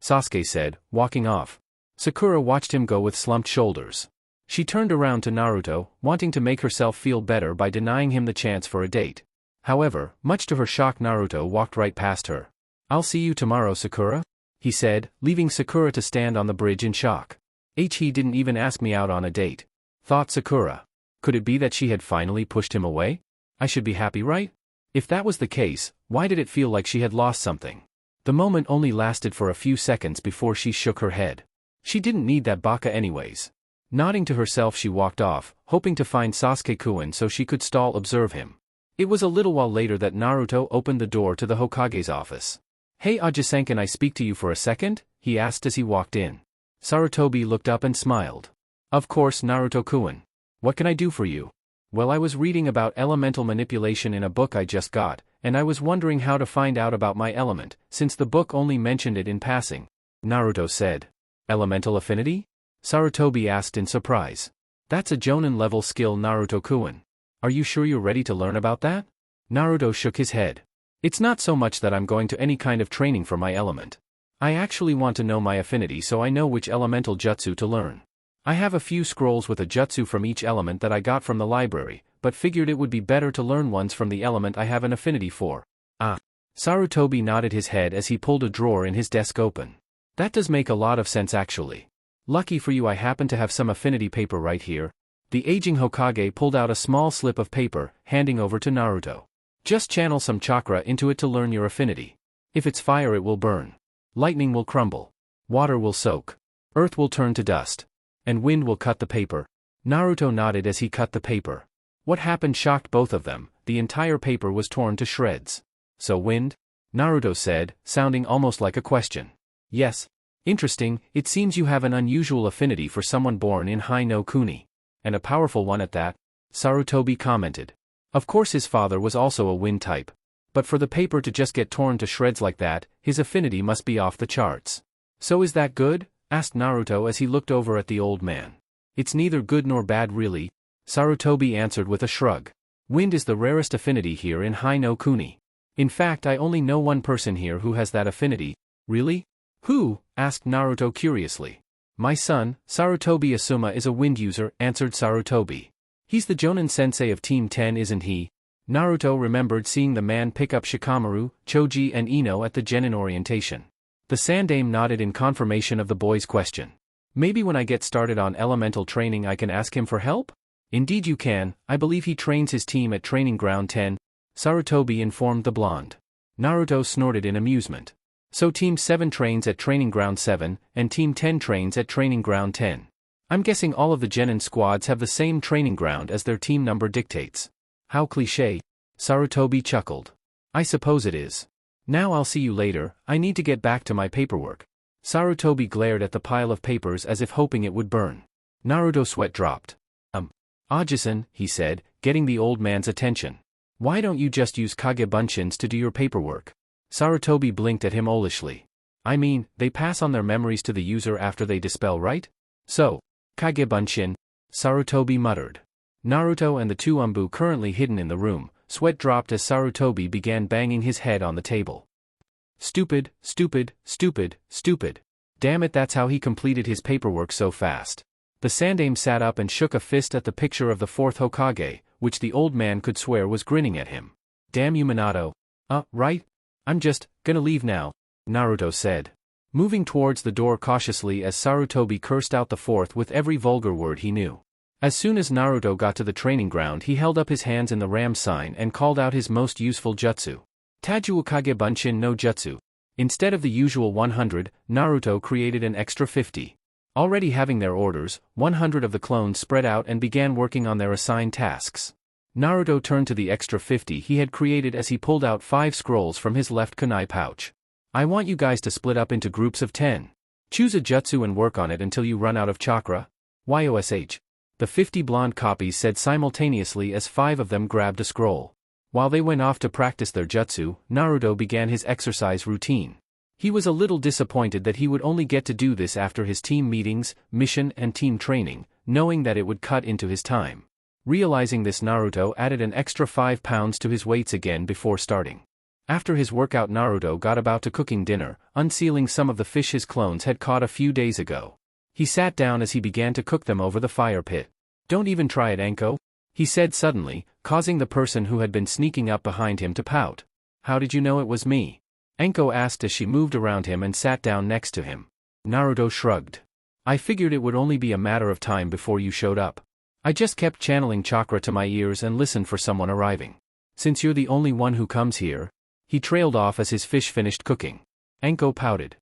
Sasuke said, walking off. Sakura watched him go with slumped shoulders. She turned around to Naruto, wanting to make herself feel better by denying him the chance for a date. However, much to her shock, Naruto walked right past her. I'll see you tomorrow, Sakura, he said, leaving Sakura to stand on the bridge in shock. He didn't even ask me out on a date, thought Sakura. Could it be that she had finally pushed him away? I should be happy, right? If that was the case, why did it feel like she had lost something? The moment only lasted for a few seconds before she shook her head. She didn't need that baka anyways. Nodding to herself, she walked off, hoping to find Sasuke-kun so she could stall observe him. It was a little while later that Naruto opened the door to the Hokage's office. Hey Ajisan, can I speak to you for a second? He asked as he walked in. Sarutobi looked up and smiled. Of course, Naruto-kun. What can I do for you? Well, I was reading about elemental manipulation in a book I just got, and I was wondering how to find out about my element, since the book only mentioned it in passing. Naruto said. Elemental affinity? Sarutobi asked in surprise. That's a Jonin-level skill, Naruto-kun. Are you sure you're ready to learn about that? Naruto shook his head. It's not so much that I'm going to any kind of training for my element. I actually want to know my affinity so I know which elemental jutsu to learn. I have a few scrolls with a jutsu from each element that I got from the library, but figured it would be better to learn ones from the element I have an affinity for. Ah. Sarutobi nodded his head as he pulled a drawer in his desk open. That does make a lot of sense actually. Lucky for you I happen to have some affinity paper right here. The aging Hokage pulled out a small slip of paper, handing over to Naruto. Just channel some chakra into it to learn your affinity. If it's fire it will burn. Lightning will crumble. Water will soak. Earth will turn to dust. And wind will cut the paper. Naruto nodded as he cut the paper. What happened shocked both of them, the entire paper was torn to shreds. So wind? Naruto said, sounding almost like a question. Yes. Interesting, it seems you have an unusual affinity for someone born in High no Kuni. And a powerful one at that, Sarutobi commented. Of course his father was also a wind type. But for the paper to just get torn to shreds like that, his affinity must be off the charts. So is that good? Asked Naruto as he looked over at the old man. It's neither good nor bad really, Sarutobi answered with a shrug. Wind is the rarest affinity here in High no Kuni. In fact, I only know one person here who has that affinity. Really? Who? Asked Naruto curiously. My son, Sarutobi Asuma is a wind user, answered Sarutobi. He's the Jonin sensei of Team 10, isn't he? Naruto remembered seeing the man pick up Shikamaru, Choji and Ino at the genin orientation. The Sandaime nodded in confirmation of the boy's question. Maybe when I get started on elemental training I can ask him for help? Indeed you can, I believe he trains his team at Training Ground 10, Sarutobi informed the blonde. Naruto snorted in amusement. So Team 7 trains at Training Ground 7, and Team 10 trains at Training Ground 10. I'm guessing all of the genin squads have the same training ground as their team number dictates. How cliché, Sarutobi chuckled. I suppose it is. Now I'll see you later, I need to get back to my paperwork. Sarutobi glared at the pile of papers as if hoping it would burn. Naruto's sweat dropped. Ajisan, he said, getting the old man's attention. Why don't you just use Kage Bunshins to do your paperwork? Sarutobi blinked at him owlishly. I mean, they pass on their memories to the user after they dispel, right? So, Kage Bunshin, Sarutobi muttered. Naruto and the two Umbu currently hidden in the room, sweat dropped as Sarutobi began banging his head on the table. Stupid, stupid, stupid, stupid. Damn it, that's how he completed his paperwork so fast. The Sandaime sat up and shook a fist at the picture of the fourth Hokage, which the old man could swear was grinning at him. Damn you Minato. Right? I'm just gonna leave now, Naruto said. Moving towards the door cautiously as Sarutobi cursed out the fourth with every vulgar word he knew. As soon as Naruto got to the training ground he held up his hands in the ram sign and called out his most useful jutsu. Taiju Kage Bunshin no Jutsu. Instead of the usual 100, Naruto created an extra 50. Already having their orders, 100 of the clones spread out and began working on their assigned tasks. Naruto turned to the extra 50 he had created as he pulled out 5 scrolls from his left kunai pouch. I want you guys to split up into groups of 10. Choose a jutsu and work on it until you run out of chakra. YOSH. The 50 blonde copies said simultaneously as 5 of them grabbed a scroll. While they went off to practice their jutsu, Naruto began his exercise routine. He was a little disappointed that he would only get to do this after his team meetings, mission and team training, knowing that it would cut into his time. Realizing this, Naruto added an extra 5 pounds to his weights again before starting. After his workout, Naruto got about to cooking dinner, unsealing some of the fish his clones had caught a few days ago. He sat down as he began to cook them over the fire pit. Don't even try it, Anko, he said suddenly, causing the person who had been sneaking up behind him to pout. How did you know it was me? Anko asked as she moved around him and sat down next to him. Naruto shrugged. I figured it would only be a matter of time before you showed up. I just kept channeling chakra to my ears and listened for someone arriving. Since you're the only one who comes here. He trailed off as his fish finished cooking. Anko pouted.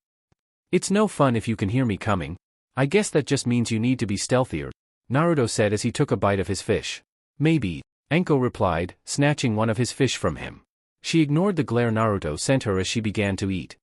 It's no fun if you can hear me coming. I guess that just means you need to be stealthier, Naruto said as he took a bite of his fish. Maybe, Anko replied, snatching one of his fish from him. She ignored the glare Naruto sent her as she began to eat.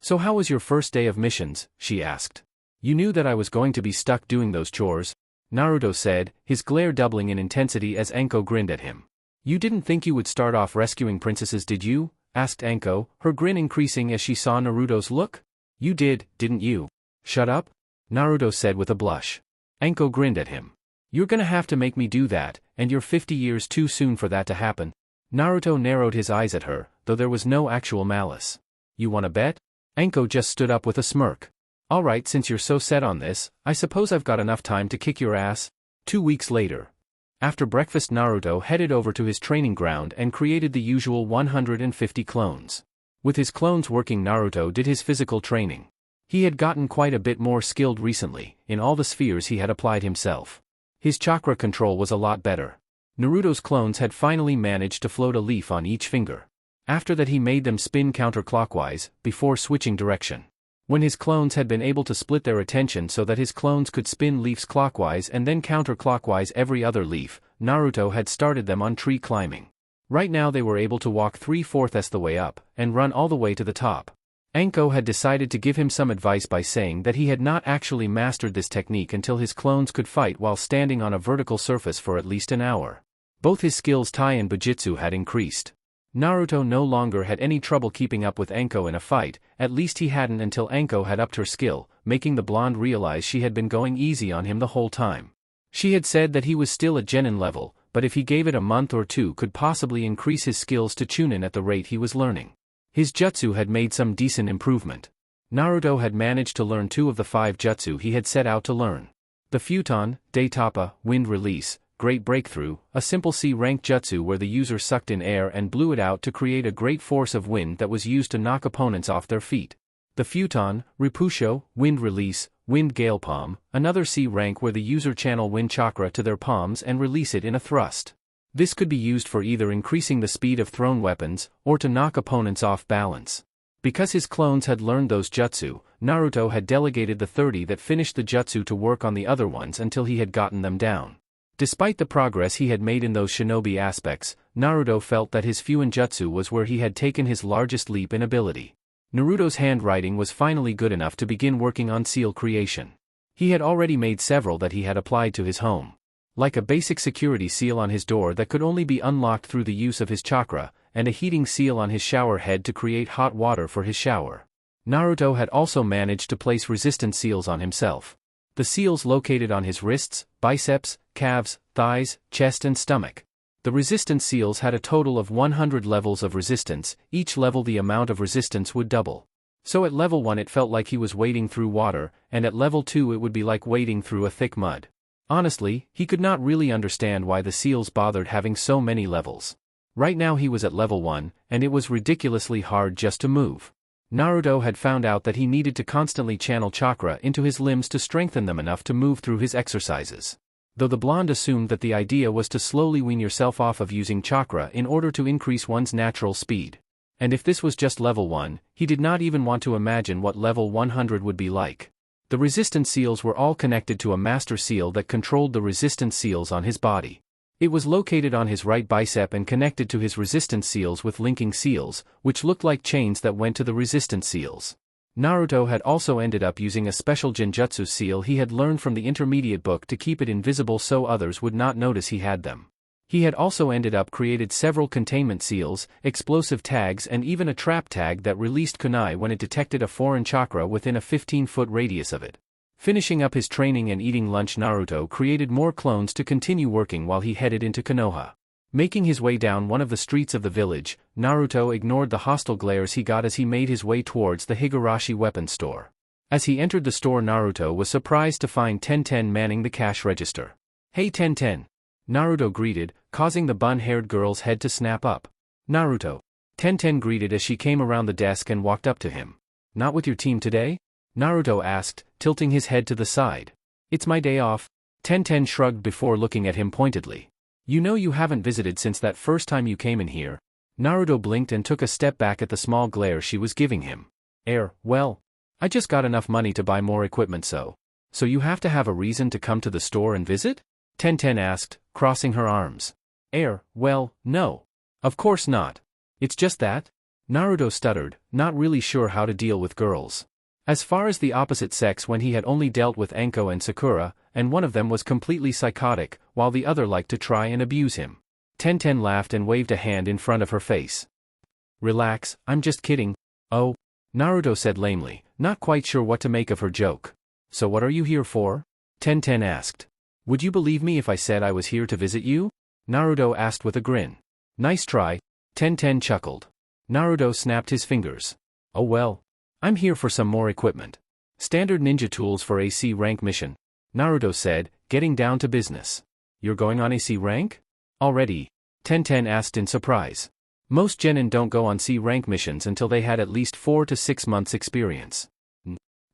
So how was your first day of missions? She asked. You knew that I was going to be stuck doing those chores, Naruto said, his glare doubling in intensity as Anko grinned at him. You didn't think you would start off rescuing princesses, did you? Asked Anko, her grin increasing as she saw Naruto's look. You did, didn't you? Shut up, Naruto said with a blush. Anko grinned at him. You're gonna have to make me do that, and you're 50 years too soon for that to happen. Naruto narrowed his eyes at her, though there was no actual malice. You wanna bet? Anko just stood up with a smirk. Alright, since you're so set on this, I suppose I've got enough time to kick your ass. 2 weeks later. After breakfast, Naruto headed over to his training ground and created the usual 150 clones. With his clones working, Naruto did his physical training. He had gotten quite a bit more skilled recently, in all the spheres he had applied himself. His chakra control was a lot better. Naruto's clones had finally managed to float a leaf on each finger. After that he made them spin counterclockwise, before switching direction. When his clones had been able to split their attention so that his clones could spin leaves clockwise and then counterclockwise every other leaf, Naruto had started them on tree climbing. Right now they were able to walk 3/4 the way up, and run all the way to the top. Anko had decided to give him some advice by saying that he had not actually mastered this technique until his clones could fight while standing on a vertical surface for at least an hour. Both his skills Tai and Bujitsu had increased. Naruto no longer had any trouble keeping up with Anko in a fight, at least he hadn't until Anko had upped her skill, making the blonde realize she had been going easy on him the whole time. She had said that he was still at Genin level, but if he gave it a month or two could possibly increase his skills to Chunin at the rate he was learning. His jutsu had made some decent improvement. Naruto had managed to learn 2 of the 5 jutsu he had set out to learn. The Futon, Daitapa, Wind Release, Great Breakthrough, a simple C-rank jutsu where the user sucked in air and blew it out to create a great force of wind that was used to knock opponents off their feet. The Futon, Ripusho, Wind Release, Wind Gale Palm, another C-rank where the user channel wind chakra to their palms and release it in a thrust. This could be used for either increasing the speed of thrown weapons, or to knock opponents off balance. Because his clones had learned those jutsu, Naruto had delegated the 30 that finished the jutsu to work on the other ones until he had gotten them down. Despite the progress he had made in those shinobi aspects, Naruto felt that his Fuin jutsu was where he had taken his largest leap in ability. Naruto's handwriting was finally good enough to begin working on seal creation. He had already made several that he had applied to his home. Like a basic security seal on his door that could only be unlocked through the use of his chakra, and a heating seal on his shower head to create hot water for his shower. Naruto had also managed to place resistance seals on himself. The seals located on his wrists, biceps, calves, thighs, chest and stomach. The resistance seals had a total of 100 levels of resistance, each level the amount of resistance would double. So at level 1 it felt like he was wading through water, and at level 2 it would be like wading through a thick mud. Honestly, he could not really understand why the seals bothered having so many levels. Right now he was at level 1, and it was ridiculously hard just to move. Naruto had found out that he needed to constantly channel chakra into his limbs to strengthen them enough to move through his exercises. Though the blonde assumed that the idea was to slowly wean yourself off of using chakra in order to increase one's natural speed. And if this was just level 1, he did not even want to imagine what level 100 would be like. The resistance seals were all connected to a master seal that controlled the resistance seals on his body. It was located on his right bicep and connected to his resistance seals with linking seals, which looked like chains that went to the resistance seals. Naruto had also ended up using a special genjutsu seal he had learned from the intermediate book to keep it invisible so others would not notice he had them. He had also ended up created several containment seals, explosive tags and even a trap tag that released kunai when it detected a foreign chakra within a 15-foot radius of it. Finishing up his training and eating lunch, Naruto created more clones to continue working while he headed into Konoha. Making his way down one of the streets of the village, Naruto ignored the hostile glares he got as he made his way towards the Higurashi weapons store. As he entered the store, Naruto was surprised to find Tenten manning the cash register. "Hey Tenten," Naruto greeted, causing the bun-haired girl's head to snap up. "Naruto," Tenten greeted as she came around the desk and walked up to him. "Not with your team today?" Naruto asked, tilting his head to the side. "It's my day off." Tenten shrugged before looking at him pointedly. "You know you haven't visited since that first time you came in here." Naruto blinked and took a step back at the small glare she was giving him. Well, I just got enough money to buy more equipment so you have to have a reason to come to the store and visit?" Tenten asked, crossing her arms. Well, no. Of course not. It's just that." Naruto stuttered, not really sure how to deal with girls. As far as the opposite sex, when he had only dealt with Anko and Sakura, and one of them was completely psychotic, while the other liked to try and abuse him. Tenten laughed and waved a hand in front of her face. "Relax, I'm just kidding." "Oh," Naruto said lamely, not quite sure what to make of her joke. "So what are you here for?" Tenten asked. "Would you believe me if I said I was here to visit you?" Naruto asked with a grin. "Nice try," Tenten chuckled. Naruto snapped his fingers. "Oh well. I'm here for some more equipment. Standard ninja tools for a C rank mission," Naruto said, getting down to business. "You're going on a C rank? Already?" Tenten asked in surprise. Most genin don't go on C rank missions until they had at least 4 to 6 months experience.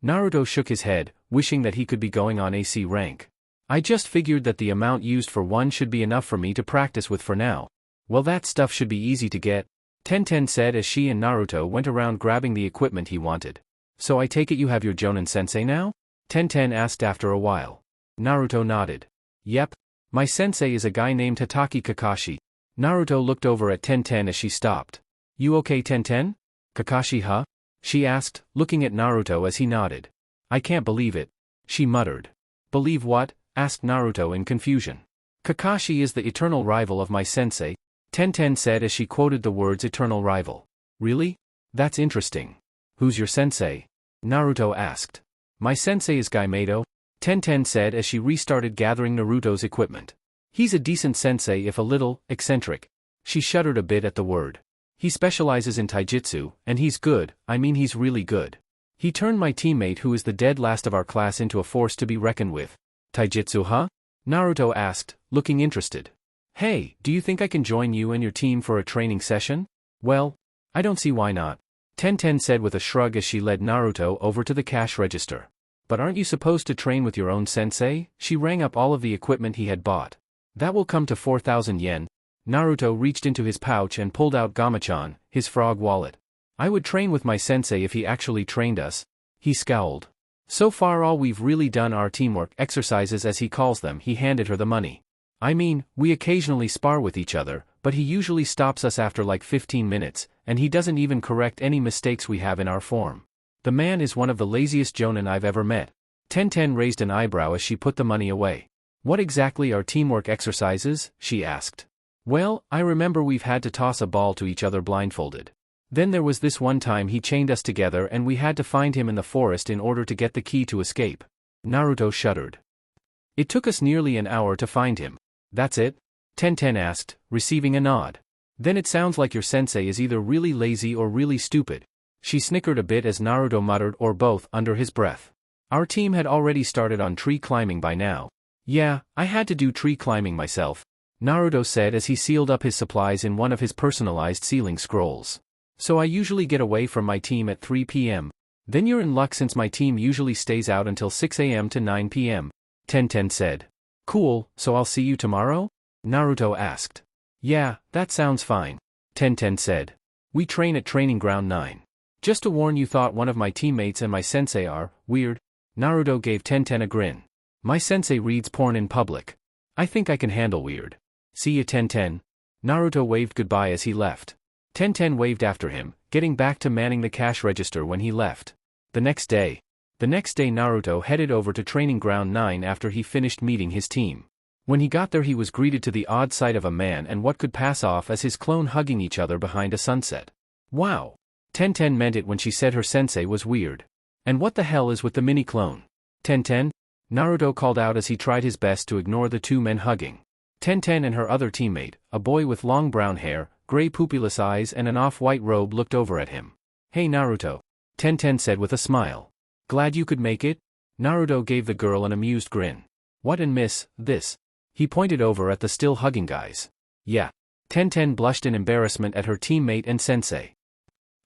Naruto shook his head, wishing that he could be going on a C rank. "I just figured that the amount used for one should be enough for me to practice with for now." "Well, that stuff should be easy to get," Tenten said as she and Naruto went around grabbing the equipment he wanted. "So I take it you have your Jonin sensei now?" Tenten asked after a while. Naruto nodded. "Yep. My sensei is a guy named Hataki Kakashi," Naruto looked over at Tenten as she stopped. You okay, Tenten? Kakashi, huh? She asked, looking at Naruto as he nodded. I can't believe it. She muttered. Believe what? Asked Naruto in confusion. Kakashi is the eternal rival of my sensei, Tenten said as she quoted the words eternal rival. Really? That's interesting. Who's your sensei? Naruto asked. My sensei is Gaimedo, Tenten said as she restarted gathering Naruto's equipment. He's a decent sensei if a little eccentric. She shuddered a bit at the word. He specializes in taijutsu, and he's good, I mean he's really good. He turned my teammate who is the dead last of our class into a force to be reckoned with. Taijutsu, huh? Naruto asked, looking interested. Hey, do you think I can join you and your team for a training session? Well, I don't see why not. Tenten said with a shrug as she led Naruto over to the cash register. But aren't you supposed to train with your own sensei? She rang up all of the equipment he had bought. That will come to 4,000 yen. Naruto reached into his pouch and pulled out Gamachan, his frog wallet. I would train with my sensei if he actually trained us. He scowled. So far all we've really done are teamwork exercises as he calls them. He handed her the money. I mean, we occasionally spar with each other, but he usually stops us after like 15 minutes, and he doesn't even correct any mistakes we have in our form. The man is one of the laziest jonin I've ever met. Tenten raised an eyebrow as she put the money away. What exactly are teamwork exercises? She asked. Well, I remember we've had to toss a ball to each other blindfolded. Then there was this one time he chained us together and we had to find him in the forest in order to get the key to escape. Naruto shuddered. It took us nearly an hour to find him. That's it? Tenten asked, receiving a nod. Then it sounds like your sensei is either really lazy or really stupid. She snickered a bit as Naruto muttered or both under his breath. Our team had already started on tree climbing by now. Yeah, I had to do tree climbing myself, Naruto said as he sealed up his supplies in one of his personalized ceiling scrolls. So I usually get away from my team at 3 p.m. Then you're in luck since my team usually stays out until 6 a.m. to 9 p.m., Tenten said. Cool, so I'll see you tomorrow? Naruto asked. Yeah, that sounds fine, Tenten said. We train at Training Ground 9. Just to warn you, thought one of my teammates and my sensei are weird. Naruto gave Tenten a grin. My sensei reads porn in public. I think I can handle weird. See you, Tenten. Naruto waved goodbye as he left. Tenten waved after him, getting back to manning the cash register when he left. The next day Naruto headed over to Training Ground 9 after he finished meeting his team. When he got there he was greeted to the odd sight of a man and what could pass off as his clone hugging each other behind a sunset. Wow! Tenten meant it when she said her sensei was weird. And what the hell is with the mini-clone? Tenten? Naruto called out as he tried his best to ignore the two men hugging. Tenten and her other teammate, a boy with long brown hair, gray pupilless eyes and an off-white robe, looked over at him. Hey Naruto, Tenten said with a smile. Glad you could make it? Naruto gave the girl an amused grin. What and miss, this? He pointed over at the still hugging guys. Yeah. Tenten blushed in embarrassment at her teammate and sensei.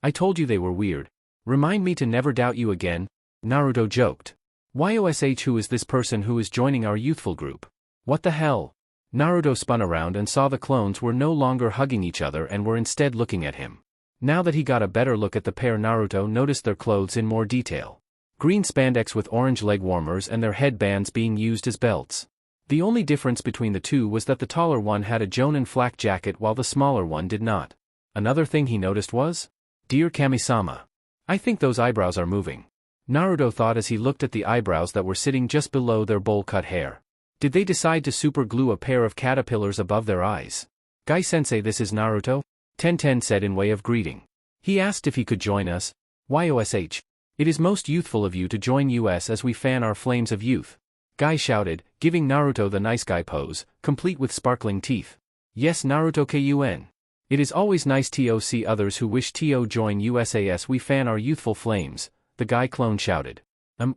I told you they were weird. Remind me to never doubt you again, Naruto joked. YOSH, who is this person who is joining our youthful group? What the hell? Naruto spun around and saw the clones were no longer hugging each other and were instead looking at him. Now that he got a better look at the pair, Naruto noticed their clothes in more detail. Green spandex with orange leg warmers and their headbands being used as belts. The only difference between the two was that the taller one had a jonin flak jacket while the smaller one did not. Another thing he noticed was, Dear Kami-sama, I think those eyebrows are moving. Naruto thought as he looked at the eyebrows that were sitting just below their bowl-cut hair. Did they decide to super glue a pair of caterpillars above their eyes? Gai-sensei, this is Naruto, Tenten said in way of greeting. He asked if he could join us. YOSH. It is most youthful of you to join us as we fan our flames of youth. Gai shouted, giving Naruto the nice guy pose, complete with sparkling teeth. Yes Naruto kun. It is always nice to see others who wish to join us as we fan our youthful flames, the guy clone shouted.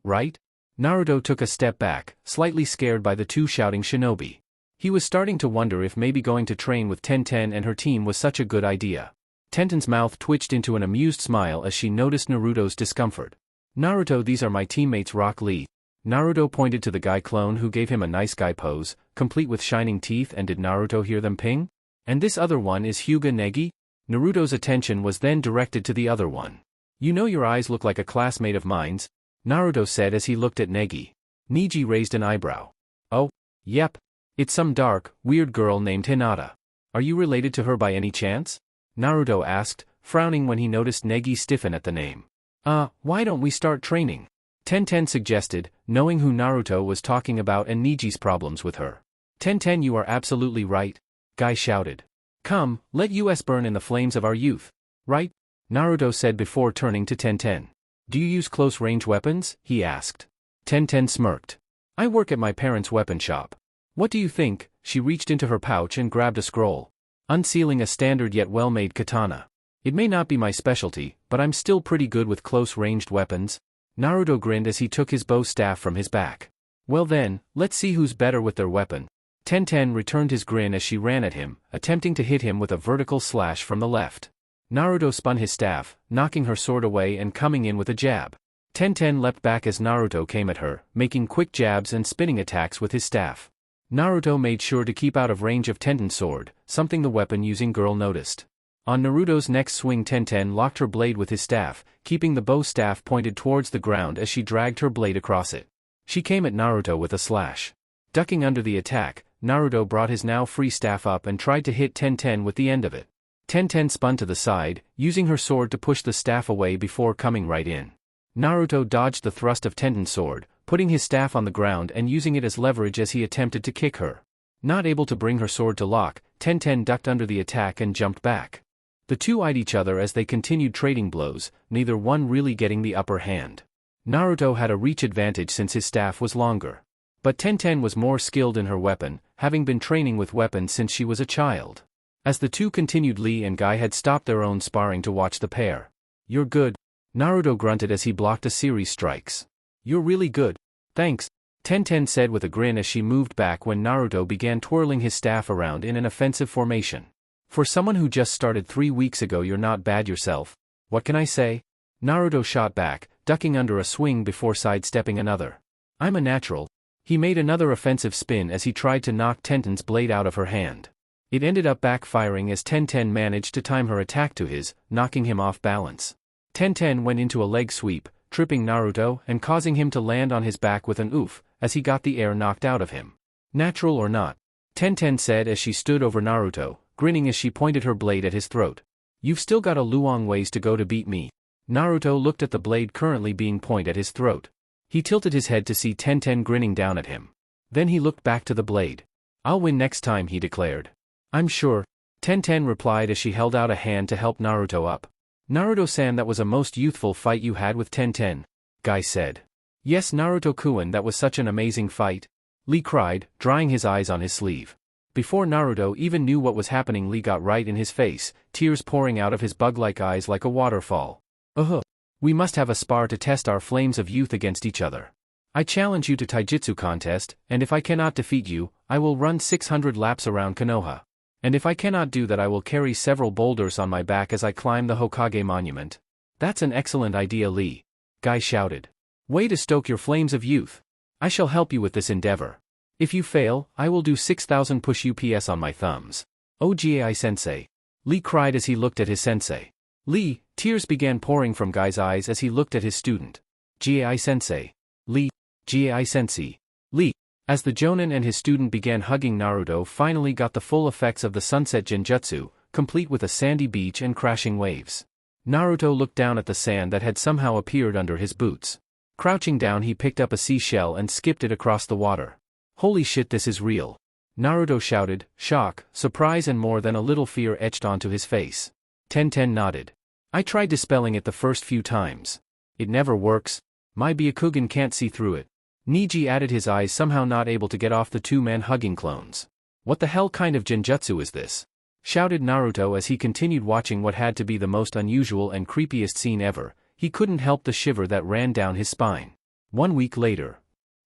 Right? Naruto took a step back, slightly scared by the two shouting shinobi. He was starting to wonder if maybe going to train with Tenten and her team was such a good idea. Tenten's mouth twitched into an amused smile as she noticed Naruto's discomfort. Naruto, these are my teammates Rock Lee. Naruto pointed to the guy clone who gave him a nice guy pose, complete with shining teeth, and did Naruto hear them ping? And this other one is Hyuga Negi? Naruto's attention was then directed to the other one. You know, your eyes look like a classmate of mine's, Naruto said as he looked at Negi. Neji raised an eyebrow. Oh, yep. It's some dark, weird girl named Hinata. Are you related to her by any chance? Naruto asked, frowning when he noticed Negi stiffen at the name. Why don't we start training? Tenten suggested, knowing who Naruto was talking about and Neji's problems with her. Tenten, you are absolutely right, Guy shouted. Come, let us burn in the flames of our youth. Right? Naruto said before turning to Tenten. Do you use close-range weapons? He asked. Tenten smirked. I work at my parents' weapon shop. What do you think? She reached into her pouch and grabbed a scroll, unsealing a standard yet well-made katana. It may not be my specialty, but I'm still pretty good with close-ranged weapons. Naruto grinned as he took his bow staff from his back. Well then, let's see who's better with their weapon. Tenten returned his grin as she ran at him, attempting to hit him with a vertical slash from the left. Naruto spun his staff, knocking her sword away and coming in with a jab. Tenten leapt back as Naruto came at her, making quick jabs and spinning attacks with his staff. Naruto made sure to keep out of range of Tenten's sword, something the weapon-using girl noticed. On Naruto's next swing, Tenten locked her blade with his staff, keeping the bow staff pointed towards the ground as she dragged her blade across it. She came at Naruto with a slash. Ducking under the attack, Naruto brought his now free staff up and tried to hit Tenten with the end of it. Tenten spun to the side, using her sword to push the staff away before coming right in. Naruto dodged the thrust of Tenten's sword, putting his staff on the ground and using it as leverage as he attempted to kick her. Not able to bring her sword to lock, Tenten ducked under the attack and jumped back. The two eyed each other as they continued trading blows, neither one really getting the upper hand. Naruto had a reach advantage since his staff was longer. But Tenten was more skilled in her weapon, having been training with weapons since she was a child. As the two continued, Lee and Guy had stopped their own sparring to watch the pair. You're good. Naruto grunted as he blocked a series strikes. You're really good. Thanks, Tenten said with a grin as she moved back when Naruto began twirling his staff around in an offensive formation. For someone who just started 3 weeks ago, you're not bad yourself. What can I say? Naruto shot back, ducking under a swing before sidestepping another. I'm a natural. He made another offensive spin as he tried to knock Tenten's blade out of her hand. It ended up backfiring as Tenten managed to time her attack to his, knocking him off balance. Tenten went into a leg sweep, tripping Naruto and causing him to land on his back with an oof, as he got the air knocked out of him. Natural or not? Tenten said as she stood over Naruto, grinning as she pointed her blade at his throat. You've still got a long ways to go to beat me. Naruto looked at the blade currently being pointed at his throat. He tilted his head to see Tenten grinning down at him. Then he looked back to the blade. I'll win next time, he declared. I'm sure, Tenten replied as she held out a hand to help Naruto up. Naruto-san, that was a most youthful fight you had with Tenten, Guy said. Yes, Naruto-kun, that was such an amazing fight, Lee cried, drying his eyes on his sleeve. Before Naruto even knew what was happening, Lee got right in his face, tears pouring out of his bug-like eyes like a waterfall. We must have a spar to test our flames of youth against each other. I challenge you to taijutsu contest, and if I cannot defeat you, I will run 600 laps around Konoha. And if I cannot do that, I will carry several boulders on my back as I climb the Hokage monument. That's an excellent idea, Lee, Guy shouted. Way to stoke your flames of youth. I shall help you with this endeavor. If you fail, I will do 6,000 push-ups on my thumbs. Oh Gai-sensei, Lee cried as he looked at his sensei. Lee, tears began pouring from Guy's eyes as he looked at his student. Gai-sensei. Lee, Gai-sensei. Lee. As the Jonin and his student began hugging, Naruto finally got the full effects of the sunset genjutsu, complete with a sandy beach and crashing waves. Naruto looked down at the sand that had somehow appeared under his boots. Crouching down, he picked up a seashell and skipped it across the water. Holy shit, this is real. Naruto shouted, shock, surprise and more than a little fear etched onto his face. Tenten nodded. I tried dispelling it the first few times. It never works. My Byakugan can't see through it. Neji added, his eyes somehow not able to get off the two-man hugging clones. What the hell kind of genjutsu is this? Shouted Naruto as he continued watching what had to be the most unusual and creepiest scene ever. He couldn't help the shiver that ran down his spine. 1 week later.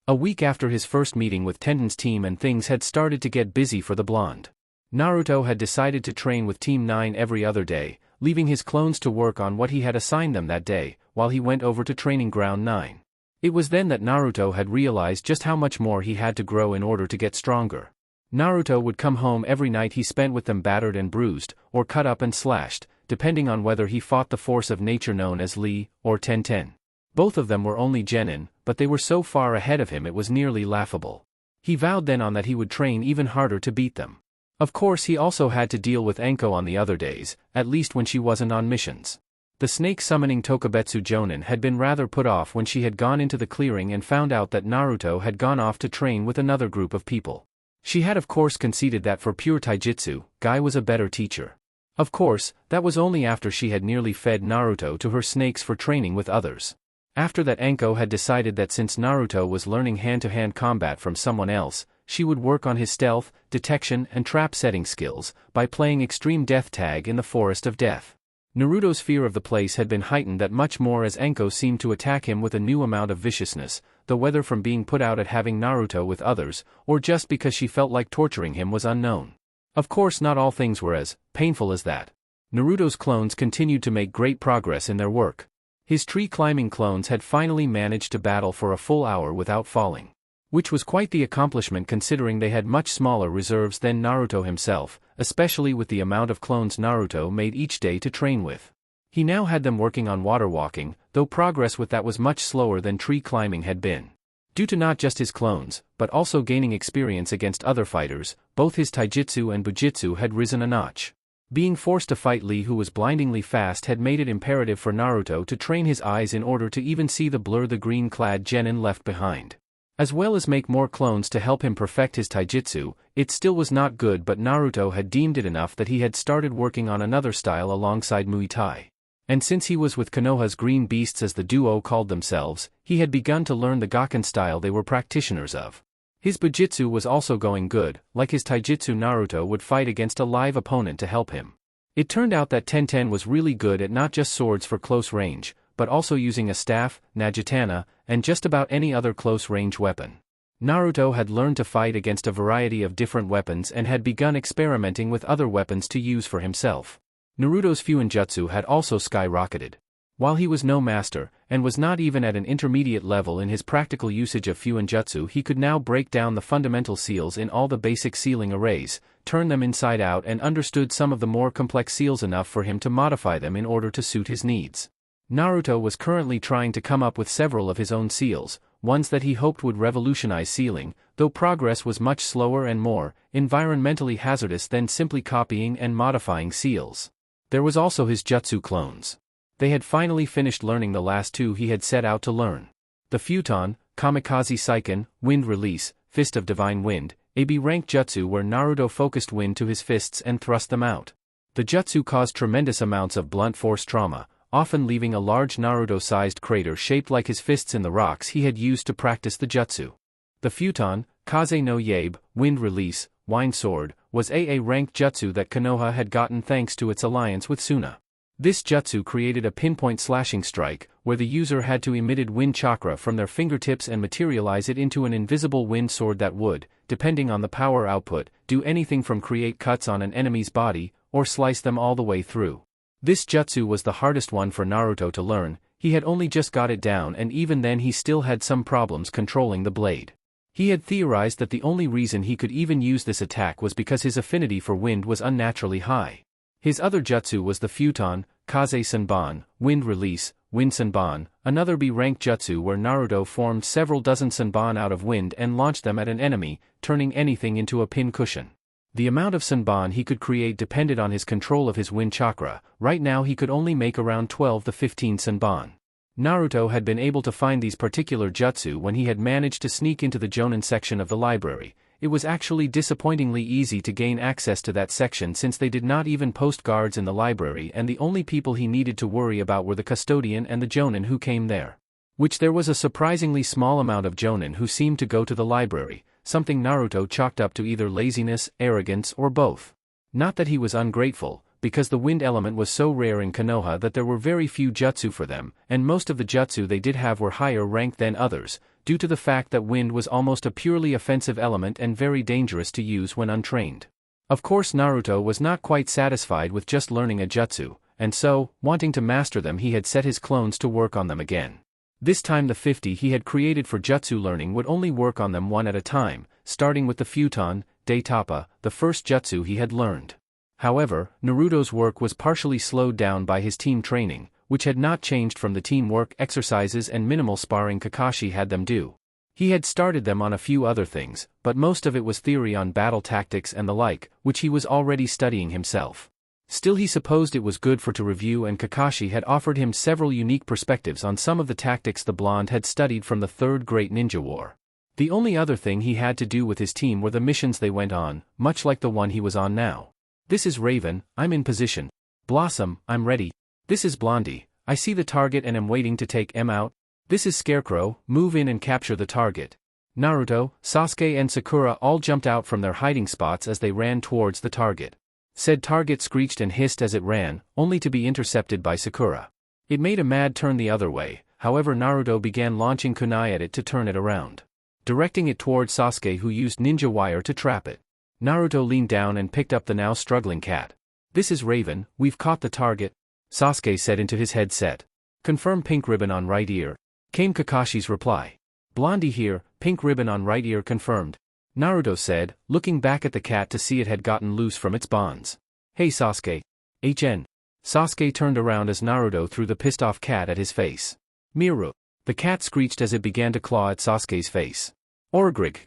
A week after his first meeting with Tenten's team, and things had started to get busy for the blonde. Naruto had decided to train with Team 9 every other day, leaving his clones to work on what he had assigned them that day, while he went over to Training Ground 9. It was then that Naruto had realized just how much more he had to grow in order to get stronger. Naruto would come home every night he spent with them battered and bruised, or cut up and slashed, depending on whether he fought the force of nature known as Lee, or Tenten. Both of them were only genin, but they were so far ahead of him it was nearly laughable. He vowed then on that he would train even harder to beat them. Of course he also had to deal with Enko on the other days, at least when she wasn't on missions. The snake-summoning Tokubetsu Jonin had been rather put off when she had gone into the clearing and found out that Naruto had gone off to train with another group of people. She had of course conceded that for pure taijutsu, Guy was a better teacher. Of course, that was only after she had nearly fed Naruto to her snakes for training with others. After that Enko had decided that since Naruto was learning hand-to-hand combat from someone else, she would work on his stealth, detection and trap-setting skills by playing extreme death tag in the Forest of Death. Naruto's fear of the place had been heightened that much more as Enko seemed to attack him with a new amount of viciousness, though whether from being put out at having Naruto with others, or just because she felt like torturing him was unknown. Of course not all things were as painful as that. Naruto's clones continued to make great progress in their work. His tree-climbing clones had finally managed to battle for a full hour without falling, which was quite the accomplishment considering they had much smaller reserves than Naruto himself, especially with the amount of clones Naruto made each day to train with. He now had them working on water walking, though progress with that was much slower than tree climbing had been. Due to not just his clones, but also gaining experience against other fighters, both his taijutsu and bujutsu had risen a notch. Being forced to fight Lee, who was blindingly fast, had made it imperative for Naruto to train his eyes in order to even see the blur the green-clad genin left behind. As well as make more clones to help him perfect his taijutsu, it still was not good, but Naruto had deemed it enough that he had started working on another style alongside Muay Thai. And since he was with Konoha's green beasts, as the duo called themselves, he had begun to learn the Gakken style they were practitioners of. His bujutsu was also going good. Like his taijutsu, Naruto would fight against a live opponent to help him. It turned out that Tenten was really good at not just swords for close range, but also using a staff, Najitana, and just about any other close-range weapon. Naruto had learned to fight against a variety of different weapons and had begun experimenting with other weapons to use for himself. Naruto's Fuinjutsu had also skyrocketed. While he was no master, and was not even at an intermediate level in his practical usage of Fuinjutsu, he could now break down the fundamental seals in all the basic sealing arrays, turn them inside out, and understood some of the more complex seals enough for him to modify them in order to suit his needs. Naruto was currently trying to come up with several of his own seals, ones that he hoped would revolutionize sealing, though progress was much slower and more environmentally hazardous than simply copying and modifying seals. There was also his jutsu clones. They had finally finished learning the last two he had set out to learn. The Futon, Kamikaze Seiken, Wind Release, Fist of Divine Wind, a B-rank jutsu where Naruto focused wind to his fists and thrust them out. The jutsu caused tremendous amounts of blunt force trauma, often leaving a large Naruto-sized crater shaped like his fists in the rocks he had used to practice the jutsu. The Futon, Kaze no Yabe, Wind Release, Wine Sword, was a ranked jutsu that Konoha had gotten thanks to its alliance with Suna. This jutsu created a pinpoint slashing strike, where the user had to emit wind chakra from their fingertips and materialize it into an invisible wind sword that would, depending on the power output, do anything from create cuts on an enemy's body, or slice them all the way through. This jutsu was the hardest one for Naruto to learn. He had only just got it down, and even then he still had some problems controlling the blade. He had theorized that the only reason he could even use this attack was because his affinity for wind was unnaturally high. His other jutsu was the Futon, Kaze Senban, Wind Release, Wind Senban, another B-rank jutsu where Naruto formed several dozen senban out of wind and launched them at an enemy, turning anything into a pin cushion. The amount of senban he could create depended on his control of his wind chakra. Right now he could only make around 12 to 15 senban. Naruto had been able to find these particular jutsu when he had managed to sneak into the Jonin section of the library. It was actually disappointingly easy to gain access to that section since they did not even post guards in the library, and the only people he needed to worry about were the custodian and the Jonin who came there. Which there was a surprisingly small amount of Jonin who seemed to go to the library, something Naruto chalked up to either laziness, arrogance, or both. Not that he was ungrateful, because the wind element was so rare in Konoha that there were very few jutsu for them, and most of the jutsu they did have were higher ranked than others, due to the fact that wind was almost a purely offensive element and very dangerous to use when untrained. Of course Naruto was not quite satisfied with just learning a jutsu, and so, wanting to master them, he had set his clones to work on them again. This time the 50 he had created for jutsu learning would only work on them one at a time, starting with the Futon, Daitapa, the first jutsu he had learned. However, Naruto's work was partially slowed down by his team training, which had not changed from the teamwork exercises and minimal sparring Kakashi had them do. He had started them on a few other things, but most of it was theory on battle tactics and the like, which he was already studying himself. Still, he supposed it was good for to review, and Kakashi had offered him several unique perspectives on some of the tactics the blonde had studied from the Third Great Ninja War. The only other thing he had to do with his team were the missions they went on, much like the one he was on now. This is Raven, I'm in position. Blossom, I'm ready. This is Blondie, I see the target and am waiting to take M out. This is Scarecrow, move in and capture the target. Naruto, Sasuke and Sakura all jumped out from their hiding spots as they ran towards the target. Said target screeched and hissed as it ran, only to be intercepted by Sakura. It made a mad turn the other way, however Naruto began launching kunai at it to turn it around, directing it towards Sasuke, who used ninja wire to trap it. Naruto leaned down and picked up the now struggling cat. This is Raven, we've caught the target, Sasuke said into his headset. Confirm pink ribbon on right ear, came Kakashi's reply. Blondie here, pink ribbon on right ear confirmed, Naruto said, looking back at the cat to see it had gotten loose from its bonds. Hey Sasuke. HN. Sasuke turned around as Naruto threw the pissed-off cat at his face. Miru. The cat screeched as it began to claw at Sasuke's face. Orgrig.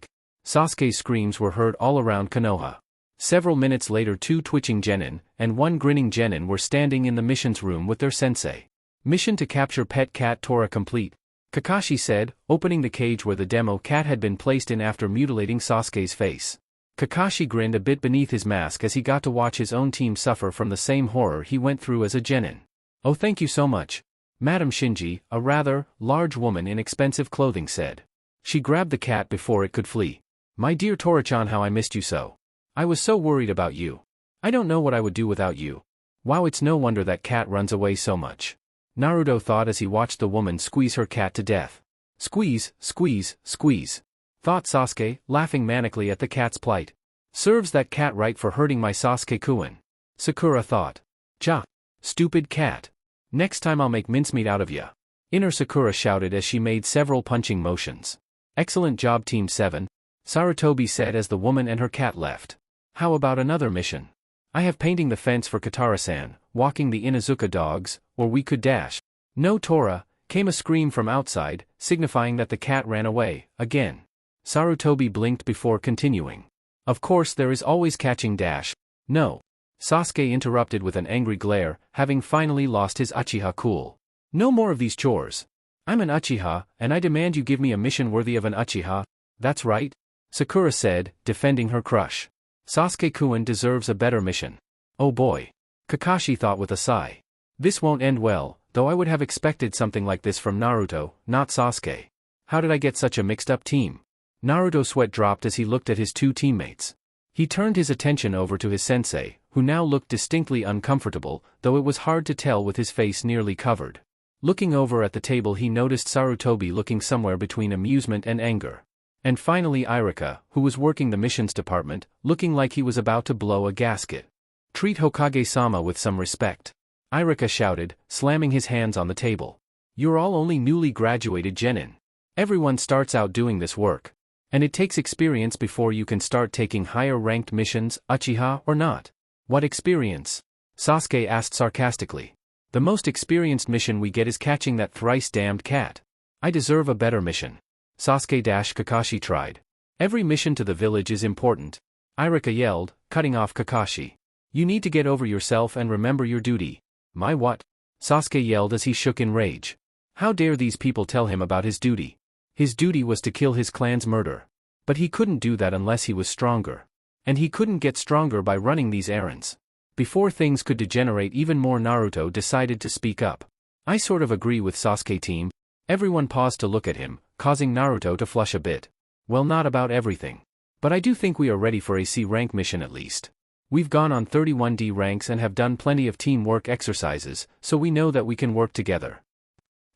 Sasuke's screams were heard all around Konoha. Several minutes later, 2 twitching genin and 1 grinning genin were standing in the missions room with their sensei. Mission to capture pet cat Tora complete, Kakashi said, opening the cage where the demo cat had been placed in after mutilating Sasuke's face. Kakashi grinned a bit beneath his mask as he got to watch his own team suffer from the same horror he went through as a genin. Oh, thank you so much. Madam Shinji, a rather large woman in expensive clothing, said. She grabbed the cat before it could flee. My dear Tora-chan, how I missed you so. I was so worried about you. I don't know what I would do without you. Wow, it's no wonder that cat runs away so much, Naruto thought as he watched the woman squeeze her cat to death. Squeeze, squeeze, squeeze, thought Sasuke, laughing manically at the cat's plight. Serves that cat right for hurting my Sasuke-kun, Sakura thought. Ja. Stupid cat. Next time I'll make mincemeat out of ya. Inner Sakura shouted as she made several punching motions. Excellent job Team 7, Sarutobi said as the woman and her cat left. How about another mission? I have painting the fence for Katara-san, walking the Inuzuka dogs, or we could dash. No Tora, came a scream from outside, signifying that the cat ran away, again. Sarutobi blinked before continuing. Of course there is always catching dash. No. Sasuke interrupted with an angry glare, having finally lost his Uchiha cool. No more of these chores. I'm an Uchiha, and I demand you give me a mission worthy of an Uchiha. That's right, Sakura said, defending her crush. Sasuke-kun deserves a better mission. Oh boy. Kakashi thought with a sigh. This won't end well, though I would have expected something like this from Naruto, not Sasuke. How did I get such a mixed-up team? Naruto's sweat dropped as he looked at his 2 teammates. He turned his attention over to his sensei, who now looked distinctly uncomfortable, though it was hard to tell with his face nearly covered. Looking over at the table, he noticed Sarutobi looking somewhere between amusement and anger. And finally Irika, who was working the missions department, looking like he was about to blow a gasket. Treat Hokage-sama with some respect, Irika shouted, slamming his hands on the table. You're all only newly graduated genin. Everyone starts out doing this work. And it takes experience before you can start taking higher-ranked missions, Uchiha or not. What experience? Sasuke asked sarcastically. The most experienced mission we get is catching that thrice-damned cat. I deserve a better mission. Sasuke-Kakashi tried. Every mission to the village is important, Irika yelled, cutting off Kakashi. You need to get over yourself and remember your duty. My what? Sasuke yelled as he shook in rage. How dare these people tell him about his duty? His duty was to kill his clan's murder. But he couldn't do that unless he was stronger. And he couldn't get stronger by running these errands. Before things could degenerate even more, Naruto decided to speak up. I sort of agree with Sasuke team. Everyone paused to look at him, causing Naruto to flush a bit. Well, not about everything. But I do think we are ready for a C rank mission at least. We've gone on 31D ranks and have done plenty of teamwork exercises, so we know that we can work together.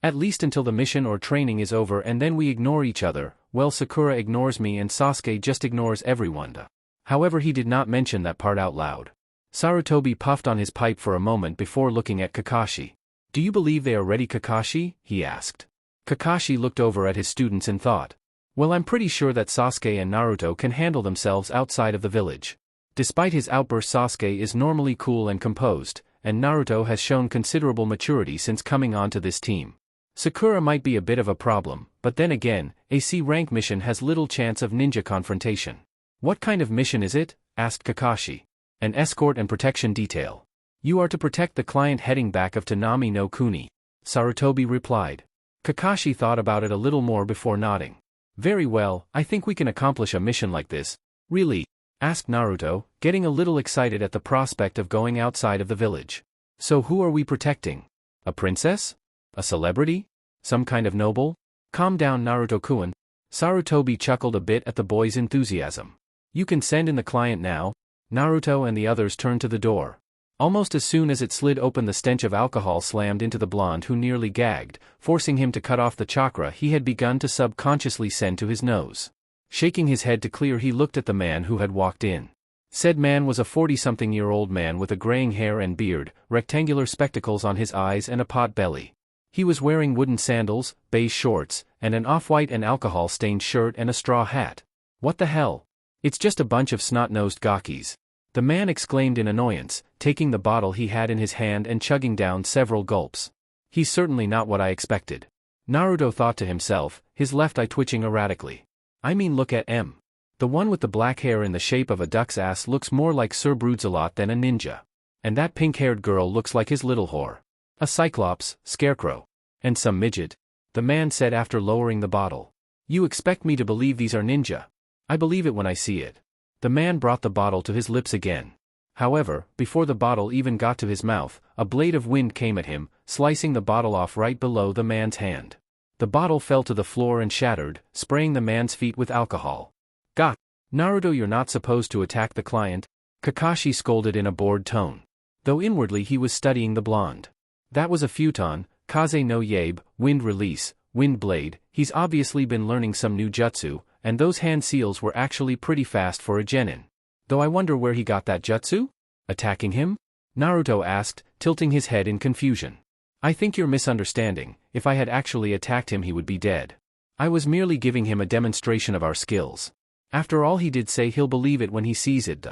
At least until the mission or training is over, and then we ignore each other. Well, Sakura ignores me and Sasuke just ignores everyone. However, he did not mention that part out loud. Sarutobi puffed on his pipe for a moment before looking at Kakashi. Do you believe they are ready, Kakashi? He asked. Kakashi looked over at his students and thought. Well, I'm pretty sure that Sasuke and Naruto can handle themselves outside of the village. Despite his outburst, Sasuke is normally cool and composed, and Naruto has shown considerable maturity since coming onto this team. Sakura might be a bit of a problem, But then again, a C rank mission has little chance of ninja confrontation. What kind of mission is it? Asked Kakashi. An escort and protection detail. You are to protect the client heading back of Tanami no Kuni, Sarutobi replied. Kakashi thought about it a little more before nodding. Very well, I think we can accomplish a mission like this. Really? Asked Naruto, getting a little excited at the prospect of going outside of the village. So who are we protecting? A princess? A celebrity? Some kind of noble? Calm down, Naruto-kun. Sarutobi chuckled a bit at the boy's enthusiasm. You can send in the client now. Naruto and the others turned to the door. Almost as soon as it slid open, the stench of alcohol slammed into the blonde, who nearly gagged, forcing him to cut off the chakra he had begun to subconsciously send to his nose. Shaking his head to clear, he looked at the man who had walked in. Said man was a 40-something-year-old man with a graying hair and beard, rectangular spectacles on his eyes and a pot belly. He was wearing wooden sandals, beige shorts, and an off-white and alcohol-stained shirt and a straw hat. What the hell? It's just a bunch of snot-nosed gawkies. The man exclaimed in annoyance, taking the bottle he had in his hand and chugging down several gulps. He's certainly not what I expected. Naruto thought to himself, his left eye twitching erratically. I mean, look at M. The one with the black hair in the shape of a duck's ass looks more like Sir Broodsalot than a ninja. And that pink-haired girl looks like his little whore. A cyclops, scarecrow. And some midget. The man said after lowering the bottle. You expect me to believe these are ninja? I believe it when I see it. The man brought the bottle to his lips again. However, before the bottle even got to his mouth, a blade of wind came at him, slicing the bottle off right below the man's hand. The bottle fell to the floor and shattered, spraying the man's feet with alcohol. Gah! Naruto, you're not supposed to attack the client, Kakashi scolded in a bored tone. Though inwardly he was studying the blonde. That was a futon, Kaze no Yabe, wind release, wind blade. He's obviously been learning some new jutsu, and those hand seals were actually pretty fast for a genin. Though I wonder where he got that jutsu? Attacking him? Naruto asked, tilting his head in confusion. I think you're misunderstanding. If I had actually attacked him, he would be dead. I was merely giving him a demonstration of our skills. After all, he did say he'll believe it when he sees it.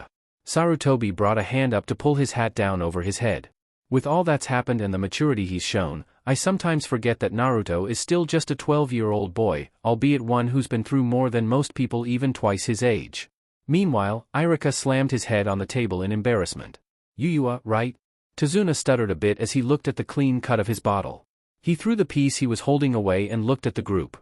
Sarutobi brought a hand up to pull his hat down over his head. With all that's happened and the maturity he's shown, I sometimes forget that Naruto is still just a 12-year-old boy, albeit one who's been through more than most people even twice his age. Meanwhile, Irika slammed his head on the table in embarrassment. Yuyua, right? Tazuna stuttered a bit as he looked at the clean cut of his bottle. He threw the piece he was holding away and looked at the group.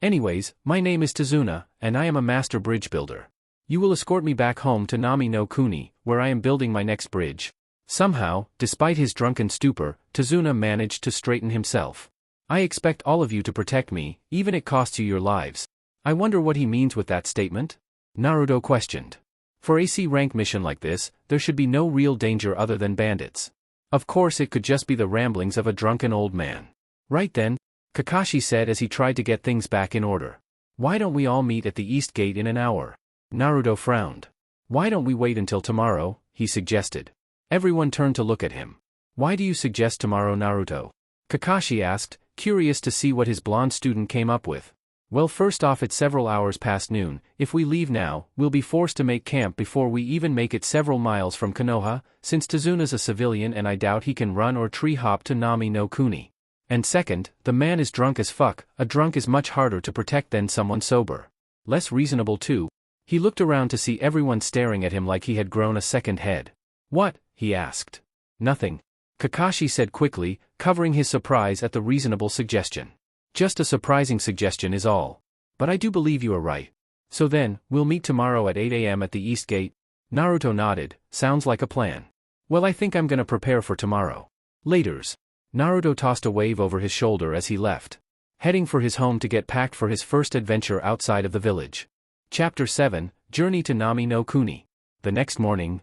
Anyways, my name is Tazuna, and I am a master bridge builder. You will escort me back home to Nami no Kuni, where I am building my next bridge. Somehow, despite his drunken stupor, Tazuna managed to straighten himself. I expect all of you to protect me, even it costs you your lives. I wonder what he means with that statement? Naruto questioned. For a C rank mission like this, there should be no real danger other than bandits. Of course, it could just be the ramblings of a drunken old man. Right then, Kakashi said as he tried to get things back in order. Why don't we all meet at the East Gate in an hour? Naruto frowned. Why don't we wait until tomorrow? He suggested. Everyone turned to look at him. Why do you suggest tomorrow, Naruto? Kakashi asked, curious to see what his blonde student came up with. Well, first off, it's several hours past noon. If we leave now, we'll be forced to make camp before we even make it several miles from Konoha, since Tazuna's a civilian and I doubt he can run or tree hop to Nami no Kuni. And second, the man is drunk as fuck. A drunk is much harder to protect than someone sober. Less reasonable too. He looked around to see everyone staring at him like he had grown a second head. What? He asked. Nothing. Kakashi said quickly, covering his surprise at the reasonable suggestion. Just a surprising suggestion is all. But I do believe you are right. So then, we'll meet tomorrow at 8 a.m. at the East Gate? Naruto nodded. Sounds like a plan. Well, I think I'm gonna prepare for tomorrow. Laters. Naruto tossed a wave over his shoulder as he left. Heading for his home to get packed for his first adventure outside of the village. Chapter 7, Journey to Nami no Kuni. The next morning.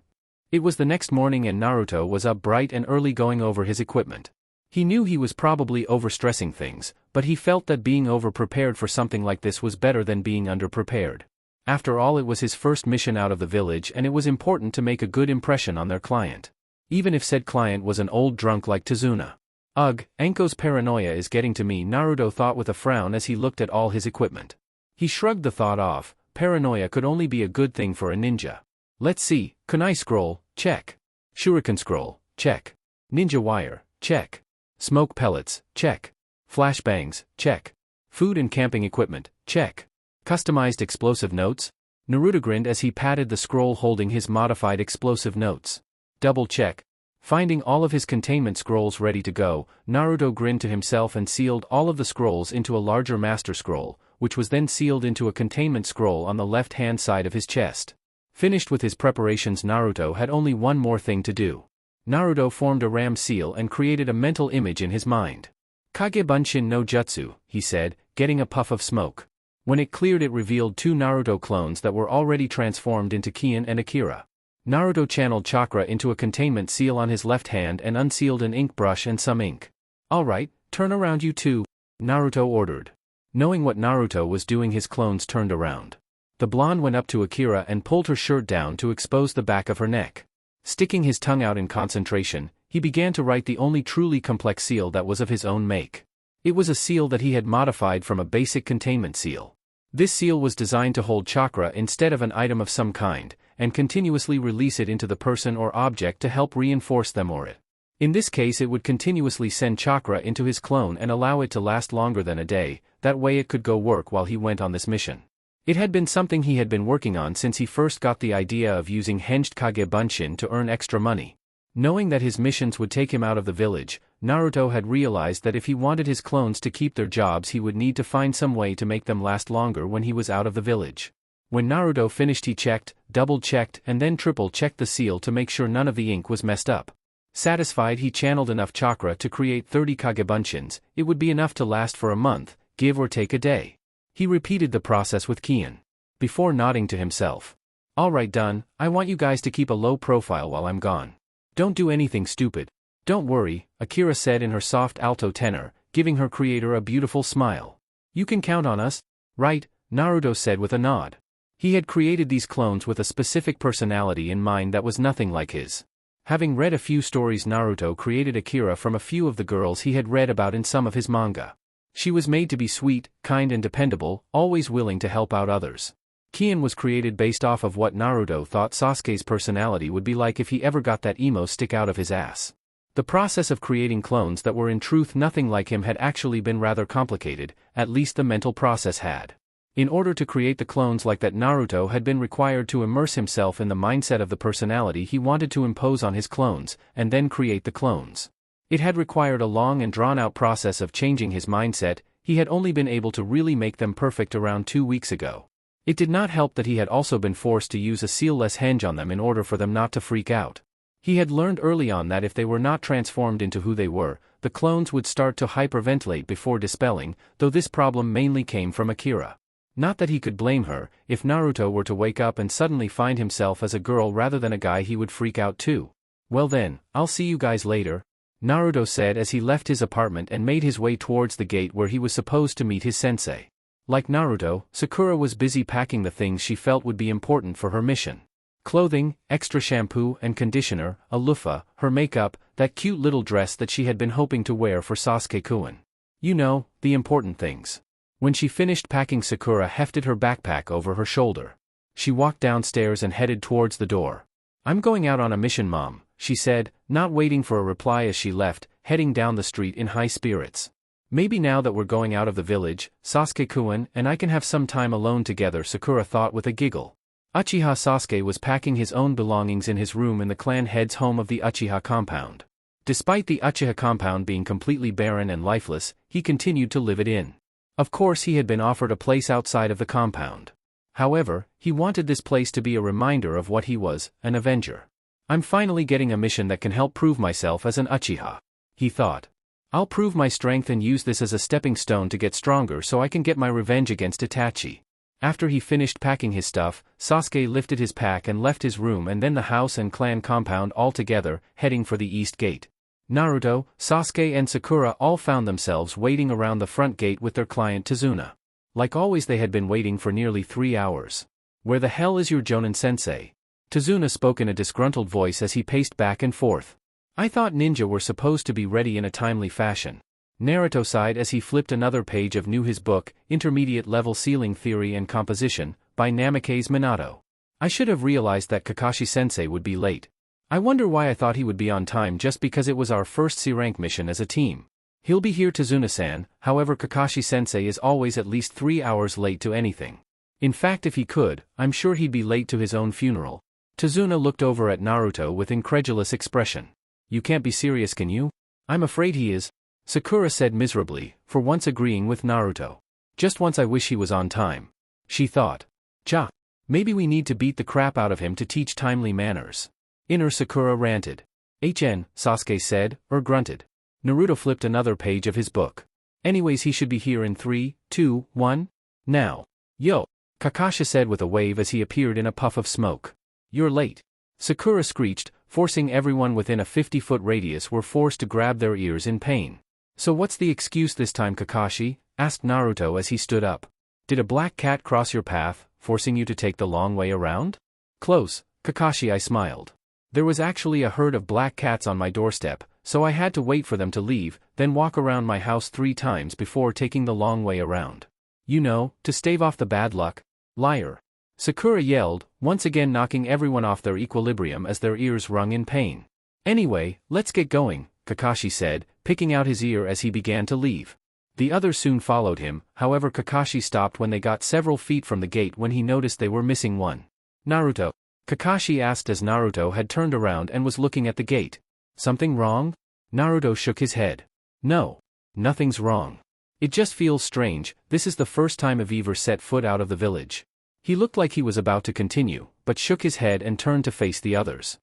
It was the next morning and Naruto was up bright and early going over his equipment. He knew he was probably overstressing things, but he felt that being over-prepared for something like this was better than being under-prepared. After all, it was his first mission out of the village and it was important to make a good impression on their client. Even if said client was an old drunk like Tazuna. Ugh, Anko's paranoia is getting to me, Naruto thought with a frown as he looked at all his equipment. He shrugged the thought off. Paranoia could only be a good thing for a ninja. Let's see, kunai scroll, check. Shuriken scroll, check. Ninja wire, check. Smoke pellets, check. Flashbangs, check. Food and camping equipment, check. Customized explosive notes? Naruto grinned as he patted the scroll holding his modified explosive notes. Double check. Finding all of his containment scrolls ready to go, Naruto grinned to himself and sealed all of the scrolls into a larger master scroll, which was then sealed into a containment scroll on the left-hand side of his chest. Finished with his preparations, Naruto had only one more thing to do. Naruto formed a ram seal and created a mental image in his mind. Kage Bunshin no Jutsu, he said, getting a puff of smoke. When it cleared, it revealed two Naruto clones that were already transformed into Kiin and Akira. Naruto channeled chakra into a containment seal on his left hand and unsealed an ink brush and some ink. "Alright, turn around you two," Naruto ordered. Knowing what Naruto was doing, his clones turned around. The blonde went up to Akira and pulled her shirt down to expose the back of her neck. Sticking his tongue out in concentration, he began to write the only truly complex seal that was of his own make. It was a seal that he had modified from a basic containment seal. This seal was designed to hold chakra instead of an item of some kind, and continuously release it into the person or object to help reinforce them or it. In this case, it would continuously send chakra into his clone and allow it to last longer than a day, that way it could go work while he went on this mission. It had been something he had been working on since he first got the idea of using Henged Kage Bunshin to earn extra money. Knowing that his missions would take him out of the village, Naruto had realized that if he wanted his clones to keep their jobs, he would need to find some way to make them last longer when he was out of the village. When Naruto finished, he checked, double-checked, and then triple-checked the seal to make sure none of the ink was messed up. Satisfied, he channeled enough chakra to create 30 Kagebunshins. It would be enough to last for a month, give or take a day. He repeated the process with Kiin. Before nodding to himself. "Alright, done. I want you guys to keep a low profile while I'm gone. Don't do anything stupid." "Don't worry," Akira said in her soft alto tenor, giving her creator a beautiful smile. "You can count on us." "Right," Naruto said with a nod. He had created these clones with a specific personality in mind that was nothing like his. Having read a few stories, Naruto created Akira from a few of the girls he had read about in some of his manga. She was made to be sweet, kind and dependable, always willing to help out others. Kiin was created based off of what Naruto thought Sasuke's personality would be like if he ever got that emo stick out of his ass. The process of creating clones that were in truth nothing like him had actually been rather complicated, at least the mental process had. In order to create the clones like that, Naruto had been required to immerse himself in the mindset of the personality he wanted to impose on his clones, and then create the clones. It had required a long and drawn-out process of changing his mindset. He had only been able to really make them perfect around 2 weeks ago. It did not help that he had also been forced to use a seal-less henge on them in order for them not to freak out. He had learned early on that if they were not transformed into who they were, the clones would start to hyperventilate before dispelling, though this problem mainly came from Akira. Not that he could blame her. If Naruto were to wake up and suddenly find himself as a girl rather than a guy, he would freak out too. "Well then, I'll see you guys later," Naruto said as he left his apartment and made his way towards the gate where he was supposed to meet his sensei. Like Naruto, Sakura was busy packing the things she felt would be important for her mission. Clothing, extra shampoo and conditioner, a loofah, her makeup, that cute little dress that she had been hoping to wear for Sasuke-kun. You know, the important things. When she finished packing, Sakura hefted her backpack over her shoulder. She walked downstairs and headed towards the door. "I'm going out on a mission, Mom," she said, not waiting for a reply as she left, heading down the street in high spirits. "Maybe now that we're going out of the village, Sasuke-kun and I can have some time alone together," Sakura thought with a giggle. Uchiha Sasuke was packing his own belongings in his room in the clan head's home of the Uchiha compound. Despite the Uchiha compound being completely barren and lifeless, he continued to live it in. Of course, he had been offered a place outside of the compound. However, he wanted this place to be a reminder of what he was, an Avenger. "I'm finally getting a mission that can help prove myself as an Uchiha," he thought. "I'll prove my strength and use this as a stepping stone to get stronger so I can get my revenge against Itachi." After he finished packing his stuff, Sasuke lifted his pack and left his room and then the house and clan compound altogether, heading for the east gate. Naruto, Sasuke and Sakura all found themselves waiting around the front gate with their client Tazuna. Like always, they had been waiting for nearly 3 hours. "Where the hell is your Jonin-sensei?" Tazuna spoke in a disgruntled voice as he paced back and forth. "I thought ninja were supposed to be ready in a timely fashion." Naruto sighed as he flipped another page of his book, Intermediate Level Sealing Theory and Composition, by Namikaze Minato. "I should have realized that Kakashi-sensei would be late. I wonder why I thought he would be on time just because it was our first C-rank mission as a team." He'll be here, Tazuna-san. However, Kakashi-sensei is always at least 3 hours late to anything. In fact, if he could, I'm sure he'd be late to his own funeral. Tazuna looked over at Naruto with incredulous expression. You can't be serious, can you? I'm afraid he is, Sakura said miserably, for once agreeing with Naruto. Just once I wish he was on time. She thought. Maybe we need to beat the crap out of him to teach timely manners. Inner Sakura ranted. Sasuke said, or grunted. Naruto flipped another page of his book. Anyways, he should be here in 3, 2, 1. Now. Yo! Kakashi said with a wave as he appeared in a puff of smoke. You're late. Sakura screeched, forcing everyone within a 50-foot radius were forced to grab their ears in pain. So what's the excuse this time, Kakashi? Asked Naruto as he stood up. Did a black cat cross your path, forcing you to take the long way around? Close, Kakashi, I smiled. There was actually a herd of black cats on my doorstep, so I had to wait for them to leave, then walk around my house 3 times before taking the long way around. You know, to stave off the bad luck. Liar. Sakura yelled, once again knocking everyone off their equilibrium as their ears rung in pain. Anyway, let's get going, Kakashi said, picking out his ear as he began to leave. The others soon followed him, however Kakashi stopped when they got several feet from the gate when he noticed they were missing one. Naruto? Kakashi asked as Naruto had turned around and was looking at the gate. Something wrong? Naruto shook his head. No. Nothing's wrong. It just feels strange. This is the first time I've ever set foot out of the village. He looked like he was about to continue, but shook his head and turned to face the others.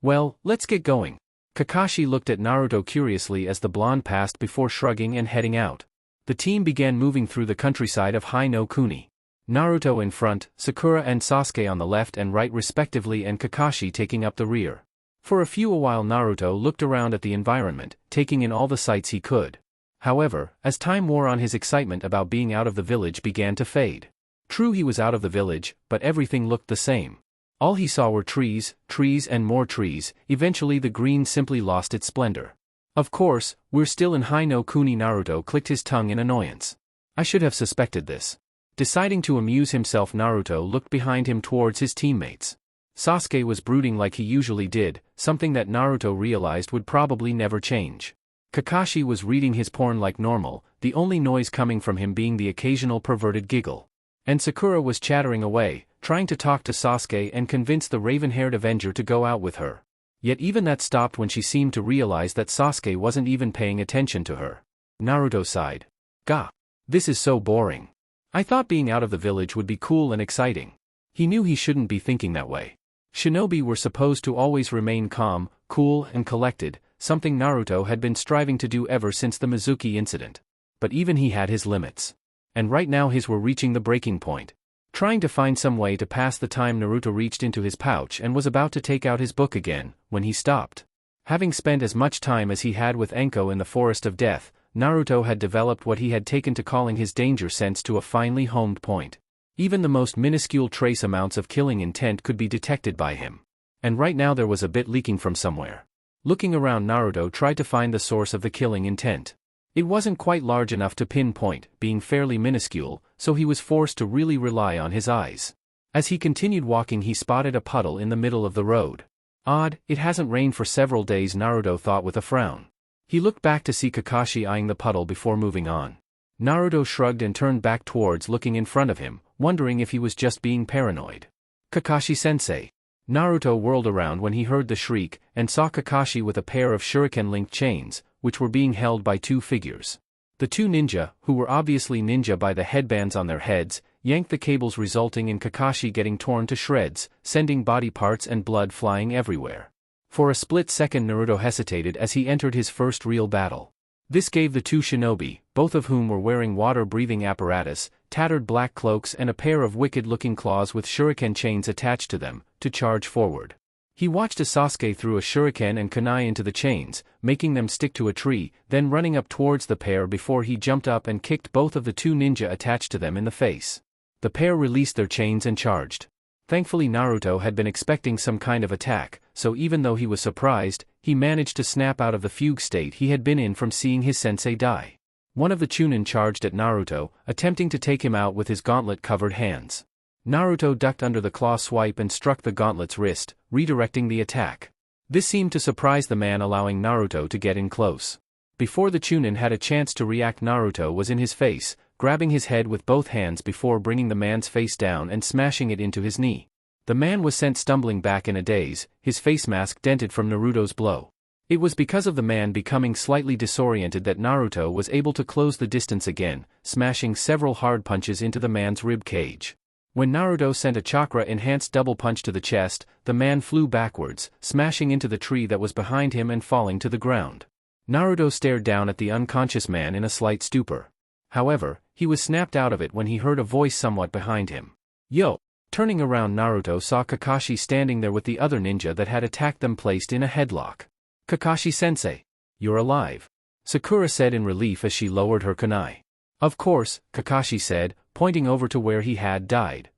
Well, let's get going. Kakashi looked at Naruto curiously as the blonde passed before shrugging and heading out. The team began moving through the countryside of Hai no Kuni. Naruto in front, Sakura and Sasuke on the left and right respectively, and Kakashi taking up the rear. For a while Naruto looked around at the environment, taking in all the sights he could. However, as time wore on, his excitement about being out of the village began to fade. True, he was out of the village, but everything looked the same. All he saw were trees, trees and more trees. Eventually the green simply lost its splendor. Of course, we're still in Hai no Kuni. Naruto clicked his tongue in annoyance. I should have suspected this. Deciding to amuse himself, Naruto looked behind him towards his teammates. Sasuke was brooding like he usually did, something that Naruto realized would probably never change. Kakashi was reading his porn like normal, the only noise coming from him being the occasional perverted giggle. And Sakura was chattering away, trying to talk to Sasuke and convince the raven-haired Avenger to go out with her. Yet even that stopped when she seemed to realize that Sasuke wasn't even paying attention to her. Naruto sighed. Gah! This is so boring. I thought being out of the village would be cool and exciting. He knew he shouldn't be thinking that way. Shinobi were supposed to always remain calm, cool and collected, something Naruto had been striving to do ever since the Mizuki incident. But even he had his limits. And right now his were reaching the breaking point. Trying to find some way to pass the time, Naruto reached into his pouch and was about to take out his book again, when he stopped. Having spent as much time as he had with Enko in the Forest of Death, Naruto had developed what he had taken to calling his danger sense to a finely honed point. Even the most minuscule trace amounts of killing intent could be detected by him. And right now there was a bit leaking from somewhere. Looking around, Naruto tried to find the source of the killing intent. It wasn't quite large enough to pinpoint, being fairly minuscule, so he was forced to really rely on his eyes. As he continued walking, he spotted a puddle in the middle of the road. Odd, it hasn't rained for several days, Naruto thought with a frown. He looked back to see Kakashi eyeing the puddle before moving on. Naruto shrugged and turned back towards looking in front of him, wondering if he was just being paranoid. Kakashi-sensei. Naruto whirled around when he heard the shriek, and saw Kakashi with a pair of shuriken-linked chains, which were being held by 2 figures. The 2 ninja, who were obviously ninja by the headbands on their heads, yanked the cables, resulting in Kakashi getting torn to shreds, sending body parts and blood flying everywhere. For a split second Naruto hesitated as he entered his first real battle. This gave the 2 shinobi, both of whom were wearing water-breathing apparatus, tattered black cloaks and a pair of wicked-looking claws with shuriken chains attached to them, to charge forward. He watched as Sasuke threw a shuriken and kunai into the chains, making them stick to a tree, then running up towards the pair before he jumped up and kicked both of the 2 ninja attached to them in the face. The pair released their chains and charged. Thankfully Naruto had been expecting some kind of attack, so even though he was surprised, he managed to snap out of the fugue state he had been in from seeing his sensei die. One of the Chunin charged at Naruto, attempting to take him out with his gauntlet-covered hands. Naruto ducked under the claw swipe and struck the gauntlet's wrist, redirecting the attack. This seemed to surprise the man, allowing Naruto to get in close. Before the Chunin had a chance to react, Naruto was in his face, grabbing his head with both hands before bringing the man's face down and smashing it into his knee. The man was sent stumbling back in a daze, his face mask dented from Naruto's blow. It was because of the man becoming slightly disoriented that Naruto was able to close the distance again, smashing several hard punches into the man's rib cage. When Naruto sent a chakra-enhanced double punch to the chest, the man flew backwards, smashing into the tree that was behind him and falling to the ground. Naruto stared down at the unconscious man in a slight stupor. However, he was snapped out of it when he heard a voice somewhat behind him. "Yo!" Turning around, Naruto saw Kakashi standing there with the other ninja that had attacked them placed in a headlock. "Kakashi-sensei, you're alive," Sakura said in relief as she lowered her kunai. "Of course," Kakashi said, pointing over to where he had died.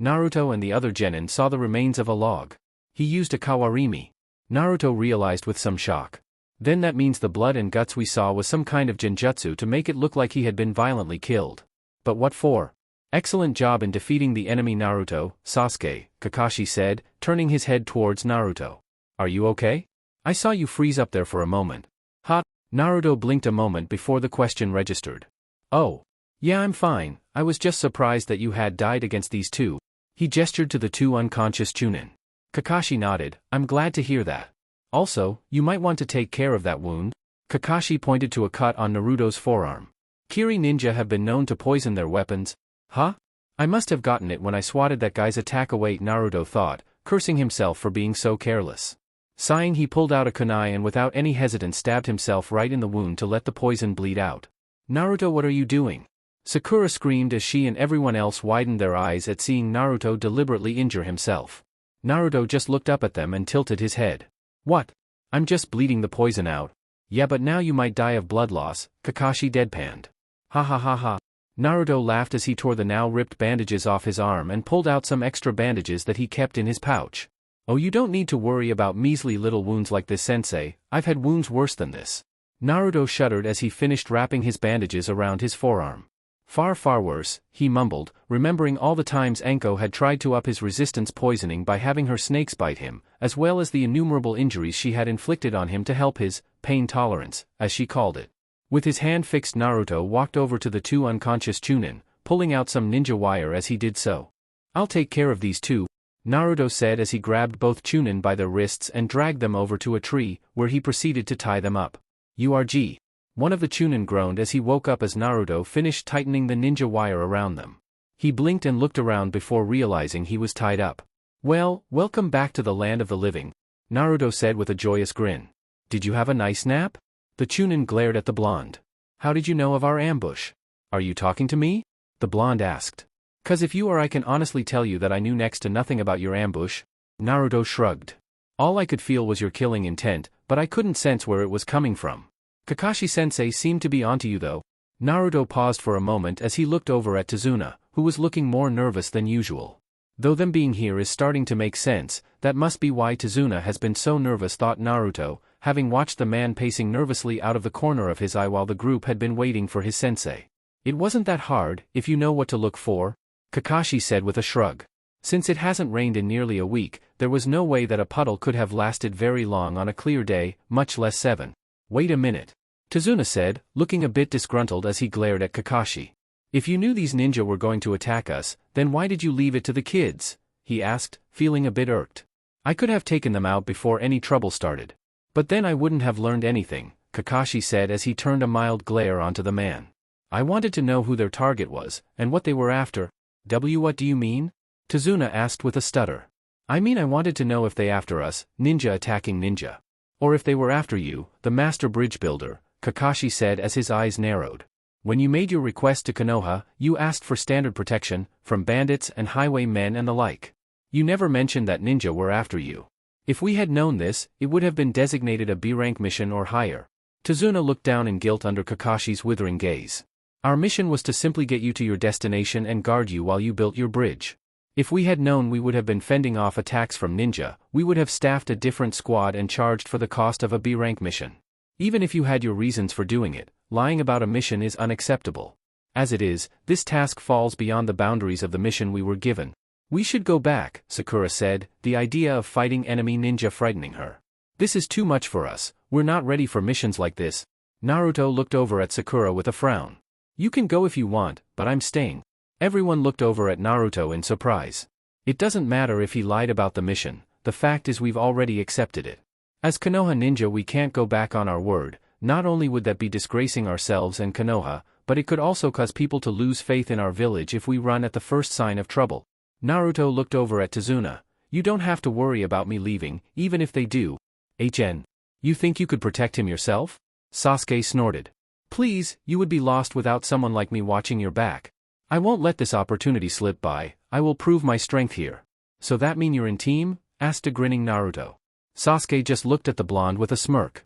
Naruto and the other genin saw the remains of a log. "He used a kawarimi," Naruto realized with some shock. "Then that means the blood and guts we saw was some kind of genjutsu to make it look like he had been violently killed. But what for?" "Excellent job in defeating the enemy, Naruto, Sasuke," Kakashi said, turning his head towards Naruto. "Are you okay? I saw you freeze up there for a moment." "Ha!" Naruto blinked a moment before the question registered. "Oh. Yeah, I'm fine, I was just surprised that you had died against these two." He gestured to the two unconscious Chunin. Kakashi nodded, "I'm glad to hear that. Also, you might want to take care of that wound." Kakashi pointed to a cut on Naruto's forearm. "Kiri ninja have been known to poison their weapons." "Huh? I must have gotten it when I swatted that guy's attack away," Naruto thought, cursing himself for being so careless. Sighing, he pulled out a kunai and without any hesitance stabbed himself right in the wound to let the poison bleed out. "Naruto, what are you doing?" Sakura screamed as she and everyone else widened their eyes at seeing Naruto deliberately injure himself. Naruto just looked up at them and tilted his head. "What? I'm just bleeding the poison out." "Yeah, but now you might die of blood loss," Kakashi deadpanned. "Ha ha ha ha." Naruto laughed as he tore the now ripped bandages off his arm and pulled out some extra bandages that he kept in his pouch. "Oh, you don't need to worry about measly little wounds like this, sensei, I've had wounds worse than this." Naruto shuddered as he finished wrapping his bandages around his forearm. "Far, far worse," he mumbled, remembering all the times Anko had tried to up his resistance poisoning by having her snakes bite him, as well as the innumerable injuries she had inflicted on him to help his pain tolerance, as she called it. With his hand fixed, Naruto walked over to the two unconscious Chunin, pulling out some ninja wire as he did so. "I'll take care of these two," Naruto said as he grabbed both Chunin by their wrists and dragged them over to a tree, where he proceeded to tie them up. "URG." One of the Chunin groaned as he woke up as Naruto finished tightening the ninja wire around them. He blinked and looked around before realizing he was tied up. "Well, welcome back to the land of the living," Naruto said with a joyous grin. "Did you have a nice nap?" The Chunin glared at the blonde. "How did you know of our ambush? Are you talking to me?" the blonde asked. "'Cause if you are, I can honestly tell you that I knew next to nothing about your ambush." Naruto shrugged. "All I could feel was your killing intent, but I couldn't sense where it was coming from. Kakashi-sensei seemed to be onto you though." Naruto paused for a moment as he looked over at Tazuna, who was looking more nervous than usual. Though them being here is starting to make sense, that must be why Tazuna has been so nervous, thought Naruto, having watched the man pacing nervously out of the corner of his eye while the group had been waiting for his sensei. "It wasn't that hard, if you know what to look for," Kakashi said with a shrug. "Since it hasn't rained in nearly a week, there was no way that a puddle could have lasted very long on a clear day, much less 7. "Wait a minute," Tazuna said, looking a bit disgruntled as he glared at Kakashi. "If you knew these ninja were going to attack us, then why did you leave it to the kids?" he asked, feeling a bit irked. "I could have taken them out before any trouble started. But then I wouldn't have learned anything," Kakashi said as he turned a mild glare onto the man. "I wanted to know who their target was, and what they were after." What do you mean?" Tazuna asked with a stutter. "I mean I wanted to know if they after us, ninja attacking ninja. Or if they were after you, the master bridge builder," Kakashi said as his eyes narrowed. "When you made your request to Konoha, you asked for standard protection, from bandits and highwaymen and the like. You never mentioned that ninja were after you. If we had known this, it would have been designated a B-rank mission or higher." Tazuna looked down in guilt under Kakashi's withering gaze. "Our mission was to simply get you to your destination and guard you while you built your bridge. If we had known we would have been fending off attacks from ninja, we would have staffed a different squad and charged for the cost of a B-rank mission. Even if you had your reasons for doing it, lying about a mission is unacceptable. As it is, this task falls beyond the boundaries of the mission we were given." "We should go back," Sakura said, the idea of fighting enemy ninja frightening her. "This is too much for us, we're not ready for missions like this." Naruto looked over at Sakura with a frown. You can go if you want, but I'm staying. Everyone looked over at Naruto in surprise. It doesn't matter if he lied about the mission, the fact is we've already accepted it. As Konoha ninja we can't go back on our word. Not only would that be disgracing ourselves and Konoha, but it could also cause people to lose faith in our village if we run at the first sign of trouble. Naruto looked over at Tazuna. You don't have to worry about me leaving, even if they do. You think you could protect him yourself? Sasuke snorted. Please, you would be lost without someone like me watching your back. I won't let this opportunity slip by, I will prove my strength here. So that mean you're in team? Asked a grinning Naruto. Sasuke just looked at the blonde with a smirk.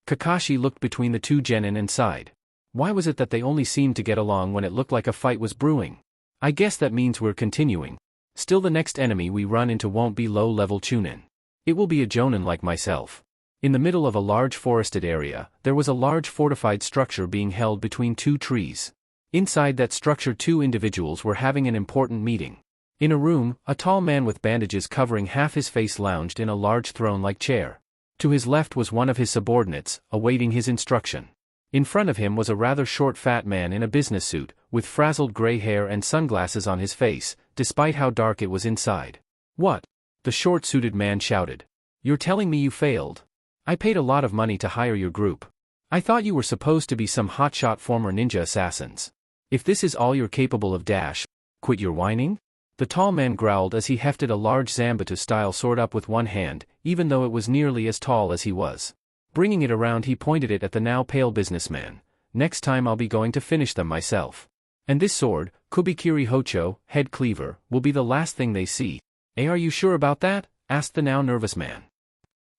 Kakashi looked between the two genin and sighed. Why was it that they only seemed to get along when it looked like a fight was brewing? I guess that means we're continuing. Still the next enemy we run into won't be low-level Chunin. It will be a jonin like myself. In the middle of a large forested area, there was a large fortified structure being held between two trees. Inside that structure 2 individuals were having an important meeting. In a room, a tall man with bandages covering half his face lounged in a large throne-like chair. To his left was one of his subordinates, awaiting his instruction. In front of him was a rather short fat man in a business suit, with frazzled gray hair and sunglasses on his face, despite how dark it was inside. What? The short-suited man shouted. You're telling me you failed? I paid a lot of money to hire your group. I thought you were supposed to be some hotshot former ninja assassins. If this is all you're capable of quit your whining? The tall man growled as he hefted a large Zanbato-style sword up with one hand, even though it was nearly as tall as he was. Bringing it around he pointed it at the now pale businessman. Next time I'll be going to finish them myself. And this sword, Kubikiri Hocho, head cleaver, will be the last thing they see. Are you sure about that? Asked the now nervous man.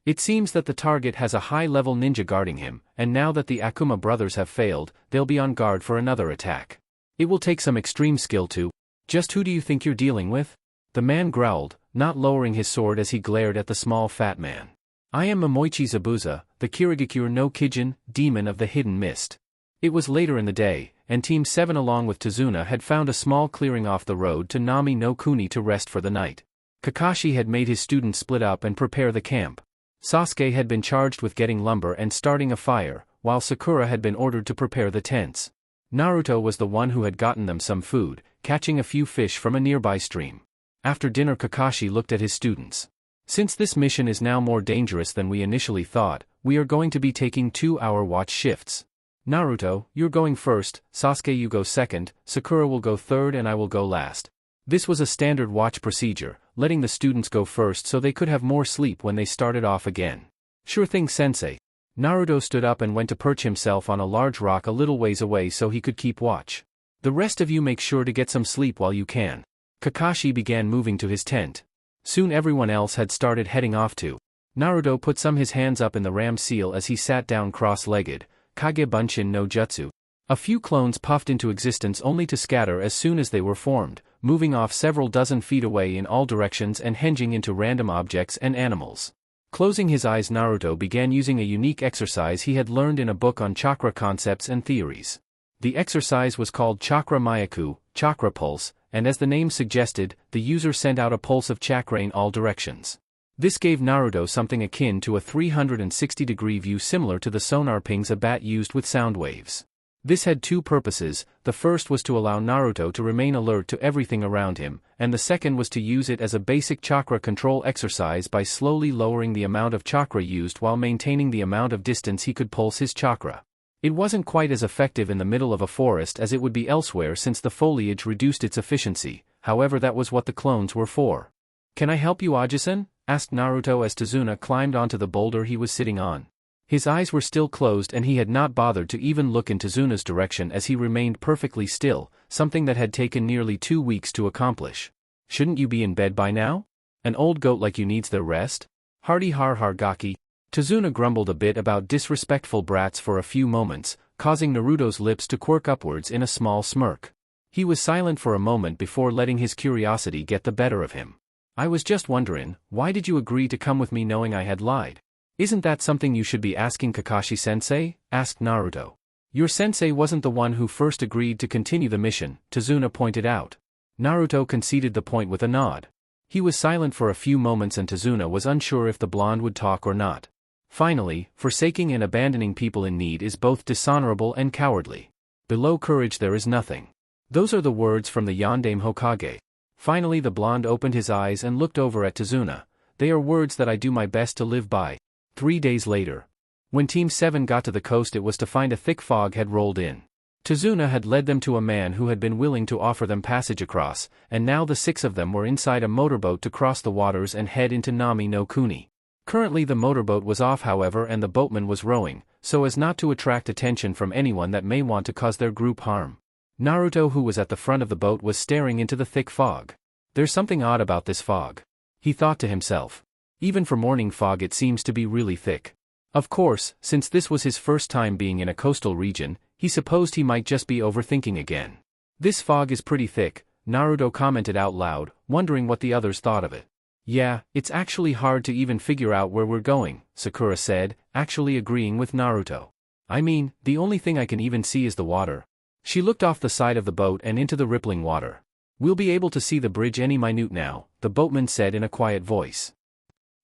It seems that the target has a high-level ninja guarding him, and now that the Akuma brothers have failed, they'll be on guard for another attack. It will take some extreme skill to... Just who do you think you're dealing with? The man growled, not lowering his sword as he glared at the small fat man. I am Momoichi Zabuza, the Kirigakure no Kijin, demon of the hidden mist. It was later in the day, and Team 7 along with Tazuna had found a small clearing off the road to Nami no Kuni to rest for the night. Kakashi had made his students split up and prepare the camp. Sasuke had been charged with getting lumber and starting a fire, while Sakura had been ordered to prepare the tents. Naruto was the one who had gotten them some food, catching a few fish from a nearby stream. After dinner Kakashi looked at his students. Since this mission is now more dangerous than we initially thought, we are going to be taking 2-hour watch shifts. Naruto, you're going first, Sasuke you go second, Sakura will go third and I will go last. This was a standard watch procedure, letting the students go first so they could have more sleep when they started off again. Sure thing sensei. Naruto stood up and went to perch himself on a large rock a little ways away so he could keep watch. The rest of you make sure to get some sleep while you can. Kakashi began moving to his tent. Soon everyone else had started heading off too. Naruto put his hands up in the ram seal as he sat down cross-legged, Kage Bunshin no Jutsu. A few clones puffed into existence only to scatter as soon as they were formed, moving off several dozen feet away in all directions and hinging into random objects and animals. Closing his eyes Naruto began using a unique exercise he had learned in a book on chakra concepts and theories. The exercise was called Chakra Myaku, Chakra Pulse, and as the name suggested, the user sent out a pulse of chakra in all directions. This gave Naruto something akin to a 360-degree view similar to the sonar pings a bat used with sound waves. This had 2 purposes, the first was to allow Naruto to remain alert to everything around him, and the second was to use it as a basic chakra control exercise by slowly lowering the amount of chakra used while maintaining the amount of distance he could pulse his chakra. It wasn't quite as effective in the middle of a forest as it would be elsewhere since the foliage reduced its efficiency, however that was what the clones were for. Can I help you Ajisan? Asked Naruto as Tazuna climbed onto the boulder he was sitting on. His eyes were still closed and he had not bothered to even look in Tazuna's direction as he remained perfectly still, something that had taken nearly 2 weeks to accomplish. Shouldn't you be in bed by now? An old goat like you needs their rest? Hardy har har gaki. Tazuna grumbled a bit about disrespectful brats for a few moments, causing Naruto's lips to quirk upwards in a small smirk. He was silent for a moment before letting his curiosity get the better of him. I was just wondering, why did you agree to come with me knowing I had lied? Isn't that something you should be asking Kakashi-sensei? Asked Naruto. Your sensei wasn't the one who first agreed to continue the mission, Tazuna pointed out. Naruto conceded the point with a nod. He was silent for a few moments and Tazuna was unsure if the blonde would talk or not. Finally, forsaking and abandoning people in need is both dishonorable and cowardly. Below courage there is nothing. Those are the words from the Yondaime Hokage. Finally the blonde opened his eyes and looked over at Tazuna. They are words that I do my best to live by. 3 days later. When Team 7 got to the coast, it was to find a thick fog had rolled in. Tazuna had led them to a man who had been willing to offer them passage across, and now the 6 of them were inside a motorboat to cross the waters and head into Nami no Kuni. Currently the motorboat was off, however, and the boatman was rowing, so as not to attract attention from anyone that may want to cause their group harm. Naruto, who was at the front of the boat, was staring into the thick fog. There's something odd about this fog, he thought to himself. Even for morning fog it seems to be really thick. Of course, since this was his first time being in a coastal region, he supposed he might just be overthinking again. This fog is pretty thick, Naruto commented out loud, wondering what the others thought of it. Yeah, it's actually hard to even figure out where we're going, Sakura said, actually agreeing with Naruto. I mean, the only thing I can even see is the water. She looked off the side of the boat and into the rippling water. We'll be able to see the bridge any minute now, the boatman said in a quiet voice.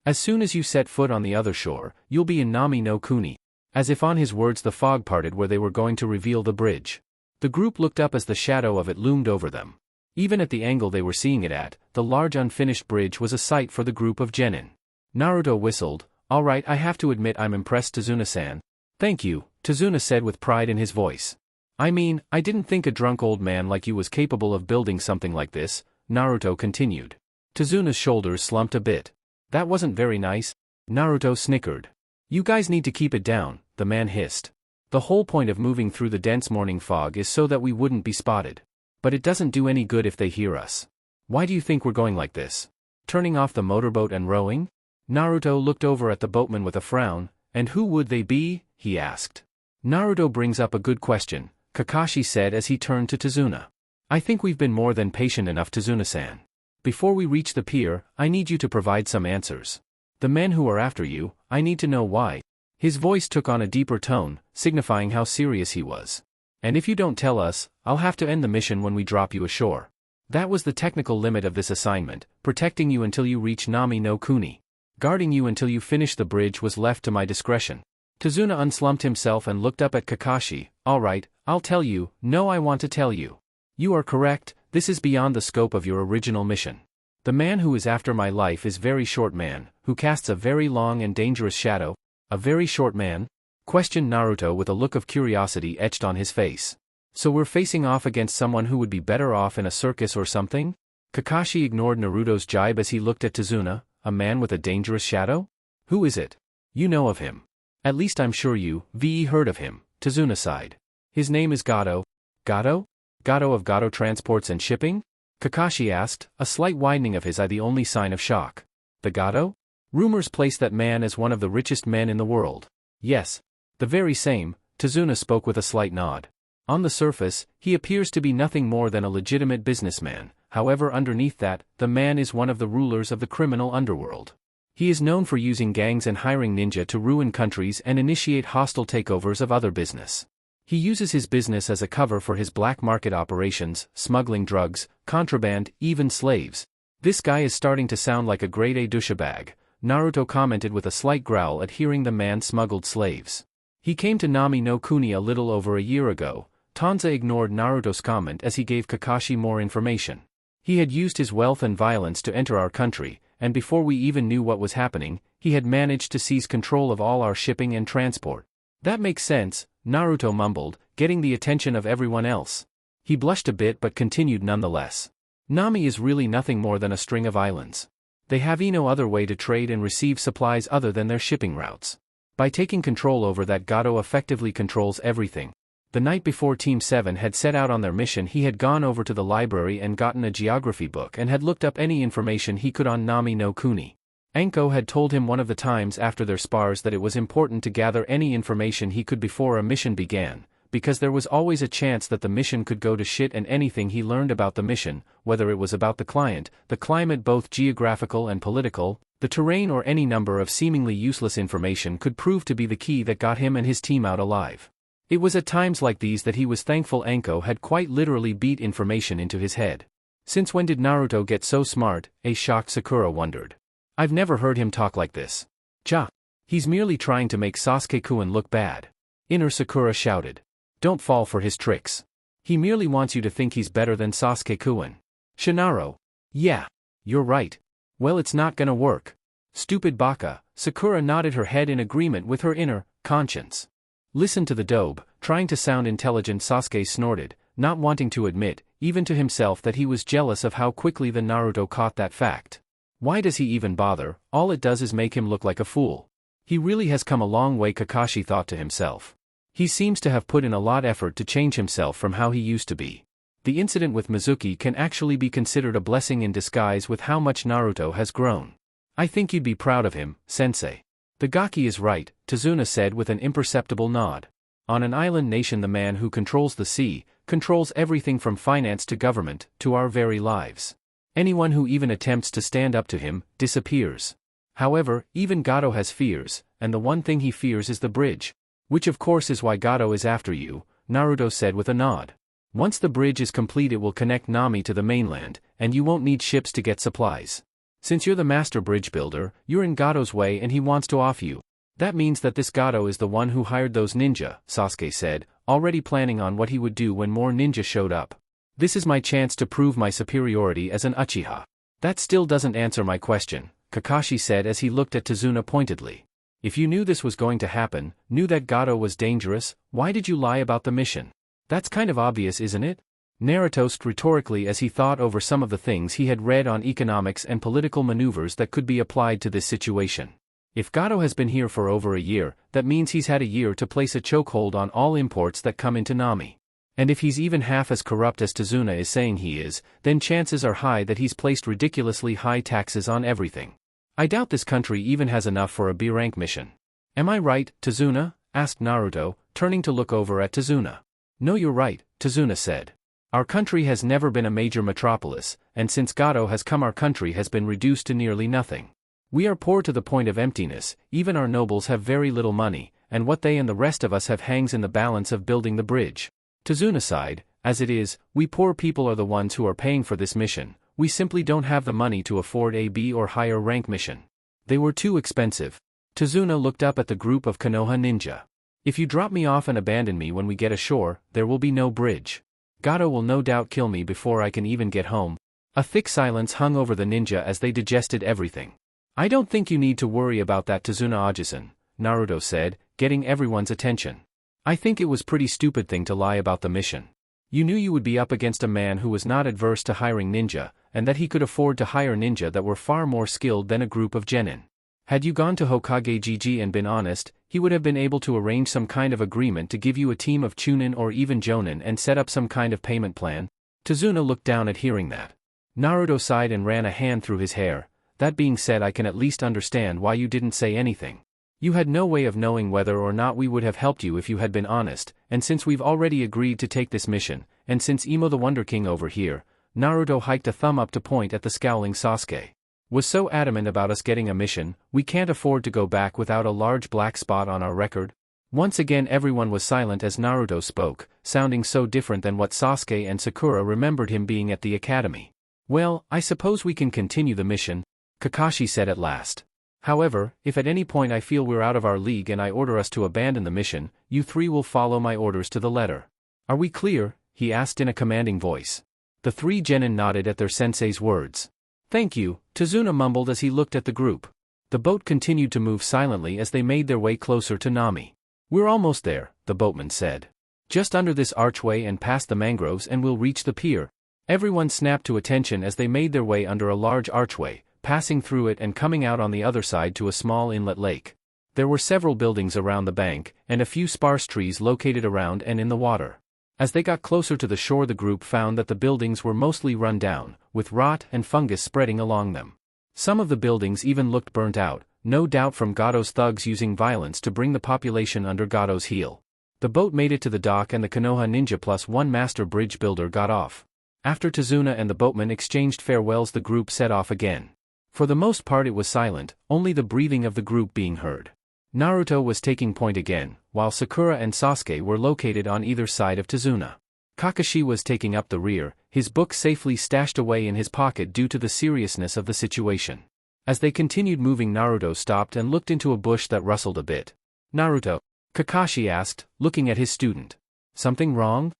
As soon as you set foot on the other shore, you'll be in Nami no Kuni. As if on his words, the fog parted where they were going to reveal the bridge. The group looked up as the shadow of it loomed over them. Even at the angle they were seeing it at, the large unfinished bridge was a sight for the group of genin. Naruto whistled. Alright, I have to admit I'm impressed, Tazuna-san. Thank you, Tazuna said with pride in his voice. I mean, I didn't think a drunk old man like you was capable of building something like this, Naruto continued. Tazuna's shoulders slumped a bit. That wasn't very nice, Naruto snickered. You guys need to keep it down, the man hissed. The whole point of moving through the dense morning fog is so that we wouldn't be spotted. But it doesn't do any good if they hear us. Why do you think we're going like this? Turning off the motorboat and rowing? Naruto looked over at the boatman with a frown. And who would they be? He asked. Naruto brings up a good question, Kakashi said as he turned to Tazuna. I think we've been more than patient enough, Tazuna-san. Before we reach the pier, I need you to provide some answers. The men who are after you, I need to know why. His voice took on a deeper tone, signifying how serious he was. And if you don't tell us, I'll have to end the mission when we drop you ashore. That was the technical limit of this assignment, protecting you until you reach Nami no Kuni. Guarding you until you finish the bridge was left to my discretion. Tazuna unslumped himself and looked up at Kakashi. Alright, I'll tell you. No, I want to tell you. You are correct, this is beyond the scope of your original mission. The man who is after my life is very short man, who casts a very long and dangerous shadow. A very short man? Questioned Naruto with a look of curiosity etched on his face. So we're facing off against someone who would be better off in a circus or something? Kakashi ignored Naruto's jibe as he looked at Tazuna. A man with a dangerous shadow? Who is it? You know of him. At least I'm sure you, heard of him, Tazuna sighed. His name is Gato. Gato? Gato of Gato Transports and Shipping? Kakashi asked, a slight widening of his eye the only sign of shock. The Gato? Rumors place that man as one of the richest men in the world. Yes. The very same, Tazuna spoke with a slight nod. On the surface, he appears to be nothing more than a legitimate businessman, however underneath that, the man is one of the rulers of the criminal underworld. He is known for using gangs and hiring ninja to ruin countries and initiate hostile takeovers of other business. He uses his business as a cover for his black market operations, smuggling drugs, contraband, even slaves. This guy is starting to sound like a grade A douchebag, Naruto commented with a slight growl at hearing the man smuggled slaves. He came to Nami no Kuni a little over a year ago. Tanza ignored Naruto's comment as he gave Kakashi more information. He had used his wealth and violence to enter our country, and before we even knew what was happening, he had managed to seize control of all our shipping and transport. That makes sense, Naruto mumbled, getting the attention of everyone else. He blushed a bit but continued nonetheless. Nami is really nothing more than a string of islands. They have no other way to trade and receive supplies other than their shipping routes. By taking control over that, Gato effectively controls everything. The night before Team 7 had set out on their mission, he had gone over to the library and gotten a geography book and had looked up any information he could on Nami no Kuni. Anko had told him one of the times after their spars that it was important to gather any information he could before a mission began, because there was always a chance that the mission could go to shit, and anything he learned about the mission, whether it was about the client, the climate, both geographical and political, the terrain, or any number of seemingly useless information, could prove to be the key that got him and his team out alive. It was at times like these that he was thankful Anko had quite literally beat information into his head. Since when did Naruto get so smart? A shocked Sakura wondered. I've never heard him talk like this. Ja. He's merely trying to make Sasuke-kun look bad. Inner Sakura shouted. Don't fall for his tricks. He merely wants you to think he's better than Sasuke-kun. Shinaro. Yeah. You're right. Well, it's not gonna work. Stupid baka. Sakura nodded her head in agreement with her inner conscience. Listen to the dobe, trying to sound intelligent. Sasuke snorted, not wanting to admit, even to himself, that he was jealous of how quickly the Naruto caught that fact. Why does he even bother? All it does is make him look like a fool. He really has come a long way, Kakashi thought to himself. He seems to have put in a lot of effort to change himself from how he used to be. The incident with Mizuki can actually be considered a blessing in disguise with how much Naruto has grown. I think you'd be proud of him, sensei. The Gaki is right, Tazuna said with an imperceptible nod. On an island nation, the man who controls the sea, controls everything from finance to government, to our very lives. Anyone who even attempts to stand up to him, disappears. However, even Gato has fears, and the one thing he fears is the bridge. Which of course is why Gato is after you, Naruto said with a nod. Once the bridge is complete, it will connect Nami to the mainland, and you won't need ships to get supplies. Since you're the master bridge builder, you're in Gato's way and he wants to off you. That means that this Gato is the one who hired those ninja, Sasuke said, already planning on what he would do when more ninja showed up. This is my chance to prove my superiority as an Uchiha. That still doesn't answer my question, Kakashi said as he looked at Tazuna pointedly. If you knew this was going to happen, knew that Gato was dangerous, why did you lie about the mission? That's kind of obvious, isn't it? Naruto asked rhetorically as he thought over some of the things he had read on economics and political maneuvers that could be applied to this situation. If Gato has been here for over a year, that means he's had a year to place a chokehold on all imports that come into Nami. And if he's even half as corrupt as Tazuna is saying he is, then chances are high that he's placed ridiculously high taxes on everything. I doubt this country even has enough for a B-rank mission. Am I right, Tazuna? Asked Naruto, turning to look over at Tazuna. No, you're right, Tazuna said. Our country has never been a major metropolis, and since Gato has come, our country has been reduced to nearly nothing. We are poor to the point of emptiness, even our nobles have very little money, and what they and the rest of us have hangs in the balance of building the bridge. Tazuna sighed. As it is, we poor people are the ones who are paying for this mission. We simply don't have the money to afford a B or higher rank mission. They were too expensive. Tazuna looked up at the group of Konoha ninja. If you drop me off and abandon me when we get ashore, there will be no bridge. Gato will no doubt kill me before I can even get home. A thick silence hung over the ninja as they digested everything. I don't think you need to worry about that, Tazuna Ojisan, Naruto said, getting everyone's attention. I think it was pretty stupid thing to lie about the mission. You knew you would be up against a man who was not adverse to hiring ninja, and that he could afford to hire ninja that were far more skilled than a group of genin. Had you gone to Hokage Gigi and been honest, he would have been able to arrange some kind of agreement to give you a team of Chunin or even Jonin and set up some kind of payment plan. Tazuna looked down at hearing that. Naruto sighed and ran a hand through his hair. That being said, I can at least understand why you didn't say anything. You had no way of knowing whether or not we would have helped you if you had been honest, and since we've already agreed to take this mission, and since Imo the Wonder King over here, Naruto hiked a thumb up to point at the scowling Sasuke, was so adamant about us getting a mission, we can't afford to go back without a large black spot on our record. Once again everyone was silent as Naruto spoke, sounding so different than what Sasuke and Sakura remembered him being at the academy. Well, I suppose we can continue the mission, Kakashi said at last. However, if at any point I feel we're out of our league and I order us to abandon the mission, you three will follow my orders to the letter. Are we clear? He asked in a commanding voice. The three genin nodded at their sensei's words. Thank you, Tazuna mumbled as he looked at the group. The boat continued to move silently as they made their way closer to Nami. We're almost there, the boatman said. Just under this archway and past the mangroves and we'll reach the pier. Everyone snapped to attention as they made their way under a large archway, passing through it and coming out on the other side to a small inlet lake. There were several buildings around the bank, and a few sparse trees located around and in the water. As they got closer to the shore, the group found that the buildings were mostly run down, with rot and fungus spreading along them. Some of the buildings even looked burnt out, no doubt from Gato's thugs using violence to bring the population under Gato's heel. The boat made it to the dock and the Konoha ninja plus one master bridge builder got off. After Tazuna and the boatman exchanged farewells, the group set off again. For the most part it was silent, only the breathing of the group being heard. Naruto was taking point again, while Sakura and Sasuke were located on either side of Tazuna. Kakashi was taking up the rear, his book safely stashed away in his pocket due to the seriousness of the situation. As they continued moving, Naruto stopped and looked into a bush that rustled a bit. Naruto, Kakashi asked, looking at his student. Something wrong?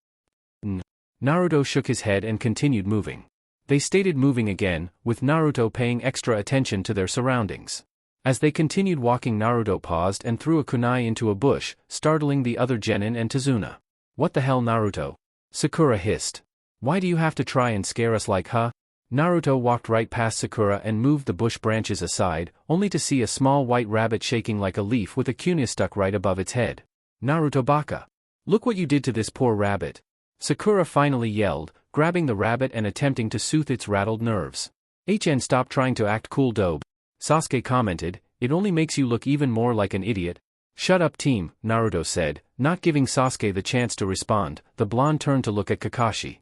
Naruto shook his head and continued moving. They stayed moving again, with Naruto paying extra attention to their surroundings. As they continued walking, Naruto paused and threw a kunai into a bush, startling the other genin and Tazuna. What the hell, Naruto? Sakura hissed. Why do you have to try and scare us like huh? Naruto walked right past Sakura and moved the bush branches aside, only to see a small white rabbit shaking like a leaf with a kunai stuck right above its head. Naruto baka. Look what you did to this poor rabbit. Sakura finally yelled, grabbing the rabbit and attempting to soothe its rattled nerves. Stop trying to act cool, dope. Sasuke commented, it only makes you look even more like an idiot. Shut up, team, Naruto said, not giving Sasuke the chance to respond. The blonde turned to look at Kakashi.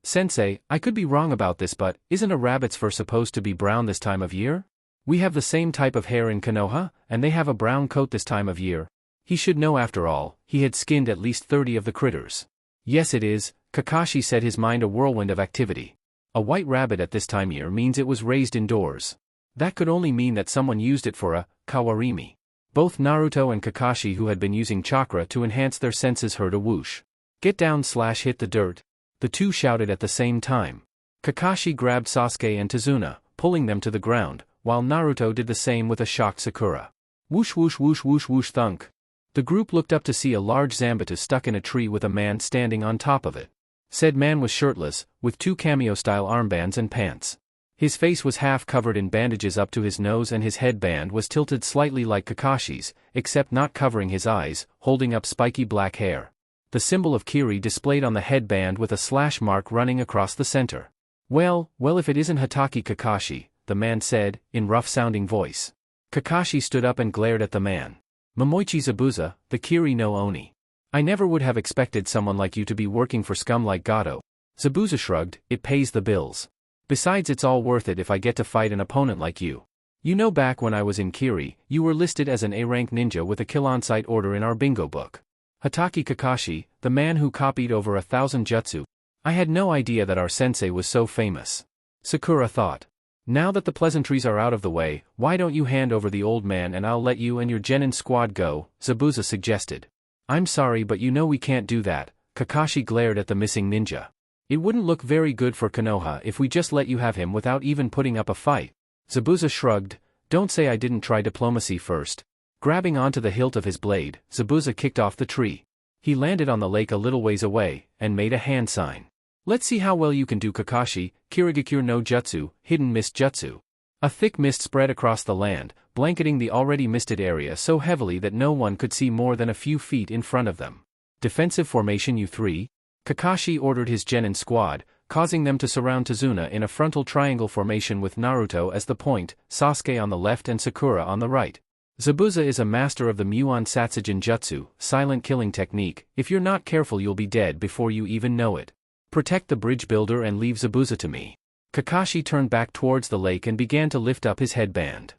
Sensei, I could be wrong about this, but isn't a rabbit's fur supposed to be brown this time of year? We have the same type of hair in Konoha, and they have a brown coat this time of year. He should know after all, he had skinned at least 30 of the critters. Yes it is, Kakashi said, his mind a whirlwind of activity. A white rabbit at this time year means it was raised indoors. That could only mean that someone used it for a kawarimi. Both Naruto and Kakashi, who had been using chakra to enhance their senses, heard a whoosh. Get down / hit the dirt. The two shouted at the same time. Kakashi grabbed Sasuke and Tazuna, pulling them to the ground, while Naruto did the same with a shocked Sakura. Whoosh whoosh whoosh whoosh whoosh thunk. The group looked up to see a large Zanbatsu stuck in a tree with a man standing on top of it. Said man was shirtless, with 2 cameo-style armbands and pants. His face was half covered in bandages up to his nose and his headband was tilted slightly like Kakashi's, except not covering his eyes, holding up spiky black hair. The symbol of Kiri displayed on the headband with a slash mark running across the center. Well, if it isn't Hatake Kakashi, the man said, in rough-sounding voice. Kakashi stood up and glared at the man. Momoichi Zabuza, the Kiri no Oni. I never would have expected someone like you to be working for scum like Gato. Zabuza shrugged, it pays the bills. Besides, it's all worth it if I get to fight an opponent like you. You know, back when I was in Kiri, you were listed as an A-rank ninja with a kill-on-sight order in our bingo book. Hatake Kakashi, the man who copied over 1,000 jutsu. I had no idea that our sensei was so famous. Sakura thought. Now that the pleasantries are out of the way, why don't you hand over the old man and I'll let you and your genin squad go, Zabuza suggested. I'm sorry, but you know we can't do that, Kakashi glared at the missing ninja. It wouldn't look very good for Konoha if we just let you have him without even putting up a fight. Zabuza shrugged, don't say I didn't try diplomacy first. Grabbing onto the hilt of his blade, Zabuza kicked off the tree. He landed on the lake a little ways away, and made a hand sign. Let's see how well you can do, Kakashi. Kirigakure no Jutsu, hidden mist jutsu. A thick mist spread across the land, blanketing the already misted area so heavily that no one could see more than a few feet in front of them. Defensive formation U3? Kakashi ordered his genin squad, causing them to surround Tazuna in a frontal triangle formation with Naruto as the point, Sasuke on the left and Sakura on the right. Zabuza is a master of the Muon Satsujin Jutsu, silent killing technique. If you're not careful you'll be dead before you even know it. Protect the bridge builder and leave Zabuza to me. Kakashi turned back towards the lake and began to lift up his headband.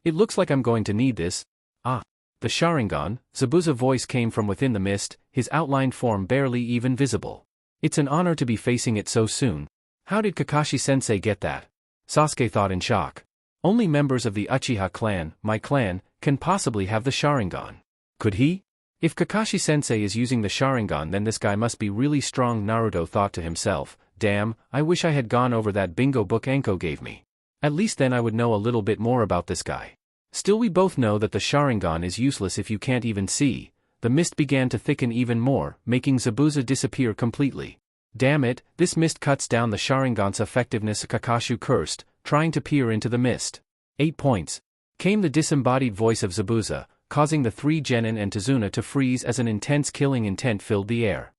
It looks like I'm going to need this. Ah. The Sharingan, Zabuza's voice came from within the mist, his outlined form barely even visible. It's an honor to be facing it so soon. How did Kakashi-sensei get that? Sasuke thought in shock. Only members of the Uchiha clan, my clan, can possibly have the Sharingan. Could he? If Kakashi-sensei is using the Sharingan, then this guy must be really strong, Naruto thought to himself. Damn, I wish I had gone over that bingo book Anko gave me. At least then I would know a little bit more about this guy. Still, we both know that the Sharingan is useless if you can't even see. The mist began to thicken even more, making Zabuza disappear completely. Damn it, this mist cuts down the Sharingan's effectiveness, Kakashi cursed, trying to peer into the mist. 8 points. Came the disembodied voice of Zabuza, causing the 3 genin and Tazuna to freeze as an intense killing intent filled the air.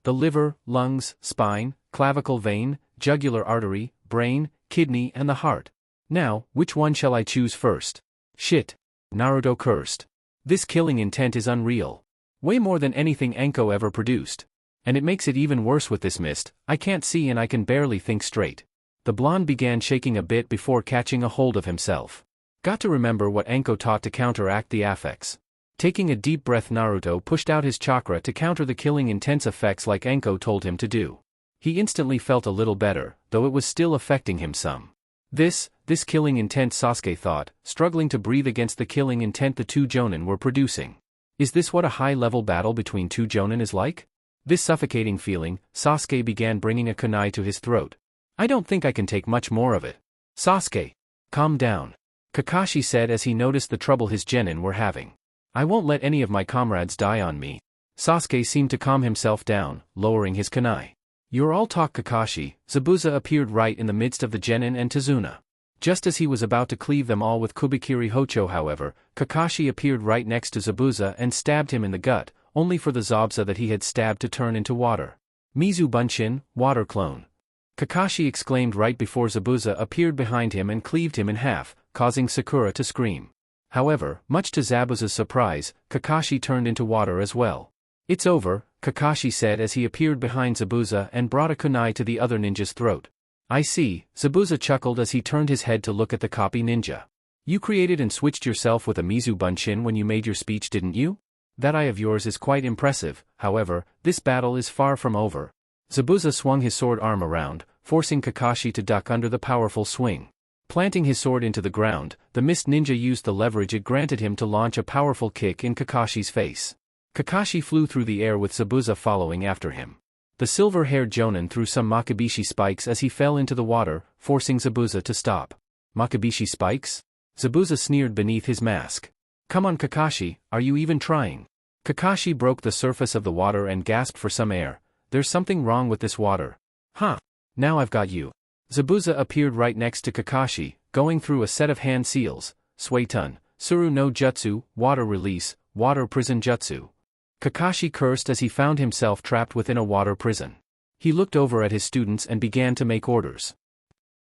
The liver, lungs, spine, clavicle vein, jugular artery, brain, kidney and the heart. Now, which one shall I choose first? Shit. Naruto cursed. This killing intent is unreal. Way more than anything Anko ever produced. And it makes it even worse with this mist. I can't see and I can barely think straight. The blonde began shaking a bit before catching a hold of himself. Got to remember what Anko taught to counteract the affects. Taking a deep breath, Naruto pushed out his chakra to counter the killing intense effects like Anko told him to do. He instantly felt a little better, though it was still affecting him some. This killing intent, Sasuke thought, struggling to breathe against the killing intent the two jonin were producing. Is this what a high-level battle between two jonin is like? This suffocating feeling, Sasuke began bringing a kunai to his throat. I don't think I can take much more of it. Sasuke, calm down, Kakashi said as he noticed the trouble his genin were having. I won't let any of my comrades die on me. Sasuke seemed to calm himself down, lowering his kunai. You're all talk, Kakashi. Zabuza appeared right in the midst of the genin and Tazuna. Just as he was about to cleave them all with Kubikiri Hocho, however, Kakashi appeared right next to Zabuza and stabbed him in the gut, only for the Zabuza that he had stabbed to turn into water. Mizu Bunshin, water clone. Kakashi exclaimed right before Zabuza appeared behind him and cleaved him in half, causing Sakura to scream. However, much to Zabuza's surprise, Kakashi turned into water as well. It's over, Kakashi said as he appeared behind Zabuza and brought a kunai to the other ninja's throat. I see, Zabuza chuckled as he turned his head to look at the copy ninja. You created and switched yourself with a Mizu Bunshin when you made your speech, didn't you? That eye of yours is quite impressive. However, this battle is far from over. Zabuza swung his sword arm around, forcing Kakashi to duck under the powerful swing. Planting his sword into the ground, the mist ninja used the leverage it granted him to launch a powerful kick in Kakashi's face. Kakashi flew through the air with Zabuza following after him. The silver-haired jonin threw some Makibishi spikes as he fell into the water, forcing Zabuza to stop. Makibishi spikes? Zabuza sneered beneath his mask. Come on, Kakashi, are you even trying? Kakashi broke the surface of the water and gasped for some air. There's something wrong with this water. Huh. Now I've got you. Zabuza appeared right next to Kakashi, going through a set of hand seals. Suitun, Suru no Jutsu, water release, water prison jutsu. Kakashi cursed as he found himself trapped within a water prison. He looked over at his students and began to make orders.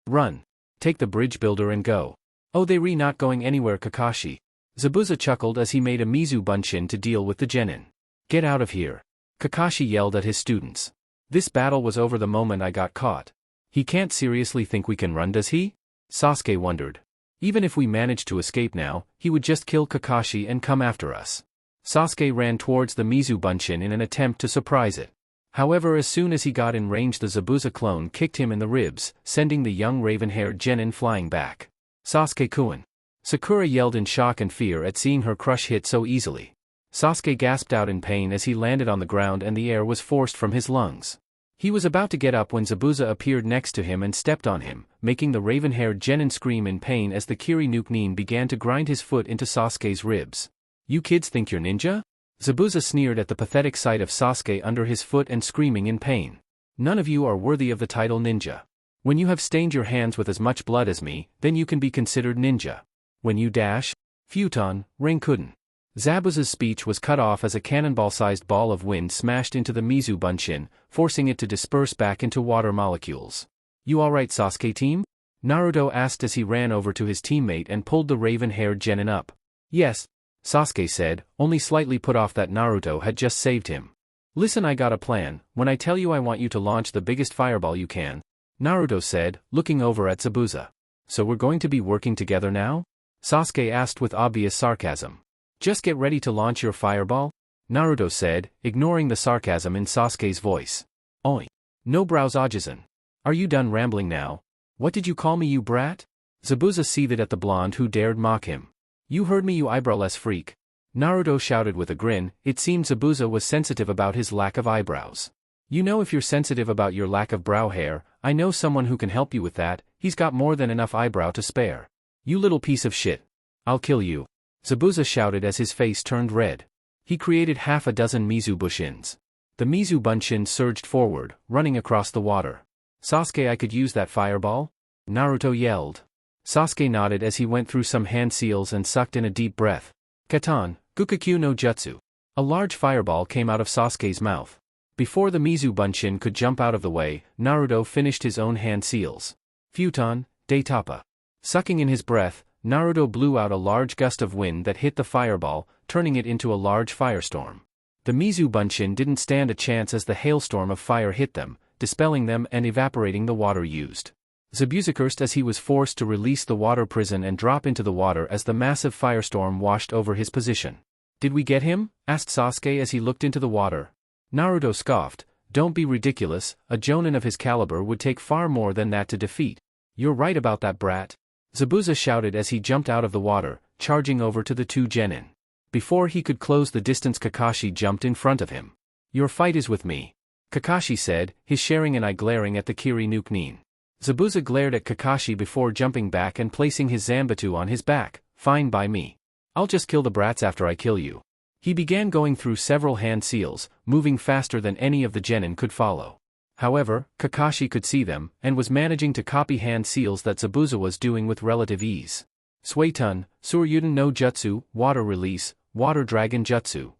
Run. Take the bridge builder and go. Oh, they not going anywhere, Kakashi. Zabuza chuckled as he made a Mizu Bunshin to deal with the genin. Get out of here. Kakashi yelled at his students. This battle was over the moment I got caught. He can't seriously think we can run, does he? Sasuke wondered. Even if we managed to escape now, he would just kill Kakashi and come after us. Sasuke ran towards the Mizu Bunshin in an attempt to surprise it. However, as soon as he got in range, the Zabuza clone kicked him in the ribs, sending the young raven-haired genin flying back. Sasuke-kun. Sakura yelled in shock and fear at seeing her crush hit so easily. Sasuke gasped out in pain as he landed on the ground and the air was forced from his lungs. He was about to get up when Zabuza appeared next to him and stepped on him, making the raven-haired genin scream in pain as the Kiri Nuke-nin began to grind his foot into Sasuke's ribs. You kids think you're ninja? Zabuza sneered at the pathetic sight of Sasuke under his foot and screaming in pain. None of you are worthy of the title ninja. When you have stained your hands with as much blood as me, then you can be considered ninja. When you dash, futon, Rankuden. Zabuza's speech was cut off as a cannonball-sized ball of wind smashed into the Mizu Bunshin, forcing it to disperse back into water molecules. You alright, Sasuke team? Naruto asked as he ran over to his teammate and pulled the raven-haired genin up. Yes, Sasuke said, only slightly put off that Naruto had just saved him. Listen, I got a plan. When I tell you, I want you to launch the biggest fireball you can, Naruto said, looking over at Zabuza. So we're going to be working together now? Sasuke asked with obvious sarcasm. Just get ready to launch your fireball? Naruto said, ignoring the sarcasm in Sasuke's voice. Oi. No brows Ajizan. Are you done rambling now? What did you call me, you brat? Zabuza seethed at the blonde who dared mock him. You heard me, you eyebrowless freak. Naruto shouted with a grin. It seemed Zabuza was sensitive about his lack of eyebrows. You know, if you're sensitive about your lack of brow hair, I know someone who can help you with that. He's got more than enough eyebrow to spare. You little piece of shit. I'll kill you. Zabuza shouted as his face turned red. He created half a dozen Mizu Bushins. The Mizu Bunshin surged forward, running across the water. Sasuke, I could use that fireball? Naruto yelled. Sasuke nodded as he went through some hand seals and sucked in a deep breath. Katan, Gukakyu no Jutsu. A large fireball came out of Sasuke's mouth. Before the Mizu Bunshin could jump out of the way, Naruto finished his own hand seals. Futon, Daitapa. Sucking in his breath, Naruto blew out a large gust of wind that hit the fireball, turning it into a large firestorm. The Mizu Bunshin didn't stand a chance as the hailstorm of fire hit them, dispelling them and evaporating the water used. Zabuza cursed as he was forced to release the water prison and drop into the water as the massive firestorm washed over his position. Did we get him? Asked Sasuke as he looked into the water. Naruto scoffed. Don't be ridiculous, a jonin of his caliber would take far more than that to defeat. You're right about that brat. Zabuza shouted as he jumped out of the water, charging over to the two genin. Before he could close the distance, Kakashi jumped in front of him. Your fight is with me, Kakashi said, his sharing and eye glaring at the Kiri no Nin. Zabuza glared at Kakashi before jumping back and placing his Zanbatsu on his back. Fine by me. I'll just kill the brats after I kill you. He began going through several hand seals, moving faster than any of the genin could follow. However, Kakashi could see them, and was managing to copy hand seals that Zabuza was doing with relative ease. Suetun, Suryuden no Jutsu, Water Release, Water Dragon Jutsu.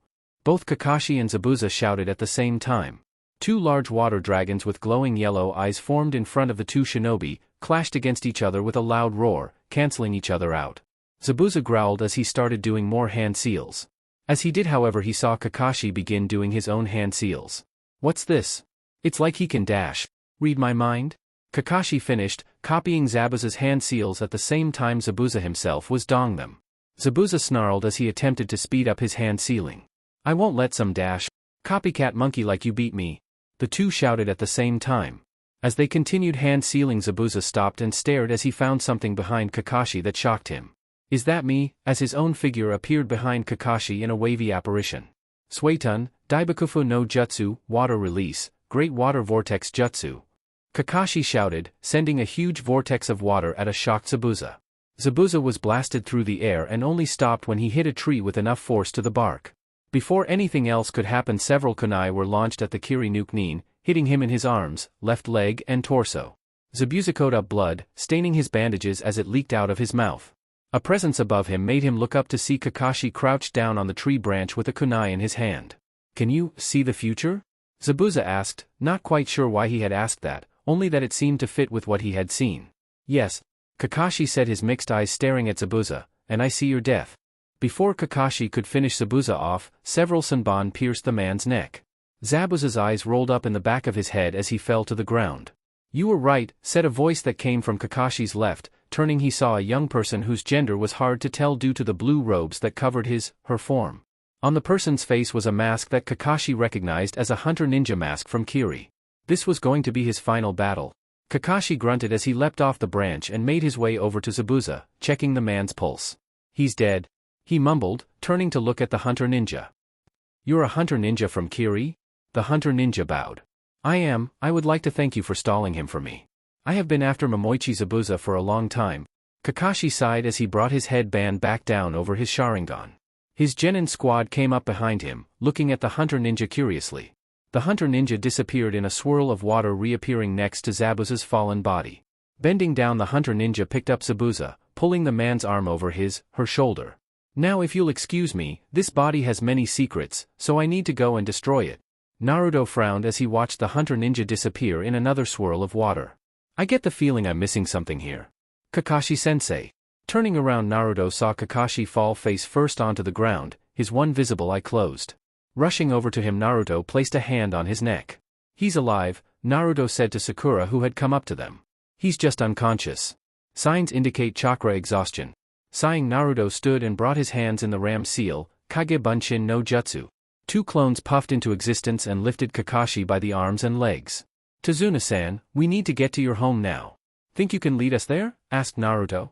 Both Kakashi and Zabuza shouted at the same time. Two large water dragons with glowing yellow eyes formed in front of the two shinobi, clashed against each other with a loud roar, cancelling each other out. Zabuza growled as he started doing more hand seals. As he did, however, he saw Kakashi begin doing his own hand seals. What's this? It's like he can dash. Read my mind? Kakashi finished, copying Zabuza's hand seals at the same time Zabuza himself was doing them. Zabuza snarled as he attempted to speed up his hand sealing. I won't let some dash. Copycat monkey like you beat me. The two shouted at the same time. As they continued hand sealing, Zabuza stopped and stared as he found something behind Kakashi that shocked him. Is that me? As his own figure appeared behind Kakashi in a wavy apparition. Suetun, Daibakufu no Jutsu, Water Release, Great Water Vortex Jutsu. Kakashi shouted, sending a huge vortex of water at a shocked Zabuza. Zabuza was blasted through the air and only stopped when he hit a tree with enough force to the bark. Before anything else could happen, several kunai were launched at the Kiri no Nin, hitting him in his arms, left leg and torso. Zabuza coughed up blood, staining his bandages as it leaked out of his mouth. A presence above him made him look up to see Kakashi crouched down on the tree branch with a kunai in his hand. Can you see the future? Zabuza asked, not quite sure why he had asked that, only that it seemed to fit with what he had seen. Yes, Kakashi said, his mixed eyes staring at Zabuza, and I see your death. Before Kakashi could finish Zabuza off, several sanban pierced the man's neck. Zabuza's eyes rolled up in the back of his head as he fell to the ground. You were right, said a voice that came from Kakashi's left. Turning, he saw a young person whose gender was hard to tell due to the blue robes that covered her form. On the person's face was a mask that Kakashi recognized as a hunter ninja mask from Kiri. This was going to be his final battle. Kakashi grunted as he leapt off the branch and made his way over to Zabuza, checking the man's pulse. He's dead, he mumbled, turning to look at the hunter ninja. You're a hunter ninja from Kiri? The hunter ninja bowed. I am. I would like to thank you for stalling him for me. I have been after Momoichi Zabuza for a long time. Kakashi sighed as he brought his headband back down over his Sharingan. His genin squad came up behind him, looking at the hunter ninja curiously. The hunter ninja disappeared in a swirl of water, reappearing next to Zabuza's fallen body. Bending down, the hunter ninja picked up Zabuza, pulling the man's arm over her shoulder. Now, if you'll excuse me, this body has many secrets, so I need to go and destroy it. Naruto frowned as he watched the hunter ninja disappear in another swirl of water. I get the feeling I'm missing something here. Kakashi-sensei. Turning around, Naruto saw Kakashi fall face first onto the ground, his one visible eye closed. Rushing over to him, Naruto placed a hand on his neck. He's alive, Naruto said to Sakura, who had come up to them. He's just unconscious. Signs indicate chakra exhaustion. Sighing, Naruto stood and brought his hands in the ram seal, Kage Bunshin no Jutsu. Two clones puffed into existence and lifted Kakashi by the arms and legs. Tazuna-san, we need to get to your home now. Think you can lead us there? Asked Naruto.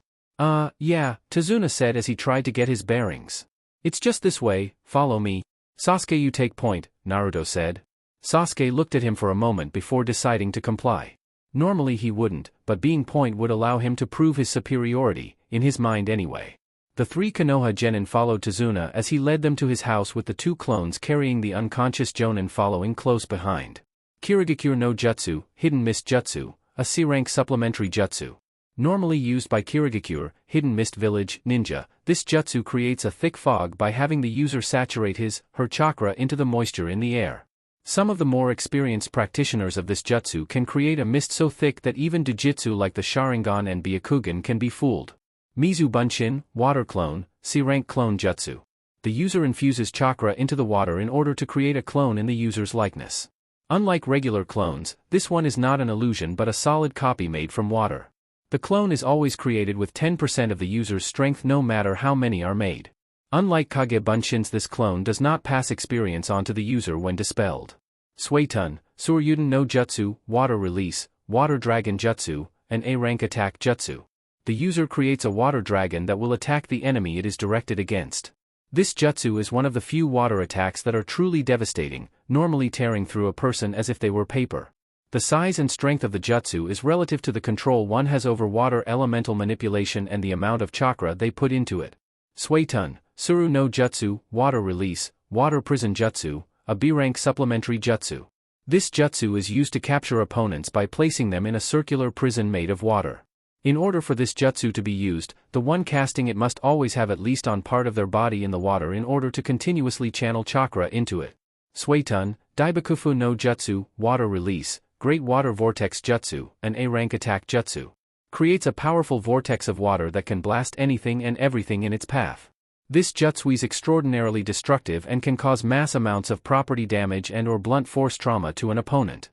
Yeah, Tazuna said as he tried to get his bearings. It's just this way, follow me. Sasuke, you take point, Naruto said. Sasuke looked at him for a moment before deciding to comply. Normally he wouldn't, but being point would allow him to prove his superiority, in his mind anyway. The three Konoha genin followed Tazuna as he led them to his house, with the two clones carrying the unconscious jonin following close behind. Kirigakure no Jutsu, Hidden Mist Jutsu, a C-rank supplementary jutsu. Normally used by Kirigakure, Hidden Mist Village, Ninja, this jutsu creates a thick fog by having the user saturate her chakra into the moisture in the air. Some of the more experienced practitioners of this jutsu can create a mist so thick that even Jujitsu like the Sharingan and Byakugan can be fooled. Mizu Bunshin, Water Clone, C-rank clone jutsu. The user infuses chakra into the water in order to create a clone in the user's likeness. Unlike regular clones, this one is not an illusion but a solid copy made from water. The clone is always created with 10% of the user's strength no matter how many are made. Unlike Kage Bunshin's, this clone does not pass experience onto the user when dispelled. Suetun, Suryuden no Jutsu, Water Release, Water Dragon Jutsu, an A-rank attack jutsu. The user creates a water dragon that will attack the enemy it is directed against. This jutsu is one of the few water attacks that are truly devastating, normally tearing through a person as if they were paper. The size and strength of the jutsu is relative to the control one has over water elemental manipulation and the amount of chakra they put into it. Suitun, Suru no Jutsu, Water Release, Water Prison Jutsu, a B-rank supplementary jutsu. This jutsu is used to capture opponents by placing them in a circular prison made of water. In order for this jutsu to be used, the one casting it must always have at least on part of their body in the water in order to continuously channel chakra into it. Suitun, Daibakufu no Jutsu, Water Release, Great Water Vortex Jutsu, an A-rank attack jutsu. Creates a powerful vortex of water that can blast anything and everything in its path. This jutsu is extraordinarily destructive and can cause mass amounts of property damage and or blunt force trauma to an opponent.